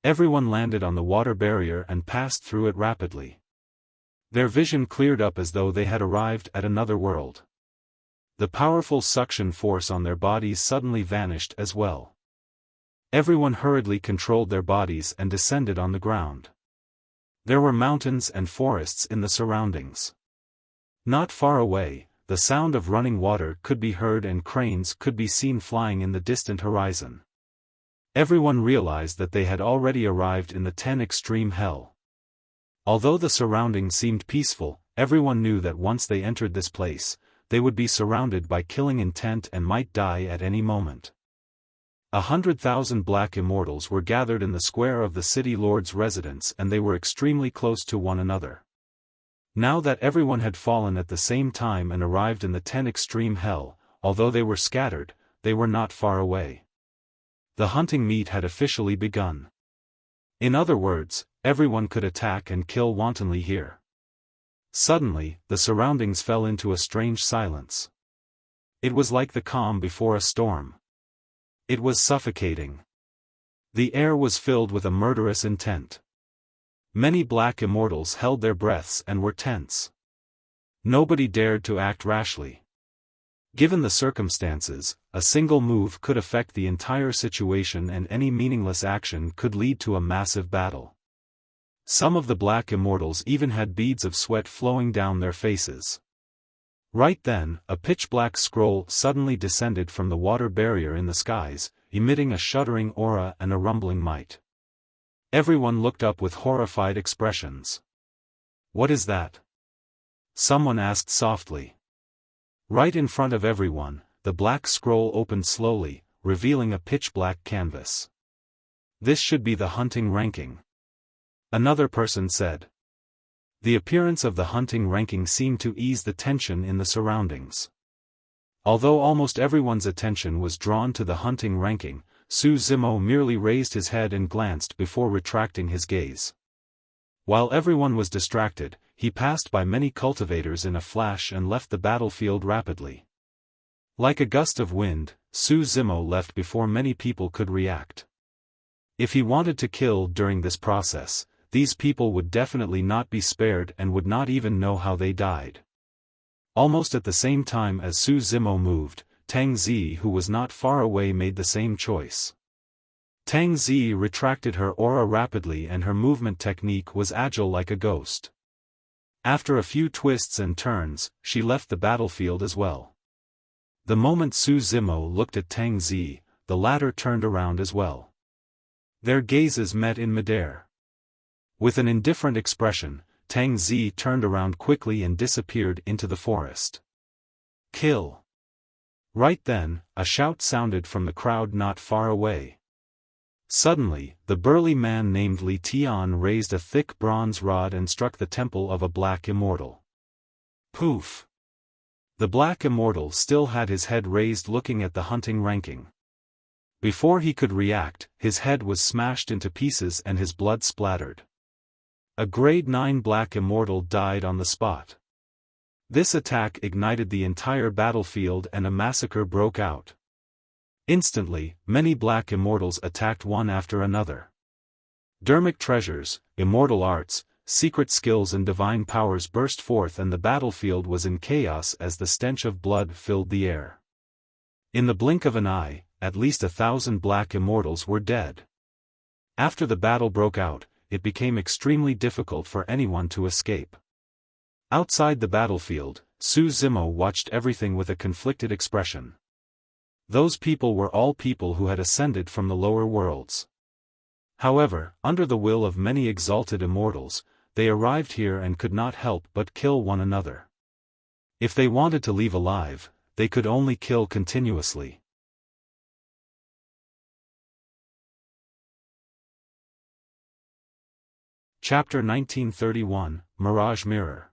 Everyone landed on the water barrier and passed through it rapidly. Their vision cleared up as though they had arrived at another world. The powerful suction force on their bodies suddenly vanished as well. Everyone hurriedly controlled their bodies and descended on the ground. There were mountains and forests in the surroundings. Not far away, the sound of running water could be heard and cranes could be seen flying in the distant horizon. Everyone realized that they had already arrived in the 10 Extreme Hell. Although the surroundings seemed peaceful, everyone knew that once they entered this place, they would be surrounded by killing intent and might die at any moment. 100,000 black immortals were gathered in the square of the city lord's residence and they were extremely close to one another. Now that everyone had fallen at the same time and arrived in the 10 Extreme Hell, although they were scattered, they were not far away. The hunting meet had officially begun. In other words, everyone could attack and kill wantonly here. Suddenly, the surroundings fell into a strange silence. It was like the calm before a storm. It was suffocating. The air was filled with a murderous intent. Many black immortals held their breaths and were tense. Nobody dared to act rashly. Given the circumstances, a single move could affect the entire situation and any meaningless action could lead to a massive battle. Some of the black immortals even had beads of sweat flowing down their faces. Right then, a pitch-black scroll suddenly descended from the water barrier in the skies, emitting a shuddering aura and a rumbling might. Everyone looked up with horrified expressions. "What is that?" someone asked softly. Right in front of everyone, the black scroll opened slowly, revealing a pitch-black canvas. "This should be the hunting ranking," another person said. The appearance of the hunting ranking seemed to ease the tension in the surroundings. Although almost everyone's attention was drawn to the hunting ranking, Su Zimo merely raised his head and glanced before retracting his gaze. While everyone was distracted, he passed by many cultivators in a flash and left the battlefield rapidly. Like a gust of wind, Su Zimo left before many people could react. If he wanted to kill during this process, these people would definitely not be spared and would not even know how they died. Almost at the same time as Su Zimo moved, Tang Zi, who was not far away, made the same choice. Tang Zi retracted her aura rapidly and her movement technique was agile like a ghost. After a few twists and turns, she left the battlefield as well. The moment Su Zimo looked at Tang Zi, the latter turned around as well. Their gazes met in midair. With an indifferent expression, Tang Zi turned around quickly and disappeared into the forest. Kill! Right then, a shout sounded from the crowd not far away. Suddenly, the burly man named Li Tian raised a thick bronze rod and struck the temple of a black immortal. Poof! The black immortal still had his head raised looking at the hunting ranking. Before he could react, his head was smashed into pieces and his blood splattered. A grade 9 black immortal died on the spot. This attack ignited the entire battlefield and a massacre broke out. Instantly, many black immortals attacked one after another. Dermic treasures, immortal arts, secret skills and divine powers burst forth and the battlefield was in chaos as the stench of blood filled the air. In the blink of an eye, at least 1,000 black immortals were dead. After the battle broke out, it became extremely difficult for anyone to escape. Outside the battlefield, Su Zimo watched everything with a conflicted expression. Those people were all people who had ascended from the lower worlds. However, under the will of many exalted immortals, they arrived here and could not help but kill one another. If they wanted to leave alive, they could only kill continuously. Chapter 1931, Mirage Mirror.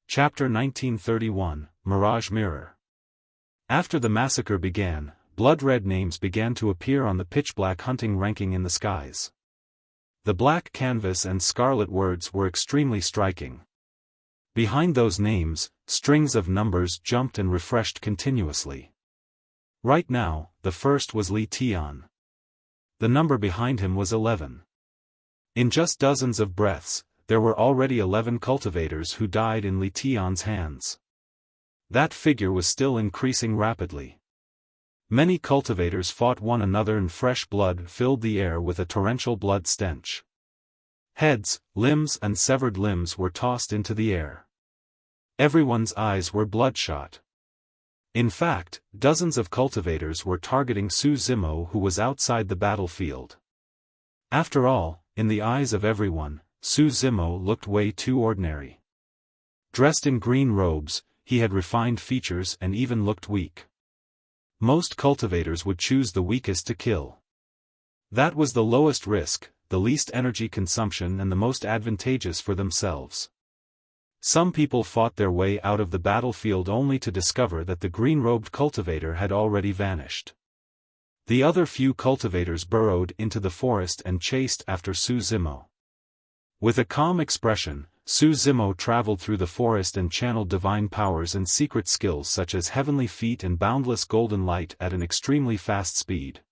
Chapter 1931, Mirage Mirror. After the massacre began, blood-red names began to appear on the pitch-black hunting ranking in the skies. The black canvas and scarlet words were extremely striking. Behind those names, strings of numbers jumped and refreshed continuously. Right now, the first was Li Tian. The number behind him was 11. In just dozens of breaths, there were already 11 cultivators who died in Li Tian's hands. That figure was still increasing rapidly. Many cultivators fought one another and fresh blood filled the air with a torrential blood stench. Heads, limbs and severed limbs were tossed into the air. Everyone's eyes were bloodshot. In fact, dozens of cultivators were targeting Su Zimo, who was outside the battlefield. After all, in the eyes of everyone, Su Zimo looked way too ordinary. Dressed in green robes, he had refined features and even looked weak. Most cultivators would choose the weakest to kill. That was the lowest risk, the least energy consumption and the most advantageous for themselves. Some people fought their way out of the battlefield only to discover that the green-robed cultivator had already vanished. The other few cultivators burrowed into the forest and chased after Su Zimo. With a calm expression, Su Zimo traveled through the forest and channeled divine powers and secret skills such as heavenly feet and boundless golden light at an extremely fast speed.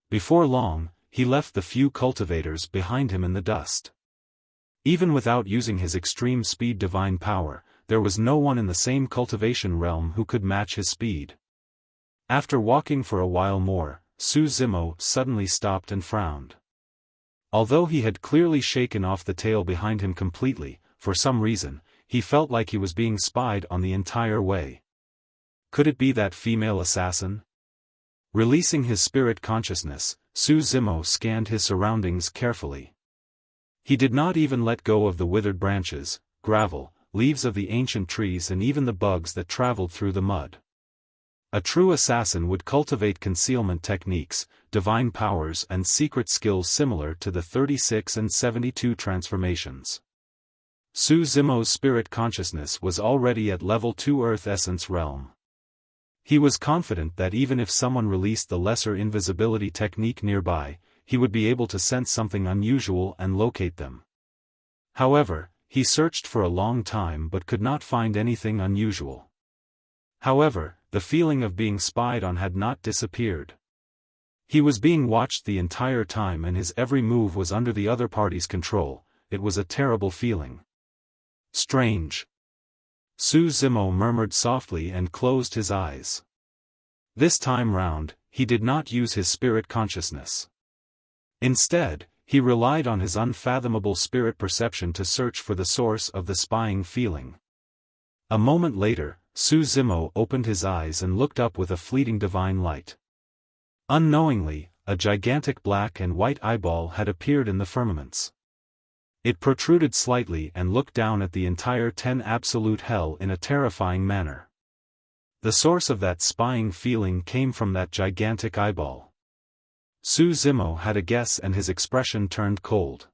Before long, he left the few cultivators behind him in the dust. Even without using his extreme speed divine power, there was no one in the same cultivation realm who could match his speed. After walking for a while more, Su Zimo suddenly stopped and frowned. Although he had clearly shaken off the tail behind him completely, for some reason, he felt like he was being spied on the entire way. Could it be that female assassin? Releasing his spirit consciousness, Su Zimo scanned his surroundings carefully. He did not even let go of the withered branches, gravel, leaves of the ancient trees and even the bugs that traveled through the mud. A true assassin would cultivate concealment techniques, divine powers and secret skills similar to the 36 and 72 transformations. Su Zimo's spirit consciousness was already at level 2 Earth Essence realm. He was confident that even if someone released the lesser invisibility technique nearby, he would be able to sense something unusual and locate them. However, he searched for a long time but could not find anything unusual. However, the feeling of being spied on had not disappeared. He was being watched the entire time and his every move was under the other party's control. It was a terrible feeling. Strange. Su Zimo murmured softly and closed his eyes. This time round, he did not use his spirit consciousness. Instead, he relied on his unfathomable spirit perception to search for the source of the spying feeling. A moment later, Su Zimo opened his eyes and looked up with a fleeting divine light. Unknowingly, a gigantic black and white eyeball had appeared in the firmaments. It protruded slightly and looked down at the entire 10 absolute hell in a terrifying manner. The source of that spying feeling came from that gigantic eyeball. Su Zimo had a guess and his expression turned cold.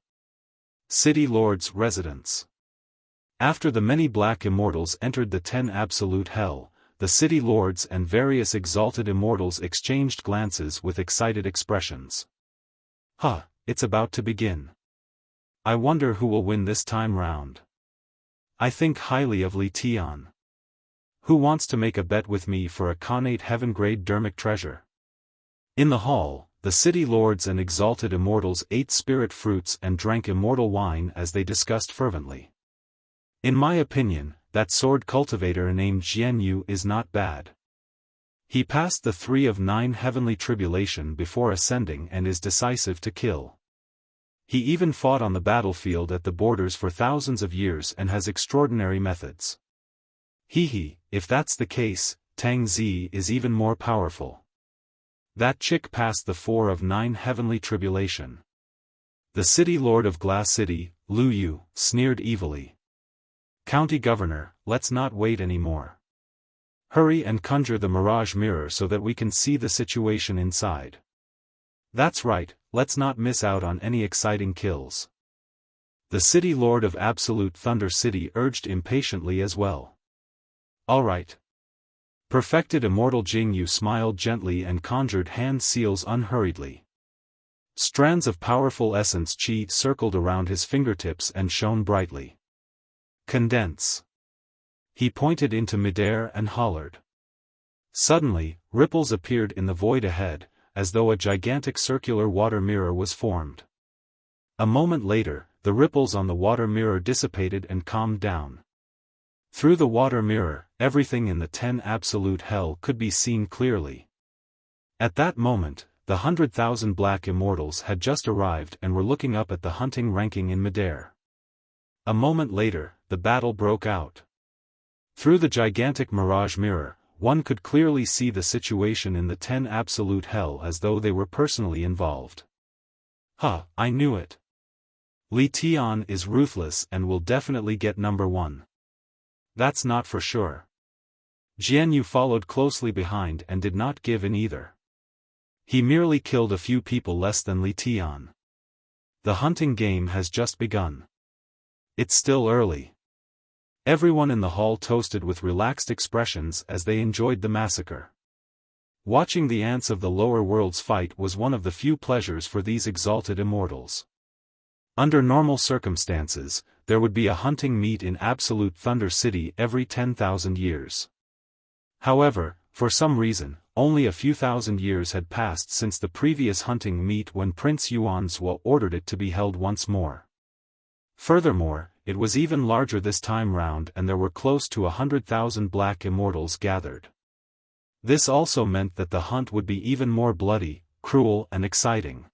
City Lord's residence. After the many black immortals entered the 10 absolute hell, the city lords and various exalted immortals exchanged glances with excited expressions. It's about to begin. I wonder who will win this time round. I think highly of Li Tian. Who wants to make a bet with me for a connate heaven-grade dermic treasure? In the hall, the city lords and exalted immortals ate spirit fruits and drank immortal wine as they discussed fervently. In my opinion, that sword cultivator named Jian Yu is not bad. He passed the 3 of 9 heavenly tribulation before ascending and is decisive to kill. He even fought on the battlefield at the borders for thousands of years and has extraordinary methods. If that's the case, Tang Zi is even more powerful. That chick passed the 4 of 9 heavenly tribulation. The city lord of Glass City, Lu Yu, sneered evilly. County governor, let's not wait anymore. Hurry and conjure the Mirage mirror so that we can see the situation inside. That's right, let's not miss out on any exciting kills. The city lord of Absolute Thunder City urged impatiently as well. All right. Perfected immortal Jing Yu smiled gently and conjured hand seals unhurriedly. Strands of powerful essence qi circled around his fingertips and shone brightly. Condense. He pointed into midair and hollered. Suddenly, ripples appeared in the void ahead, as though a gigantic circular water mirror was formed. A moment later, the ripples on the water mirror dissipated and calmed down. Through the water mirror, everything in the 10 absolute hell could be seen clearly. At that moment, the 100,000 black immortals had just arrived and were looking up at the hunting ranking in midair. A moment later, the battle broke out. Through the gigantic mirage mirror, one could clearly see the situation in the 10 absolute hell as though they were personally involved. I knew it. Li Tian is ruthless and will definitely get number 1. That's not for sure. Jian Yu followed closely behind and did not give in either. He merely killed a few people less than Li Tian. The hunting game has just begun. It's still early. Everyone in the hall toasted with relaxed expressions as they enjoyed the massacre. Watching the ants of the lower worlds fight was one of the few pleasures for these exalted immortals. Under normal circumstances, there would be a hunting meet in Absolute Thunder City every 10,000 years. However, for some reason, only a few thousand years had passed since the previous hunting meet when Prince Yuanzhou ordered it to be held once more. Furthermore, it was even larger this time round and there were close to 100,000 black immortals gathered. This also meant that the hunt would be even more bloody, cruel and exciting.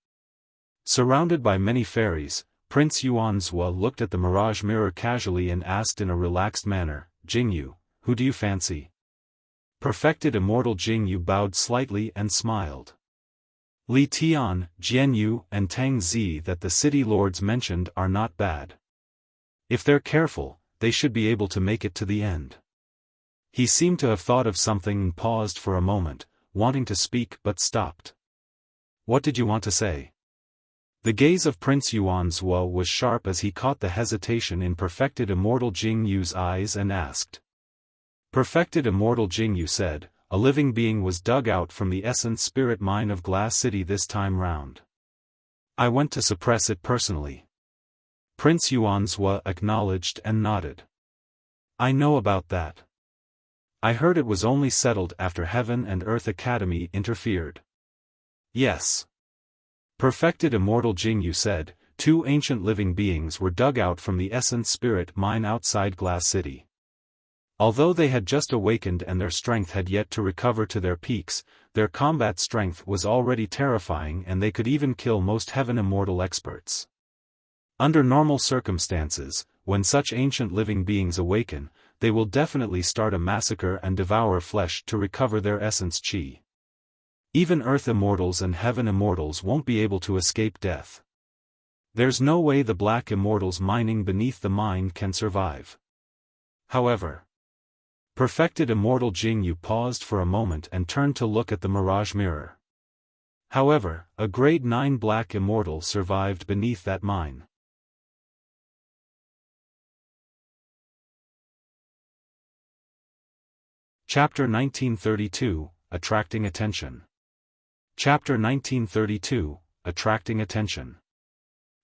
Surrounded by many fairies, Prince Yuanzhou looked at the mirage mirror casually and asked in a relaxed manner, Jing Yu, who do you fancy? Perfected immortal Jing Yu bowed slightly and smiled. Li Tian, Jian Yu and Tang Zi that the city lords mentioned are not bad. If they're careful, they should be able to make it to the end. He seemed to have thought of something and paused for a moment, wanting to speak but stopped. What did you want to say? The gaze of Prince Yuanzhou was sharp as he caught the hesitation in perfected Immortal Jing Yu's eyes and asked. Perfected Immortal Jing Yu said, a living being was dug out from the essence spirit mine of Glass City this time round. I went to suppress it personally. Prince Yuanzhou acknowledged and nodded. I know about that. I heard it was only settled after Heaven and Earth Academy interfered. Yes. Perfected Immortal Jing Yu said, 2 ancient living beings were dug out from the essence spirit mine outside Glass City. Although they had just awakened and their strength had yet to recover to their peaks, their combat strength was already terrifying and they could even kill most Heaven Immortal experts. Under normal circumstances, when such ancient living beings awaken, they will definitely start a massacre and devour flesh to recover their essence chi. Even Earth Immortals and Heaven Immortals won't be able to escape death. There's no way the Black Immortals mining beneath the mine can survive. However, Perfected Immortal Jing Yu paused for a moment and turned to look at the Mirage mirror. However, a grade 9 Black Immortal survived beneath that mine. Chapter 1932, Attracting Attention. Chapter 1932, Attracting Attention.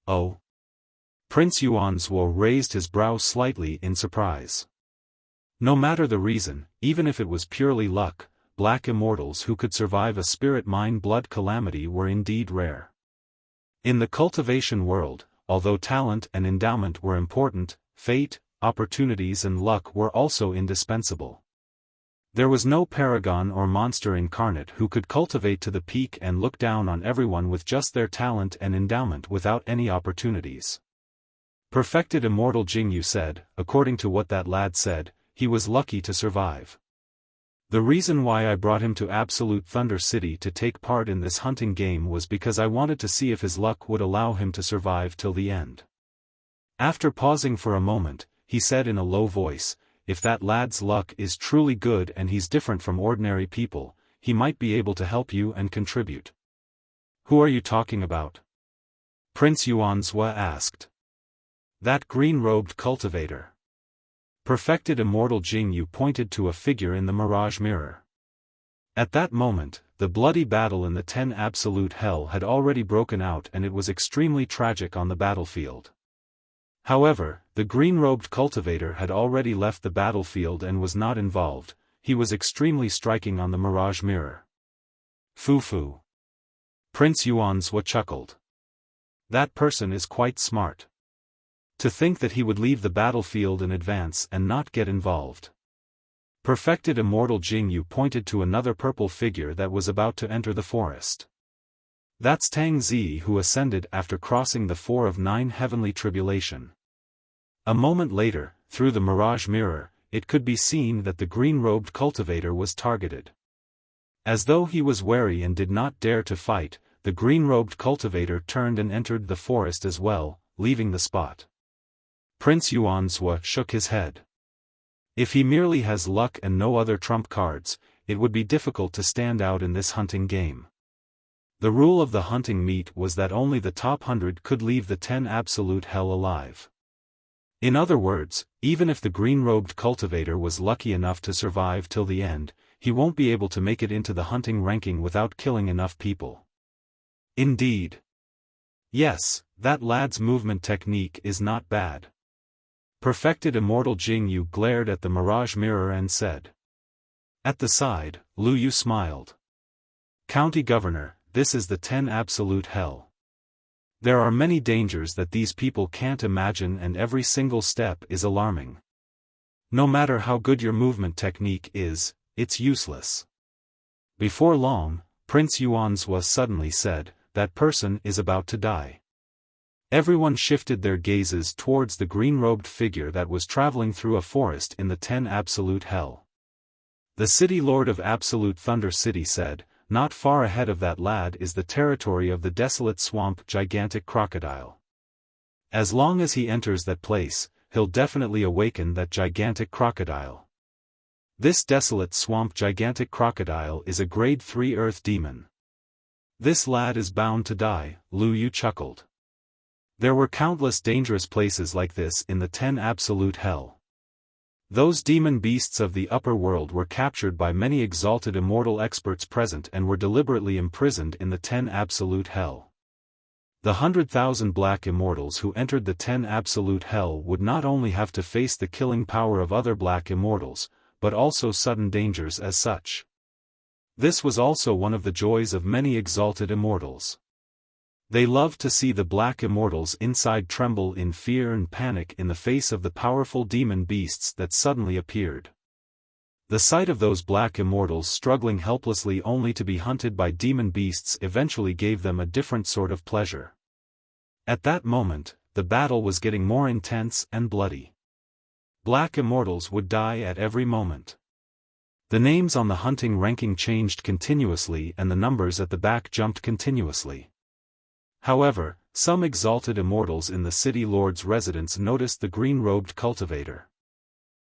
Oh. Prince Yuanzhou raised his brow slightly in surprise. No matter the reason, even if it was purely luck, Black Immortals who could survive a spirit mine blood calamity were indeed rare. In the cultivation world, although talent and endowment were important, fate, opportunities and luck were also indispensable. There was no paragon or monster incarnate who could cultivate to the peak and look down on everyone with just their talent and endowment without any opportunities. Perfected Immortal Jing Yu said, according to what that lad said, he was lucky to survive. The reason why I brought him to Absolute Thunder City to take part in this hunting game was because I wanted to see if his luck would allow him to survive till the end. After pausing for a moment, he said in a low voice, if that lad's luck is truly good and he's different from ordinary people, he might be able to help you and contribute. Who are you talking about? Prince Yuanzhou asked. That green-robed cultivator. Perfected Immortal Jing Yu pointed to a figure in the Mirage mirror. At that moment, the bloody battle in the 10 Absolute Hell had already broken out and it was extremely tragic on the battlefield. However, the green-robed cultivator had already left the battlefield and was not involved, he was extremely striking on the Mirage mirror. Foo-foo. Prince Yuanzhou chuckled. That person is quite smart. To think that he would leave the battlefield in advance and not get involved. Perfected Immortal Jing Yu pointed to another purple figure that was about to enter the forest. That's Tang Zi who ascended after crossing the 4 of 9 heavenly tribulation. A moment later, through the Mirage mirror, it could be seen that the green-robed cultivator was targeted. As though he was wary and did not dare to fight, the green-robed cultivator turned and entered the forest as well, leaving the spot. Prince Yuanzhou shook his head. If he merely has luck and no other trump cards, it would be difficult to stand out in this hunting game. The rule of the hunting meet was that only the top 100 could leave the 10 Absolute Hell alive. In other words, even if the green-robed cultivator was lucky enough to survive till the end, he won't be able to make it into the hunting ranking without killing enough people. Indeed. Yes, that lad's movement technique is not bad. Perfected Immortal Jing Yu glared at the Mirage mirror and said. At the side, Lu Yu smiled. County Governor, this is the 10 Absolute Hell. There are many dangers that these people can't imagine and every single step is alarming. No matter how good your movement technique is, it's useless. Before long, Prince Yuanzhou suddenly said, that person is about to die. Everyone shifted their gazes towards the green-robed figure that was traveling through a forest in the 10 Absolute Hell. The City Lord of Absolute Thunder City said, not far ahead of that lad is the territory of the desolate swamp gigantic crocodile. As long as he enters that place, he'll definitely awaken that gigantic crocodile. This desolate swamp gigantic crocodile is a grade 3 earth demon. This lad is bound to die, Lu Yu chuckled. There were countless dangerous places like this in the 10 Absolute Hell. Those demon beasts of the upper world were captured by many exalted immortal experts present and were deliberately imprisoned in the 10 Absolute Hell. The 100,000 black immortals who entered the 10 Absolute Hell would not only have to face the killing power of other black immortals, but also sudden dangers as such. This was also one of the joys of many exalted immortals. They loved to see the black immortals inside tremble in fear and panic in the face of the powerful demon beasts that suddenly appeared. The sight of those black immortals struggling helplessly only to be hunted by demon beasts eventually gave them a different sort of pleasure. At that moment, the battle was getting more intense and bloody. Black immortals would die at every moment. The names on the hunting ranking changed continuously and the numbers at the back jumped continuously. However, some exalted immortals in the city lord's residence noticed the green-robed cultivator.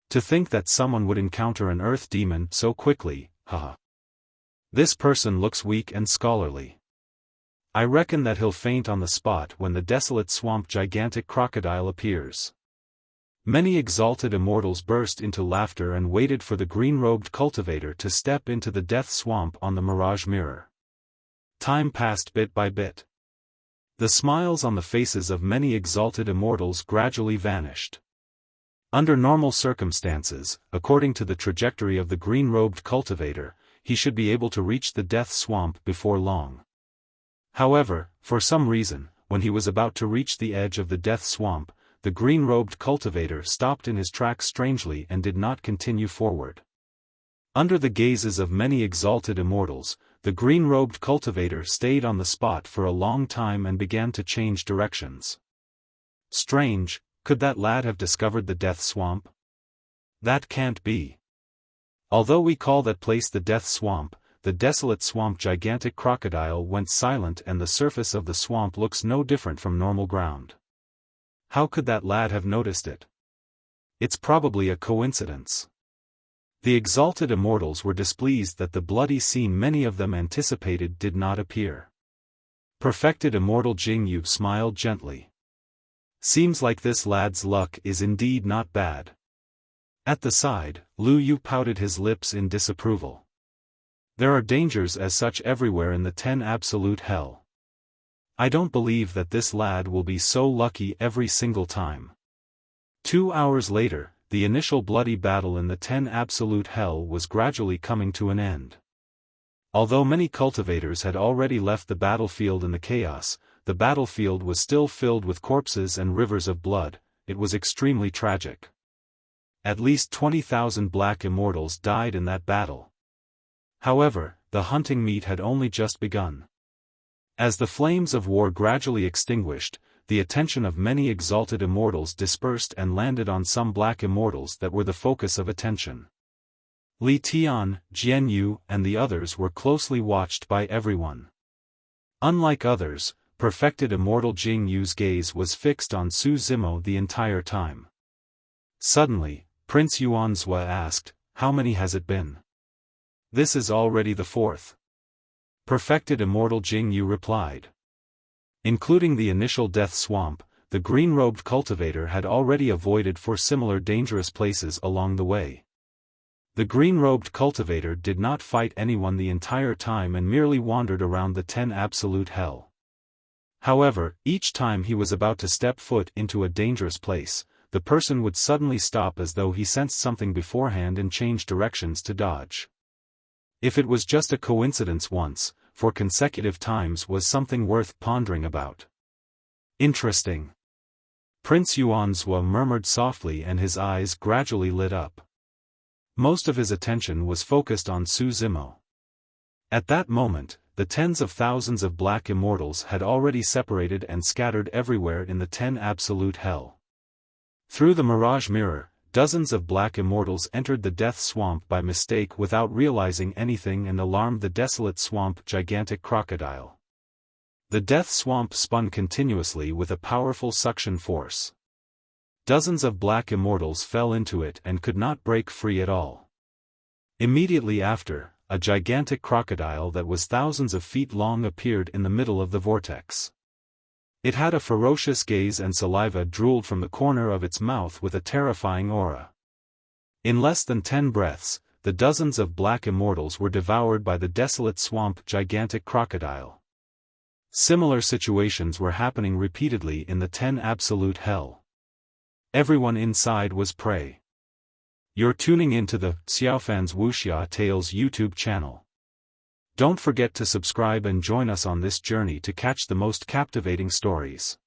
To think that someone would encounter an earth demon so quickly, haha. This person looks weak and scholarly. I reckon that he'll faint on the spot when the desolate swamp gigantic crocodile appears. Many exalted immortals burst into laughter and waited for the green-robed cultivator to step into the death swamp on the Mirage mirror. Time passed bit by bit. The smiles on the faces of many exalted immortals gradually vanished. Under normal circumstances, according to the trajectory of the green-robed cultivator, he should be able to reach the death swamp before long. However, for some reason, when he was about to reach the edge of the death swamp, the green-robed cultivator stopped in his tracks strangely and did not continue forward. Under the gazes of many exalted immortals, the green-robed cultivator stayed on the spot for a long time and began to change directions. Strange, could that lad have discovered the death swamp? That can't be. Although we call that place the death swamp, the desolate swamp gigantic crocodile went silent and the surface of the swamp looks no different from normal ground. How could that lad have noticed it? It's probably a coincidence. The exalted immortals were displeased that the bloody scene many of them anticipated did not appear. Perfected immortal Jing Yu smiled gently. Seems like this lad's luck is indeed not bad. At the side, Lu Yu pouted his lips in disapproval. There are dangers as such everywhere in the 10 Absolute Hell. I don't believe that this lad will be so lucky every single time. 2 hours later, the initial bloody battle in the 10 Absolute Hell was gradually coming to an end. Although many cultivators had already left the battlefield in the chaos, the battlefield was still filled with corpses and rivers of blood. It was extremely tragic. At least 20,000 black immortals died in that battle. However, the hunting meet had only just begun. As the flames of war gradually extinguished, the attention of many exalted immortals dispersed and landed on some black immortals that were the focus of attention. Li Tian, Jian Yu, and the others were closely watched by everyone. Unlike others, perfected immortal Jing Yu's gaze was fixed on Su Zimo the entire time. Suddenly, Prince Yuanzhua asked, "How many has it been?" "This is already the fourth." Perfected immortal Jing Yu replied. Including the initial death swamp, the green-robed cultivator had already avoided 4 similar dangerous places along the way. The green-robed cultivator did not fight anyone the entire time and merely wandered around the 10 Absolute Hell. However, each time he was about to step foot into a dangerous place, the person would suddenly stop as though he sensed something beforehand and change directions to dodge. If it was just a coincidence once, for consecutive times was something worth pondering about. Interesting. Prince Yuanzhua murmured softly and his eyes gradually lit up. Most of his attention was focused on Su Zimo. At that moment, the tens of thousands of black immortals had already separated and scattered everywhere in the 10 Absolute Hell. Through the Mirage mirror, dozens of black immortals entered the death swamp by mistake without realizing anything and alarmed the desolate swamp gigantic crocodile. The death swamp spun continuously with a powerful suction force. Dozens of black immortals fell into it and could not break free at all. Immediately after, a gigantic crocodile that was thousands of feet long appeared in the middle of the vortex. It had a ferocious gaze and saliva drooled from the corner of its mouth with a terrifying aura. In less than 10 breaths, the dozens of black immortals were devoured by the desolate swamp gigantic crocodile. Similar situations were happening repeatedly in the 10 absolute hell. Everyone inside was prey. You're tuning into the Xiaofan's Wuxia Tales YouTube channel. Don't forget to subscribe and join us on this journey to catch the most captivating stories.